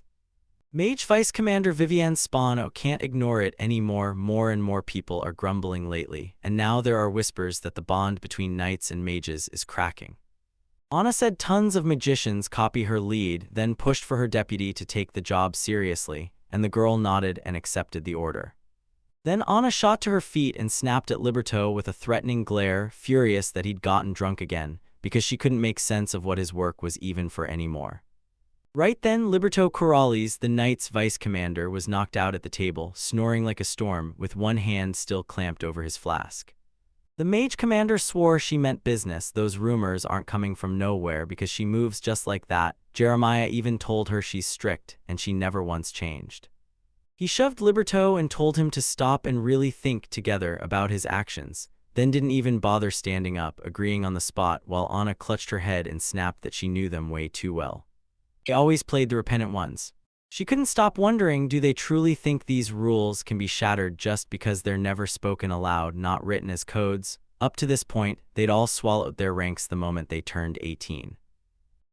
Mage Vice Commander Vivienne Spano can't ignore it anymore. More and more people are grumbling lately, and now there are whispers that the bond between knights and mages is cracking. Anna said tons of magicians copy her lead, then pushed for her deputy to take the job seriously, and the girl nodded and accepted the order. Then Anna shot to her feet and snapped at Liberto with a threatening glare, furious that he'd gotten drunk again, because she couldn't make sense of what his work was even for anymore. Right then, Liberto Corrales, the knight's vice commander, was knocked out at the table, snoring like a storm, with one hand still clamped over his flask. The mage commander swore she meant business. Those rumors aren't coming from nowhere, because she moves just like that. Jeremiah even told her she's strict, and she never once changed. He shoved Liberto and told him to stop and really think together about his actions, then didn't even bother standing up, agreeing on the spot, while Anna clutched her head and snapped that she knew them way too well. They always played the repentant ones. She couldn't stop wondering, do they truly think these rules can be shattered just because they're never spoken aloud, not written as codes? Up to this point, they'd all swallowed their ranks the moment they turned 18.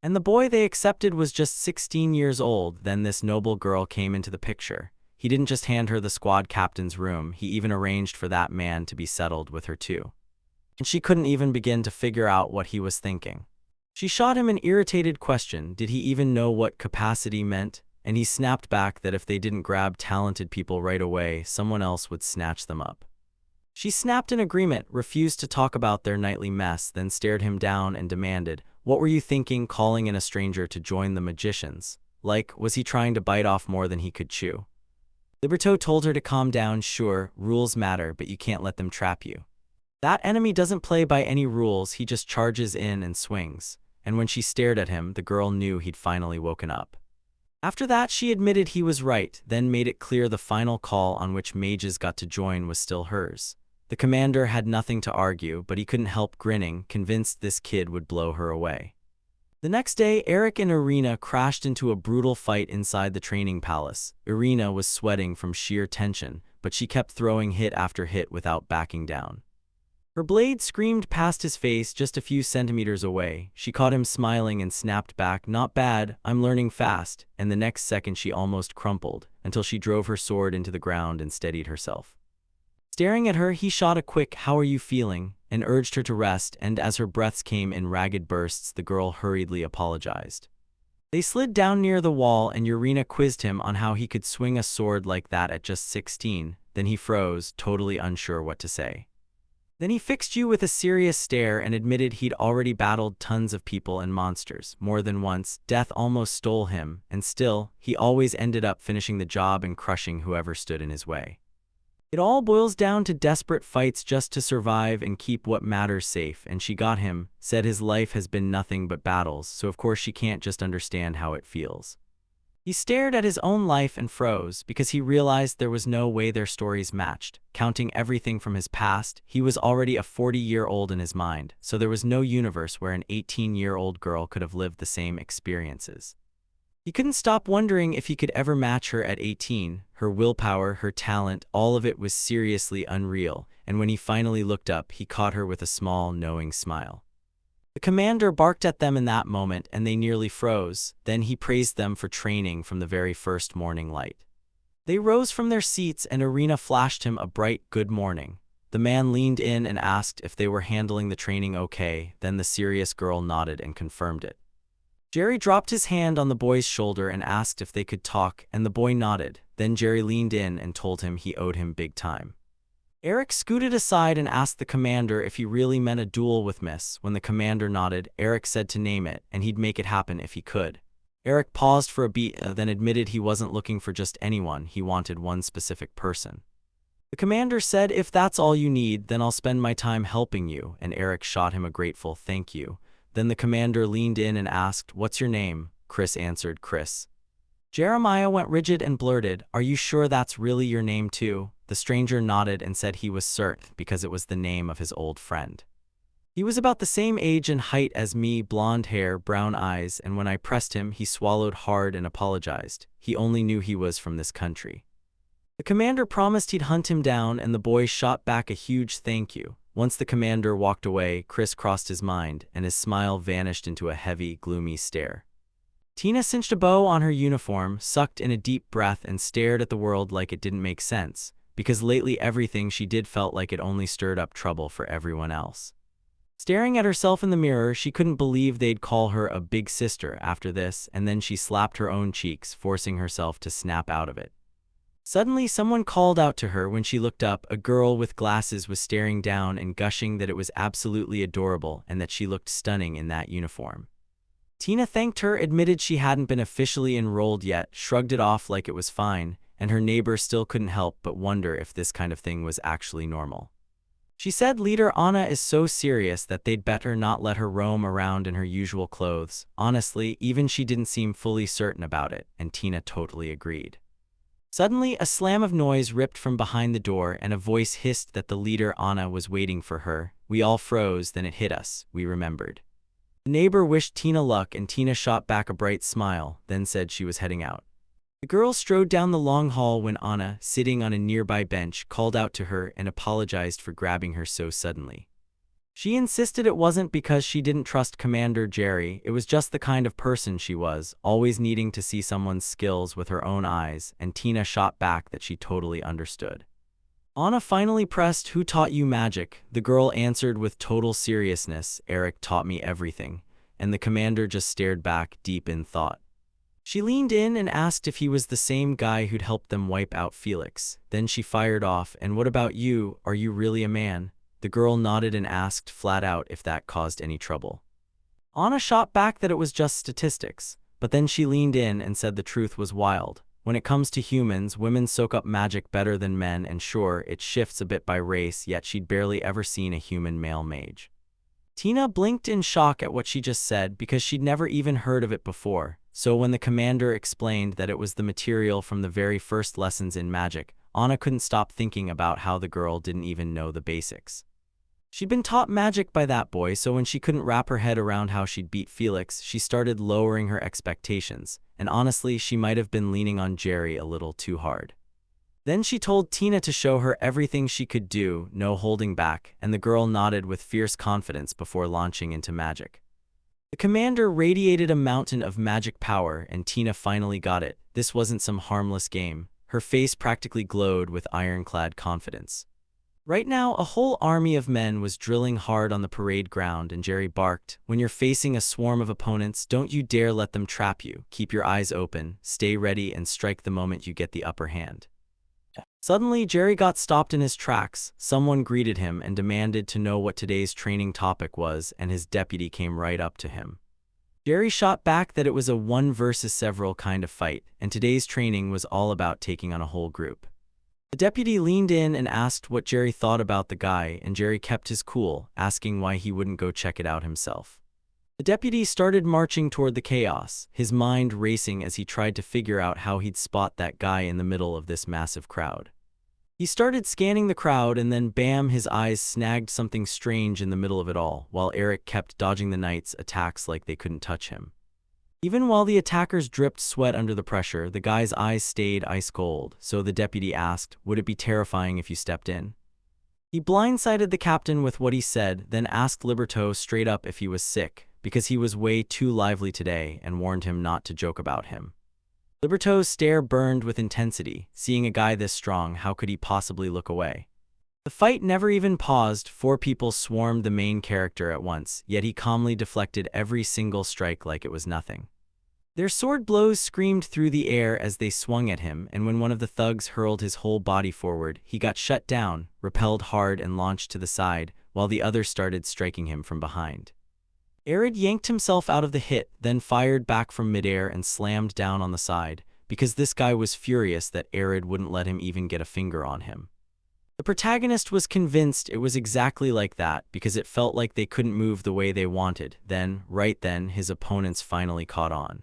And the boy they accepted was just 16 years old. Then this noble girl came into the picture. He didn't just hand her the squad captain's room, he even arranged for that man to be settled with her too. And she couldn't even begin to figure out what he was thinking. She shot him an irritated question. Did he even know what capacity meant? And he snapped back that if they didn't grab talented people right away, someone else would snatch them up. She snapped in agreement, refused to talk about their nightly mess, then stared him down and demanded, what were you thinking calling in a stranger to join the magicians? Like, was he trying to bite off more than he could chew? Liberto told her to calm down. Sure, rules matter, but you can't let them trap you. That enemy doesn't play by any rules, he just charges in and swings. And when she stared at him, the girl knew he'd finally woken up. After that, she admitted he was right, then made it clear the final call on which mages got to join was still hers. The commander had nothing to argue, but he couldn't help grinning, convinced this kid would blow her away. The next day, Eric and Irina crashed into a brutal fight inside the training palace. Irina was sweating from sheer tension, but she kept throwing hit after hit without backing down. Her blade screamed past his face just a few centimeters away. She caught him smiling and snapped back, not bad, I'm learning fast, and the next second she almost crumpled, until she drove her sword into the ground and steadied herself. Staring at her, he shot a quick, how are you feeling, and urged her to rest, and as her breaths came in ragged bursts, the girl hurriedly apologized. They slid down near the wall, and Irina quizzed him on how he could swing a sword like that at just 16, then he froze, totally unsure what to say. Then he fixed you with a serious stare and admitted he'd already battled tons of people and monsters. More than once, death almost stole him, and still, he always ended up finishing the job and crushing whoever stood in his way. It all boils down to desperate fights just to survive and keep what matters safe, and she got him, said his life has been nothing but battles, so of course she can't just understand how it feels. He stared at his own life and froze because he realized there was no way their stories matched. Counting everything from his past, he was already a 40-year-old in his mind, so there was no universe where an 18-year-old girl could have lived the same experiences. He couldn't stop wondering if he could ever match her at 18. Her willpower, her talent, all of it was seriously unreal, and when he finally looked up, he caught her with a small, knowing smile. The commander barked at them in that moment, and they nearly froze. Then he praised them for training from the very first morning light. They rose from their seats, and Arena flashed him a bright good morning. The man leaned in and asked if they were handling the training okay, then the serious girl nodded and confirmed it. Jerry dropped his hand on the boy's shoulder and asked if they could talk, and the boy nodded. Then Jerry leaned in and told him he owed him big time. Eric scooted aside and asked the commander if he really meant a duel with Miss. When the commander nodded, Eric said to name it, and he'd make it happen if he could. Eric paused for a beat, then admitted he wasn't looking for just anyone, he wanted one specific person. The commander said, "If that's all you need, then I'll spend my time helping you," and Eric shot him a grateful "thank you." Then the commander leaned in and asked, "What's your name?" Chris answered, "Chris." Jeremiah went rigid and blurted, "Are you sure that's really your name too?" The stranger nodded and said he was certain because it was the name of his old friend. He was about the same age and height as me, blonde hair, brown eyes, and when I pressed him, he swallowed hard and apologized. He only knew he was from this country. The commander promised he'd hunt him down, and the boy shot back a huge thank you. Once the commander walked away, Chris crossed his mind, and his smile vanished into a heavy, gloomy stare. Tina cinched a bow on her uniform, sucked in a deep breath, and stared at the world like it didn't make sense, because lately everything she did felt like it only stirred up trouble for everyone else. Staring at herself in the mirror, she couldn't believe they'd call her a big sister after this, and then she slapped her own cheeks, forcing herself to snap out of it. Suddenly, someone called out to her. When she looked up, a girl with glasses was staring down and gushing that it was absolutely adorable and that she looked stunning in that uniform. Tina thanked her, admitted she hadn't been officially enrolled yet, shrugged it off like it was fine, and her neighbor still couldn't help but wonder if this kind of thing was actually normal. She said leader Anna is so serious that they'd better not let her roam around in her usual clothes. Honestly, even she didn't seem fully certain about it, and Tina totally agreed. Suddenly, a slam of noise ripped from behind the door, and a voice hissed that the leader Anna was waiting for her. We all froze, then it hit us, we remembered. The neighbor wished Tina luck, and Tina shot back a bright smile, then said she was heading out. The girl strode down the long hall when Anna, sitting on a nearby bench, called out to her and apologized for grabbing her so suddenly. She insisted it wasn't because she didn't trust Commander Jerry, it was just the kind of person she was, always needing to see someone's skills with her own eyes, and Tina shot back that she totally understood. Anna finally pressed, "Who taught you magic?" The girl answered with total seriousness, "Eric taught me everything," and the commander just stared back, deep in thought. She leaned in and asked if he was the same guy who'd helped them wipe out Felix. Then she fired off, "And what about you? Are you really a man?" The girl nodded and asked flat out if that caused any trouble. Anna shot back that it was just statistics, but then she leaned in and said the truth was wild. When it comes to humans, women soak up magic better than men, and sure, it shifts a bit by race, yet she'd barely ever seen a human male mage. Tina blinked in shock at what she just said because she'd never even heard of it before, so when the commander explained that it was the material from the very first lessons in magic, Anna couldn't stop thinking about how the girl didn't even know the basics. She'd been taught magic by that boy, so when she couldn't wrap her head around how she'd beat Felix, she started lowering her expectations, and honestly, she might have been leaning on Jerry a little too hard. Then she told Tina to show her everything she could do, no holding back, and the girl nodded with fierce confidence before launching into magic. The commander radiated a mountain of magic power, and Tina finally got it. This wasn't some harmless game. Her face practically glowed with ironclad confidence. Right now, a whole army of men was drilling hard on the parade ground, and Jerry barked, "When you're facing a swarm of opponents, don't you dare let them trap you. Keep your eyes open, stay ready, and strike the moment you get the upper hand." Suddenly, Jerry got stopped in his tracks. Someone greeted him and demanded to know what today's training topic was, and his deputy came right up to him. Jerry shot back that it was a one versus several kind of fight, and today's training was all about taking on a whole group. The deputy leaned in and asked what Jerry thought about the guy, and Jerry kept his cool, asking why he wouldn't go check it out himself. The deputy started marching toward the chaos, his mind racing as he tried to figure out how he'd spot that guy in the middle of this massive crowd. He started scanning the crowd and then bam, his eyes snagged something strange in the middle of it all, while Eric kept dodging the knights' attacks like they couldn't touch him. Even while the attackers dripped sweat under the pressure, the guy's eyes stayed ice cold, so the deputy asked, "Would it be terrifying if you stepped in?" He blindsided the captain with what he said, then asked Liberto straight up if he was sick, because he was way too lively today, and warned him not to joke about him. Liberto's stare burned with intensity. Seeing a guy this strong, how could he possibly look away? The fight never even paused. 4 people swarmed the main character at once, yet he calmly deflected every single strike like it was nothing. Their sword blows screamed through the air as they swung at him, and when one of the thugs hurled his whole body forward, he got shut down, repelled hard and launched to the side, while the other started striking him from behind. Arid yanked himself out of the hit, then fired back from midair and slammed down on the side, because this guy was furious that Arid wouldn't let him even get a finger on him. The protagonist was convinced it was exactly like that, because it felt like they couldn't move the way they wanted. Right then, his opponents finally caught on.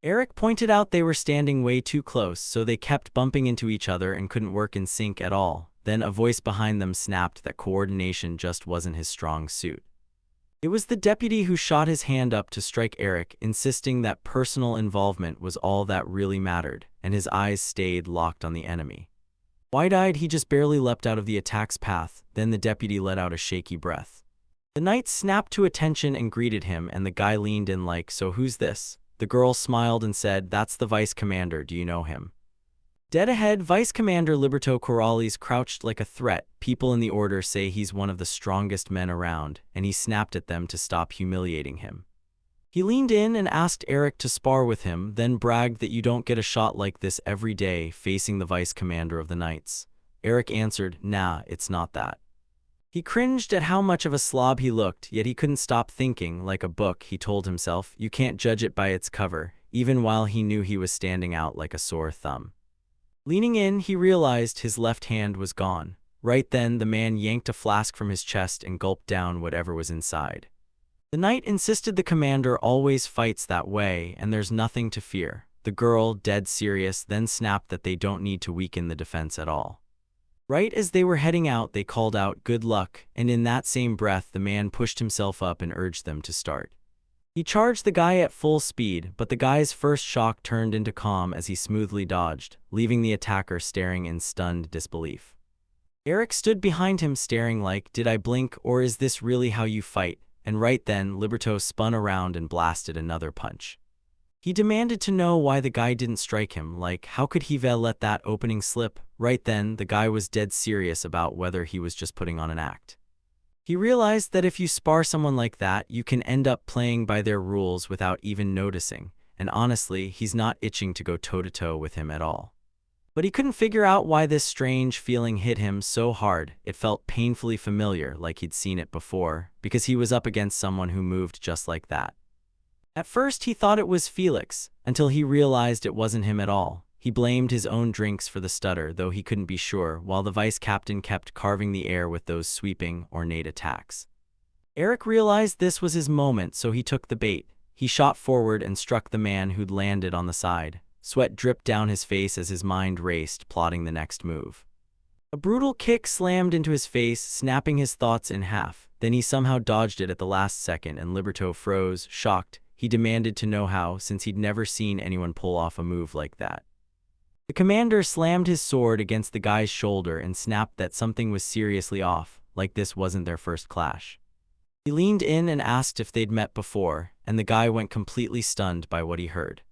Eric pointed out they were standing way too close, so they kept bumping into each other and couldn't work in sync at all. Then a voice behind them snapped that coordination just wasn't his strong suit. It was the deputy who shot his hand up to strike Eric, insisting that personal involvement was all that really mattered, and his eyes stayed locked on the enemy. Wide-eyed, he just barely leapt out of the attack's path. Then the deputy let out a shaky breath. The knight snapped to attention and greeted him, and the guy leaned in like, "So who's this?" The girl smiled and said, "That's the vice commander, do you know him?" Dead ahead, Vice Commander Liberto Corrales crouched like a threat. People in the order say he's one of the strongest men around, and he snapped at them to stop humiliating him. He leaned in and asked Eric to spar with him, then bragged that you don't get a shot like this every day, facing the vice commander of the Knights. Eric answered, "Nah, it's not that." He cringed at how much of a slob he looked, yet he couldn't stop thinking. Like a book, he told himself, you can't judge it by its cover, even while he knew he was standing out like a sore thumb. Leaning in, he realized his left hand was gone. Right then, the man yanked a flask from his chest and gulped down whatever was inside. The knight insisted the commander always fights that way, and there's nothing to fear. The girl, dead serious, then snapped that they don't need to weaken the defense at all. Right as they were heading out, they called out, "Good luck," and in that same breath, the man pushed himself up and urged them to start. He charged the guy at full speed, but the guy's first shock turned into calm as he smoothly dodged, leaving the attacker staring in stunned disbelief. Eric stood behind him staring like, "Did I blink, or is this really how you fight?" And right then, Liberto spun around and blasted another punch. He demanded to know why the guy didn't strike him, like, how could he let that opening slip? Right then, the guy was dead serious about whether he was just putting on an act. He realized that if you spar someone like that, you can end up playing by their rules without even noticing, and honestly, he's not itching to go toe-to-toe with him at all. But he couldn't figure out why this strange feeling hit him so hard. It felt painfully familiar, like he'd seen it before, because he was up against someone who moved just like that. At first, he thought it was Felix, until he realized it wasn't him at all. He blamed his own drinks for the stutter, though he couldn't be sure, while the vice captain kept carving the air with those sweeping, ornate attacks. Eric realized this was his moment, so he took the bait. He shot forward and struck the man who'd landed on the side. Sweat dripped down his face as his mind raced, plotting the next move. A brutal kick slammed into his face, snapping his thoughts in half. Then he somehow dodged it at the last second, and Liberto froze, shocked. He demanded to know how, since he'd never seen anyone pull off a move like that. The commander slammed his sword against the guy's shoulder and snapped that something was seriously off, like this wasn't their first clash. He leaned in and asked if they'd met before, and the guy went completely stunned by what he heard.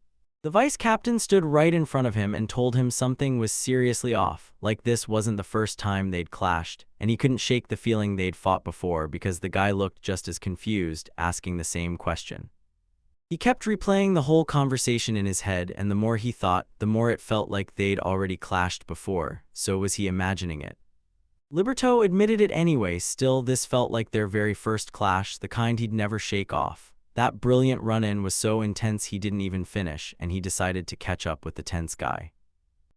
The vice captain stood right in front of him and told him something was seriously off, like this wasn't the first time they'd clashed, and he couldn't shake the feeling they'd fought before because the guy looked just as confused, asking the same question. He kept replaying the whole conversation in his head, and the more he thought, the more it felt like they'd already clashed before, so was he imagining it? Liberto admitted it anyway. Still, this felt like their very first clash, the kind he'd never shake off. That brilliant run-in was so intense he didn't even finish, and he decided to catch up with the tense guy.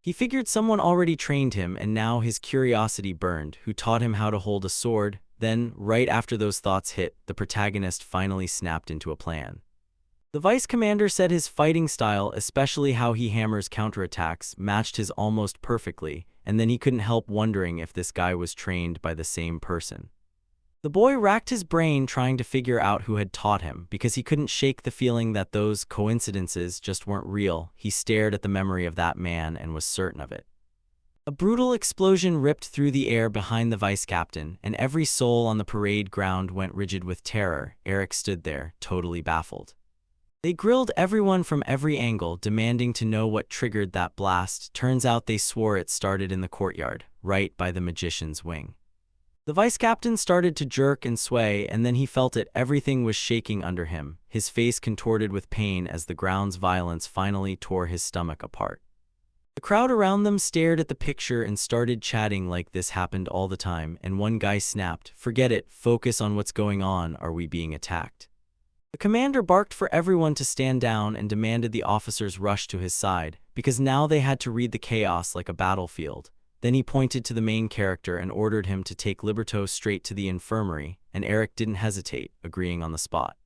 He figured someone already trained him, and now his curiosity burned. Who taught him how to hold a sword? Then, right after those thoughts hit, the protagonist finally snapped into a plan. The vice commander said his fighting style, especially how he hammers counterattacks, matched his almost perfectly, and then he couldn't help wondering if this guy was trained by the same person. The boy racked his brain trying to figure out who had taught him, because he couldn't shake the feeling that those coincidences just weren't real. He stared at the memory of that man and was certain of it. A brutal explosion ripped through the air behind the vice captain, and every soul on the parade ground went rigid with terror. Eric stood there, totally baffled. They grilled everyone from every angle, demanding to know what triggered that blast. Turns out they swore it started in the courtyard, right by the magician's wing. The vice captain started to jerk and sway, and then he felt it. Everything was shaking under him, his face contorted with pain as the ground's violence finally tore his stomach apart. The crowd around them stared at the picture and started chatting like this happened all the time, and one guy snapped, "Forget it, focus on what's going on. Are we being attacked?" The commander barked for everyone to stand down and demanded the officers rush to his side, because now they had to read the chaos like a battlefield. Then he pointed to the main character and ordered him to take Liberto straight to the infirmary, and Eric didn't hesitate, agreeing on the spot.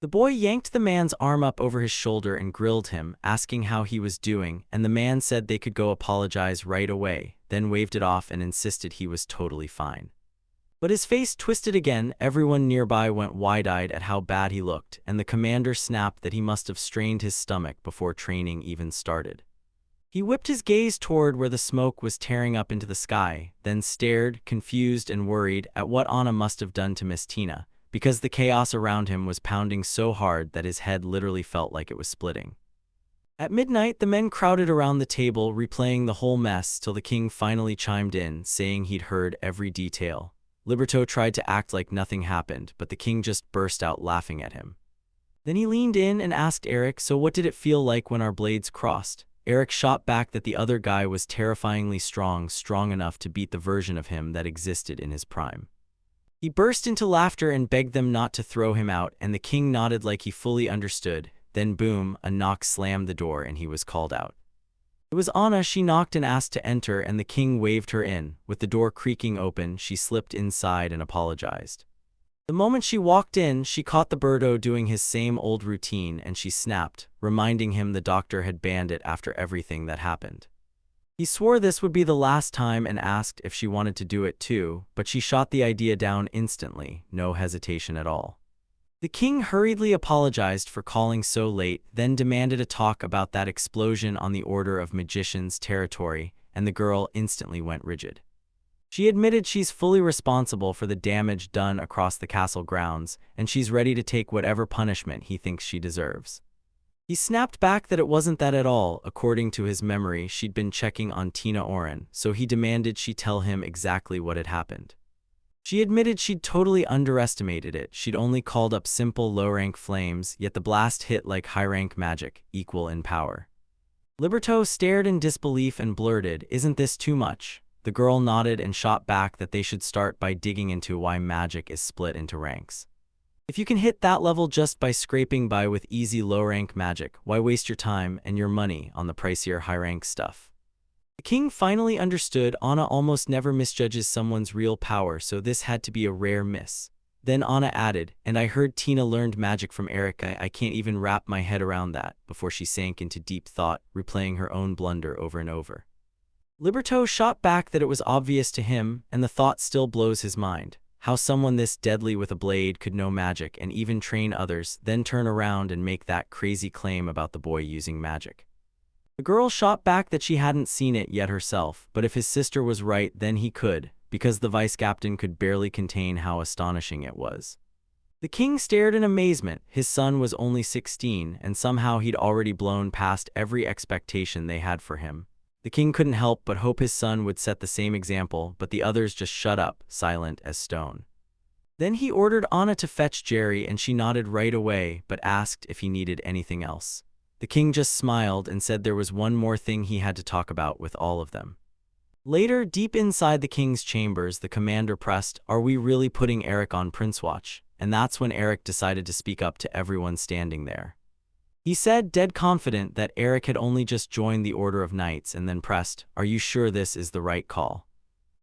The boy yanked the man's arm up over his shoulder and grilled him, asking how he was doing, and the man said they could go apologize right away, then waved it off and insisted he was totally fine. But his face twisted again. Everyone nearby went wide-eyed at how bad he looked, and the commander snapped that he must have strained his stomach before training even started. He whipped his gaze toward where the smoke was tearing up into the sky, then stared, confused and worried, at what Anna must have done to Miss Tina, because the chaos around him was pounding so hard that his head literally felt like it was splitting. At midnight, the men crowded around the table, replaying the whole mess till the king finally chimed in, saying he'd heard every detail. Liberto tried to act like nothing happened, but the king just burst out laughing at him. Then he leaned in and asked Eric, "So what did it feel like when our blades crossed?" Eric shot back that the other guy was terrifyingly strong enough to beat the version of him that existed in his prime. He burst into laughter and begged them not to throw him out, and the king nodded like he fully understood. Then boom, a knock slammed the door and he was called out. It was Anna. She knocked and asked to enter, and the king waved her in. With the door creaking open, she slipped inside and apologized. The moment she walked in, she caught the birdo doing his same old routine, and she snapped, reminding him the doctor had banned it after everything that happened. He swore this would be the last time and asked if she wanted to do it too, but she shot the idea down instantly, no hesitation at all. The king hurriedly apologized for calling so late, then demanded a talk about that explosion on the Order of Magicians territory, and the girl instantly went rigid. She admitted she's fully responsible for the damage done across the castle grounds, and she's ready to take whatever punishment he thinks she deserves. He snapped back that it wasn't that at all. According to his memory, she'd been checking on Tina Oren, so he demanded she tell him exactly what had happened. She admitted she'd totally underestimated it. She'd only called up simple low-rank flames, yet the blast hit like high-rank magic, equal in power. Liberto stared in disbelief and blurted, "Isn't this too much?" The girl nodded and shot back that they should start by digging into why magic is split into ranks. If you can hit that level just by scraping by with easy low-rank magic, why waste your time and your money on the pricier high-rank stuff? The king finally understood. Anna almost never misjudges someone's real power, so this had to be a rare miss. Then Anna added, "And I heard Tina learned magic from Eric. I can't even wrap my head around that," before she sank into deep thought, replaying her own blunder over and over. Liberto shot back that it was obvious to him, and the thought still blows his mind. How someone this deadly with a blade could know magic and even train others, then turn around and make that crazy claim about the boy using magic. The girl shot back that she hadn't seen it yet herself, but if his sister was right, then he could, because the vice captain could barely contain how astonishing it was. The king stared in amazement. His son was only 16, and somehow he'd already blown past every expectation they had for him. The king couldn't help but hope his son would set the same example, but the others just shut up, silent as stone. Then he ordered Anna to fetch Jerry, and she nodded right away, but asked if he needed anything else. The king just smiled and said there was one more thing he had to talk about with all of them. Later, deep inside the king's chambers, the commander pressed, "Are we really putting Eric on Prince Watch?" And that's when Eric decided to speak up to everyone standing there. He said, dead confident, that Eric had only just joined the Order of Knights, and then pressed, "Are you sure this is the right call?"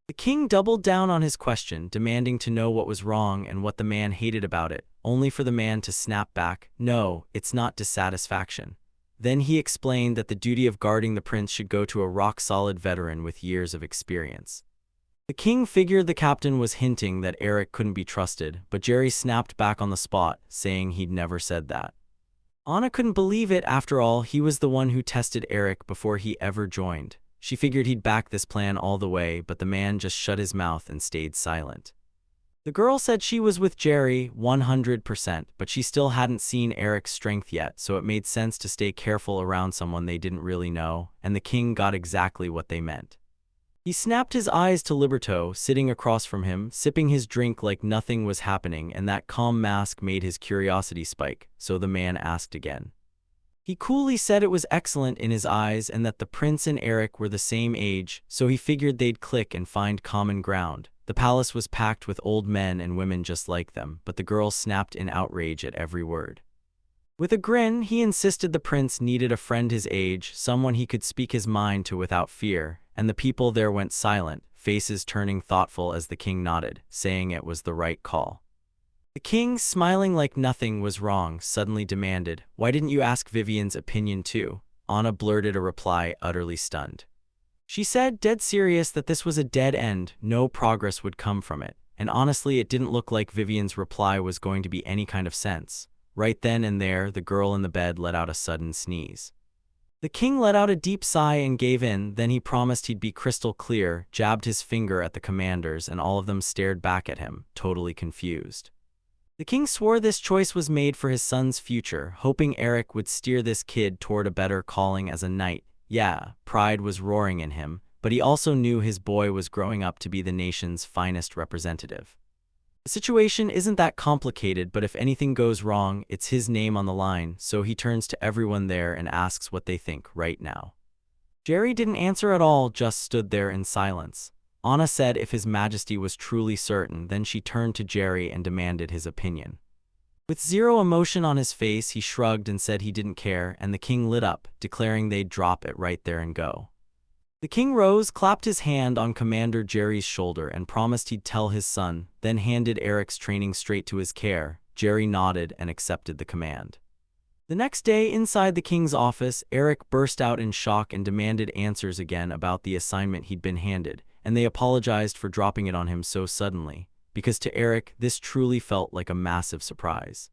The king doubled down on his question, demanding to know what was wrong and what the man hated about it, only for the man to snap back, "No, it's not dissatisfaction." Then he explained that the duty of guarding the prince should go to a rock-solid veteran with years of experience. The king figured the captain was hinting that Eric couldn't be trusted, but Jerry snapped back on the spot, saying he'd never said that. Anna couldn't believe it. After all, he was the one who tested Eric before he ever joined. She figured he'd back this plan all the way, but the man just shut his mouth and stayed silent. The girl said she was with Jerry 100%, but she still hadn't seen Eric's strength yet, so it made sense to stay careful around someone they didn't really know, and the king got exactly what they meant. He snapped his eyes to Liberto, sitting across from him, sipping his drink like nothing was happening, and that calm mask made his curiosity spike, so the man asked again. He coolly said it was excellent in his eyes and that the prince and Eric were the same age, so he figured they'd click and find common ground. The palace was packed with old men and women just like them, but the girl snapped in outrage at every word. With a grin, he insisted the prince needed a friend his age, someone he could speak his mind to without fear, and the people there went silent, faces turning thoughtful as the king nodded, saying it was the right call. The king, smiling like nothing was wrong, suddenly demanded, "Why didn't you ask Vivian's opinion too?" Anna blurted a reply, utterly stunned. She said, dead serious, that this was a dead end, no progress would come from it, and honestly it didn't look like Vivian's reply was going to be any kind of sense. Right then and there, the girl in the bed let out a sudden sneeze. The king let out a deep sigh and gave in, then he promised he'd be crystal clear, jabbed his finger at the commanders, and all of them stared back at him, totally confused. The king swore this choice was made for his son's future, hoping Eric would steer this kid toward a better calling as a knight. Yeah, pride was roaring in him, but he also knew his boy was growing up to be the nation's finest representative. The situation isn't that complicated, but if anything goes wrong, it's his name on the line, so he turns to everyone there and asks what they think right now. Jerry didn't answer at all, just stood there in silence. Anna said if His Majesty was truly certain, then she turned to Jerry and demanded his opinion. With zero emotion on his face, he shrugged and said he didn't care, and the king lit up, declaring they'd drop it right there and go. The king rose, clapped his hand on Commander Jerry's shoulder, and promised he'd tell his son, then handed Eric's training straight to his care. Jerry nodded and accepted the command. The next day, inside the king's office, Eric burst out in shock and demanded answers again about the assignment he'd been handed, and they apologized for dropping it on him so suddenly, because to Eric, this truly felt like a massive surprise.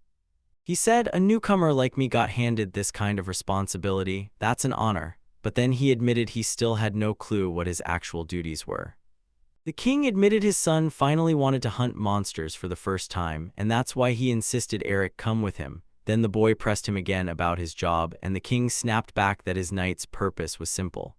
He said, "A newcomer like me got handed this kind of responsibility, that's an honor," but then he admitted he still had no clue what his actual duties were. The king admitted his son finally wanted to hunt monsters for the first time, and that's why he insisted Eric come with him. Then the boy pressed him again about his job, and the king snapped back that his knight's purpose was simple: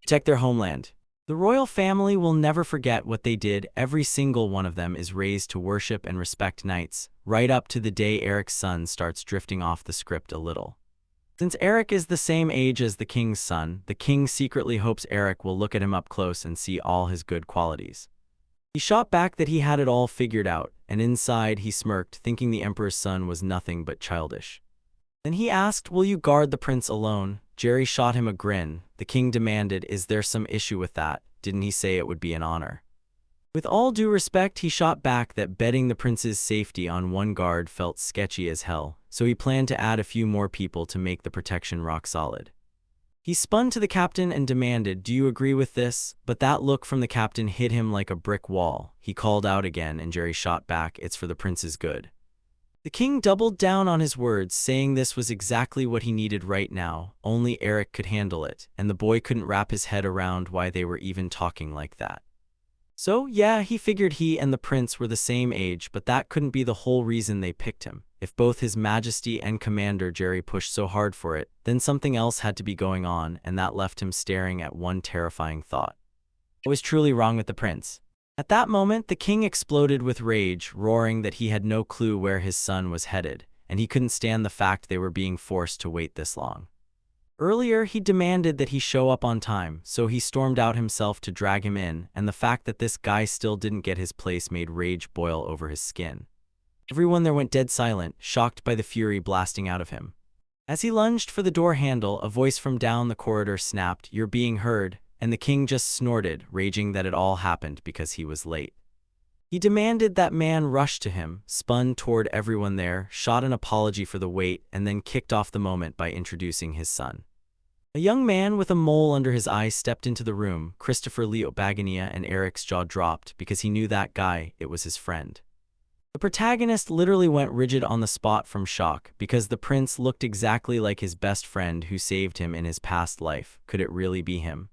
protect their homeland. The royal family will never forget what they did. Every single one of them is raised to worship and respect knights, right up to the day Eric's son starts drifting off the script a little. Since Eric is the same age as the king's son, the king secretly hopes Eric will look at him up close and see all his good qualities. He shot back that he had it all figured out, and inside he smirked, thinking the emperor's son was nothing but childish. Then he asked, "Will you guard the prince alone?" Jerry shot him a grin. The king demanded, "Is there some issue with that? Didn't he say it would be an honor?" With all due respect, he shot back that betting the prince's safety on one guard felt sketchy as hell, so he planned to add a few more people to make the protection rock solid. He spun to the captain and demanded, "Do you agree with this?" But that look from the captain hit him like a brick wall. He called out again, and Jerry shot back, "It's for the prince's good." The king doubled down on his words, saying this was exactly what he needed right now. Only Eric could handle it, and the boy couldn't wrap his head around why they were even talking like that. So, yeah, he figured he and the prince were the same age, but that couldn't be the whole reason they picked him. If both His Majesty and Commander Jerry pushed so hard for it, then something else had to be going on, and that left him staring at one terrifying thought. What was truly wrong with the prince? At that moment, the king exploded with rage, roaring that he had no clue where his son was headed, and he couldn't stand the fact they were being forced to wait this long. Earlier, he demanded that he show up on time, so he stormed out himself to drag him in, and the fact that this guy still didn't get his place made rage boil over his skin. Everyone there went dead silent, shocked by the fury blasting out of him. As he lunged for the door handle, a voice from down the corridor snapped, "You're being heard." and the king just snorted, raging that it all happened because he was late. He demanded that man rush to him, spun toward everyone there, shot an apology for the wait, and then kicked off the moment by introducing his son. A young man with a mole under his eye stepped into the room. Christopher Leo Bagania, and Eric's jaw dropped because he knew that guy, it was his friend. The protagonist literally went rigid on the spot from shock because the prince looked exactly like his best friend who saved him in his past life. Could it really be him?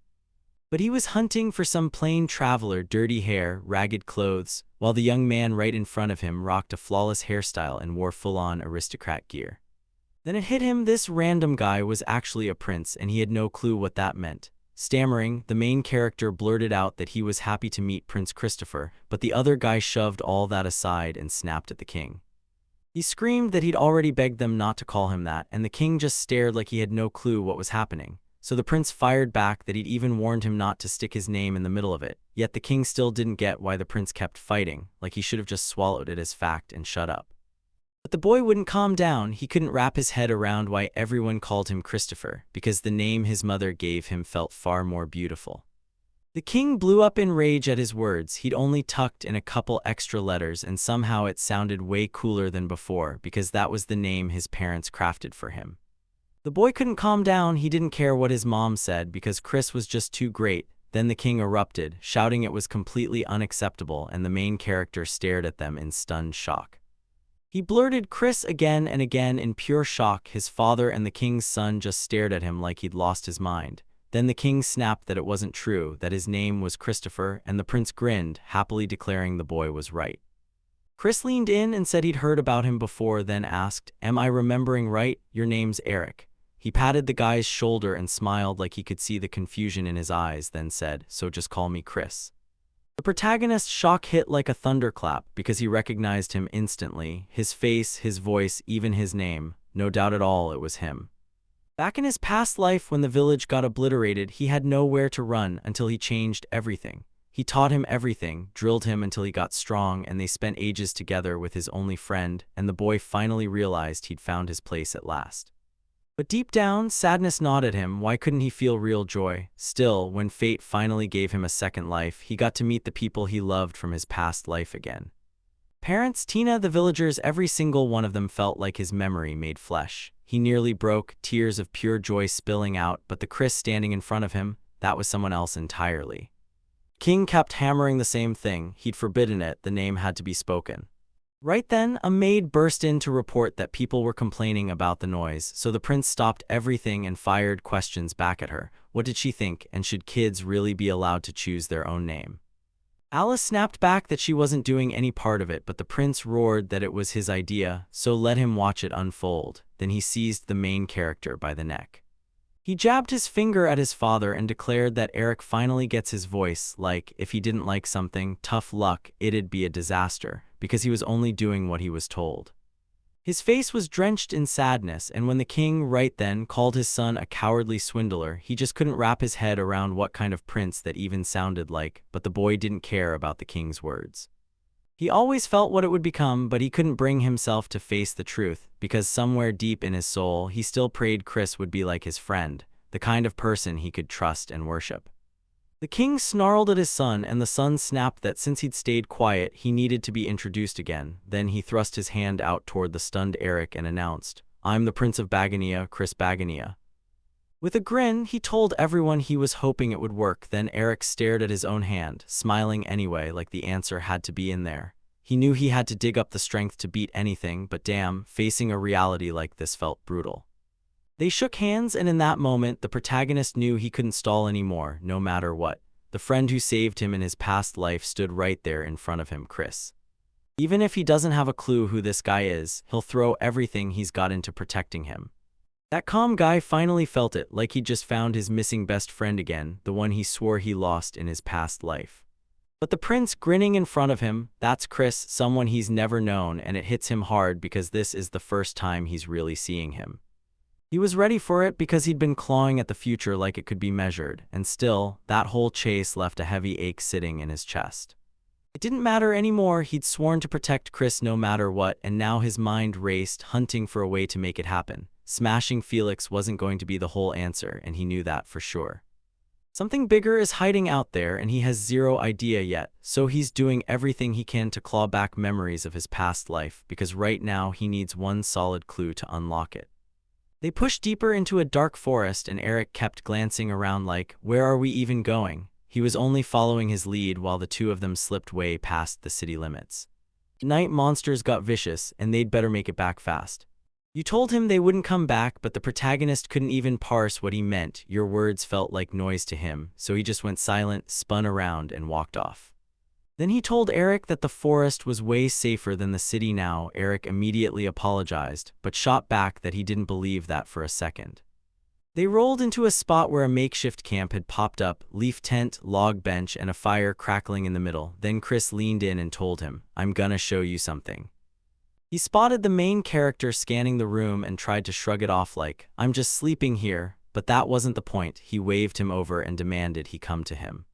But he was hunting for some plain traveler, dirty hair, ragged clothes, while the young man right in front of him rocked a flawless hairstyle and wore full-on aristocrat gear. Then it hit him, this random guy was actually a prince, and he had no clue what that meant. Stammering, the main character blurted out that he was happy to meet Prince Christopher, but the other guy shoved all that aside and snapped at the king. He screamed that he'd already begged them not to call him that, and the king just stared like he had no clue what was happening. So the prince fired back that he'd even warned him not to stick his name in the middle of it, yet the king still didn't get why the prince kept fighting, like he should have just swallowed it as fact and shut up. But the boy wouldn't calm down. He couldn't wrap his head around why everyone called him Christopher, because the name his mother gave him felt far more beautiful. The king blew up in rage at his words. He'd only tucked in a couple extra letters, and somehow it sounded way cooler than before because that was the name his parents crafted for him. The boy couldn't calm down. He didn't care what his mom said because Chris was just too great. Then the king erupted, shouting it was completely unacceptable, and the main character stared at them in stunned shock. He blurted Chris again and again in pure shock. His father and the king's son just stared at him like he'd lost his mind. Then the king snapped that it wasn't true, that his name was Christopher, and the prince grinned, happily declaring the boy was right. Chris leaned in and said he'd heard about him before, then asked, "Am I remembering right? Your name's Eric." He patted the guy's shoulder and smiled like he could see the confusion in his eyes, then said, "So just call me Chris." The protagonist's shock hit like a thunderclap because he recognized him instantly. His face, his voice, even his name. No doubt at all it was him. Back in his past life when the village got obliterated, he had nowhere to run until he changed everything. He taught him everything, drilled him until he got strong, and they spent ages together with his only friend, and the boy finally realized he'd found his place at last. But deep down, sadness gnawed at him. Why couldn't he feel real joy? Still, when fate finally gave him a second life, he got to meet the people he loved from his past life again. Parents, Tina, the villagers, every single one of them felt like his memory made flesh. He nearly broke, tears of pure joy spilling out, but the Chris standing in front of him, that was someone else entirely. King kept hammering the same thing. He'd forbidden it. The name had to be spoken. Right then, a maid burst in to report that people were complaining about the noise, so the prince stopped everything and fired questions back at her. What did she think, and should kids really be allowed to choose their own name? Alice snapped back that she wasn't doing any part of it, but the prince roared that it was his idea, so let him watch it unfold. Then he seized the main character by the neck. He jabbed his finger at his father and declared that Eric finally gets his voice, like, if he didn't like something, tough luck, it'd be a disaster, because he was only doing what he was told. His face was drenched in sadness, and when the king right then called his son a cowardly swindler, he just couldn't wrap his head around what kind of prince that even sounded like, but the boy didn't care about the king's words. He always felt what it would become, but he couldn't bring himself to face the truth, because somewhere deep in his soul, he still prayed Chris would be like his friend, the kind of person he could trust and worship. The king snarled at his son, and the son snapped that since he'd stayed quiet, he needed to be introduced again. Then he thrust his hand out toward the stunned Eric and announced, "I'm the Prince of Bagania, Chris Bagania." With a grin, he told everyone he was hoping it would work. Then Eric stared at his own hand, smiling anyway, like the answer had to be in there. He knew he had to dig up the strength to beat anything, but damn, facing a reality like this felt brutal. They shook hands, and in that moment, the protagonist knew he couldn't stall anymore, no matter what. The friend who saved him in his past life stood right there in front of him, Chris. Even if he doesn't have a clue who this guy is, he'll throw everything he's got into protecting him. That calm guy finally felt it, like he'd just found his missing best friend again, the one he swore he lost in his past life. But the prince grinning in front of him, that's Chris, someone he's never known, and it hits him hard because this is the first time he's really seeing him. He was ready for it because he'd been clawing at the future like it could be measured, and still, that whole chase left a heavy ache sitting in his chest. It didn't matter anymore. He'd sworn to protect Chris no matter what, and now his mind raced, hunting for a way to make it happen. Smashing Felix wasn't going to be the whole answer, and he knew that for sure. Something bigger is hiding out there and he has zero idea yet, so he's doing everything he can to claw back memories of his past life because right now he needs one solid clue to unlock it. They pushed deeper into a dark forest and Eric kept glancing around like, where are we even going? He was only following his lead while the two of them slipped way past the city limits. Night monsters got vicious and they'd better make it back fast. You told him they wouldn't come back, but the protagonist couldn't even parse what he meant. Your words felt like noise to him, so he just went silent, spun around, and walked off. Then he told Eric that the forest was way safer than the city now. Eric immediately apologized, but shot back that he didn't believe that for a second. They rolled into a spot where a makeshift camp had popped up, leaf tent, log bench, and a fire crackling in the middle. Then Chris leaned in and told him, "I'm gonna show you something." He spotted the main character scanning the room and tried to shrug it off like, "I'm just sleeping here," but that wasn't the point. He waved him over and demanded he come to him.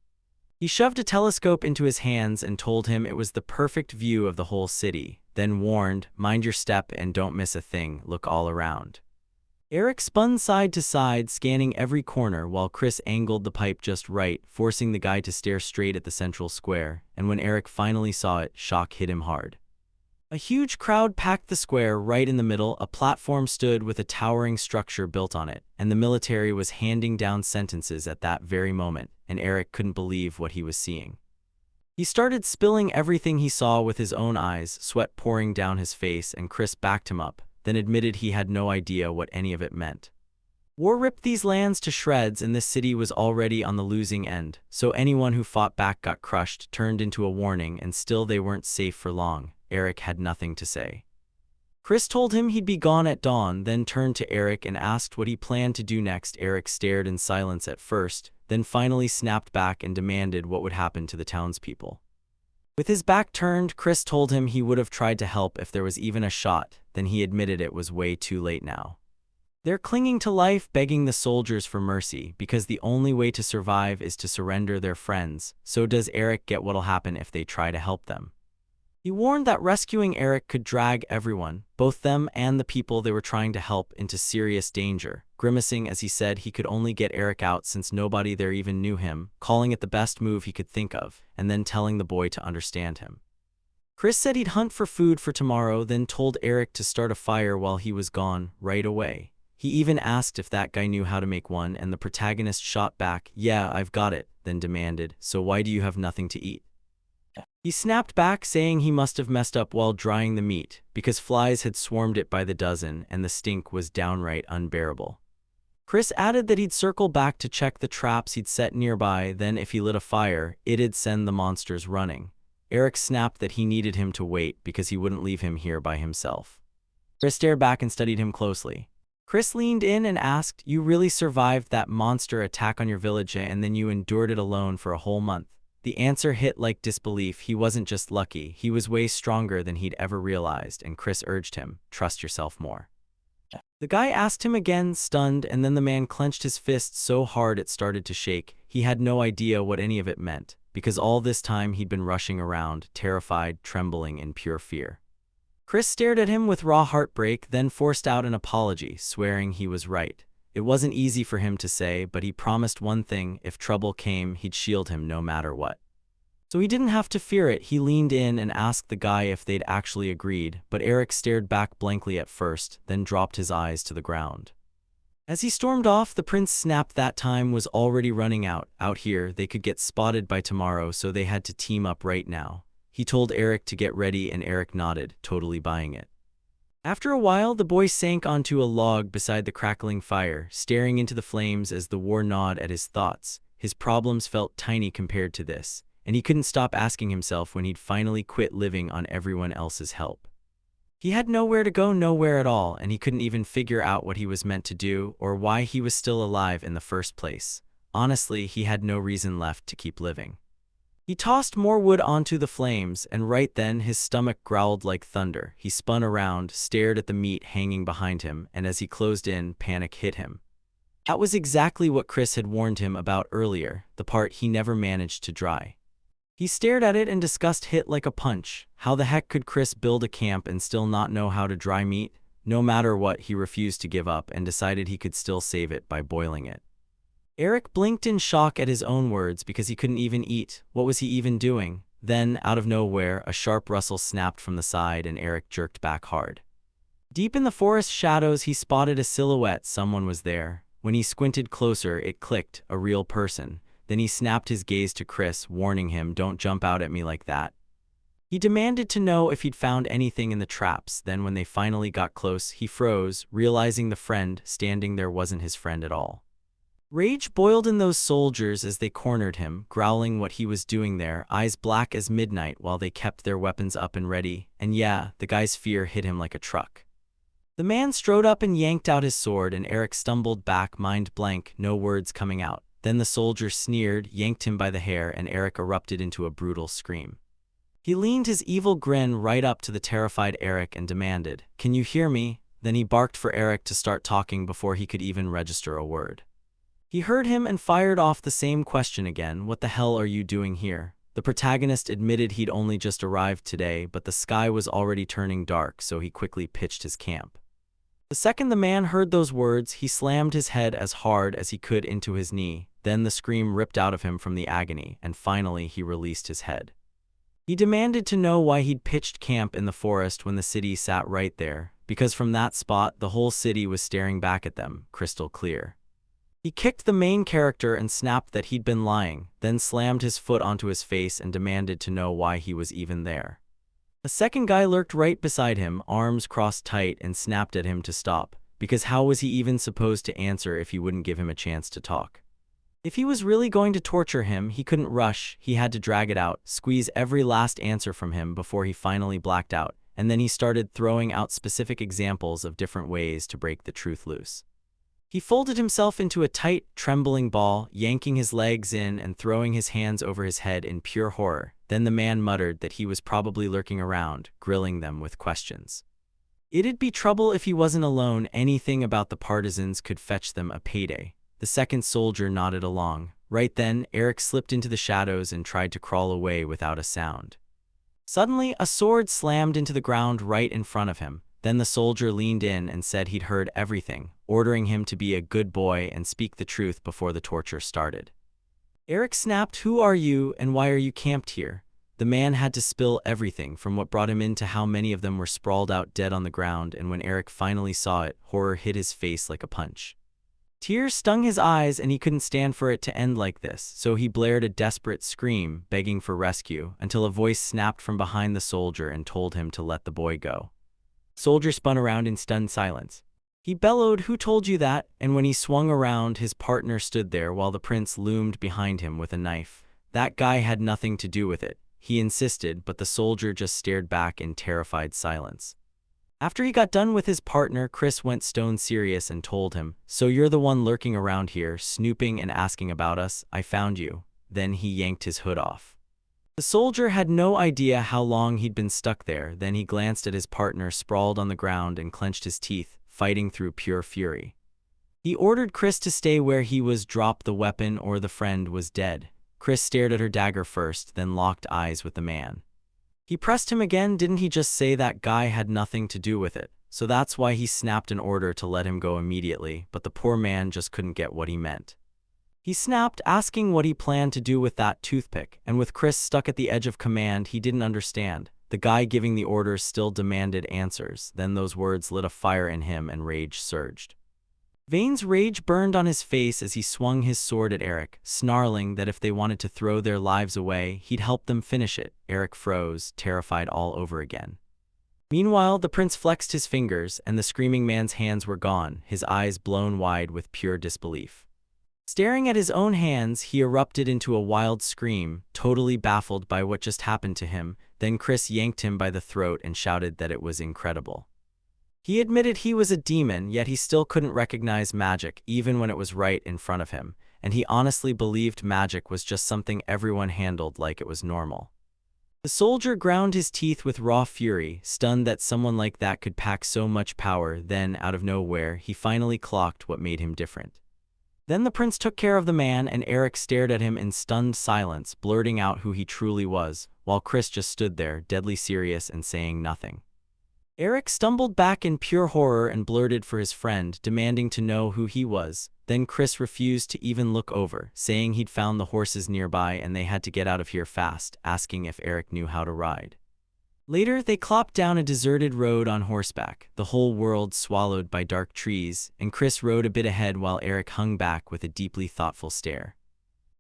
He shoved a telescope into his hands and told him it was the perfect view of the whole city, then warned, "Mind your step and don't miss a thing, look all around." Eric spun side to side, scanning every corner while Chris angled the pipe just right, forcing the guy to stare straight at the central square, and when Eric finally saw it, shock hit him hard. A huge crowd packed the square. Right in the middle, a platform stood with a towering structure built on it, and the military was handing down sentences at that very moment, and Eric couldn't believe what he was seeing. He started spilling everything he saw with his own eyes, sweat pouring down his face, and Chris backed him up, then admitted he had no idea what any of it meant. War ripped these lands to shreds and this city was already on the losing end, so anyone who fought back got crushed, turned into a warning, and still they weren't safe for long. Eric had nothing to say. Chris told him he'd be gone at dawn, then turned to Eric and asked what he planned to do next. Eric stared in silence at first, then finally snapped back and demanded what would happen to the townspeople. With his back turned, Chris told him he would have tried to help if there was even a shot, then he admitted it was way too late now. They're clinging to life, begging the soldiers for mercy, because the only way to survive is to surrender their friends. So does Eric get what'll happen if they try to help them? He warned that rescuing Eric could drag everyone, both them and the people they were trying to help, into serious danger, grimacing as he said he could only get Eric out since nobody there even knew him, calling it the best move he could think of, and then telling the boy to understand him. Chris said he'd hunt for food for tomorrow, then told Eric to start a fire while he was gone, right away. He even asked if that guy knew how to make one, and the protagonist shot back, "Yeah, I've got it," then demanded, "So why do you have nothing to eat?" He snapped back, saying he must have messed up while drying the meat, because flies had swarmed it by the dozen and the stink was downright unbearable. Chris added that he'd circle back to check the traps he'd set nearby, then if he lit a fire, it'd send the monsters running. Eric snapped that he needed him to wait because he wouldn't leave him here by himself. Chris stared back and studied him closely. Chris leaned in and asked, "You really survived that monster attack on your village and then you endured it alone for a whole month?" The answer hit like disbelief. He wasn't just lucky, he was way stronger than he'd ever realized, and Chris urged him, "Trust yourself more." The guy asked him again, stunned, and then the man clenched his fist so hard it started to shake. He had no idea what any of it meant, because all this time he'd been rushing around, terrified, trembling in pure fear. Chris stared at him with raw heartbreak, then forced out an apology, swearing he was right. It wasn't easy for him to say, but he promised one thing: if trouble came, he'd shield him no matter what. So he didn't have to fear it. He leaned in and asked the guy if they'd actually agreed, but Eric stared back blankly at first, then dropped his eyes to the ground. As he stormed off, the prince snapped that time was already running out. Out here, they could get spotted by tomorrow, so they had to team up right now. He told Eric to get ready, and Eric nodded, totally buying it. After a while, the boy sank onto a log beside the crackling fire, staring into the flames as the war gnawed at his thoughts. His problems felt tiny compared to this, and he couldn't stop asking himself when he'd finally quit living on everyone else's help. He had nowhere to go, nowhere at all, and he couldn't even figure out what he was meant to do or why he was still alive in the first place. Honestly, he had no reason left to keep living. He tossed more wood onto the flames, and right then his stomach growled like thunder. He spun around, stared at the meat hanging behind him, and as he closed in, panic hit him. That was exactly what Chris had warned him about earlier, the part he never managed to dry. He stared at it and disgust hit like a punch. How the heck could Chris build a camp and still not know how to dry meat? No matter what, he refused to give up and decided he could still save it by boiling it. Eric blinked in shock at his own words because he couldn't even eat. What was he even doing? Then, out of nowhere, a sharp rustle snapped from the side and Eric jerked back hard. Deep in the forest shadows, he spotted a silhouette. Someone was there. When he squinted closer, it clicked, a real person. Then he snapped his gaze to Chris, warning him, "Don't jump out at me like that." He demanded to know if he'd found anything in the traps. Then when they finally got close, he froze, realizing the friend standing there wasn't his friend at all. Rage boiled in those soldiers as they cornered him, growling what he was doing there, eyes black as midnight while they kept their weapons up and ready. And yeah, the guy's fear hit him like a truck. The man strode up and yanked out his sword, and Eric stumbled back, mind blank, no words coming out. Then the soldier sneered, yanked him by the hair, and Eric erupted into a brutal scream. He leaned his evil grin right up to the terrified Eric and demanded, "Can you hear me?" Then he barked for Eric to start talking before he could even register a word. He heard him and fired off the same question again, "What the hell are you doing here?" The protagonist admitted he'd only just arrived today, but the sky was already turning dark, so he quickly pitched his camp. The second the man heard those words, he slammed his head as hard as he could into his knee. Then the scream ripped out of him from the agony, and finally he released his head. He demanded to know why he'd pitched camp in the forest when the city sat right there, because from that spot the whole city was staring back at them, crystal clear. He kicked the main character and snapped that he'd been lying, then slammed his foot onto his face and demanded to know why he was even there. A second guy lurked right beside him, arms crossed tight, and snapped at him to stop, because how was he even supposed to answer if he wouldn't give him a chance to talk? If he was really going to torture him, he couldn't rush, he had to drag it out, squeeze every last answer from him before he finally blacked out, and then he started throwing out specific examples of different ways to break the truth loose. He folded himself into a tight, trembling ball, yanking his legs in and throwing his hands over his head in pure horror. Then the man muttered that he was probably lurking around, grilling them with questions. It'd be trouble if he wasn't alone. Anything about the partisans could fetch them a payday. The second soldier nodded along. Right then, Eric slipped into the shadows and tried to crawl away without a sound. Suddenly, a sword slammed into the ground right in front of him. Then the soldier leaned in and said he'd heard everything, ordering him to be a good boy and speak the truth before the torture started. Eric snapped, "Who are you and why are you camped here?" The man had to spill everything, from what brought him in to how many of them were sprawled out dead on the ground, and when Eric finally saw it, horror hit his face like a punch. Tears stung his eyes and he couldn't stand for it to end like this, so he blared a desperate scream, begging for rescue, until a voice snapped from behind the soldier and told him to let the boy go. Soldier spun around in stunned silence. He bellowed, "Who told you that?" And when he swung around, his partner stood there while the prince loomed behind him with a knife. That guy had nothing to do with it, he insisted, but the soldier just stared back in terrified silence. After he got done with his partner, Chris went stone serious and told him, "So you're the one lurking around here, snooping and asking about us? I found you." Then he yanked his hood off. The soldier had no idea how long he'd been stuck there. Then he glanced at his partner sprawled on the ground and clenched his teeth, fighting through pure fury. He ordered Chris to stay where he was, drop the weapon or the friend was dead. Chris stared at her dagger first, then locked eyes with the man. He pressed him again. Didn't he just say that guy had nothing to do with it? So that's why he snapped an order to let him go immediately, but the poor man just couldn't get what he meant. He snapped, asking what he planned to do with that toothpick, and with Chris stuck at the edge of command, he didn't understand. The guy giving the orders still demanded answers. Then those words lit a fire in him and rage surged. Vane's rage burned on his face as he swung his sword at Eric, snarling that if they wanted to throw their lives away, he'd help them finish it. Eric froze, terrified all over again. Meanwhile, the prince flexed his fingers, and the screaming man's hands were gone, his eyes blown wide with pure disbelief. Staring at his own hands, he erupted into a wild scream, totally baffled by what just happened to him. Then Chris yanked him by the throat and shouted that it was incredible. He admitted he was a demon, yet he still couldn't recognize magic, even when it was right in front of him, and he honestly believed magic was just something everyone handled like it was normal. The soldier ground his teeth with raw fury, stunned that someone like that could pack so much power. Then, out of nowhere, he finally clocked what made him different. Then the prince took care of the man, and Eric stared at him in stunned silence, blurting out who he truly was, while Chris just stood there, deadly serious and saying nothing. Eric stumbled back in pure horror and blurted for his friend, demanding to know who he was. Then Chris refused to even look over, saying he'd found the horses nearby and they had to get out of here fast, asking if Eric knew how to ride. Later, they clopped down a deserted road on horseback, the whole world swallowed by dark trees, and Chris rode a bit ahead while Eric hung back with a deeply thoughtful stare.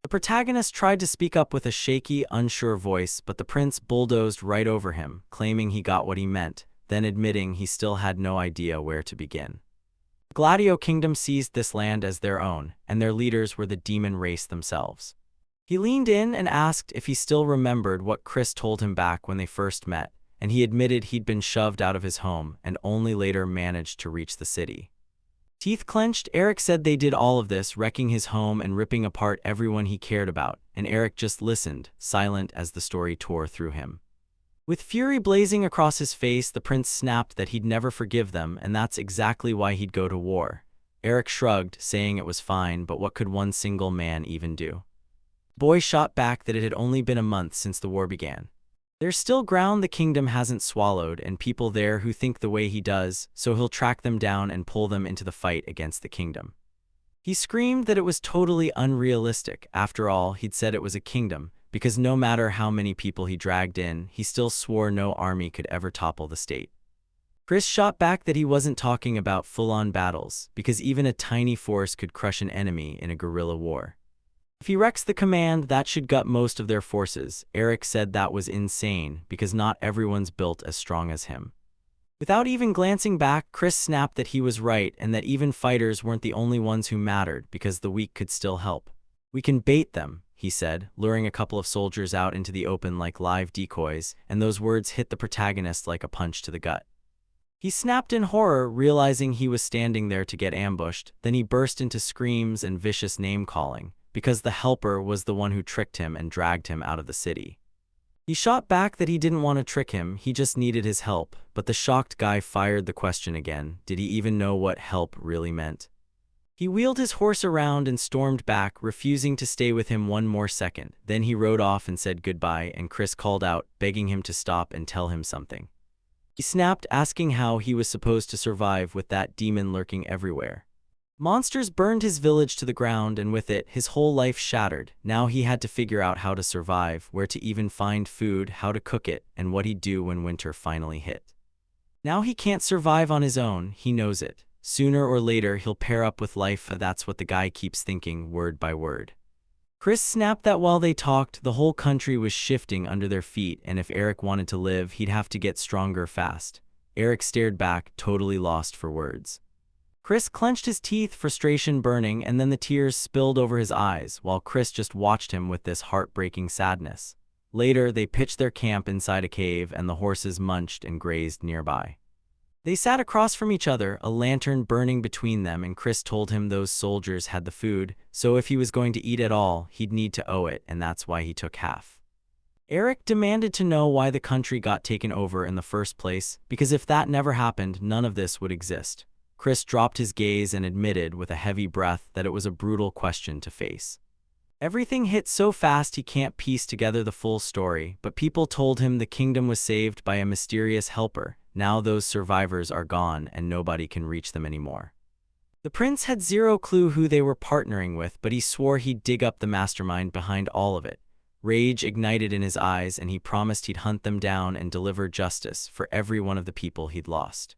The protagonist tried to speak up with a shaky, unsure voice, but the prince bulldozed right over him, claiming he got what he meant, then admitting he still had no idea where to begin. The Gladio Kingdom seized this land as their own, and their leaders were the demon race themselves. He leaned in and asked if he still remembered what Chris told him back when they first met, and he admitted he'd been shoved out of his home and only later managed to reach the city. Teeth clenched, Eric said they did all of this, wrecking his home and ripping apart everyone he cared about, and Eric just listened, silent as the story tore through him. With fury blazing across his face, the prince snapped that he'd never forgive them, and that's exactly why he'd go to war. Eric shrugged, saying it was fine, but what could one single man even do? The boy shot back that it had only been a month since the war began. There's still ground the kingdom hasn't swallowed and people there who think the way he does, so he'll track them down and pull them into the fight against the kingdom. He screamed that it was totally unrealistic. After all, he'd said it was a kingdom, because no matter how many people he dragged in, he still swore no army could ever topple the state. Chris shot back that he wasn't talking about full-on battles, because even a tiny force could crush an enemy in a guerrilla war. If he wrecks the command, that should gut most of their forces. Eric said that was insane, because not everyone's built as strong as him. Without even glancing back, Chris snapped that he was right and that even fighters weren't the only ones who mattered, because the weak could still help. We can bait them, he said, luring a couple of soldiers out into the open like live decoys, and those words hit the protagonist like a punch to the gut. He snapped in horror, realizing he was standing there to get ambushed. Then he burst into screams and vicious name-calling, because the helper was the one who tricked him and dragged him out of the city. He shot back that he didn't want to trick him, he just needed his help, but the shocked guy fired the question again. Did he even know what help really meant? He wheeled his horse around and stormed back, refusing to stay with him one more second. Then he rode off and said goodbye, and Chris called out, begging him to stop and tell him something. He snapped, asking how he was supposed to survive with that demon lurking everywhere. Monsters burned his village to the ground, and with it, his whole life shattered. Now he had to figure out how to survive, where to even find food, how to cook it, and what he'd do when winter finally hit. Now he can't survive on his own, he knows it. Sooner or later, he'll pair up with life. That's what the guy keeps thinking, word by word. Chris snapped that while they talked, the whole country was shifting under their feet, and if Eric wanted to live, he'd have to get stronger fast. Eric stared back, totally lost for words. Chris clenched his teeth, frustration burning, and then the tears spilled over his eyes, while Chris just watched him with this heartbreaking sadness. Later, they pitched their camp inside a cave, and the horses munched and grazed nearby. They sat across from each other, a lantern burning between them, and Chris told him those soldiers had the food, so if he was going to eat at all, he'd need to owe it, and that's why he took half. Eric demanded to know why the country got taken over in the first place, because if that never happened, none of this would exist. Chris dropped his gaze and admitted with a heavy breath that it was a brutal question to face. Everything hit so fast he can't piece together the full story, but people told him the kingdom was saved by a mysterious helper. Now those survivors are gone and nobody can reach them anymore. The prince had zero clue who they were partnering with, but he swore he'd dig up the mastermind behind all of it. Rage ignited in his eyes, and he promised he'd hunt them down and deliver justice for every one of the people he'd lost.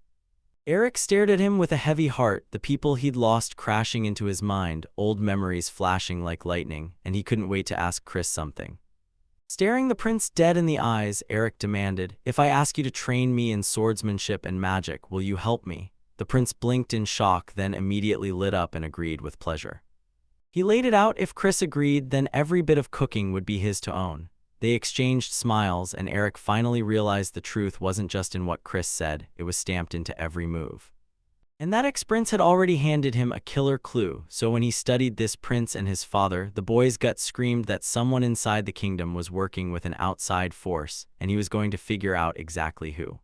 Eric stared at him with a heavy heart, the people he'd lost crashing into his mind, old memories flashing like lightning, and he couldn't wait to ask Chris something. Staring the prince dead in the eyes, Eric demanded, "If I ask you to train me in swordsmanship and magic, will you help me?" The prince blinked in shock, then immediately lit up and agreed with pleasure. He laid it out: if Chris agreed, then every bit of cooking would be his to own. They exchanged smiles, and Eric finally realized the truth wasn't just in what Chris said, it was stamped into every move. And that ex-prince had already handed him a killer clue, so when he studied this prince and his father, the boy's gut screamed that someone inside the kingdom was working with an outside force, and he was going to figure out exactly who.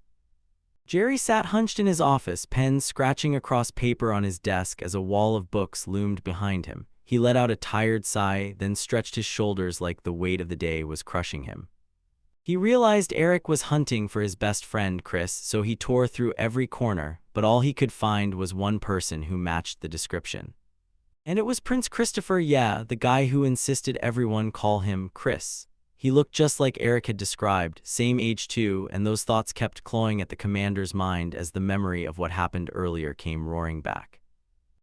Jerry sat hunched in his office, pen scratching across paper on his desk as a wall of books loomed behind him. He let out a tired sigh, then stretched his shoulders like the weight of the day was crushing him. He realized Eric was hunting for his best friend, Chris, so he tore through every corner, but all he could find was one person who matched the description. And it was Prince Christopher, yeah, the guy who insisted everyone call him Chris. He looked just like Eric had described, same age too, and those thoughts kept clawing at the commander's mind as the memory of what happened earlier came roaring back.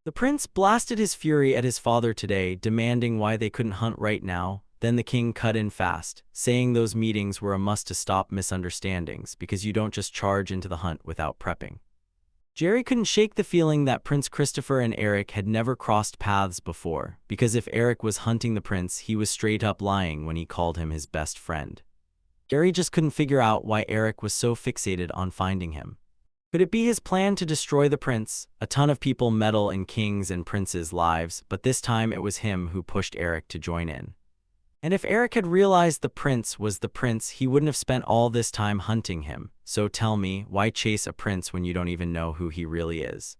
The prince blasted his fury at his father today, demanding why they couldn't hunt right now. Then the king cut in fast, saying those meetings were a must to stop misunderstandings because you don't just charge into the hunt without prepping. Jerry couldn't shake the feeling that Prince Christopher and Eric had never crossed paths before, because if Eric was hunting the prince, he was straight up lying when he called him his best friend. Jerry just couldn't figure out why Eric was so fixated on finding him. Could it be his plan to destroy the prince? A ton of people meddle in kings' and princes' lives, but this time it was him who pushed Eric to join in. And if Eric had realized the prince was the prince, he wouldn't have spent all this time hunting him. So tell me, why chase a prince when you don't even know who he really is?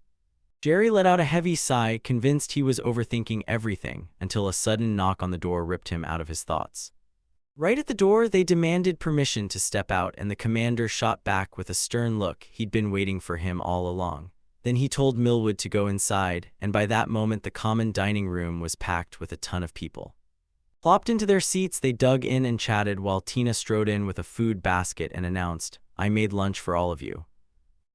Jerry let out a heavy sigh, convinced he was overthinking everything, until a sudden knock on the door ripped him out of his thoughts. Right at the door, they demanded permission to step out, and the commander shot back with a stern look. He'd been waiting for him all along. Then he told Millwood to go inside, and by that moment the common dining room was packed with a ton of people. Plopped into their seats, they dug in and chatted while Tina strode in with a food basket and announced, "I made lunch for all of you."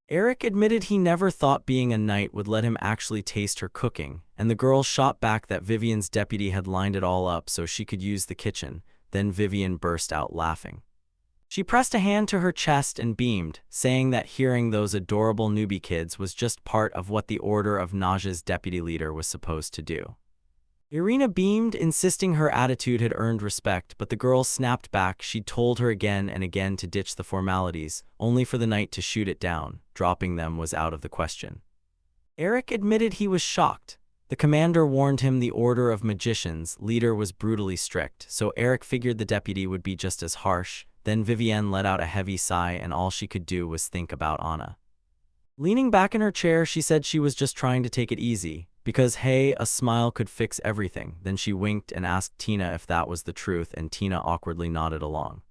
Eric admitted he never thought being a knight would let him actually taste her cooking, and the girl shot back that Vivian's deputy had lined it all up so she could use the kitchen. Then Vivian burst out laughing. She pressed a hand to her chest and beamed, saying that hearing those adorable newbie kids was just part of what the Order of Naja's deputy leader was supposed to do. Irina beamed, insisting her attitude had earned respect, but the girl snapped back. She'd told her again and again to ditch the formalities, only for the knight to shoot it down. Dropping them was out of the question. Eric admitted he was shocked. The commander warned him the Order of Magicians leader was brutally strict, so Eric figured the deputy would be just as harsh. Then Vivienne let out a heavy sigh, and all she could do was think about Anna. Leaning back in her chair, she said she was just trying to take it easy, because hey, a smile could fix everything. Then she winked and asked Tina if that was the truth, and Tina awkwardly nodded along.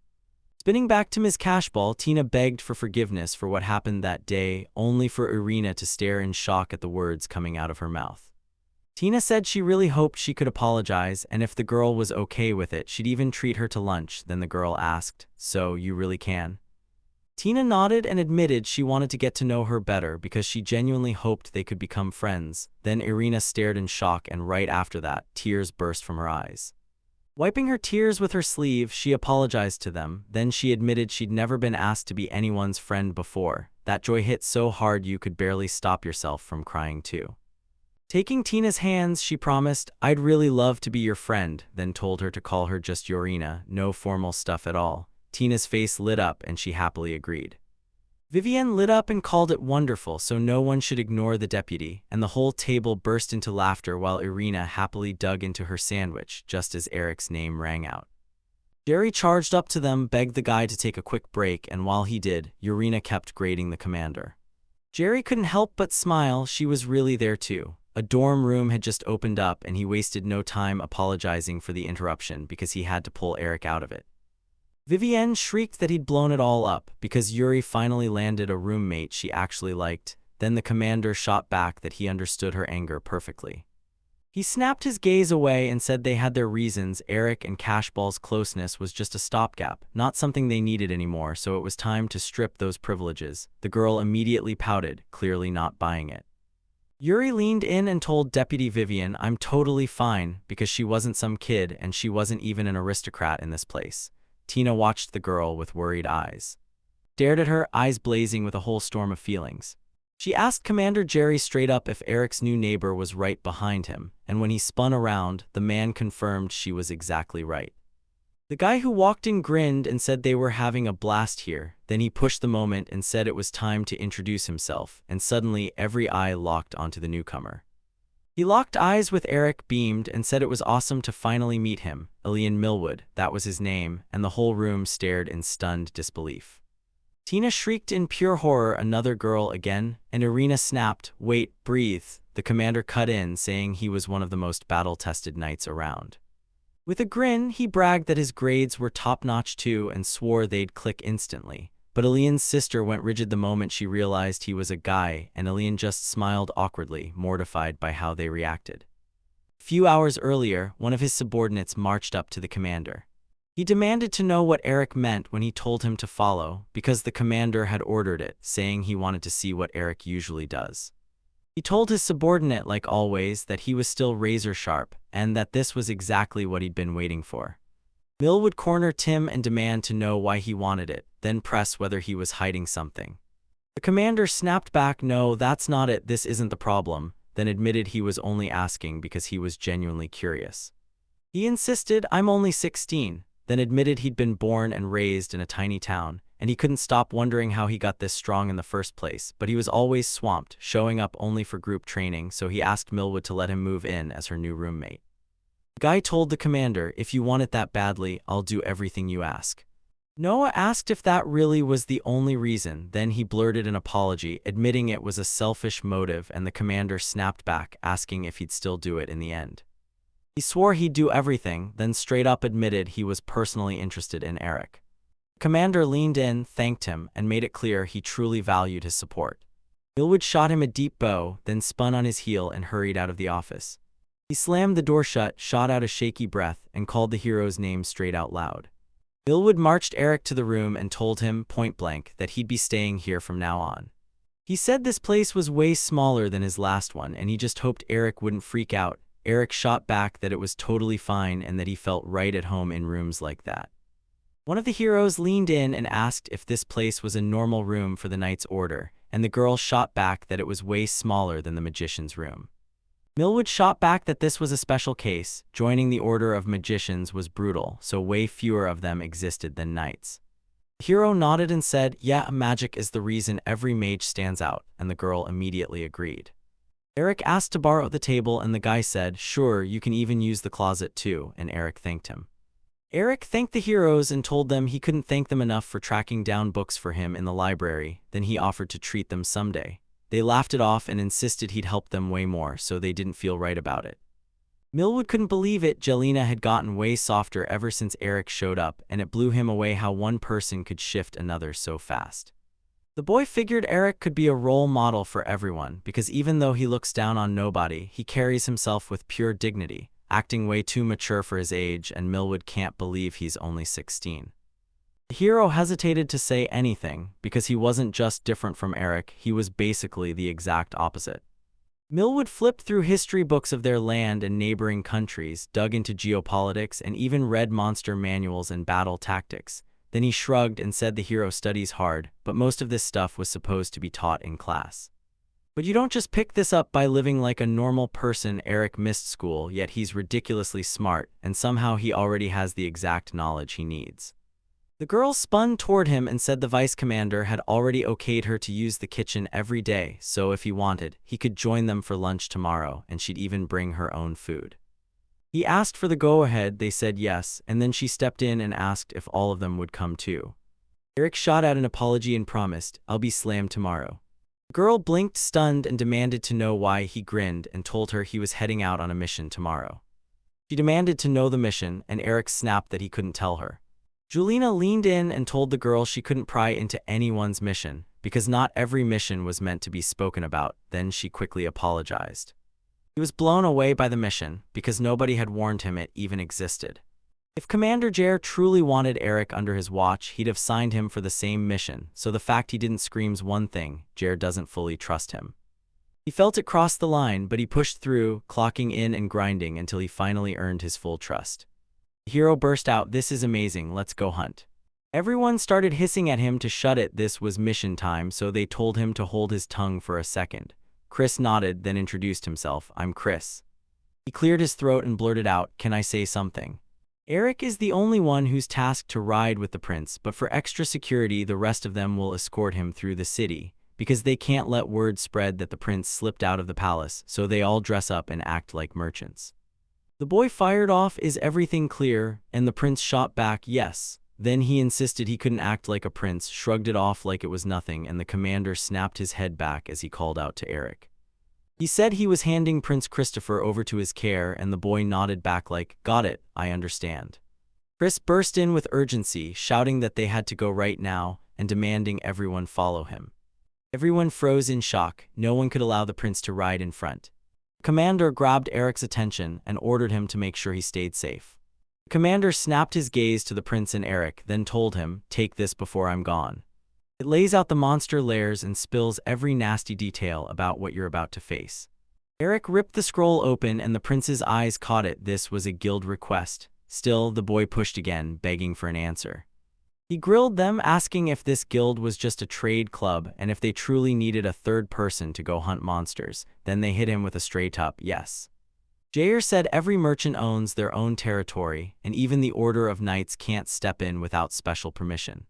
Spinning back to Ms. Cashball, Tina begged for forgiveness for what happened that day, only for Irina to stare in shock at the words coming out of her mouth. Tina said she really hoped she could apologize, and if the girl was okay with it, she'd even treat her to lunch. Then the girl asked, "So you really can?" Tina nodded and admitted she wanted to get to know her better because she genuinely hoped they could become friends. Then Irina stared in shock, and right after that, tears burst from her eyes. Wiping her tears with her sleeve, she apologized to them. Then she admitted she'd never been asked to be anyone's friend before. That joy hit so hard you could barely stop yourself from crying too. Taking Tina's hands, she promised, "I'd really love to be your friend," then told her to call her just Yorina, no formal stuff at all. Tina's face lit up and she happily agreed. Vivienne lit up and called it wonderful, so no one should ignore the deputy, and the whole table burst into laughter while Irina happily dug into her sandwich just as Eric's name rang out. Jerry charged up to them, begged the guy to take a quick break, and while he did, Yorina kept grading the commander. Jerry couldn't help but smile. She was really there too. A dorm room had just opened up and he wasted no time apologizing for the interruption because he had to pull Eric out of it. Vivienne shrieked that he'd blown it all up because Yuri finally landed a roommate she actually liked. Then the commander shot back that he understood her anger perfectly. He snapped his gaze away and said they had their reasons. Eric and Cashball's closeness was just a stopgap, not something they needed anymore, so it was time to strip those privileges. The girl immediately pouted, clearly not buying it. Yuri leaned in and told Deputy Vivian, "I'm totally fine," because she wasn't some kid and she wasn't even an aristocrat in this place. Tina watched the girl with worried eyes. Stared at her, eyes blazing with a whole storm of feelings. She asked Commander Jerry straight up if Eric's new neighbor was right behind him, and when he spun around, the man confirmed she was exactly right. The guy who walked in grinned and said they were having a blast here. Then he pushed the moment and said it was time to introduce himself, and suddenly every eye locked onto the newcomer. He locked eyes with Eric, beamed, and said it was awesome to finally meet him. Elian Millwood, that was his name, and the whole room stared in stunned disbelief. Tina shrieked in pure horror, "Another girl again?" And Irina snapped, "Wait, breathe." The commander cut in, saying he was one of the most battle-tested knights around. With a grin, he bragged that his grades were top-notch too and swore they'd click instantly. But Elian's sister went rigid the moment she realized he was a guy, and Elian just smiled awkwardly, mortified by how they reacted. A few hours earlier, one of his subordinates marched up to the commander. He demanded to know what Eric meant when he told him to follow, because the commander had ordered it, saying he wanted to see what Eric usually does. He told his subordinate, like always, that he was still razor sharp, and that this was exactly what he'd been waiting for. Mill would corner Tim and demand to know why he wanted it, then press whether he was hiding something. The commander snapped back, "No, that's not it, this isn't the problem," then admitted he was only asking because he was genuinely curious. He insisted, "I'm only 16, then admitted he'd been born and raised in a tiny town, and he couldn't stop wondering how he got this strong in the first place, but he was always swamped, showing up only for group training, so he asked Millwood to let him move in as her new roommate. The guy told the commander, "If you want it that badly, I'll do everything you ask." Noah asked if that really was the only reason, then he blurted an apology, admitting it was a selfish motive, and the commander snapped back, asking if he'd still do it in the end. He swore he'd do everything, then straight up admitted he was personally interested in Eric. The commander leaned in, thanked him, and made it clear he truly valued his support. Millwood shot him a deep bow, then spun on his heel and hurried out of the office. He slammed the door shut, shot out a shaky breath, and called the hero's name straight out loud. Millwood marched Eric to the room and told him, point blank, that he'd be staying here from now on. He said this place was way smaller than his last one, and he just hoped Eric wouldn't freak out. Eric shot back that it was totally fine and that he felt right at home in rooms like that. One of the heroes leaned in and asked if this place was a normal room for the Knight's Order, and the girl shot back that it was way smaller than the Magician's room. Millwood shot back that this was a special case. Joining the Order of Magicians was brutal, so way fewer of them existed than knights. The hero nodded and said, "Yeah, magic is the reason every mage stands out," and the girl immediately agreed. Eric asked to borrow the table, and the guy said, "Sure, you can even use the closet too," and Eric thanked him. Eric thanked the heroes and told them he couldn't thank them enough for tracking down books for him in the library, then he offered to treat them someday. They laughed it off and insisted he'd help them way more, so they didn't feel right about it. Millwood couldn't believe it. Jelena had gotten way softer ever since Eric showed up, and it blew him away how one person could shift another so fast. The boy figured Eric could be a role model for everyone, because even though he looks down on nobody, he carries himself with pure dignity, acting way too mature for his age, and Millwood can't believe he's only 16. The hero hesitated to say anything, because he wasn't just different from Eric, he was basically the exact opposite. Millwood flipped through history books of their land and neighboring countries, dug into geopolitics, and even read monster manuals and battle tactics. Then he shrugged and said the hero studies hard, but most of this stuff was supposed to be taught in class. But you don't just pick this up by living like a normal person. Eric missed school, yet he's ridiculously smart, and somehow he already has the exact knowledge he needs. The girl spun toward him and said the vice commander had already okayed her to use the kitchen every day, so if he wanted, he could join them for lunch tomorrow, and she'd even bring her own food. He asked for the go-ahead, they said yes, and then she stepped in and asked if all of them would come too. Eric shot out an apology and promised, "I'll be slammed tomorrow." The girl blinked stunned and demanded to know why. He grinned and told her he was heading out on a mission tomorrow. She demanded to know the mission, and Eric snapped that he couldn't tell her. Jelena leaned in and told the girl she couldn't pry into anyone's mission, because not every mission was meant to be spoken about. Then she quickly apologized. He was blown away by the mission, because nobody had warned him it even existed. If Commander Jer truly wanted Eric under his watch, he'd have signed him for the same mission, so the fact he didn't screams one thing: Jer doesn't fully trust him. He felt it cross the line, but he pushed through, clocking in and grinding until he finally earned his full trust. The hero burst out, "This is amazing, let's go hunt." Everyone started hissing at him to shut it. This was mission time, so they told him to hold his tongue for a second. Chris nodded, then introduced himself. "I'm Chris." He cleared his throat and blurted out, "Can I say something?" Eric is the only one who's tasked to ride with the prince, but for extra security the rest of them will escort him through the city, because they can't let word spread that the prince slipped out of the palace, so they all dress up and act like merchants. The boy fired off, "Is everything clear?" and the prince shot back, "Yes." Then he insisted he couldn't act like a prince, shrugged it off like it was nothing, and the commander snapped his head back as he called out to Eric. He said he was handing Prince Christopher over to his care, and the boy nodded back like, "Got it, I understand." Chris burst in with urgency, shouting that they had to go right now, and demanding everyone follow him. Everyone froze in shock. No one could allow the prince to ride in front. Commander grabbed Eric's attention and ordered him to make sure he stayed safe. The commander snapped his gaze to the prince and Eric, then told him, "Take this before I'm gone. It lays out the monster layers and spills every nasty detail about what you're about to face." Eric ripped the scroll open and the prince's eyes caught it. This was a guild request. Still, the boy pushed again, begging for an answer. He grilled them, asking if this guild was just a trade club and if they truly needed a third person to go hunt monsters. Then they hit him with a straight-up yes. Jair said every merchant owns their own territory, and even the Order of Knights can't step in without special permission.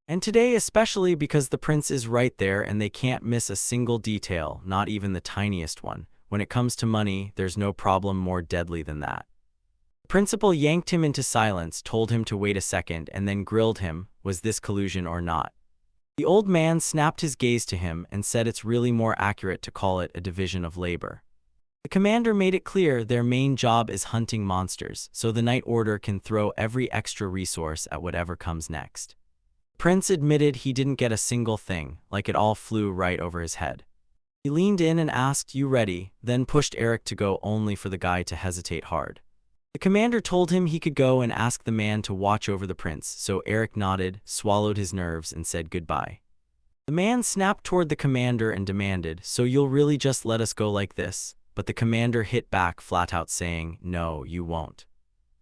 And today especially because the prince is right there and they can't miss a single detail, not even the tiniest one. When it comes to money, there's no problem more deadly than that. The principal yanked him into silence, told him to wait a second, and then grilled him, was this collusion or not? The old man snapped his gaze to him and said it's really more accurate to call it a division of labor. The commander made it clear their main job is hunting monsters, so the Night Order can throw every extra resource at whatever comes next. Prince admitted he didn't get a single thing, like it all flew right over his head. He leaned in and asked, "You ready?" then pushed Eric to go, only for the guy to hesitate hard. The commander told him he could go and ask the man to watch over the prince, so Eric nodded, swallowed his nerves, and said goodbye. The man snapped toward the commander and demanded, "So you'll really just let us go like this?" But the commander hit back flat out saying, "No, you won't."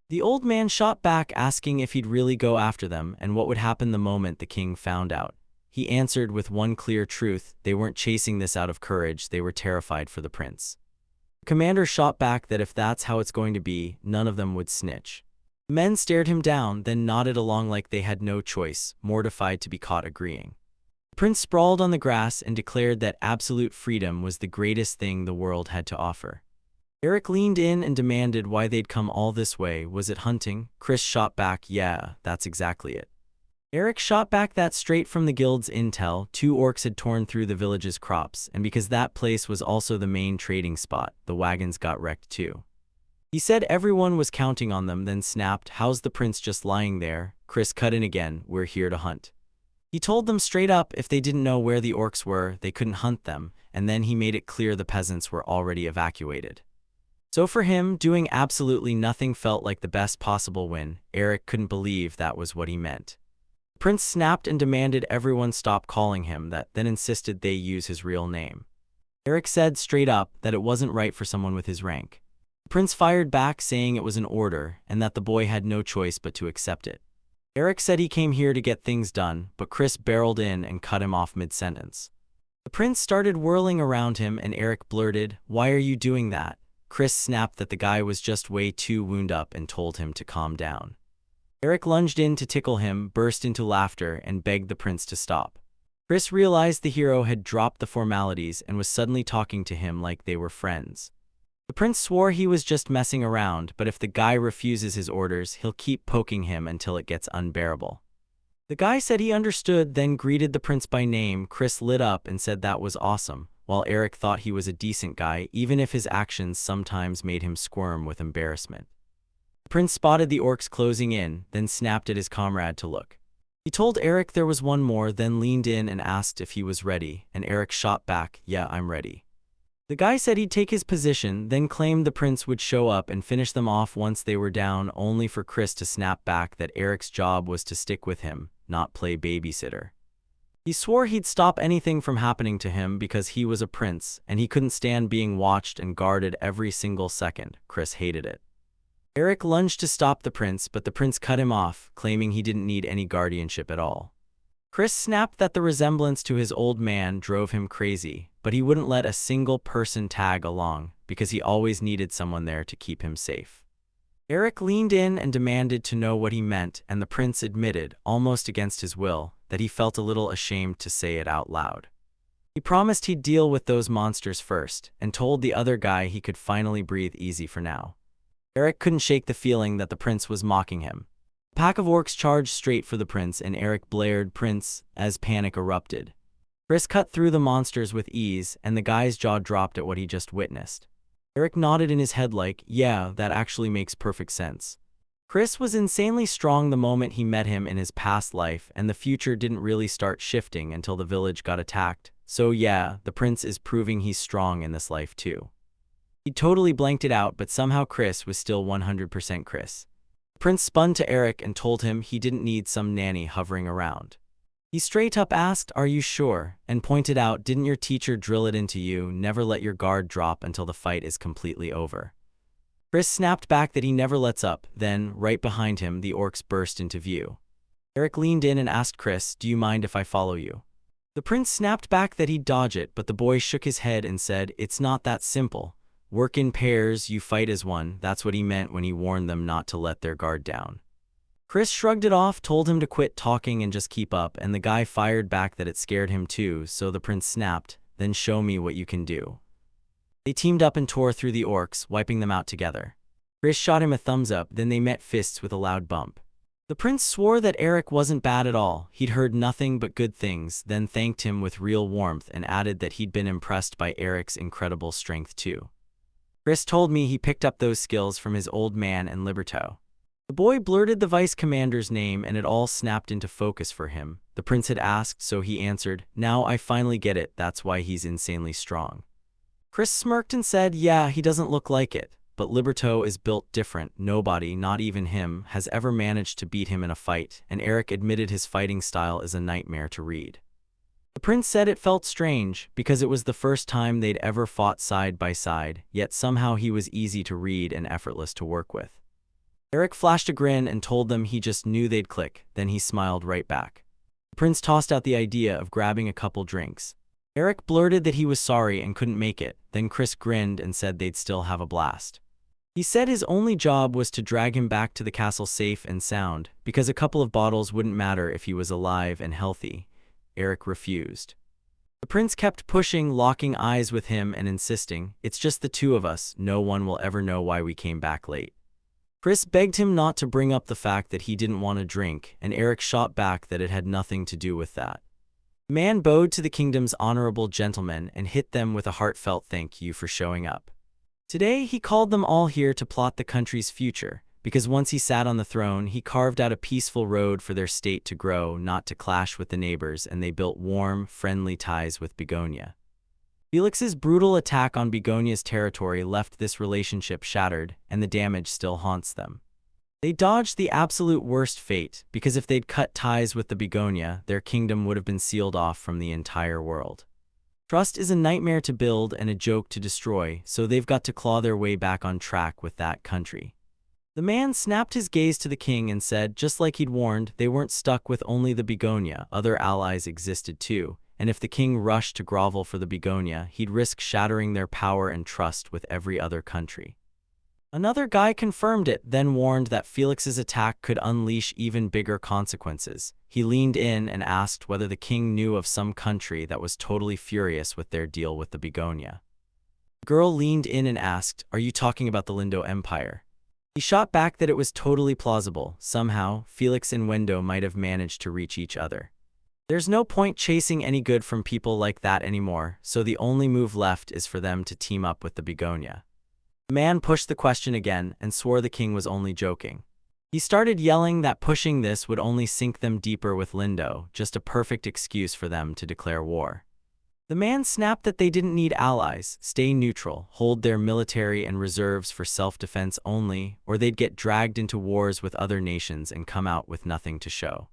The old man shot back, asking if he'd really go after them and what would happen the moment the king found out. He answered with one clear truth: they weren't chasing this out of courage, they were terrified for the prince. The commander shot back that if that's how it's going to be, none of them would snitch. The men stared him down, then nodded along like they had no choice, mortified to be caught agreeing. The prince sprawled on the grass and declared that absolute freedom was the greatest thing the world had to offer. Eric leaned in and demanded why they'd come all this way. Was it hunting? Chris shot back, "Yeah, that's exactly it." Eric shot back that straight from the guild's intel, 2 orcs had torn through the village's crops, and because that place was also the main trading spot, the wagons got wrecked too. He said everyone was counting on them, then snapped, "How's the prince just lying there?" Chris cut in again, "We're here to hunt." He told them straight up if they didn't know where the orcs were, they couldn't hunt them, and then he made it clear the peasants were already evacuated. So for him, doing absolutely nothing felt like the best possible win. Eric couldn't believe that was what he meant. Prince snapped and demanded everyone stop calling him that, then insisted they use his real name. Eric said straight up that it wasn't right for someone with his rank. Prince fired back, saying it was an order and that the boy had no choice but to accept it. Eric said he came here to get things done, but Chris barreled in and cut him off mid-sentence. The prince started whirling around him and Eric blurted, "Why are you doing that?" Chris snapped that the guy was just way too wound up and told him to calm down. Eric lunged in to tickle him, burst into laughter, and begged the prince to stop. Chris realized the hero had dropped the formalities and was suddenly talking to him like they were friends. The prince swore he was just messing around, but if the guy refuses his orders, he'll keep poking him until it gets unbearable. The guy said he understood, then greeted the prince by name. Chris lit up and said that was awesome, while Eric thought he was a decent guy, even if his actions sometimes made him squirm with embarrassment. The prince spotted the orcs closing in, then snapped at his comrade to look. He told Eric there was one more, then leaned in and asked if he was ready, and Eric shot back, "Yeah, I'm ready." The guy said he'd take his position, then claimed the prince would show up and finish them off once they were down, only for Chris to snap back that Eric's job was to stick with him, not play babysitter. He swore he'd stop anything from happening to him because he was a prince, and he couldn't stand being watched and guarded every single second. Chris hated it. Eric lunged to stop the prince, but the prince cut him off, claiming he didn't need any guardianship at all. Chris snapped that the resemblance to his old man drove him crazy, but he wouldn't let a single person tag along because he always needed someone there to keep him safe. Eric leaned in and demanded to know what he meant, and the prince admitted, almost against his will, that he felt a little ashamed to say it out loud. He promised he'd deal with those monsters first, and told the other guy he could finally breathe easy for now. Eric couldn't shake the feeling that the prince was mocking him. A pack of orcs charged straight for the prince, and Eric blared, "Prince," as panic erupted. Chris cut through the monsters with ease, and the guy's jaw dropped at what he just witnessed. Eric nodded in his head like, "Yeah, that actually makes perfect sense." Chris was insanely strong the moment he met him in his past life, and the future didn't really start shifting until the village got attacked. So yeah, the prince is proving he's strong in this life too. He totally blanked it out, but somehow Chris was still 100% Chris. The prince spun to Eric and told him he didn't need some nanny hovering around. He straight up asked, "Are you sure?" and pointed out, "Didn't your teacher drill it into you? Never let your guard drop until the fight is completely over." Chris snapped back that he never lets up. Then, right behind him, the orcs burst into view. Eric leaned in and asked Chris, "Do you mind if I follow you?" The prince snapped back that he'd dodge it, but the boy shook his head and said, "It's not that simple. Work in pairs, you fight as one." That's what he meant when he warned them not to let their guard down. Chris shrugged it off, told him to quit talking and just keep up, and the guy fired back that it scared him too, so the prince snapped, "Then show me what you can do." They teamed up and tore through the orcs, wiping them out together. Chris shot him a thumbs up, then they met fists with a loud bump. The prince swore that Eric wasn't bad at all, he'd heard nothing but good things, then thanked him with real warmth and added that he'd been impressed by Eric's incredible strength too. Chris told me he picked up those skills from his old man and Liberto. The boy blurted the vice commander's name and it all snapped into focus for him. The prince had asked, so he answered, "Now I finally get it, that's why he's insanely strong." Chris smirked and said, "Yeah, he doesn't look like it, but Liberto is built different. Nobody, not even him, has ever managed to beat him in a fight," and Eric admitted his fighting style is a nightmare to read. The prince said it felt strange, because it was the first time they'd ever fought side by side, yet somehow he was easy to read and effortless to work with. Eric flashed a grin and told them he just knew they'd click, then he smiled right back. The prince tossed out the idea of grabbing a couple drinks. Eric blurted that he was sorry and couldn't make it, then Chris grinned and said they'd still have a blast. He said his only job was to drag him back to the castle safe and sound, because a couple of bottles wouldn't matter if he was alive and healthy. Eric refused. The prince kept pushing, locking eyes with him and insisting, "It's just the two of us, no one will ever know why we came back late." Chris begged him not to bring up the fact that he didn't want to drink, and Eric shot back that it had nothing to do with that. The man bowed to the kingdom's honorable gentlemen and hit them with a heartfelt thank you for showing up. Today he called them all here to plot the country's future, because once he sat on the throne, he carved out a peaceful road for their state to grow, not to clash with the neighbors, and they built warm, friendly ties with Begonia. Felix's brutal attack on Begonia's territory left this relationship shattered, and the damage still haunts them. They dodged the absolute worst fate, because if they'd cut ties with the Begonia, their kingdom would have been sealed off from the entire world. Trust is a nightmare to build and a joke to destroy, so they've got to claw their way back on track with that country. The man snapped his gaze to the king and said, just like he'd warned, they weren't stuck with only the Begonia, other allies existed too, and if the king rushed to grovel for the Begonia, he'd risk shattering their power and trust with every other country. Another guy confirmed it, then warned that Felix's attack could unleash even bigger consequences. He leaned in and asked whether the king knew of some country that was totally furious with their deal with the Begonia. The girl leaned in and asked, "Are you talking about the Lindo Empire?" He shot back that it was totally plausible. Somehow, Felix and Wendo might have managed to reach each other. There's no point chasing any good from people like that anymore, so the only move left is for them to team up with the Begonia. The man pushed the question again and swore the king was only joking. He started yelling that pushing this would only sink them deeper with Lindo, just a perfect excuse for them to declare war. The man snapped that they didn't need allies, stay neutral, hold their military and reserves for self-defense only, or they'd get dragged into wars with other nations and come out with nothing to show.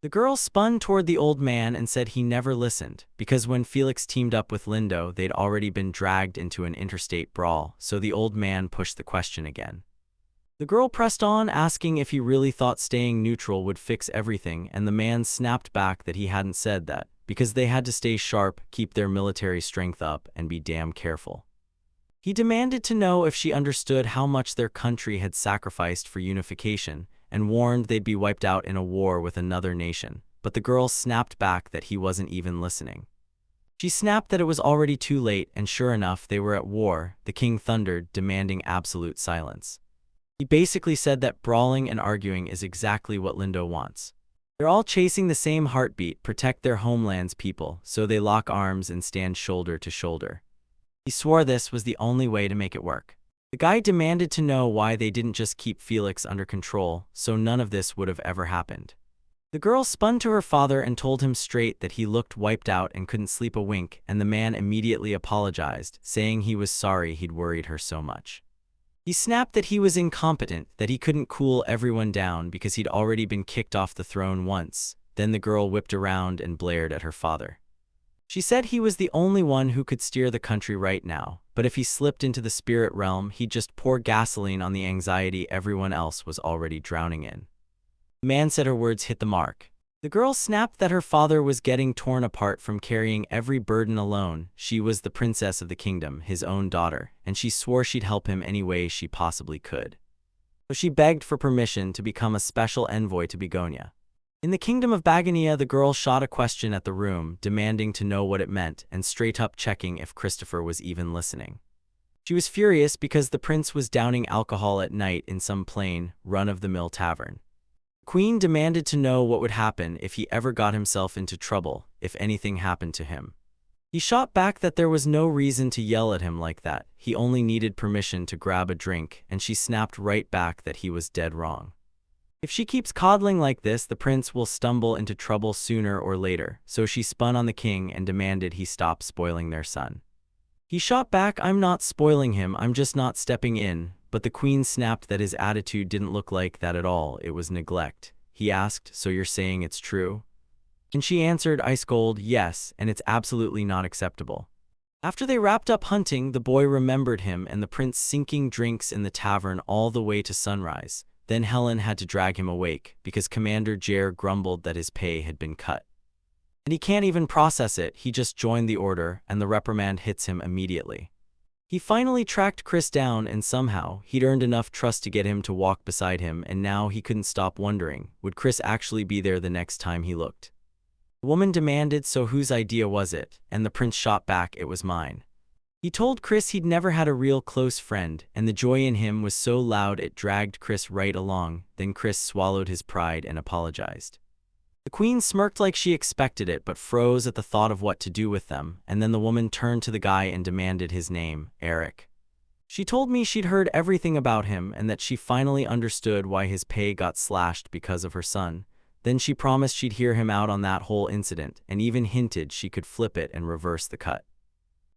The girl spun toward the old man and said he never listened, because when Felix teamed up with Lindo, they'd already been dragged into an interstate brawl, so the old man pushed the question again. The girl pressed on, asking if he really thought staying neutral would fix everything, and the man snapped back that he hadn't said that, because they had to stay sharp, keep their military strength up, and be damn careful. He demanded to know if she understood how much their country had sacrificed for unification, and warned they'd be wiped out in a war with another nation, but the girl snapped back that he wasn't even listening. She snapped that it was already too late, and sure enough, they were at war. The king thundered, demanding absolute silence. He basically said that brawling and arguing is exactly what Lindo wants. They're all chasing the same heartbeat, protect their homeland's people, so they lock arms and stand shoulder to shoulder. He swore this was the only way to make it work. The guy demanded to know why they didn't just keep Felix under control, so none of this would have ever happened. The girl spun to her father and told him straight that he looked wiped out and couldn't sleep a wink, and the man immediately apologized, saying he was sorry he'd worried her so much. He snapped that he was incompetent, that he couldn't cool everyone down because he'd already been kicked off the throne once. Then the girl whipped around and blared at her father. She said he was the only one who could steer the country right now, but if he slipped into the spirit realm, he'd just pour gasoline on the anxiety everyone else was already drowning in. The man said her words hit the mark. The girl snapped that her father was getting torn apart from carrying every burden alone. She was the princess of the kingdom, his own daughter, and she swore she'd help him any way she possibly could. So she begged for permission to become a special envoy to Begonia. In the kingdom of Bagania, the girl shot a question at the room, demanding to know what it meant and straight up checking if Christopher was even listening. She was furious because the prince was downing alcohol at night in some plain, run-of-the-mill tavern. Queen demanded to know what would happen if he ever got himself into trouble, if anything happened to him. He shot back that there was no reason to yell at him like that, he only needed permission to grab a drink, and she snapped right back that he was dead wrong. If she keeps coddling like this, the prince will stumble into trouble sooner or later, so she spun on the king and demanded he stop spoiling their son. He shot back, I'm not spoiling him, I'm just not stepping in. But the queen snapped that his attitude didn't look like that at all, it was neglect. He asked, so you're saying it's true? And she answered, ice cold, yes, and it's absolutely not acceptable. After they wrapped up hunting, the boy remembered him and the prince sinking drinks in the tavern all the way to sunrise. Then Helen had to drag him awake, because Commander Jer grumbled that his pay had been cut. And he can't even process it, he just joined the order, and the reprimand hits him immediately. He finally tracked Chris down, and somehow, he'd earned enough trust to get him to walk beside him, and now he couldn't stop wondering, would Chris actually be there the next time he looked? The woman demanded, so whose idea was it? And the prince shot back, it was mine. He told Chris he'd never had a real close friend, and the joy in him was so loud it dragged Chris right along. Then Chris swallowed his pride and apologized. The queen smirked like she expected it, but froze at the thought of what to do with them, and then the woman turned to the guy and demanded his name, Eric. She told me she'd heard everything about him and that she finally understood why his pay got slashed because of her son. Then she promised she'd hear him out on that whole incident, and even hinted she could flip it and reverse the cut.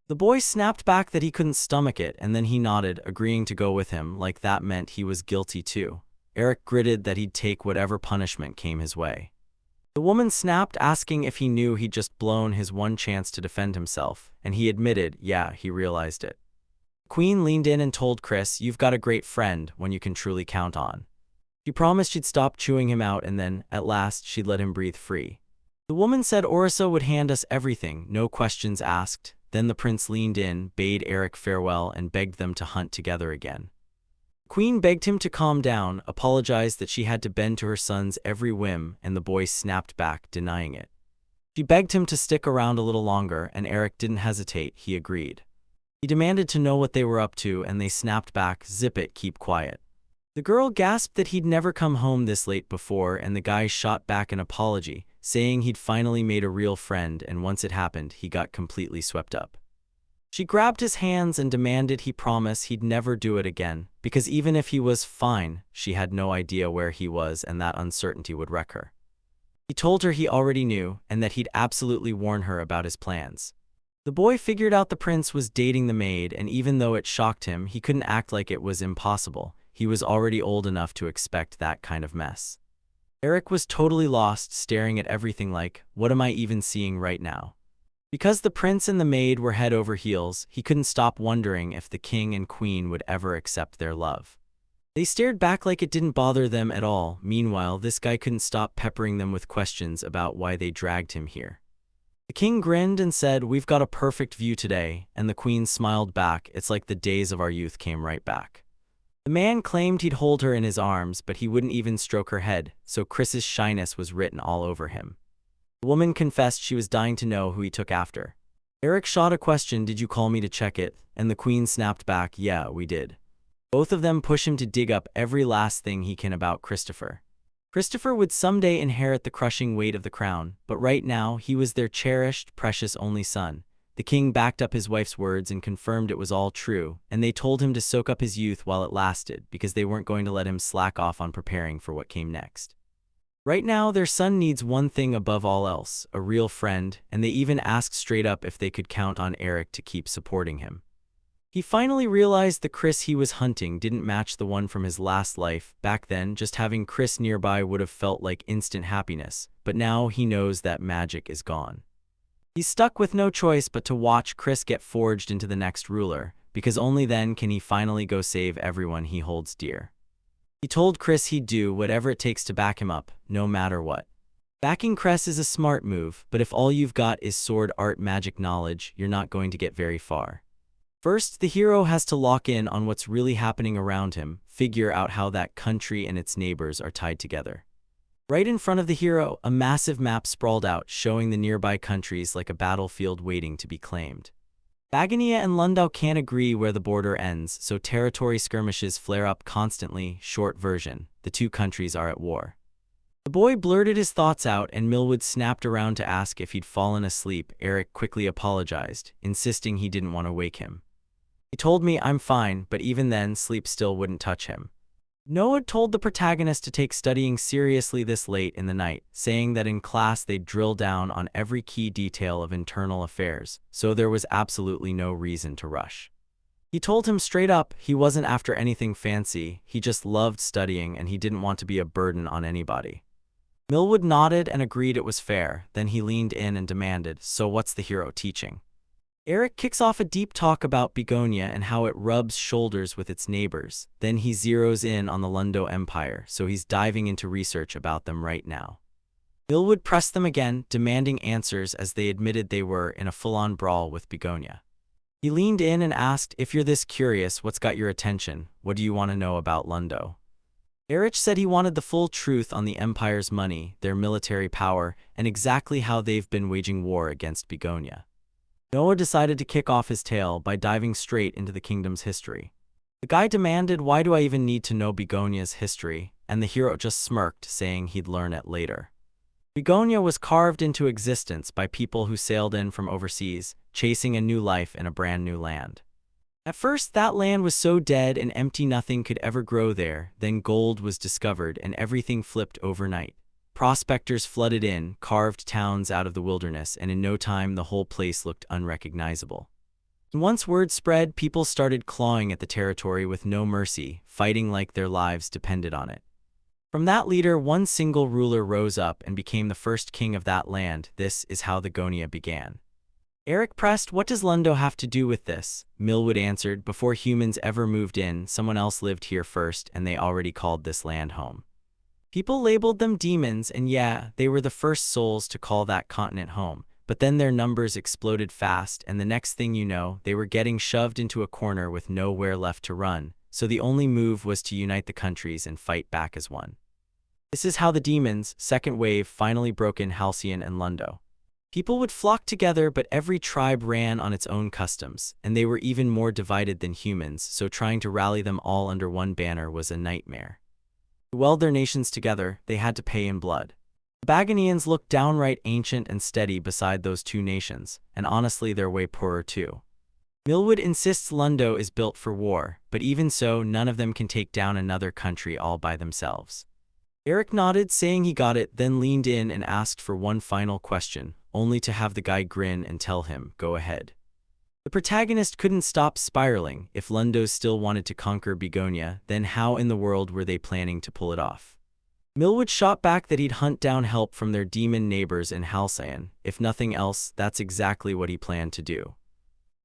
The boy snapped back that he couldn't stomach it, and then he nodded, agreeing to go with him, like that meant he was guilty too. Eric gritted that he'd take whatever punishment came his way. The woman snapped, asking if he knew he'd just blown his one chance to defend himself, and he admitted, yeah, he realized it. Queen leaned in and told Chris, you've got a great friend, one you can truly count on. She promised she'd stop chewing him out, and then, at last, she'd let him breathe free. The woman said Orisa would hand us everything, no questions asked. Then the prince leaned in, bade Eric farewell, and begged them to hunt together again. Queen begged him to calm down, apologized that she had to bend to her son's every whim, and the boy snapped back, denying it. She begged him to stick around a little longer, and Eric didn't hesitate, he agreed. He demanded to know what they were up to, and they snapped back, zip it, keep quiet. The girl gasped that he'd never come home this late before, and the guy shot back an apology, saying he'd finally made a real friend, and once it happened, he got completely swept up. She grabbed his hands and demanded he promise he'd never do it again, because even if he was fine, she had no idea where he was, and that uncertainty would wreck her. He told her he already knew, and that he'd absolutely warn her about his plans. The boy figured out the prince was dating the maid, and even though it shocked him, he couldn't act like it was impossible. He was already old enough to expect that kind of mess. Eric was totally lost, staring at everything like, what am I even seeing right now? Because the prince and the maid were head over heels, he couldn't stop wondering if the king and queen would ever accept their love. They stared back like it didn't bother them at all. Meanwhile, this guy couldn't stop peppering them with questions about why they dragged him here. The king grinned and said, we've got a perfect view today, and the queen smiled back, it's like the days of our youth came right back. The man claimed he'd hold her in his arms, but he wouldn't even stroke her head, so Chris's shyness was written all over him. The woman confessed she was dying to know who he took after. Eric shot a question, did you call me to check it? And the queen snapped back, yeah, we did. Both of them push him to dig up every last thing he can about Christopher. Christopher would someday inherit the crushing weight of the crown, but right now he was their cherished, precious only son. The king backed up his wife's words and confirmed it was all true, and they told him to soak up his youth while it lasted, because they weren't going to let him slack off on preparing for what came next. Right now, their son needs one thing above all else, a real friend, and they even asked straight up if they could count on Eric to keep supporting him. He finally realized the Chris he was hunting didn't match the one from his last life. Back then, just having Chris nearby would have felt like instant happiness, but now he knows that magic is gone. He's stuck with no choice but to watch Chris get forged into the next ruler, because only then can he finally go save everyone he holds dear. He told Chris he'd do whatever it takes to back him up, no matter what. Backing Chris is a smart move, but if all you've got is sword art magic knowledge, you're not going to get very far. First, the hero has to lock in on what's really happening around him, figure out how that country and its neighbors are tied together. Right in front of the hero, a massive map sprawled out, showing the nearby countries like a battlefield waiting to be claimed. Bagania and Lundau can't agree where the border ends, so territory skirmishes flare up constantly. Short version, the two countries are at war. The boy blurted his thoughts out and Millwood snapped around to ask if he'd fallen asleep. Eric quickly apologized, insisting he didn't want to wake him. He told me I'm fine, but even then, sleep still wouldn't touch him. Noah told the protagonist to take studying seriously this late in the night, saying that in class they'd drill down on every key detail of internal affairs, so there was absolutely no reason to rush. He told him straight up he wasn't after anything fancy, he just loved studying and he didn't want to be a burden on anybody. Millwood nodded and agreed it was fair, then he leaned in and demanded, "So what's the hero teaching?" Eric kicks off a deep talk about Begonia and how it rubs shoulders with its neighbors. Then he zeroes in on the Lundau Empire, so he's diving into research about them right now. Millwood pressed them again, demanding answers as they admitted they were in a full-on brawl with Begonia. He leaned in and asked, "If you're this curious, what's got your attention? What do you want to know about Lundau?" Eric said he wanted the full truth on the Empire's money, their military power, and exactly how they've been waging war against Begonia. Noah decided to kick off his tale by diving straight into the kingdom's history. The guy demanded, "Why do I even need to know Begonia's history?" And the hero just smirked, saying he'd learn it later. Begonia was carved into existence by people who sailed in from overseas, chasing a new life in a brand new land. At first, that land was so dead and empty nothing could ever grow there. Then gold was discovered and everything flipped overnight. Prospectors flooded in, carved towns out of the wilderness, and in no time the whole place looked unrecognizable. And once word spread, people started clawing at the territory with no mercy, fighting like their lives depended on it. From that leader, one single ruler rose up and became the first king of that land. This is how the Gonia began. Eric pressed, "What does Lundau have to do with this?" Millwood answered, "Before humans ever moved in, someone else lived here first, and they already called this land home. People labeled them demons, and yeah, they were the first souls to call that continent home, but then their numbers exploded fast, and the next thing you know, they were getting shoved into a corner with nowhere left to run, so the only move was to unite the countries and fight back as one. This is how the demons, second wave, finally broke in Halcyon and Lundau. People would flock together, but every tribe ran on its own customs, and they were even more divided than humans, so trying to rally them all under one banner was a nightmare. To weld their nations together, they had to pay in blood. The Baganians looked downright ancient and steady beside those two nations, and honestly they're way poorer too. Millwood insists Lundau is built for war, but even so, none of them can take down another country all by themselves. Eric nodded, saying he got it, then leaned in and asked for one final question, only to have the guy grin and tell him, "Go ahead." The protagonist couldn't stop spiraling. If Lundau still wanted to conquer Begonia, then how in the world were they planning to pull it off? Millwood shot back that he'd hunt down help from their demon neighbors in Halcyon. If nothing else, that's exactly what he planned to do.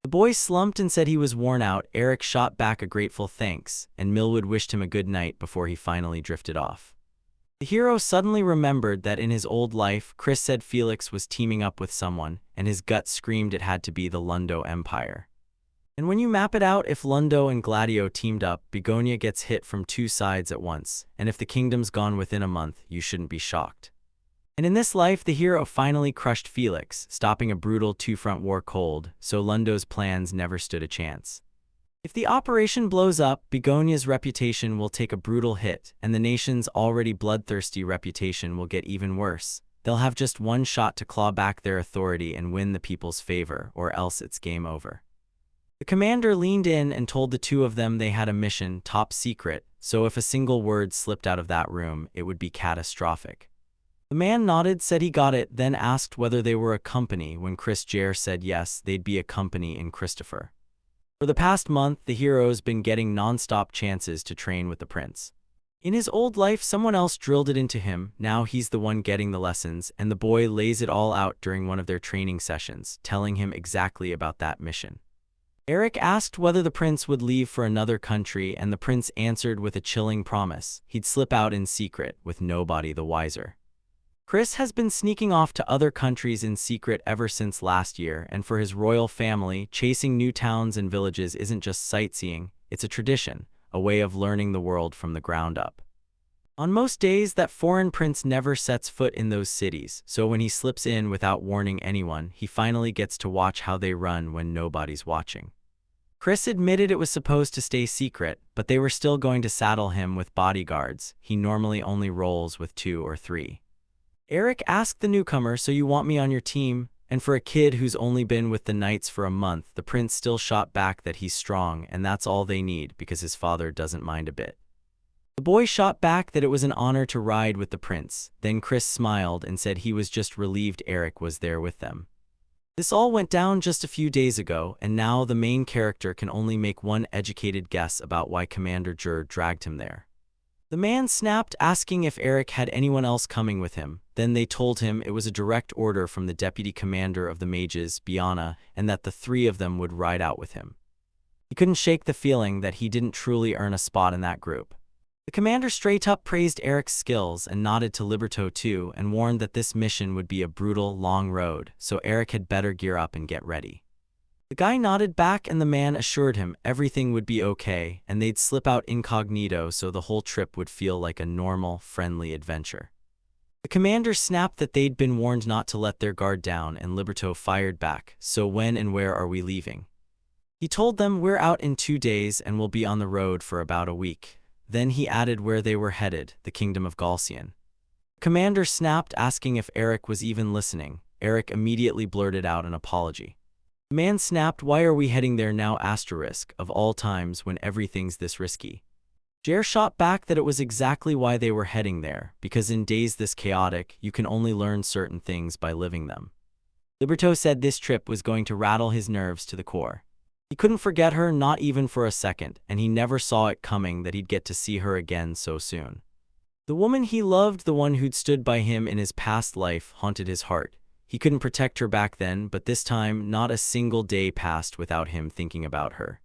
The boy slumped and said he was worn out. Eric shot back a grateful thanks, and Millwood wished him a good night before he finally drifted off. The hero suddenly remembered that in his old life, Chris said Felix was teaming up with someone, and his gut screamed it had to be the Lundau Empire. And when you map it out, if Lundau and Gladio teamed up, Begonia gets hit from two sides at once, and if the kingdom's gone within a month, you shouldn't be shocked. And in this life, the hero finally crushed Felix, stopping a brutal two-front war cold, so Lundau's plans never stood a chance. If the operation blows up, Begonia's reputation will take a brutal hit, and the nation's already bloodthirsty reputation will get even worse. They'll have just one shot to claw back their authority and win the people's favor, or else it's game over. The commander leaned in and told the two of them they had a mission, top secret, so if a single word slipped out of that room, it would be catastrophic. The man nodded, said he got it, then asked whether they were a company. When Chris Jare said yes, they'd be a company in Christopher. For the past month, the hero's been getting non-stop chances to train with the prince. In his old life, someone else drilled it into him. Now he's the one getting the lessons, and the boy lays it all out during one of their training sessions, telling him exactly about that mission. Eric asked whether the prince would leave for another country, and the prince answered with a chilling promise. He'd slip out in secret, with nobody the wiser. Chris has been sneaking off to other countries in secret ever since last year, and for his royal family, chasing new towns and villages isn't just sightseeing, it's a tradition, a way of learning the world from the ground up. On most days, that foreign prince never sets foot in those cities, so when he slips in without warning anyone, he finally gets to watch how they run when nobody's watching. Chris admitted it was supposed to stay secret, but they were still going to saddle him with bodyguards. He normally only rolls with 2 or 3. Eric asked the newcomer, "So you want me on your team?" And for a kid who's only been with the Knights for a month, the prince still shot back that he's strong and that's all they need because his father doesn't mind a bit. The boy shot back that it was an honor to ride with the prince. Then Chris smiled and said he was just relieved Eric was there with them. This all went down just a few days ago, and now the main character can only make one educated guess about why Commander Jur dragged him there. The man snapped, asking if Eric had anyone else coming with him. Then they told him it was a direct order from the deputy commander of the mages, Biana, and that the 3 of them would ride out with him. He couldn't shake the feeling that he didn't truly earn a spot in that group. The commander straight up praised Eric's skills and nodded to Liberto too, and warned that this mission would be a brutal, long road, so Eric had better gear up and get ready. The guy nodded back, and the man assured him everything would be okay, and they'd slip out incognito so the whole trip would feel like a normal, friendly adventure. The commander snapped that they'd been warned not to let their guard down, and Liberto fired back, "So when and where are we leaving?" He told them, "We're out in 2 days and we'll be on the road for about a week." Then he added where they were headed, the kingdom of Galcian. The commander snapped, asking if Eric was even listening. Eric immediately blurted out an apology. The man snapped, "Why are we heading there now? Of all times when everything's this risky." Jer shot back that it was exactly why they were heading there, because in days this chaotic, you can only learn certain things by living them. Liberto said this trip was going to rattle his nerves to the core. He couldn't forget her, not even for a second, and he never saw it coming that he'd get to see her again so soon. The woman he loved, the one who'd stood by him in his past life, haunted his heart. He couldn't protect her back then, but this time, not a single day passed without him thinking about her.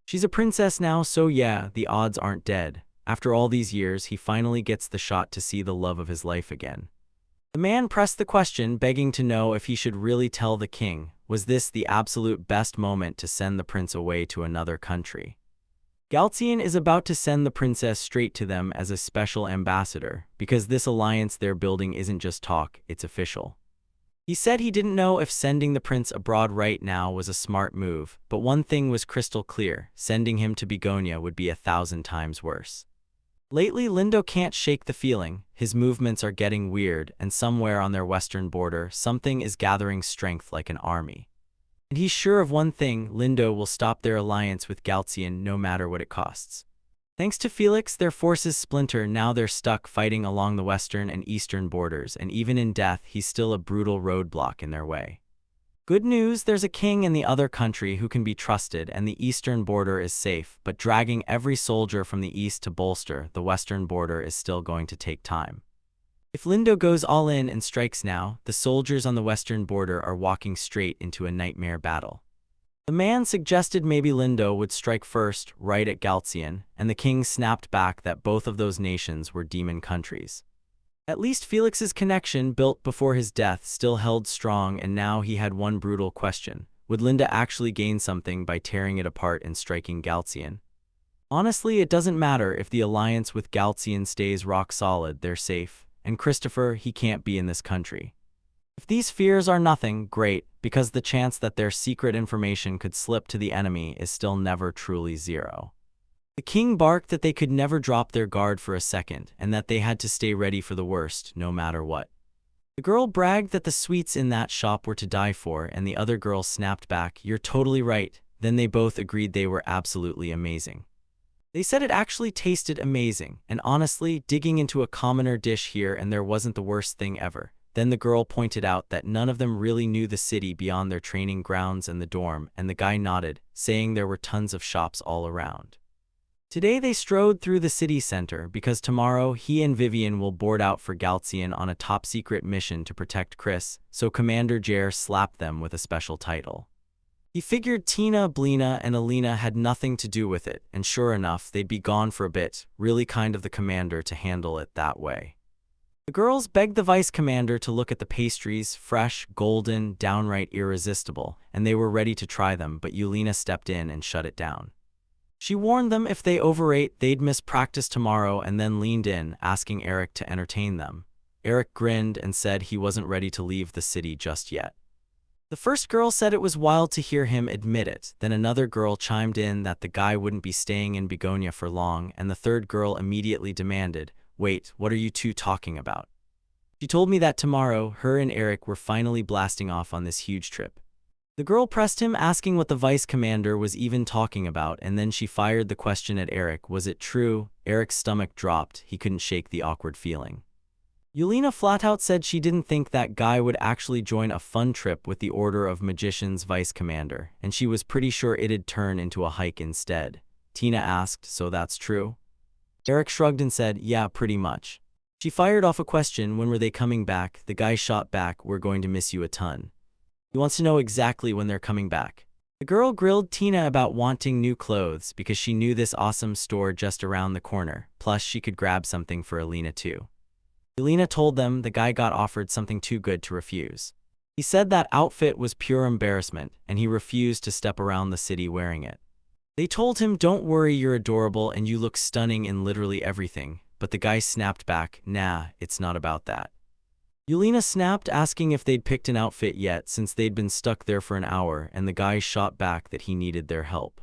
She's a princess now, so yeah, the odds aren't dead. After all these years, he finally gets the shot to see the love of his life again. The man pressed the question, begging to know if he should really tell the king. Was this the absolute best moment to send the prince away to another country? Galcian is about to send the princess straight to them as a special ambassador, because this alliance they're building isn't just talk, it's official. He said he didn't know if sending the prince abroad right now was a smart move, but one thing was crystal clear: sending him to Begonia would be 1,000 times worse. Lately, Lindo can't shake the feeling. His movements are getting weird, and somewhere on their western border, something is gathering strength like an army. And he's sure of one thing: Lindo will stop their alliance with Galcian no matter what it costs. Thanks to Felix, their forces splinter. Now they're stuck fighting along the western and eastern borders, and even in death, he's still a brutal roadblock in their way. Good news, there's a king in the other country who can be trusted, and the eastern border is safe, but dragging every soldier from the east to bolster the western border is still going to take time. If Lindo goes all in and strikes now, the soldiers on the western border are walking straight into a nightmare battle. The man suggested maybe Lindo would strike first, right at Galcian, and the king snapped back that both of those nations were demon countries. At least Felix's connection, built before his death, still held strong, and now he had one brutal question: would Linda actually gain something by tearing it apart and striking Galcian? Honestly, it doesn't matter if the alliance with Galcian stays rock solid, they're safe, and Christopher, he can't be in this country. If these fears are nothing, great, because the chance that their secret information could slip to the enemy is still never truly zero. The king barked that they could never drop their guard for a second, and that they had to stay ready for the worst, no matter what. The girl bragged that the sweets in that shop were to die for, and the other girl snapped back, "You're totally right." Then they both agreed they were absolutely amazing. They said it actually tasted amazing, and honestly, digging into a commoner dish here and there wasn't the worst thing ever. Then the girl pointed out that none of them really knew the city beyond their training grounds and the dorm, and the guy nodded, saying there were tons of shops all around. Today they strode through the city center because tomorrow he and Vivian will board out for Galcian on a top-secret mission to protect Chris, so Commander Jer slapped them with a special title. He figured Tina, Blina, and Alina had nothing to do with it, and sure enough, they'd be gone for a bit, really kind of the commander to handle it that way. The girls begged the vice commander to look at the pastries, fresh, golden, downright irresistible, and they were ready to try them, but Yulina stepped in and shut it down. She warned them if they overate, they'd miss practice tomorrow, and then leaned in, asking Eric to entertain them. Eric grinned and said he wasn't ready to leave the city just yet. The first girl said it was wild to hear him admit it, then another girl chimed in that the guy wouldn't be staying in Begonia for long, and the third girl immediately demanded, "Wait, what are you two talking about?" She told me that tomorrow, her and Eric were finally blasting off on this huge trip. The girl pressed him, asking what the vice commander was even talking about, and then she fired the question at Eric. Was it true? Eric's stomach dropped. He couldn't shake the awkward feeling. Yulina flat out said she didn't think that guy would actually join a fun trip with the Order of Magicians vice commander, and she was pretty sure it'd turn into a hike instead. Tina asked, "So that's true?" Eric shrugged and said, "Yeah, pretty much." She fired off a question, "When were they coming back?" The guy shot back, "We're going to miss you a ton." He wants to know exactly when they're coming back. The girl grilled Tina about wanting new clothes because she knew this awesome store just around the corner, plus she could grab something for Alina too. Alina told them the guy got offered something too good to refuse. He said that outfit was pure embarrassment, and he refused to step around the city wearing it. They told him, "Don't worry, you're adorable and you look stunning in literally everything," but the guy snapped back, "Nah, it's not about that." Yulina snapped, asking if they'd picked an outfit yet since they'd been stuck there for an hour, and the guy shot back that he needed their help.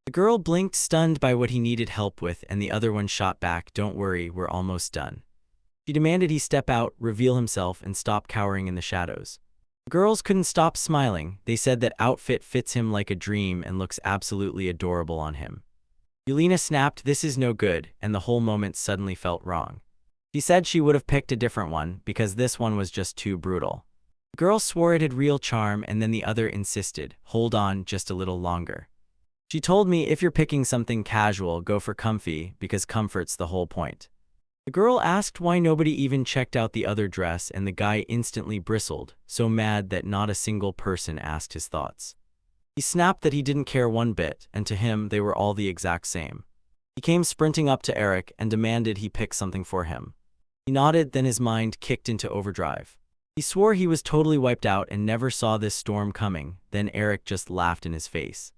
The girl blinked, stunned by what he needed help with, and the other one shot back, "Don't worry, we're almost done." She demanded he step out, reveal himself, and stop cowering in the shadows. The girls couldn't stop smiling. They said that outfit fits him like a dream and looks absolutely adorable on him. Yulina snapped, "This is no good," and the whole moment suddenly felt wrong. She said she would have picked a different one because this one was just too brutal. The girl swore it had real charm, and then the other insisted, "Hold on just a little longer." She told me, "If you're picking something casual, go for comfy, because comfort's the whole point." The girl asked why nobody even checked out the other dress, and the guy instantly bristled, so mad that not a single person asked his thoughts. He snapped that he didn't care one bit, and to him they were all the exact same. He came sprinting up to Eric and demanded he pick something for him. He nodded, then his mind kicked into overdrive. He swore he was totally wiped out and never saw this storm coming, then Eric just laughed in his face.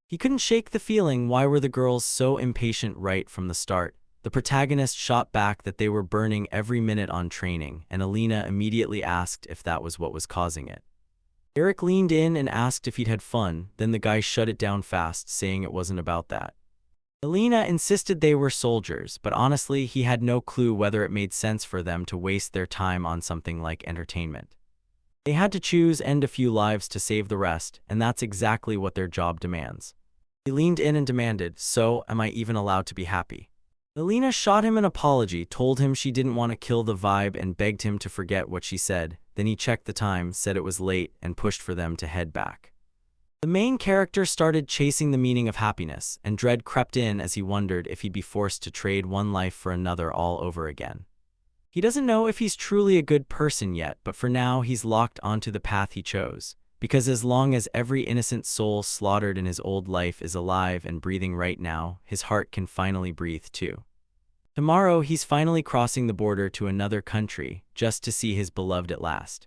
He couldn't shake the feeling, why were the girls so impatient right from the start? The protagonist shot back that they were burning every minute on training, and Alina immediately asked if that was what was causing it. Eric leaned in and asked if he'd had fun, then the guy shut it down fast, saying it wasn't about that. Alina insisted they were soldiers, but honestly, he had no clue whether it made sense for them to waste their time on something like entertainment. They had to choose, end a few lives to save the rest, and that's exactly what their job demands. He leaned in and demanded, "So, am I even allowed to be happy?" Alina shot him an apology, told him she didn't want to kill the vibe, and begged him to forget what she said. Then he checked the time, said it was late, and pushed for them to head back. The main character started chasing the meaning of happiness, and dread crept in as he wondered if he'd be forced to trade one life for another all over again. He doesn't know if he's truly a good person yet, but for now he's locked onto the path he chose, because as long as every innocent soul slaughtered in his old life is alive and breathing right now, his heart can finally breathe too. Tomorrow he's finally crossing the border to another country, just to see his beloved at last.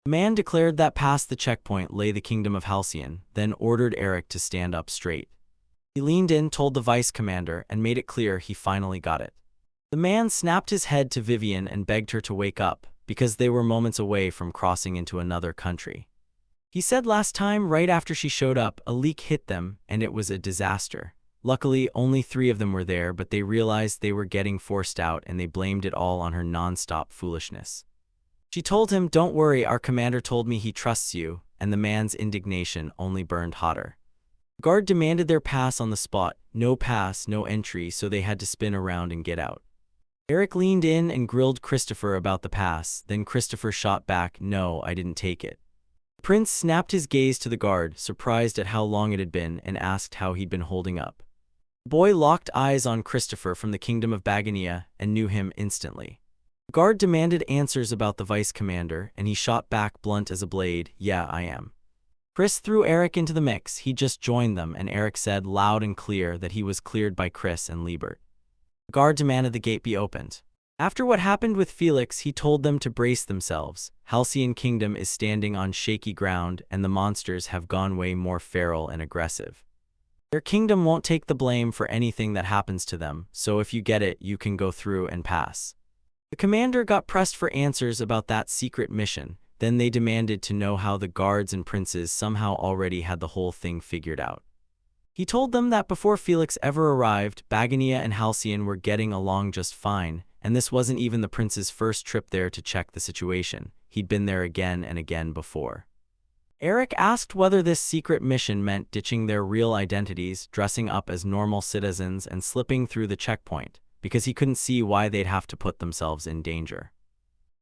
The man declared that past the checkpoint lay the kingdom of Halcyon, then ordered Eric to stand up straight. He leaned in, told the vice commander, and made it clear he finally got it. The man snapped his head to Vivian and begged her to wake up, because they were moments away from crossing into another country. He said last time, right after she showed up, a leak hit them, and it was a disaster. Luckily, only 3 of them were there, but they realized they were getting forced out, and they blamed it all on her non-stop foolishness. She told him, "Don't worry, our commander told me he trusts you," and the man's indignation only burned hotter. Guard demanded their pass on the spot. No pass, no entry, so they had to spin around and get out. Eric leaned in and grilled Christopher about the pass, then Christopher shot back, "No, I didn't take it." Prince snapped his gaze to the guard, surprised at how long it had been, and asked how he'd been holding up. The boy locked eyes on Christopher from the kingdom of Bagania and knew him instantly. The guard demanded answers about the vice commander, and he shot back blunt as a blade, "Yeah, I am." Chris threw Eric into the mix. He just joined them, and Eric said loud and clear that he was cleared by Chris and Liebert. The guard demanded the gate be opened. After what happened with Felix, he told them to brace themselves. Halcyon Kingdom is standing on shaky ground, and the monsters have gone way more feral and aggressive. Their kingdom won't take the blame for anything that happens to them, so if you get it, you can go through and pass. The commander got pressed for answers about that secret mission. Then they demanded to know how the guards and princes somehow already had the whole thing figured out. He told them that before Felix ever arrived, Bagania and Halcyon were getting along just fine, and this wasn't even the prince's first trip there to check the situation. He'd been there again and again before. Eric asked whether this secret mission meant ditching their real identities, dressing up as normal citizens, and slipping through the checkpoint, because he couldn't see why they'd have to put themselves in danger.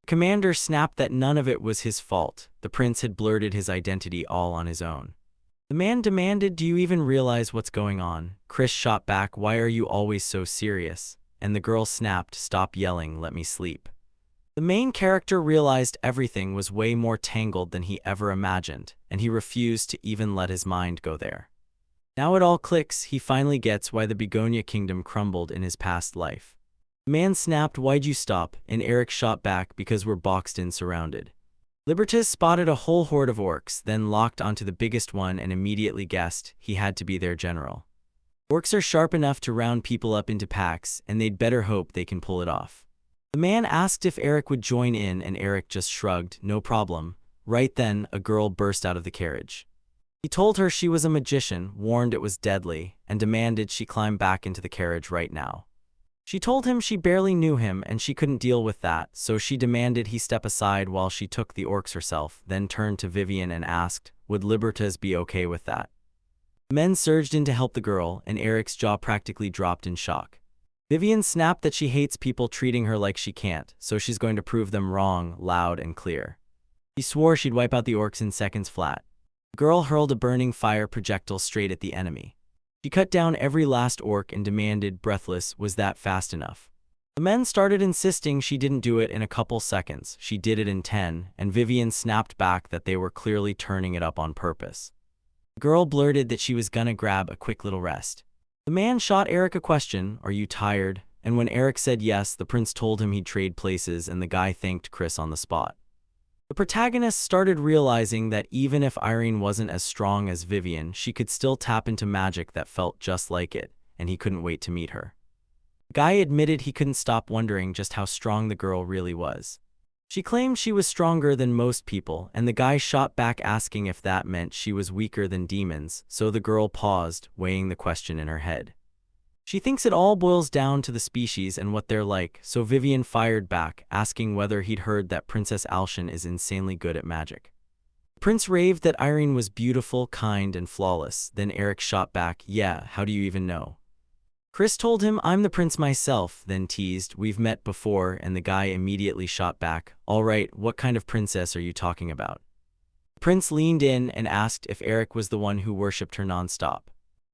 The commander snapped that none of it was his fault. The prince had blurted his identity all on his own. The man demanded, "Do you even realize what's going on?" Chris shot back, "Why are you always so serious?" And the girl snapped, "Stop yelling, let me sleep." The main character realized everything was way more tangled than he ever imagined, and he refused to even let his mind go there. Now it all clicks. He finally gets why the Begonia kingdom crumbled in his past life. The man snapped, "Why'd you stop?" And Eric shot back, "Because we're boxed in, surrounded." Libertas spotted a whole horde of orcs, then locked onto the biggest one and immediately guessed he had to be their general. Orcs are sharp enough to round people up into packs, and they'd better hope they can pull it off. The man asked if Eric would join in, and Eric just shrugged, "No problem." Right then, a girl burst out of the carriage. He told her she was a magician, warned it was deadly, and demanded she climb back into the carriage right now. She told him she barely knew him and she couldn't deal with that, so she demanded he step aside while she took the orcs herself, then turned to Vivian and asked, would Libertas be okay with that? Men surged in to help the girl, and Eric's jaw practically dropped in shock. Vivian snapped that she hates people treating her like she can't, so she's going to prove them wrong, loud and clear. He swore she'd wipe out the orcs in seconds flat. The girl hurled a burning fire projectile straight at the enemy. She cut down every last orc and demanded, breathless, was that fast enough? The men started insisting she didn't do it in a couple seconds. She did it in 10, and Vivian snapped back that they were clearly turning it up on purpose. The girl blurted that she was gonna grab a quick little rest. The man shot Eric a question, "Are you tired?" And when Eric said yes, the prince told him he'd trade places, and the guy thanked Chris on the spot. The protagonist started realizing that even if Irene wasn't as strong as Vivian, she could still tap into magic that felt just like it, and he couldn't wait to meet her. The guy admitted he couldn't stop wondering just how strong the girl really was. She claimed she was stronger than most people, and the guy shot back asking if that meant she was weaker than demons, so the girl paused, weighing the question in her head. She thinks it all boils down to the species and what they're like, so Vivian fired back, asking whether he'd heard that Princess Alshin is insanely good at magic. Prince raved that Irene was beautiful, kind, and flawless. Then Eric shot back, "Yeah, how do you even know?" Chris told him, "I'm the prince myself," then teased, "We've met before," and the guy immediately shot back, "All right, what kind of princess are you talking about?" The prince leaned in and asked if Eric was the one who worshipped her nonstop.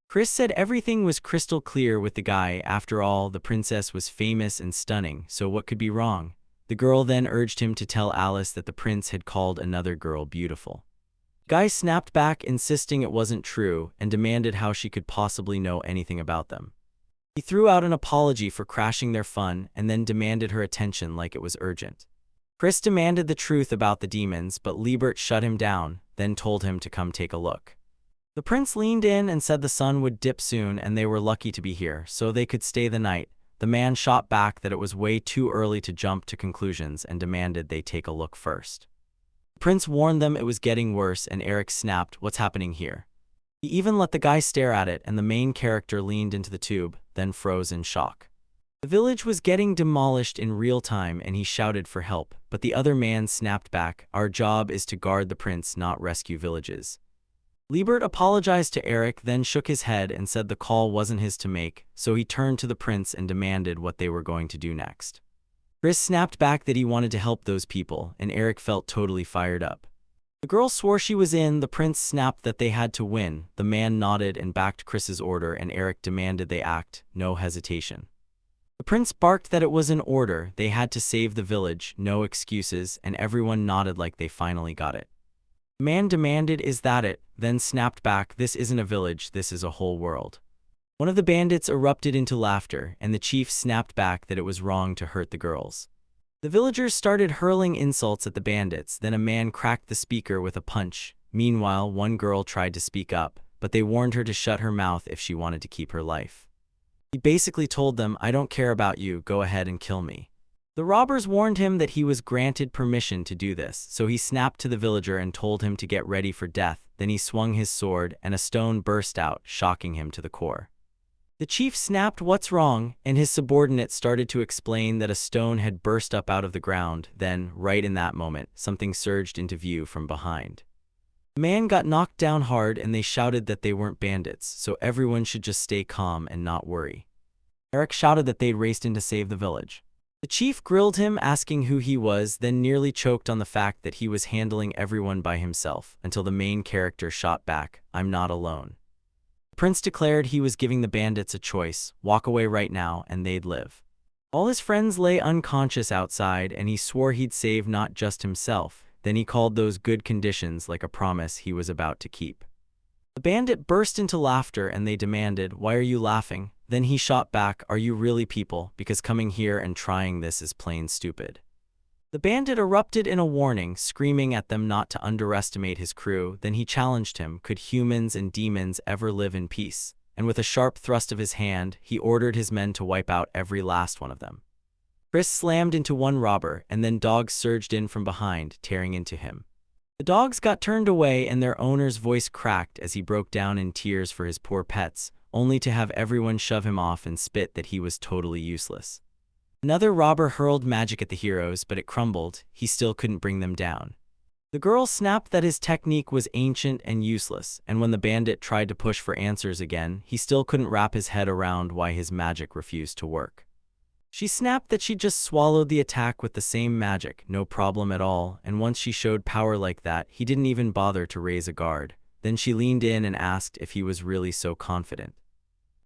Chris said everything was crystal clear with the guy. After all, the princess was famous and stunning, so what could be wrong? The girl then urged him to tell Alice that the prince had called another girl beautiful. The guy snapped back, insisting it wasn't true, and demanded how she could possibly know anything about them. He threw out an apology for crashing their fun, and then demanded her attention like it was urgent. Chris demanded the truth about the demons, but Liebert shut him down, then told him to come take a look. The prince leaned in and said the sun would dip soon and they were lucky to be here, so they could stay the night. The man shot back that it was way too early to jump to conclusions and demanded they take a look first. The prince warned them it was getting worse, and Eric snapped, "What's happening here?" He even let the guy stare at it, and the main character leaned into the tube, then froze in shock. The village was getting demolished in real time, and he shouted for help, but the other man snapped back, "Our job is to guard the prince, not rescue villages." Liebert apologized to Eric, then shook his head and said the call wasn't his to make, so he turned to the prince and demanded what they were going to do next. Chris snapped back that he wanted to help those people, and Eric felt totally fired up. The girl swore she was in, the prince snapped that they had to win, the man nodded and backed Chris's order, and Eric demanded they act, no hesitation. The prince barked that it was an order, they had to save the village, no excuses, and everyone nodded like they finally got it. The man demanded, "Is that it?" then snapped back, "This isn't a village, this is a whole world." One of the bandits erupted into laughter, and the chief snapped back that it was wrong to hurt the girls. The villagers started hurling insults at the bandits, then a man cracked the speaker with a punch. Meanwhile, one girl tried to speak up, but they warned her to shut her mouth if she wanted to keep her life. He basically told them, "I don't care about you, go ahead and kill me." The robbers warned him that he was granted permission to do this, so he snapped to the villager and told him to get ready for death. Then he swung his sword, and a stone burst out, shocking him to the core. The chief snapped, "What's wrong?" and his subordinate started to explain that a stone had burst up out of the ground. Then, right in that moment, something surged into view from behind. The man got knocked down hard, and they shouted that they weren't bandits, so everyone should just stay calm and not worry. Eric shouted that they'd raced in to save the village. The chief grilled him, asking who he was, then nearly choked on the fact that he was handling everyone by himself, until the main character shot back, "I'm not alone." The prince declared he was giving the bandits a choice, walk away right now and they'd live. All his friends lay unconscious outside, and he swore he'd save not just himself. Then he called those good conditions like a promise he was about to keep. The bandit burst into laughter, and they demanded, "Why are you laughing?" Then he shot back, "Are you really people? Because coming here and trying this is plain stupid." The bandit erupted in a warning, screaming at them not to underestimate his crew. Then he challenged him, could humans and demons ever live in peace? And with a sharp thrust of his hand, he ordered his men to wipe out every last one of them. Chris slammed into one robber, and then dogs surged in from behind, tearing into him. The dogs got turned away, and their owner's voice cracked as he broke down in tears for his poor pets, only to have everyone shove him off and spit that he was totally useless. Another robber hurled magic at the heroes, but it crumbled. He still couldn't bring them down. The girl snapped that his technique was ancient and useless, and when the bandit tried to push for answers again, he still couldn't wrap his head around why his magic refused to work. She snapped that she'd just swallowed the attack with the same magic, no problem at all, and once she showed power like that, he didn't even bother to raise a guard. Then she leaned in and asked if he was really so confident.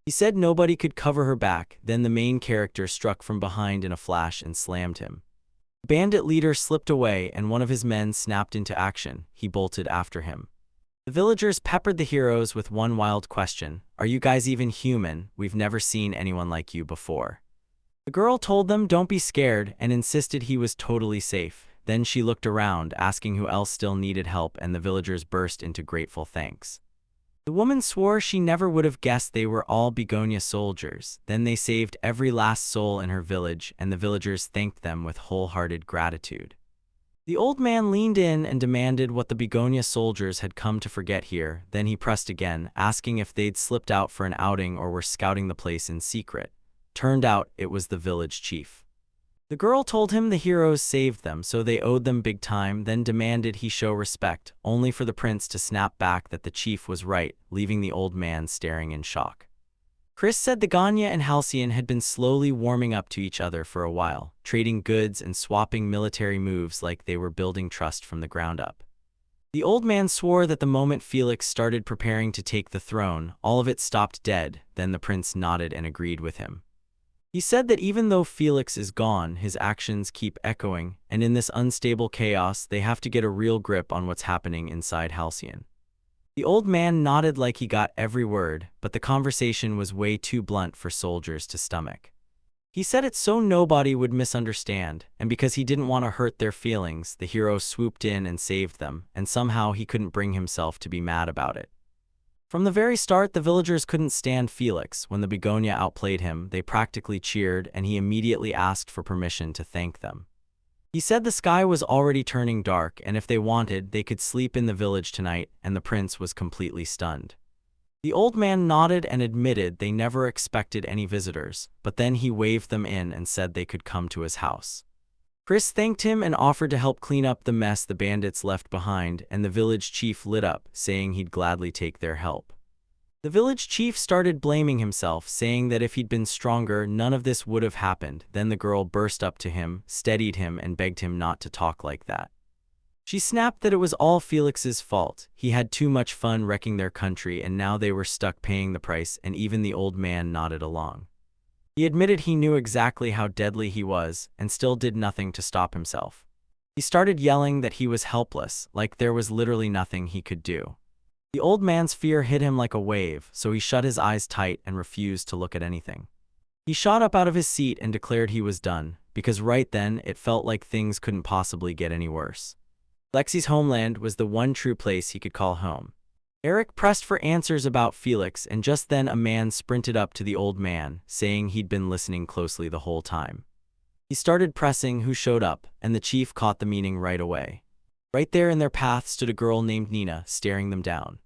He said nobody could cover her back. Then the main character struck from behind in a flash and slammed him. The bandit leader slipped away, and one of his men snapped into action. He bolted after him. The villagers peppered the heroes with one wild question, "Are you guys even human? We've never seen anyone like you before." The girl told them don't be scared and insisted he was totally safe. Then she looked around, asking who else still needed help, and the villagers burst into grateful thanks. The woman swore she never would have guessed they were all Begonia soldiers. Then they saved every last soul in her village, and the villagers thanked them with wholehearted gratitude. The old man leaned in and demanded what the Begonia soldiers had come to forget here. Then he pressed again, asking if they'd slipped out for an outing or were scouting the place in secret. Turned out it was the village chief. The girl told him the heroes saved them, so they owed them big time, then demanded he show respect, only for the prince to snap back that the chief was right, leaving the old man staring in shock. Chris said the Ganya and Halcyon had been slowly warming up to each other for a while, trading goods and swapping military moves like they were building trust from the ground up. The old man swore that the moment Felix started preparing to take the throne, all of it stopped dead. Then the prince nodded and agreed with him. He said that even though Felix is gone, his actions keep echoing, and in this unstable chaos, they have to get a real grip on what's happening inside Halcyon. The old man nodded like he got every word, but the conversation was way too blunt for soldiers to stomach. He said it so nobody would misunderstand, and because he didn't want to hurt their feelings, the hero swooped in and saved them, and somehow he couldn't bring himself to be mad about it. From the very start, the villagers couldn't stand Felix. When the Begonia outplayed him, they practically cheered, and he immediately asked for permission to thank them. He said the sky was already turning dark, and if they wanted, they could sleep in the village tonight, and the prince was completely stunned. The old man nodded and admitted they never expected any visitors, but then he waved them in and said they could come to his house. Chris thanked him and offered to help clean up the mess the bandits left behind, and the village chief lit up, saying he'd gladly take their help. The village chief started blaming himself, saying that if he'd been stronger, none of this would have happened. Then the girl burst up to him, steadied him, and begged him not to talk like that. She snapped that it was all Felix's fault. He had too much fun wrecking their country, and now they were stuck paying the price, and even the old man nodded along. He admitted he knew exactly how deadly he was, and still did nothing to stop himself. He started yelling that he was helpless, like there was literally nothing he could do. The old man's fear hit him like a wave, so he shut his eyes tight and refused to look at anything. He shot up out of his seat and declared he was done, because right then it felt like things couldn't possibly get any worse. Lexi's homeland was the one true place he could call home. Eric pressed for answers about Felix, and just then a man sprinted up to the old man, saying he'd been listening closely the whole time. He started pressing who showed up, and the chief caught the meaning right away. Right there in their path stood a girl named Nina, staring them down.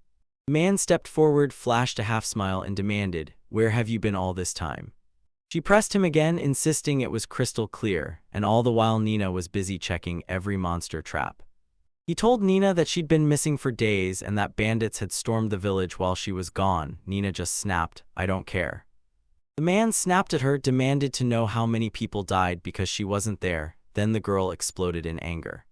The man stepped forward, flashed a half-smile, and demanded, "Where have you been all this time?" She pressed him again, insisting it was crystal clear, and all the while Nina was busy checking every monster trap. He told Nina that she'd been missing for days and that bandits had stormed the village while she was gone. Nina just snapped, "I don't care." The man snapped at her, demanded to know how many people died because she wasn't there. Then the girl exploded in anger.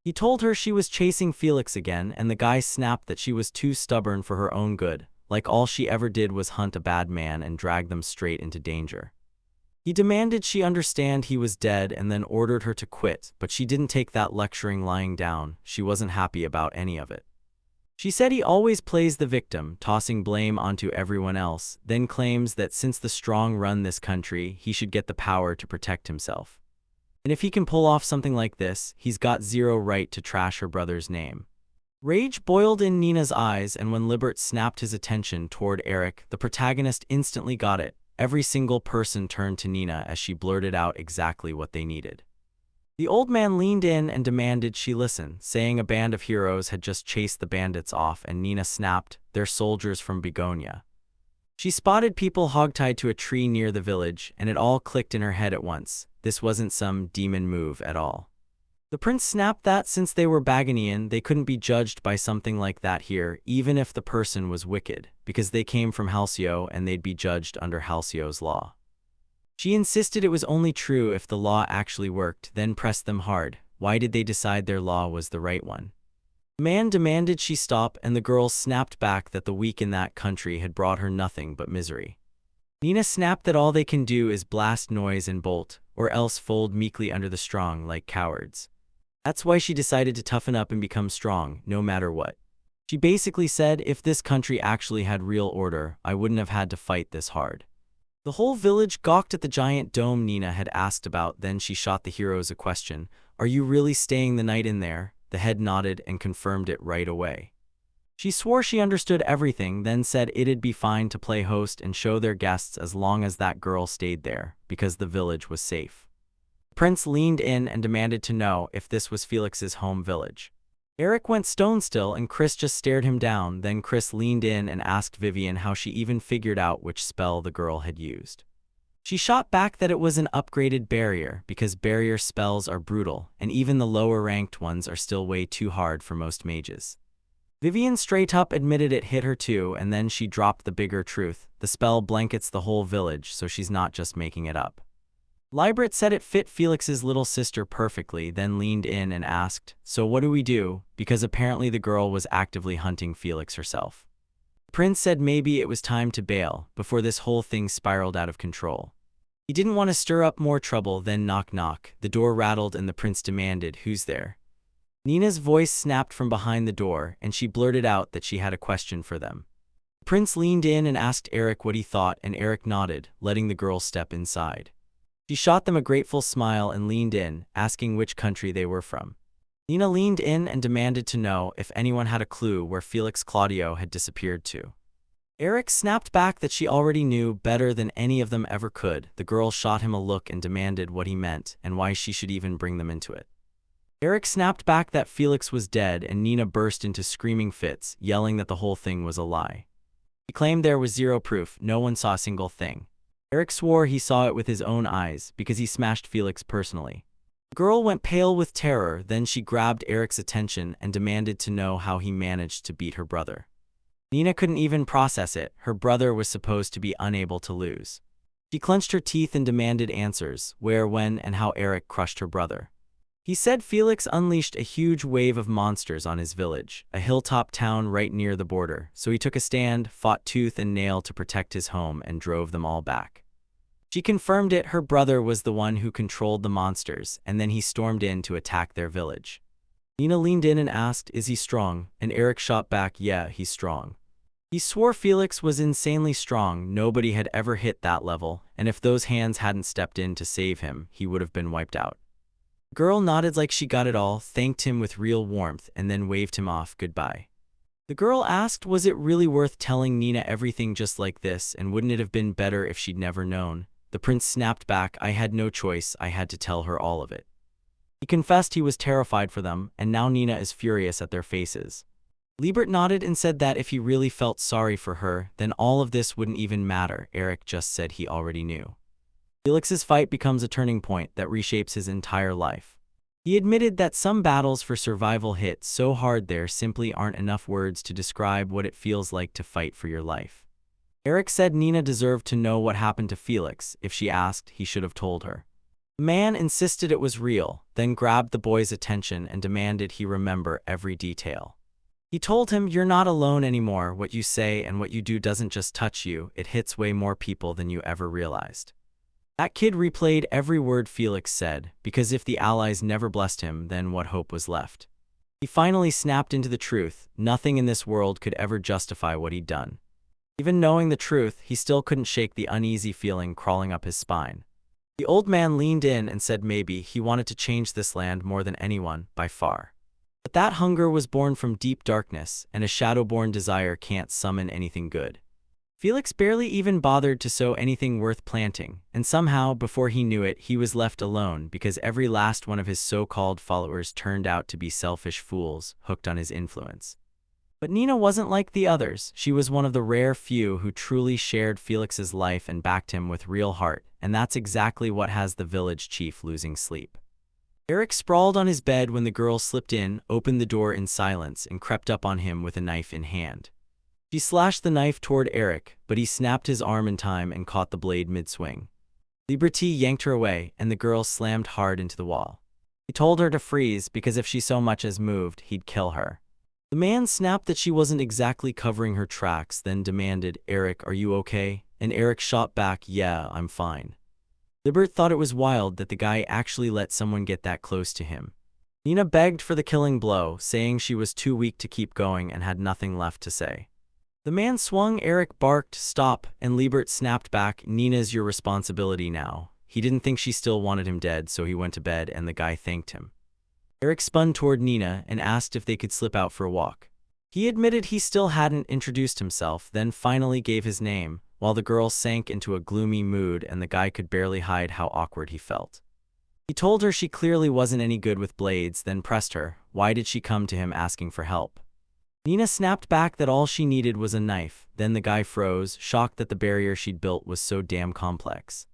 He told her she was chasing Felix again, and the guy snapped that she was too stubborn for her own good, like all she ever did was hunt a bad man and drag them straight into danger. He demanded she understand he was dead and then ordered her to quit, but she didn't take that lecturing lying down. She wasn't happy about any of it. She said he always plays the victim, tossing blame onto everyone else, then claims that since the strong run this country, he should get the power to protect himself. And if he can pull off something like this, he's got zero right to trash her brother's name. Rage boiled in Nina's eyes, and when Libert snapped his attention toward Eric, the protagonist instantly got it. Every single person turned to Nina as she blurted out exactly what they needed. The old man leaned in and demanded she listen, saying a band of heroes had just chased the bandits off, and Nina snapped, "They're soldiers from Begonia." She spotted people hogtied to a tree near the village, and it all clicked in her head at once. This wasn't some demon move at all. The prince snapped that since they were Bagonian, they couldn't be judged by something like that here, even if the person was wicked, because they came from Halcyon and they'd be judged under Halcyon's law. She insisted it was only true if the law actually worked, then pressed them hard. Why did they decide their law was the right one? The man demanded she stop, and the girl snapped back that the weak in that country had brought her nothing but misery. Nina snapped that all they can do is blast noise and bolt, or else fold meekly under the strong like cowards. That's why she decided to toughen up and become strong, no matter what. She basically said, if this country actually had real order, I wouldn't have had to fight this hard. The whole village gawked at the giant dome Nina had asked about. Then she shot the heroes a question. "Are you really staying the night in there?" The head nodded and confirmed it right away. She swore she understood everything, then said it'd be fine to play host and show their guests as long as that girl stayed there, because the village was safe. Prince leaned in and demanded to know if this was Felix's home village. Eric went stone still and Chris just stared him down. Then Chris leaned in and asked Vivian how she even figured out which spell the girl had used. She shot back that it was an upgraded barrier, because barrier spells are brutal, and even the lower-ranked ones are still way too hard for most mages. Vivian straight up admitted it hit her too, and then she dropped the bigger truth. The spell blankets the whole village, so she's not just making it up. Libert said it fit Felix's little sister perfectly, then leaned in and asked, "So what do we do?" Because apparently the girl was actively hunting Felix herself. Prince said maybe it was time to bail, before this whole thing spiraled out of control. He didn't want to stir up more trouble. Then knock knock, the door rattled and the prince demanded, "Who's there?" Nina's voice snapped from behind the door, and she blurted out that she had a question for them. Prince leaned in and asked Eric what he thought, and Eric nodded, letting the girl step inside. She shot them a grateful smile and leaned in, asking which country they were from. Nina leaned in and demanded to know if anyone had a clue where Felix Claudio had disappeared to. Eric snapped back that she already knew better than any of them ever could. The girl shot him a look and demanded what he meant and why she should even bring them into it. Eric snapped back that Felix was dead, and Nina burst into screaming fits, yelling that the whole thing was a lie. He claimed there was zero proof, no one saw a single thing. Eric swore he saw it with his own eyes because he smashed Felix personally. The girl went pale with terror, then she grabbed Eric's attention and demanded to know how he managed to beat her brother. Nina couldn't even process it. Her brother was supposed to be unable to lose. She clenched her teeth and demanded answers, where, when, and how Eric crushed her brother. He said Felix unleashed a huge wave of monsters on his village, a hilltop town right near the border, so he took a stand, fought tooth and nail to protect his home, and drove them all back. She confirmed it. Her brother was the one who controlled the monsters, and then he stormed in to attack their village. Nina leaned in and asked, "Is he strong?" And Eric shot back, "Yeah, he's strong." He swore Felix was insanely strong. Nobody had ever hit that level, and if those hands hadn't stepped in to save him, he would have been wiped out. The girl nodded like she got it all, thanked him with real warmth, and then waved him off goodbye. The girl asked, was it really worth telling Nina everything just like this, and wouldn't it have been better if she'd never known? The prince snapped back, "I had no choice, I had to tell her all of it." He confessed he was terrified for them, and now Nina is furious at their faces. Liebert nodded and said that if he really felt sorry for her, then all of this wouldn't even matter. Eric just said he already knew. Felix's fight becomes a turning point that reshapes his entire life. He admitted that some battles for survival hit so hard there simply aren't enough words to describe what it feels like to fight for your life. Eric said Nina deserved to know what happened to Felix. If she asked, he should have told her. The man insisted it was real, then grabbed the boy's attention and demanded he remember every detail. He told him, "You're not alone anymore. What you say and what you do doesn't just touch you, it hits way more people than you ever realized." That kid replayed every word Felix said, because if the allies never blessed him, then what hope was left? He finally snapped into the truth. Nothing in this world could ever justify what he'd done. Even knowing the truth, he still couldn't shake the uneasy feeling crawling up his spine. The old man leaned in and said maybe he wanted to change this land more than anyone, by far. But that hunger was born from deep darkness, and a shadow-born desire can't summon anything good. Felix barely even bothered to sow anything worth planting, and somehow, before he knew it, he was left alone because every last one of his so-called followers turned out to be selfish fools, hooked on his influence. But Nina wasn't like the others. She was one of the rare few who truly shared Felix's life and backed him with real heart, and that's exactly what has the village chief losing sleep. Eric sprawled on his bed when the girl slipped in, opened the door in silence, and crept up on him with a knife in hand. She slashed the knife toward Eric, but he snapped his arm in time and caught the blade mid-swing. Liberty yanked her away, and the girl slammed hard into the wall. He told her to freeze because if she so much as moved, he'd kill her. The man snapped that she wasn't exactly covering her tracks, then demanded, "Eric, are you okay?" And Eric shot back, "Yeah, I'm fine." Libert thought it was wild that the guy actually let someone get that close to him. Nina begged for the killing blow, saying she was too weak to keep going and had nothing left to say. The man swung. Eric barked, "Stop," and Liebert snapped back, "Nina's your responsibility now." He didn't think she still wanted him dead, so he went to bed and the guy thanked him. Eric spun toward Nina and asked if they could slip out for a walk. He admitted he still hadn't introduced himself, then finally gave his name, while the girl sank into a gloomy mood and the guy could barely hide how awkward he felt. He told her she clearly wasn't any good with blades, then pressed her. Why did she come to him asking for help? Nina snapped back that all she needed was a knife. Then the guy froze, shocked that the barrier she'd built was so damn complex.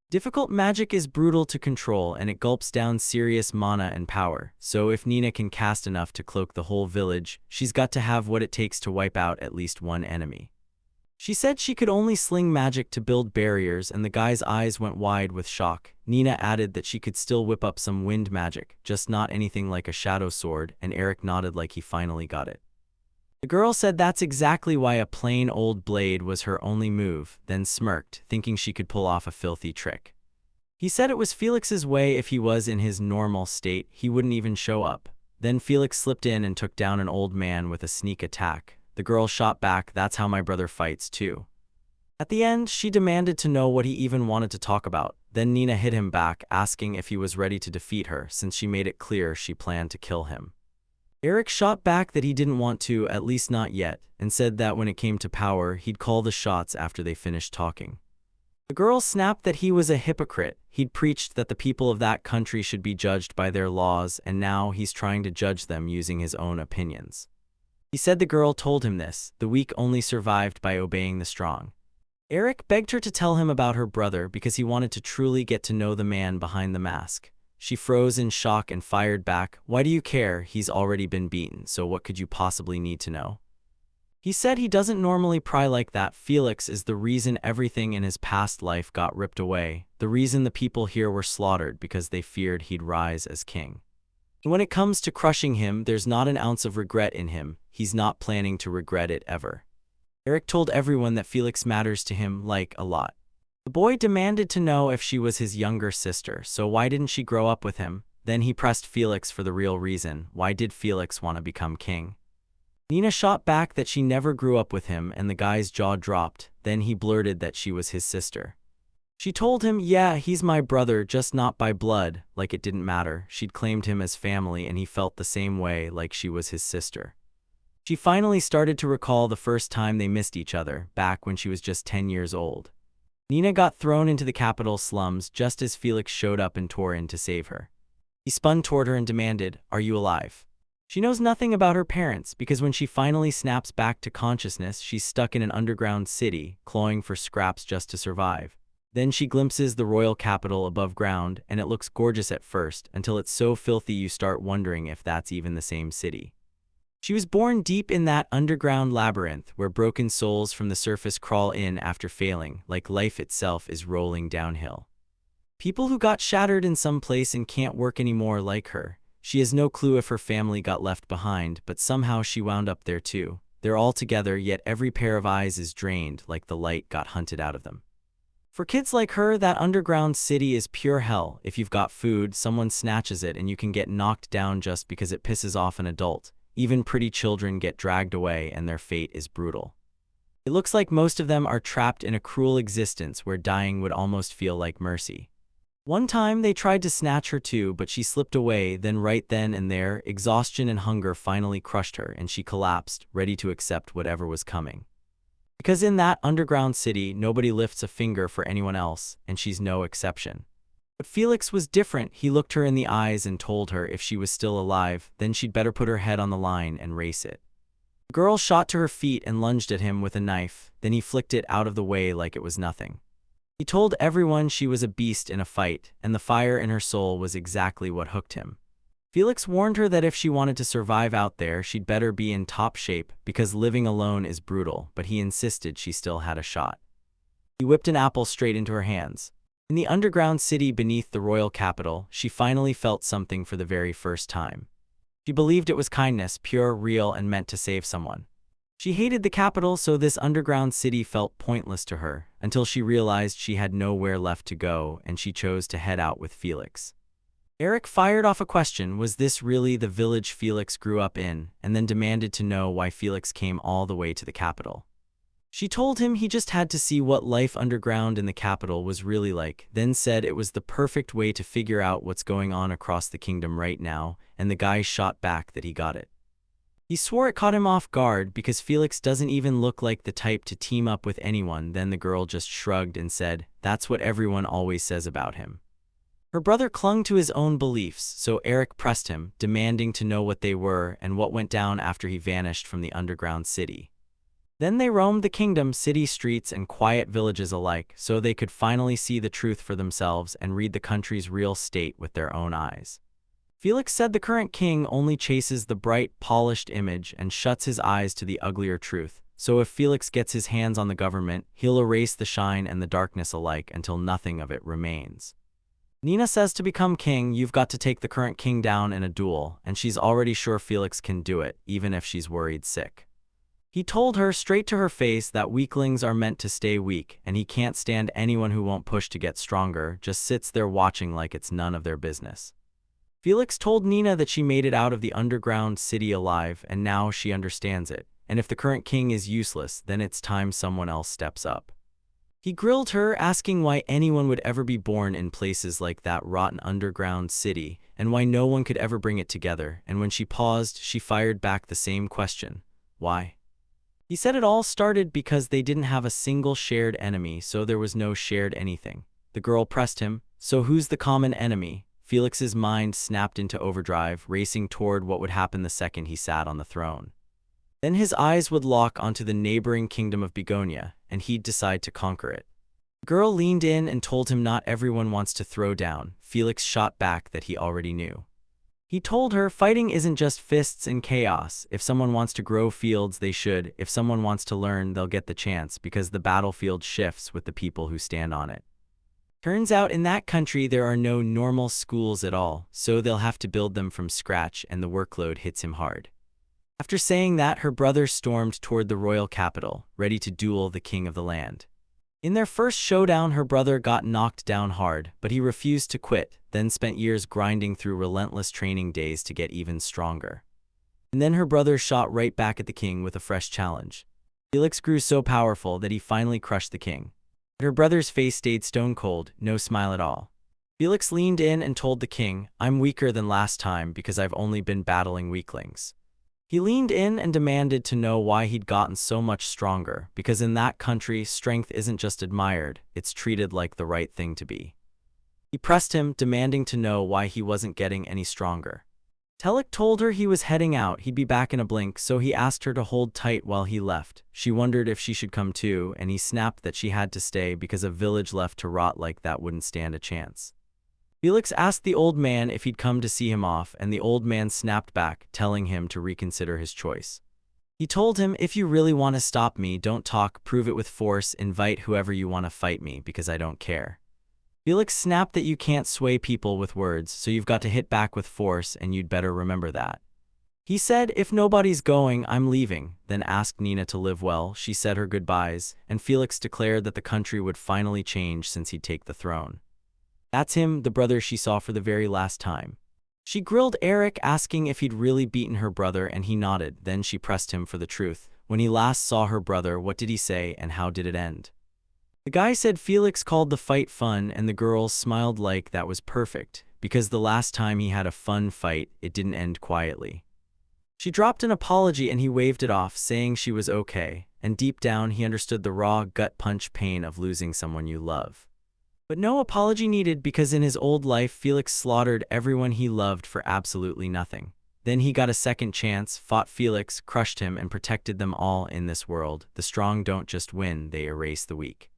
Difficult magic is brutal to control and it gulps down serious mana and power, so if Nina can cast enough to cloak the whole village, she's got to have what it takes to wipe out at least one enemy. She said she could only sling magic to build barriers, and the guy's eyes went wide with shock. Nina added that she could still whip up some wind magic, just not anything like a shadow sword, and Eric nodded like he finally got it. The girl said that's exactly why a plain old blade was her only move, then smirked, thinking she could pull off a filthy trick. He said it was Felix's way. If he was in his normal state, he wouldn't even show up. Then Felix slipped in and took down an old man with a sneak attack. The girl shot back, "That's how my brother fights too." At the end, she demanded to know what he even wanted to talk about. Then Nina hit him back, asking if he was ready to defeat her, since she made it clear she planned to kill him. Eric shot back that he didn't want to, at least not yet, and said that when it came to power, he'd call the shots after they finished talking. The girl snapped that he was a hypocrite. He'd preached that the people of that country should be judged by their laws, and now he's trying to judge them using his own opinions. He said the girl told him this, the weak only survived by obeying the strong. Eric begged her to tell him about her brother because he wanted to truly get to know the man behind the mask. She froze in shock and fired back, "Why do you care? He's already been beaten, so what could you possibly need to know?" He said he doesn't normally pry like that. Felix is the reason everything in his past life got ripped away, the reason the people here were slaughtered because they feared he'd rise as king. And when it comes to crushing him, there's not an ounce of regret in him. He's not planning to regret it ever. Eric told everyone that Felix matters to him, like, a lot. The boy demanded to know if she was his younger sister, so why didn't she grow up with him? Then he pressed Felix for the real reason. Why did Felix want to become king? Nina shot back that she never grew up with him, and the guy's jaw dropped. Then he blurted that she was his sister. She told him, "Yeah, he's my brother, just not by blood," like it didn't matter. She'd claimed him as family, and he felt the same way, like she was his sister. She finally started to recall the first time they missed each other, back when she was just 10 years old. Nina got thrown into the capital slums just as Felix showed up and tore in to save her. He spun toward her and demanded, "Are you alive?" She knows nothing about her parents because when she finally snaps back to consciousness, she's stuck in an underground city, clawing for scraps just to survive. Then she glimpses the royal capital above ground, and it looks gorgeous at first, until it's so filthy you start wondering if that's even the same city. She was born deep in that underground labyrinth where broken souls from the surface crawl in after failing, like life itself is rolling downhill. People who got shattered in some place and can't work anymore like her. She has no clue if her family got left behind, but somehow she wound up there too. They're all together, yet every pair of eyes is drained, like the light got hunted out of them. For kids like her, that underground city is pure hell. If you've got food, someone snatches it and you can get knocked down just because it pisses off an adult. Even pretty children get dragged away and their fate is brutal. It looks like most of them are trapped in a cruel existence where dying would almost feel like mercy. One time they tried to snatch her too, but she slipped away. Then right then and there, exhaustion and hunger finally crushed her and she collapsed, ready to accept whatever was coming. Because in that underground city, nobody lifts a finger for anyone else, and she's no exception. But Felix was different. He looked her in the eyes and told her if she was still alive, then she'd better put her head on the line and race it. The girl shot to her feet and lunged at him with a knife, then he flicked it out of the way like it was nothing. He told everyone she was a beast in a fight, and the fire in her soul was exactly what hooked him. Felix warned her that if she wanted to survive out there, she'd better be in top shape because living alone is brutal, but he insisted she still had a shot. He whipped an apple straight into her hands. In the underground city beneath the royal capital, she finally felt something for the very first time. She believed it was kindness, pure, real, and meant to save someone. She hated the capital, so this underground city felt pointless to her, until she realized she had nowhere left to go, and she chose to head out with Felix. Eric fired off a question, was this really the village Felix grew up in, and then demanded to know why Felix came all the way to the capital. She told him he just had to see what life underground in the capital was really like, then said it was the perfect way to figure out what's going on across the kingdom right now, and the guy shot back that he got it. He swore it caught him off guard because Felix doesn't even look like the type to team up with anyone. Then the girl just shrugged and said, "That's what everyone always says about him." Her brother clung to his own beliefs, so Eric pressed him, demanding to know what they were and what went down after he vanished from the underground city. Then they roamed the kingdom, city streets and quiet villages alike, so they could finally see the truth for themselves and read the country's real state with their own eyes. Felix said the current king only chases the bright, polished image and shuts his eyes to the uglier truth, so if Felix gets his hands on the government, he'll erase the shine and the darkness alike until nothing of it remains. Nina says to become king, you've got to take the current king down in a duel, and she's already sure Felix can do it, even if she's worried sick. He told her straight to her face that weaklings are meant to stay weak, and he can't stand anyone who won't push to get stronger, just sits there watching like it's none of their business. Felix told Nina that she made it out of the underground city alive, and now she understands it, and if the current king is useless, then it's time someone else steps up. He grilled her, asking why anyone would ever be born in places like that rotten underground city, and why no one could ever bring it together, and when she paused, she fired back the same question, why? He said it all started because they didn't have a single shared enemy, so there was no shared anything. The girl pressed him, so who's the common enemy? Felix's mind snapped into overdrive, racing toward what would happen the second he sat on the throne. Then his eyes would lock onto the neighboring kingdom of Begonia, and he'd decide to conquer it. The girl leaned in and told him not everyone wants to throw down. Felix shot back that he already knew. He told her fighting isn't just fists and chaos. If someone wants to grow fields, they should. If someone wants to learn, they'll get the chance because the battlefield shifts with the people who stand on it. Turns out in that country there are no normal schools at all, so they'll have to build them from scratch and the workload hits him hard. After saying that, her brother stormed toward the royal capital, ready to duel the king of the land. In their first showdown, her brother got knocked down hard, but he refused to quit, then spent years grinding through relentless training days to get even stronger. And then her brother shot right back at the king with a fresh challenge. Felix grew so powerful that he finally crushed the king. But her brother's face stayed stone cold, no smile at all. Felix leaned in and told the king, "I'm weaker than last time because I've only been battling weaklings." He leaned in and demanded to know why he'd gotten so much stronger, because in that country, strength isn't just admired, it's treated like the right thing to be. He pressed him, demanding to know why he wasn't getting any stronger. Telek told her he was heading out, he'd be back in a blink, so he asked her to hold tight while he left. She wondered if she should come too, and he snapped that she had to stay because a village left to rot like that wouldn't stand a chance. Felix asked the old man if he'd come to see him off, and the old man snapped back, telling him to reconsider his choice. He told him, "If you really want to stop me, don't talk, prove it with force, invite whoever you want to fight me, because I don't care." Felix snapped that you can't sway people with words, so you've got to hit back with force, and you'd better remember that. He said, "If nobody's going, I'm leaving," then asked Nina to live well. She said her goodbyes, and Felix declared that the country would finally change since he'd take the throne. That's him, the brother she saw for the very last time. She grilled Eric, asking if he'd really beaten her brother, and he nodded. Then she pressed him for the truth. When he last saw her brother, what did he say and how did it end? The guy said Felix called the fight fun, and the girl smiled like that was perfect, because the last time he had a fun fight, it didn't end quietly. She dropped an apology and he waved it off, saying she was okay, and deep down he understood the raw, gut-punch pain of losing someone you love. But no apology needed, because in his old life, Felix slaughtered everyone he loved for absolutely nothing. Then he got a second chance, fought Felix, crushed him, and protected them all in this world. The strong don't just win, they erase the weak.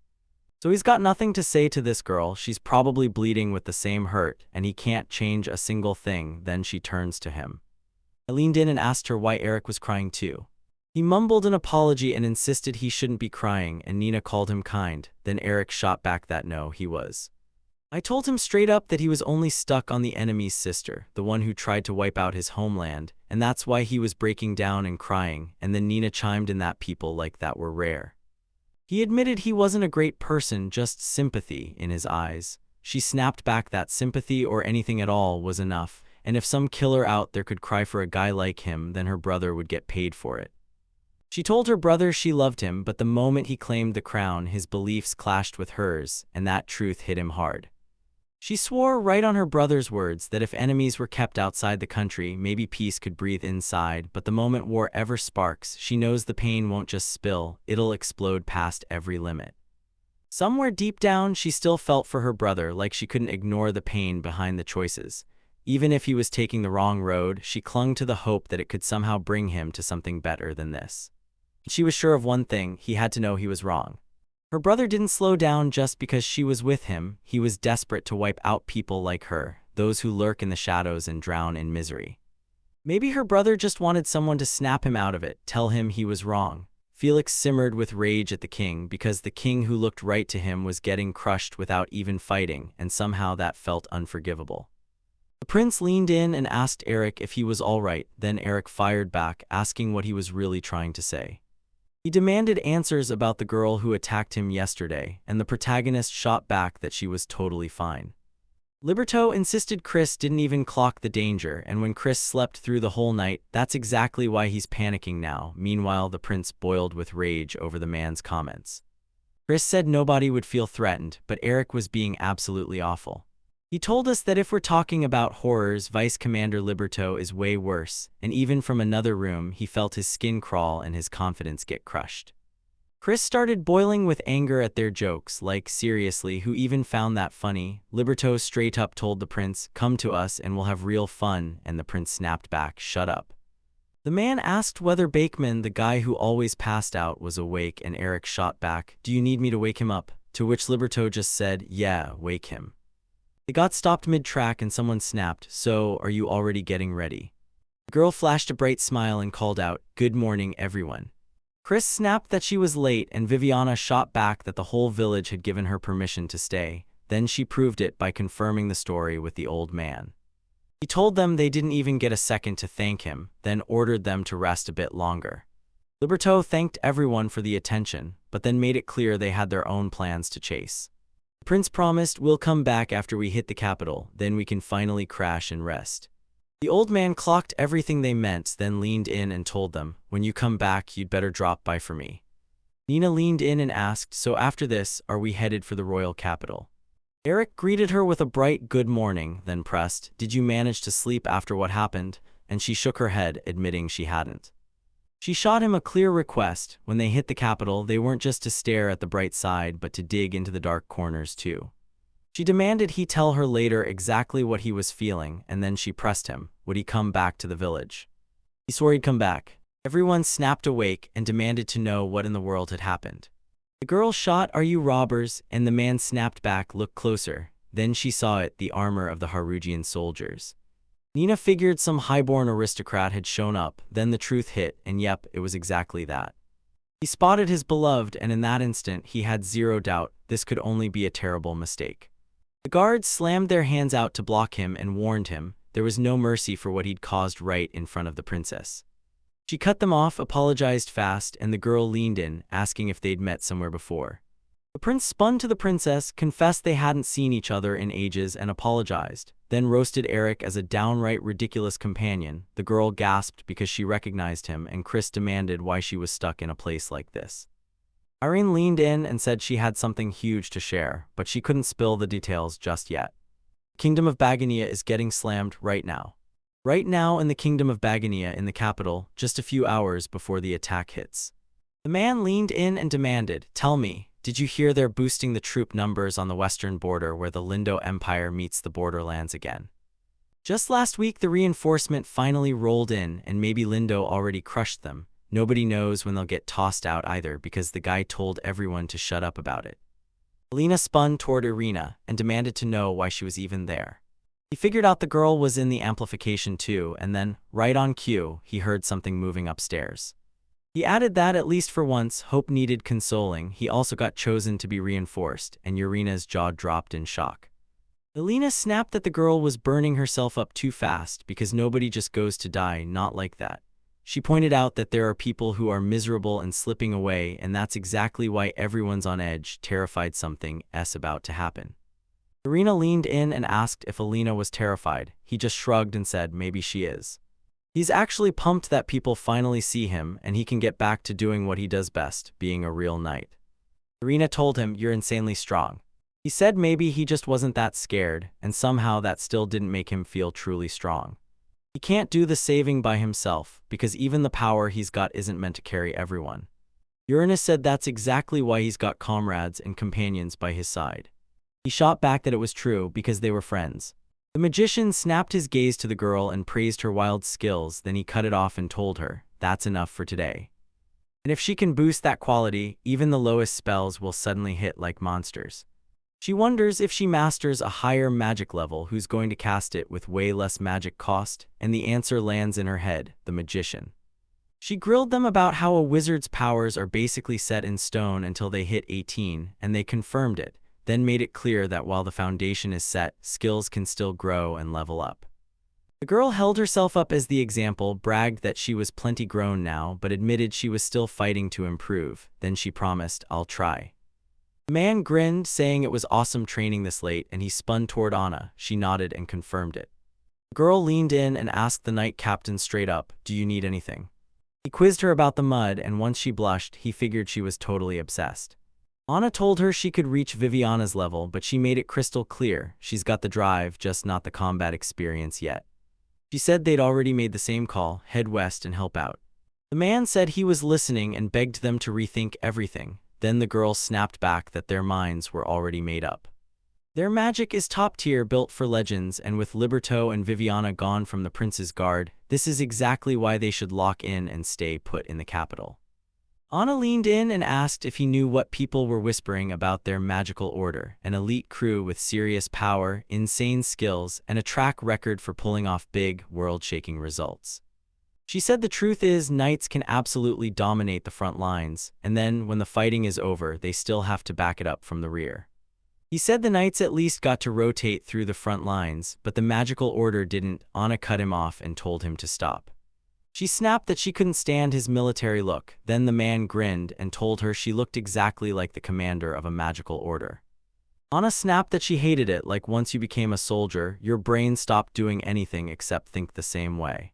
So he's got nothing to say to this girl, she's probably bleeding with the same hurt, and he can't change a single thing. Then she turns to him. I leaned in and asked her why Eric was crying too. He mumbled an apology and insisted he shouldn't be crying, and Nina called him kind. Then Eric shot back that no, he was. I told him straight up that he was only stuck on the enemy's sister, the one who tried to wipe out his homeland, and that's why he was breaking down and crying, and then Nina chimed in that people like that were rare. He admitted he wasn't a great person, just sympathy in his eyes. She snapped back that sympathy or anything at all was enough, and if some killer out there could cry for a guy like him, then her brother would get paid for it. She told her brother she loved him, but the moment he claimed the crown, his beliefs clashed with hers, and that truth hit him hard. She swore right on her brother's words that if enemies were kept outside the country, maybe peace could breathe inside, but the moment war ever sparks, she knows the pain won't just spill, it'll explode past every limit. Somewhere deep down, she still felt for her brother, like she couldn't ignore the pain behind the choices. Even if he was taking the wrong road, she clung to the hope that it could somehow bring him to something better than this. She was sure of one thing, he had to know he was wrong. Her brother didn't slow down just because she was with him, he was desperate to wipe out people like her, those who lurk in the shadows and drown in misery. Maybe her brother just wanted someone to snap him out of it, tell him he was wrong. Felix simmered with rage at the king, because the king who looked right to him was getting crushed without even fighting, and somehow that felt unforgivable. The prince leaned in and asked Eric if he was all right, then Eric fired back, asking what he was really trying to say. He demanded answers about the girl who attacked him yesterday, and the protagonist shot back that she was totally fine. Liberto insisted Chris didn't even clock the danger, and when Chris slept through the whole night, that's exactly why he's panicking now. Meanwhile, the prince boiled with rage over the man's comments. Chris said nobody would feel threatened, but Eric was being absolutely awful. He told us that if we're talking about horrors, Vice Commander Liberto is way worse, and even from another room he felt his skin crawl and his confidence get crushed. Chris started boiling with anger at their jokes, like, seriously, who even found that funny? Liberto straight up told the prince, come to us and we'll have real fun, and the prince snapped back, shut up. The man asked whether Bakeman, the guy who always passed out, was awake, and Eric shot back, do you need me to wake him up? to which Liberto just said, "Yeah, wake him." They got stopped mid-track and someone snapped, "So, are you already getting ready?" The girl flashed a bright smile and called out, "Good morning, everyone." Chris snapped that she was late, and Viviana shot back that the whole village had given her permission to stay. Then she proved it by confirming the story with the old man. He told them they didn't even get a second to thank him, then ordered them to rest a bit longer. Liberto thanked everyone for the attention, but then made it clear they had their own plans to chase. The prince promised, "We'll come back after we hit the capital, then we can finally crash and rest." The old man clocked everything they meant, then leaned in and told them, "When you come back, you'd better drop by for me." Nina leaned in and asked, "So after this, are we headed for the royal capital?" Eric greeted her with a bright good morning, then pressed, "Did you manage to sleep after what happened?" And she shook her head, admitting she hadn't. She shot him a clear request. When they hit the capital, they weren't just to stare at the bright side, but to dig into the dark corners too. She demanded he tell her later exactly what he was feeling, and then she pressed him, would he come back to the village? He swore he'd come back. Everyone snapped awake and demanded to know what in the world had happened. The girl shot, "Are you robbers?" And the man snapped back, "Look closer." Then she saw it, the armor of the Harujian soldiers. Nina figured some highborn aristocrat had shown up, then the truth hit, and yep, it was exactly that. He spotted his beloved, and in that instant he had zero doubt this could only be a terrible mistake. The guards slammed their hands out to block him and warned him there was no mercy for what he'd caused right in front of the princess. She cut them off, apologized fast, and the girl leaned in, asking if they'd met somewhere before. The prince spun to the princess, confessed they hadn't seen each other in ages, and apologized, then roasted Eric as a downright ridiculous companion. The girl gasped because she recognized him, and Chris demanded why she was stuck in a place like this. Irene leaned in and said she had something huge to share, but she couldn't spill the details just yet. Kingdom of Bagania is getting slammed right now. Right now in the Kingdom of Bagania in the capital, just a few hours before the attack hits. The man leaned in and demanded, "Tell me, did you hear they're boosting the troop numbers on the western border where the Lindo Empire meets the borderlands again? Just last week the reinforcement finally rolled in, and maybe Lindo already crushed them. Nobody knows when they'll get tossed out either because the guy told everyone to shut up about it." Alina spun toward Irina and demanded to know why she was even there. He figured out the girl was in the amplification too, and then, right on cue, he heard something moving upstairs. He added that, at least for once, hope needed consoling. He also got chosen to be reinforced, and Irina's jaw dropped in shock. Alina snapped that the girl was burning herself up too fast because nobody just goes to die, not like that. She pointed out that there are people who are miserable and slipping away, and that's exactly why everyone's on edge, terrified something's about to happen. Irina leaned in and asked if Alina was terrified. He just shrugged and said maybe she is. He's actually pumped that people finally see him and he can get back to doing what he does best, being a real knight. Irina told him, "You're insanely strong." He said maybe he just wasn't that scared, and somehow that still didn't make him feel truly strong. He can't do the saving by himself, because even the power he's got isn't meant to carry everyone. Uranus said that's exactly why he's got comrades and companions by his side. He shot back that it was true because they were friends. The magician snapped his gaze to the girl and praised her wild skills, then he cut it off and told her, "That's enough for today. And if she can boost that quality, even the lowest spells will suddenly hit like monsters." She wonders if she masters a higher magic level, who's going to cast it with way less magic cost, and the answer lands in her head, the magician. She grilled them about how a wizard's powers are basically set in stone until they hit 18, and they confirmed it, then made it clear that while the foundation is set, skills can still grow and level up. The girl held herself up as the example, bragged that she was plenty grown now, but admitted she was still fighting to improve. Then she promised, "I'll try." The man grinned, saying it was awesome training this late, and he spun toward Anna. She nodded and confirmed it. The girl leaned in and asked the knight captain straight up, "Do you need anything?" He quizzed her about the mud, and once she blushed, he figured she was totally obsessed. Anna told her she could reach Viviana's level, but she made it crystal clear she's got the drive, just not the combat experience yet. She said they'd already made the same call, head west and help out. The man said he was listening and begged them to rethink everything. Then the girl snapped back that their minds were already made up. Their magic is top tier, built for legends, and with Liberto and Viviana gone from the prince's guard, this is exactly why they should lock in and stay put in the capital. Anna leaned in and asked if he knew what people were whispering about their magical order, an elite crew with serious power, insane skills, and a track record for pulling off big, world-shaking results. She said the truth is knights can absolutely dominate the front lines, and then, when the fighting is over, they still have to back it up from the rear. He said the knights at least got to rotate through the front lines, but the magical order didn't. Anna cut him off and told him to stop. She snapped that she couldn't stand his military look. Then the man grinned and told her she looked exactly like the commander of a magical order. Anna snapped that she hated it, like once you became a soldier, your brain stopped doing anything except think the same way.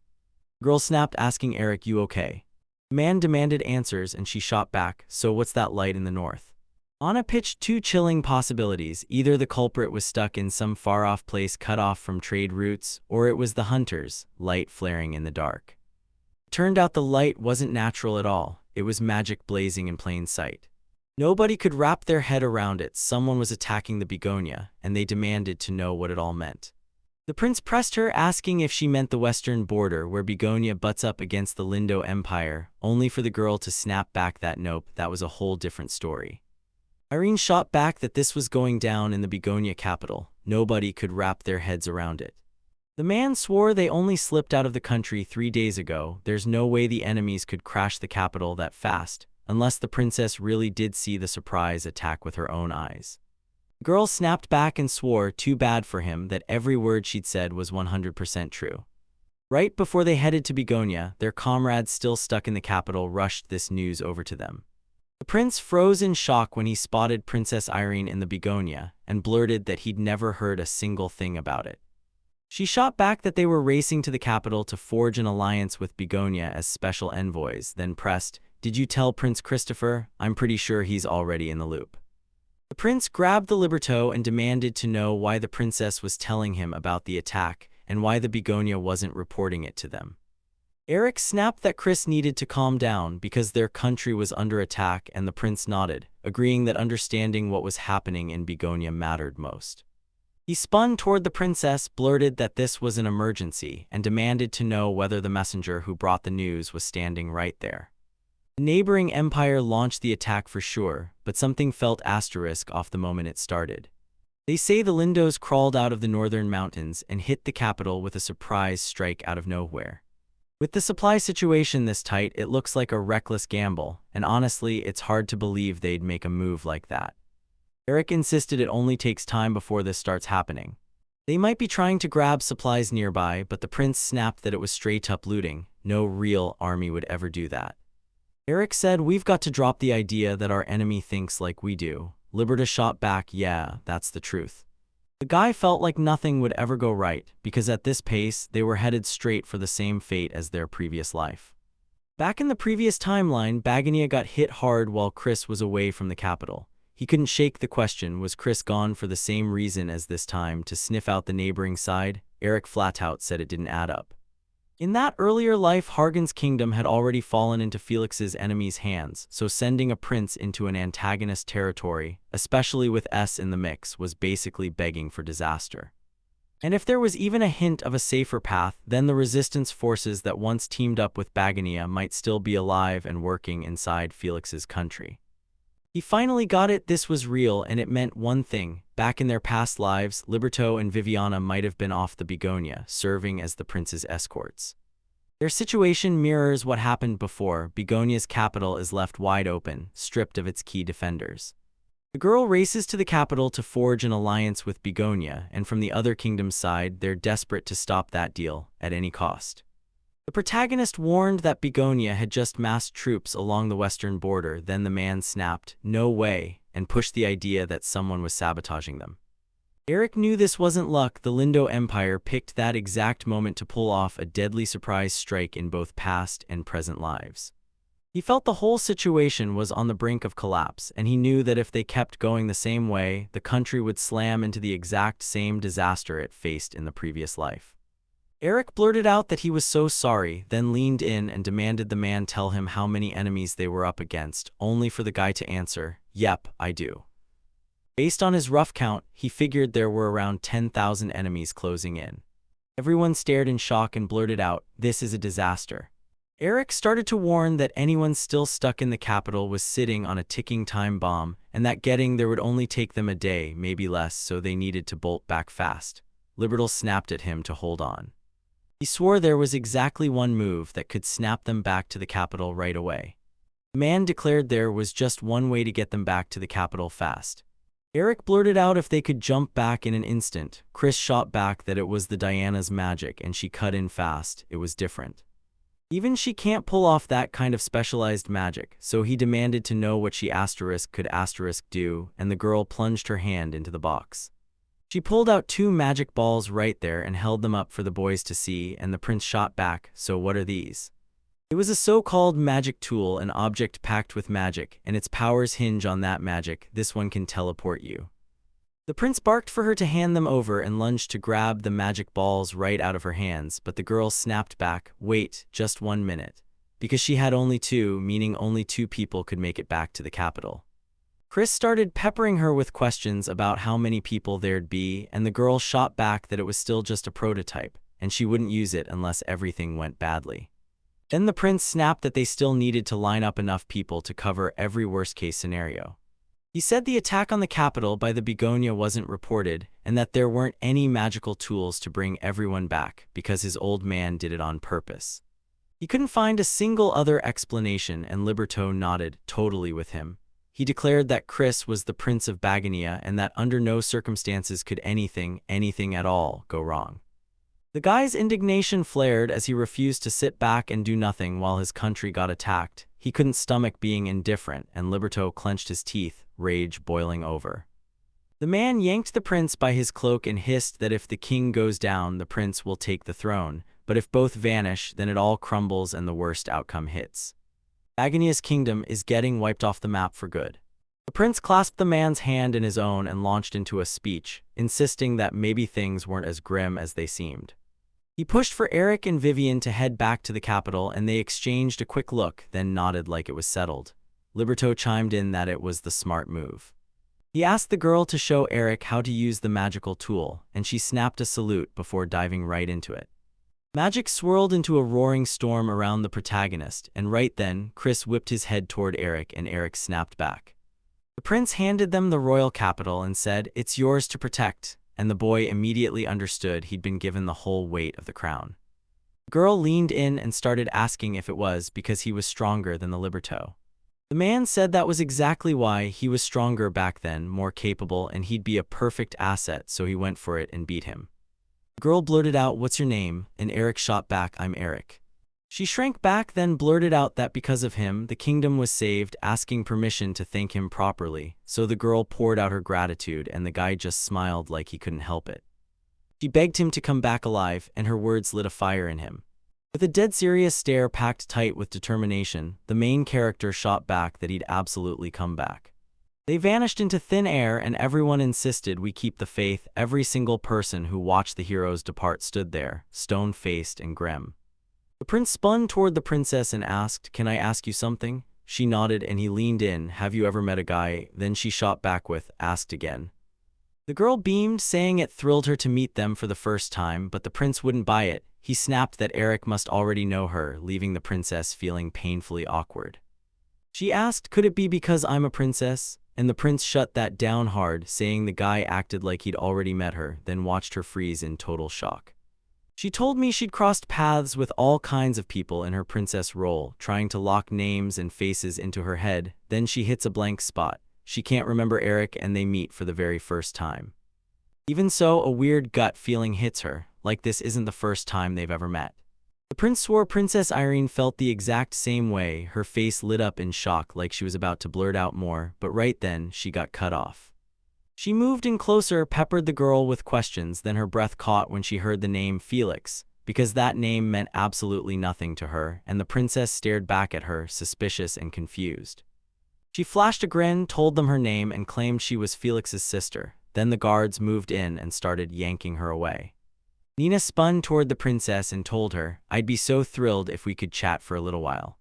Girl snapped, asking Eric, "You okay?" The man demanded answers and she shot back, "So what's that light in the north?" Anna pitched two chilling possibilities. Either the culprit was stuck in some far-off place cut off from trade routes, or it was the hunters, light flaring in the dark. Turned out the light wasn't natural at all. It was magic blazing in plain sight. Nobody could wrap their head around it. Someone was attacking the begonia, and they demanded to know what it all meant. The prince pressed her, asking if she meant the western border where begonia butts up against the Lindo Empire, only for the girl to snap back that nope, that was a whole different story. Irene shot back that this was going down in the begonia capital. Nobody could wrap their heads around it. The man swore they only slipped out of the country 3 days ago. There's no way the enemies could crash the capital that fast, unless the princess really did see the surprise attack with her own eyes. The girl snapped back and swore, too bad for him, that every word she'd said was 100% true. Right before they headed to Begonia, their comrades still stuck in the capital rushed this news over to them. The prince froze in shock when he spotted Princess Irene in the Begonia and blurted that he'd never heard a single thing about it. She shot back that they were racing to the capital to forge an alliance with Begonia as special envoys, then pressed, "Did you tell Prince Christopher? I'm pretty sure he's already in the loop." The prince grabbed the Liberto and demanded to know why the princess was telling him about the attack and why the Begonia wasn't reporting it to them. Eric snapped that Chris needed to calm down because their country was under attack, and the prince nodded, agreeing that understanding what was happening in Begonia mattered most. He spun toward the princess, blurted that this was an emergency, and demanded to know whether the messenger who brought the news was standing right there. The neighboring empire launched the attack for sure, but something felt asterisk off the moment it started. They say the Lindos crawled out of the northern mountains and hit the capital with a surprise strike out of nowhere. With the supply situation this tight, it looks like a reckless gamble, and honestly, it's hard to believe they'd make a move like that. Eric insisted it only takes time before this starts happening. They might be trying to grab supplies nearby, but the prince snapped that it was straight-up looting. No real army would ever do that. Eric said, "We've got to drop the idea that our enemy thinks like we do." Liberta shot back, "Yeah, that's the truth." The guy felt like nothing would ever go right, because at this pace, they were headed straight for the same fate as their previous life. Back in the previous timeline, Begonia got hit hard while Chris was away from the capital. He couldn't shake the question, was Chris gone for the same reason as this time, to sniff out the neighboring side? Eric flat out said it didn't add up. In that earlier life, Hargan's kingdom had already fallen into Felix's enemies' hands, so sending a prince into an antagonist territory, especially with S in the mix, was basically begging for disaster. And if there was even a hint of a safer path, then the resistance forces that once teamed up with Begonia might still be alive and working inside Felix's country. He finally got it. This was real, and it meant one thing. Back in their past lives, Liberto and Viviana might have been off the Begonia, serving as the prince's escorts. Their situation mirrors what happened before. Begonia's capital is left wide open, stripped of its key defenders. The girl races to the capital to forge an alliance with Begonia, and from the other kingdom's side, they're desperate to stop that deal, at any cost. The protagonist warned that Begonia had just massed troops along the western border. Then the man snapped, "No way," and pushed the idea that someone was sabotaging them. Eric knew this wasn't luck. The Lindo Empire picked that exact moment to pull off a deadly surprise strike in both past and present lives. He felt the whole situation was on the brink of collapse, and he knew that if they kept going the same way, the country would slam into the exact same disaster it faced in the previous life. Eric blurted out that he was so sorry, then leaned in and demanded the man tell him how many enemies they were up against, only for the guy to answer, "Yep, I do." Based on his rough count, he figured there were around 10,000 enemies closing in. Everyone stared in shock and blurted out, "This is a disaster." Eric started to warn that anyone still stuck in the capital was sitting on a ticking time bomb, and that getting there would only take them a day, maybe less, so they needed to bolt back fast. Liberal snapped at him to hold on. He swore there was exactly one move that could snap them back to the capital right away. The man declared there was just one way to get them back to the capital fast. Eric blurted out if they could jump back in an instant. Chris shot back that it was the Diana's magic and she cut in fast. It was different. Even she can't pull off that kind of specialized magic, so he demanded to know what she could do, and the girl plunged her hand into the box. She pulled out 2 magic balls right there and held them up for the boys to see, and the prince shot back, "So what are these?" It was a so-called magic tool, an object packed with magic, and its powers hinge on that magic. "This one can teleport you." The prince barked for her to hand them over and lunged to grab the magic balls right out of her hands, but the girl snapped back, "Wait, just 1 minute." Because she had only 2, meaning only 2 people could make it back to the capital. Chris started peppering her with questions about how many people there'd be, and the girl shot back that it was still just a prototype, and she wouldn't use it unless everything went badly. Then the prince snapped that they still needed to line up enough people to cover every worst-case scenario. He said the attack on the capital by the Begonia wasn't reported, and that there weren't any magical tools to bring everyone back, because his old man did it on purpose. He couldn't find a single other explanation, and Liberto nodded, totally with him. He declared that Chris was the Prince of Begonia and that under no circumstances could anything at all, go wrong. The guy's indignation flared as he refused to sit back and do nothing while his country got attacked. He couldn't stomach being indifferent, and Liberto clenched his teeth, rage boiling over. The man yanked the prince by his cloak and hissed that if the king goes down, the prince will take the throne, but if both vanish, then it all crumbles and the worst outcome hits. Begonia's kingdom is getting wiped off the map for good. The prince clasped the man's hand in his own and launched into a speech, insisting that maybe things weren't as grim as they seemed. He pushed for Eric and Vivian to head back to the capital, and they exchanged a quick look, then nodded like it was settled. Liberto chimed in that it was the smart move. He asked the girl to show Eric how to use the magical tool, and she snapped a salute before diving right into it. Magic swirled into a roaring storm around the protagonist, and right then, Chris whipped his head toward Eric and Eric snapped back. The prince handed them the royal capital and said, "It's yours to protect," and the boy immediately understood he'd been given the whole weight of the crown. The girl leaned in and started asking if it was because he was stronger than the Liberto. The man said that was exactly why. He was stronger back then, more capable, and he'd be a perfect asset, so he went for it and beat him. The girl blurted out, "What's your name?" and Eric shot back, "I'm Eric." She shrank back, then blurted out that because of him, the kingdom was saved, asking permission to thank him properly, so the girl poured out her gratitude and the guy just smiled like he couldn't help it. She begged him to come back alive, and her words lit a fire in him. With a dead serious stare packed tight with determination, the main character shot back that he'd absolutely come back. They vanished into thin air, and everyone insisted we keep the faith. Every single person who watched the heroes depart stood there, stone-faced and grim. The prince spun toward the princess and asked, "Can I ask you something?" She nodded and he leaned in, "Have you ever met a guy?" Then she shot back with, "Asked again." The girl beamed, saying it thrilled her to meet them for the first time, but the prince wouldn't buy it. He snapped that Eric must already know her, leaving the princess feeling painfully awkward. She asked, "Could it be because I'm a princess?" And the prince shut that down hard, saying the guy acted like he'd already met her, then watched her freeze in total shock. She told me she'd crossed paths with all kinds of people in her princess role, trying to lock names and faces into her head. Then she hits a blank spot. She can't remember Eric, and they meet for the very first time. Even so, a weird gut feeling hits her, like this isn't the first time they've ever met. The prince swore Princess Irene felt the exact same way. Her face lit up in shock like she was about to blurt out more, but right then, she got cut off. She moved in closer, peppered the girl with questions, then her breath caught when she heard the name Felix, because that name meant absolutely nothing to her, and the princess stared back at her, suspicious and confused. She flashed a grin, told them her name, and claimed she was Felix's sister. Then the guards moved in and started yanking her away. Nina spun toward the princess and told her, "I'd be so thrilled if we could chat for a little while."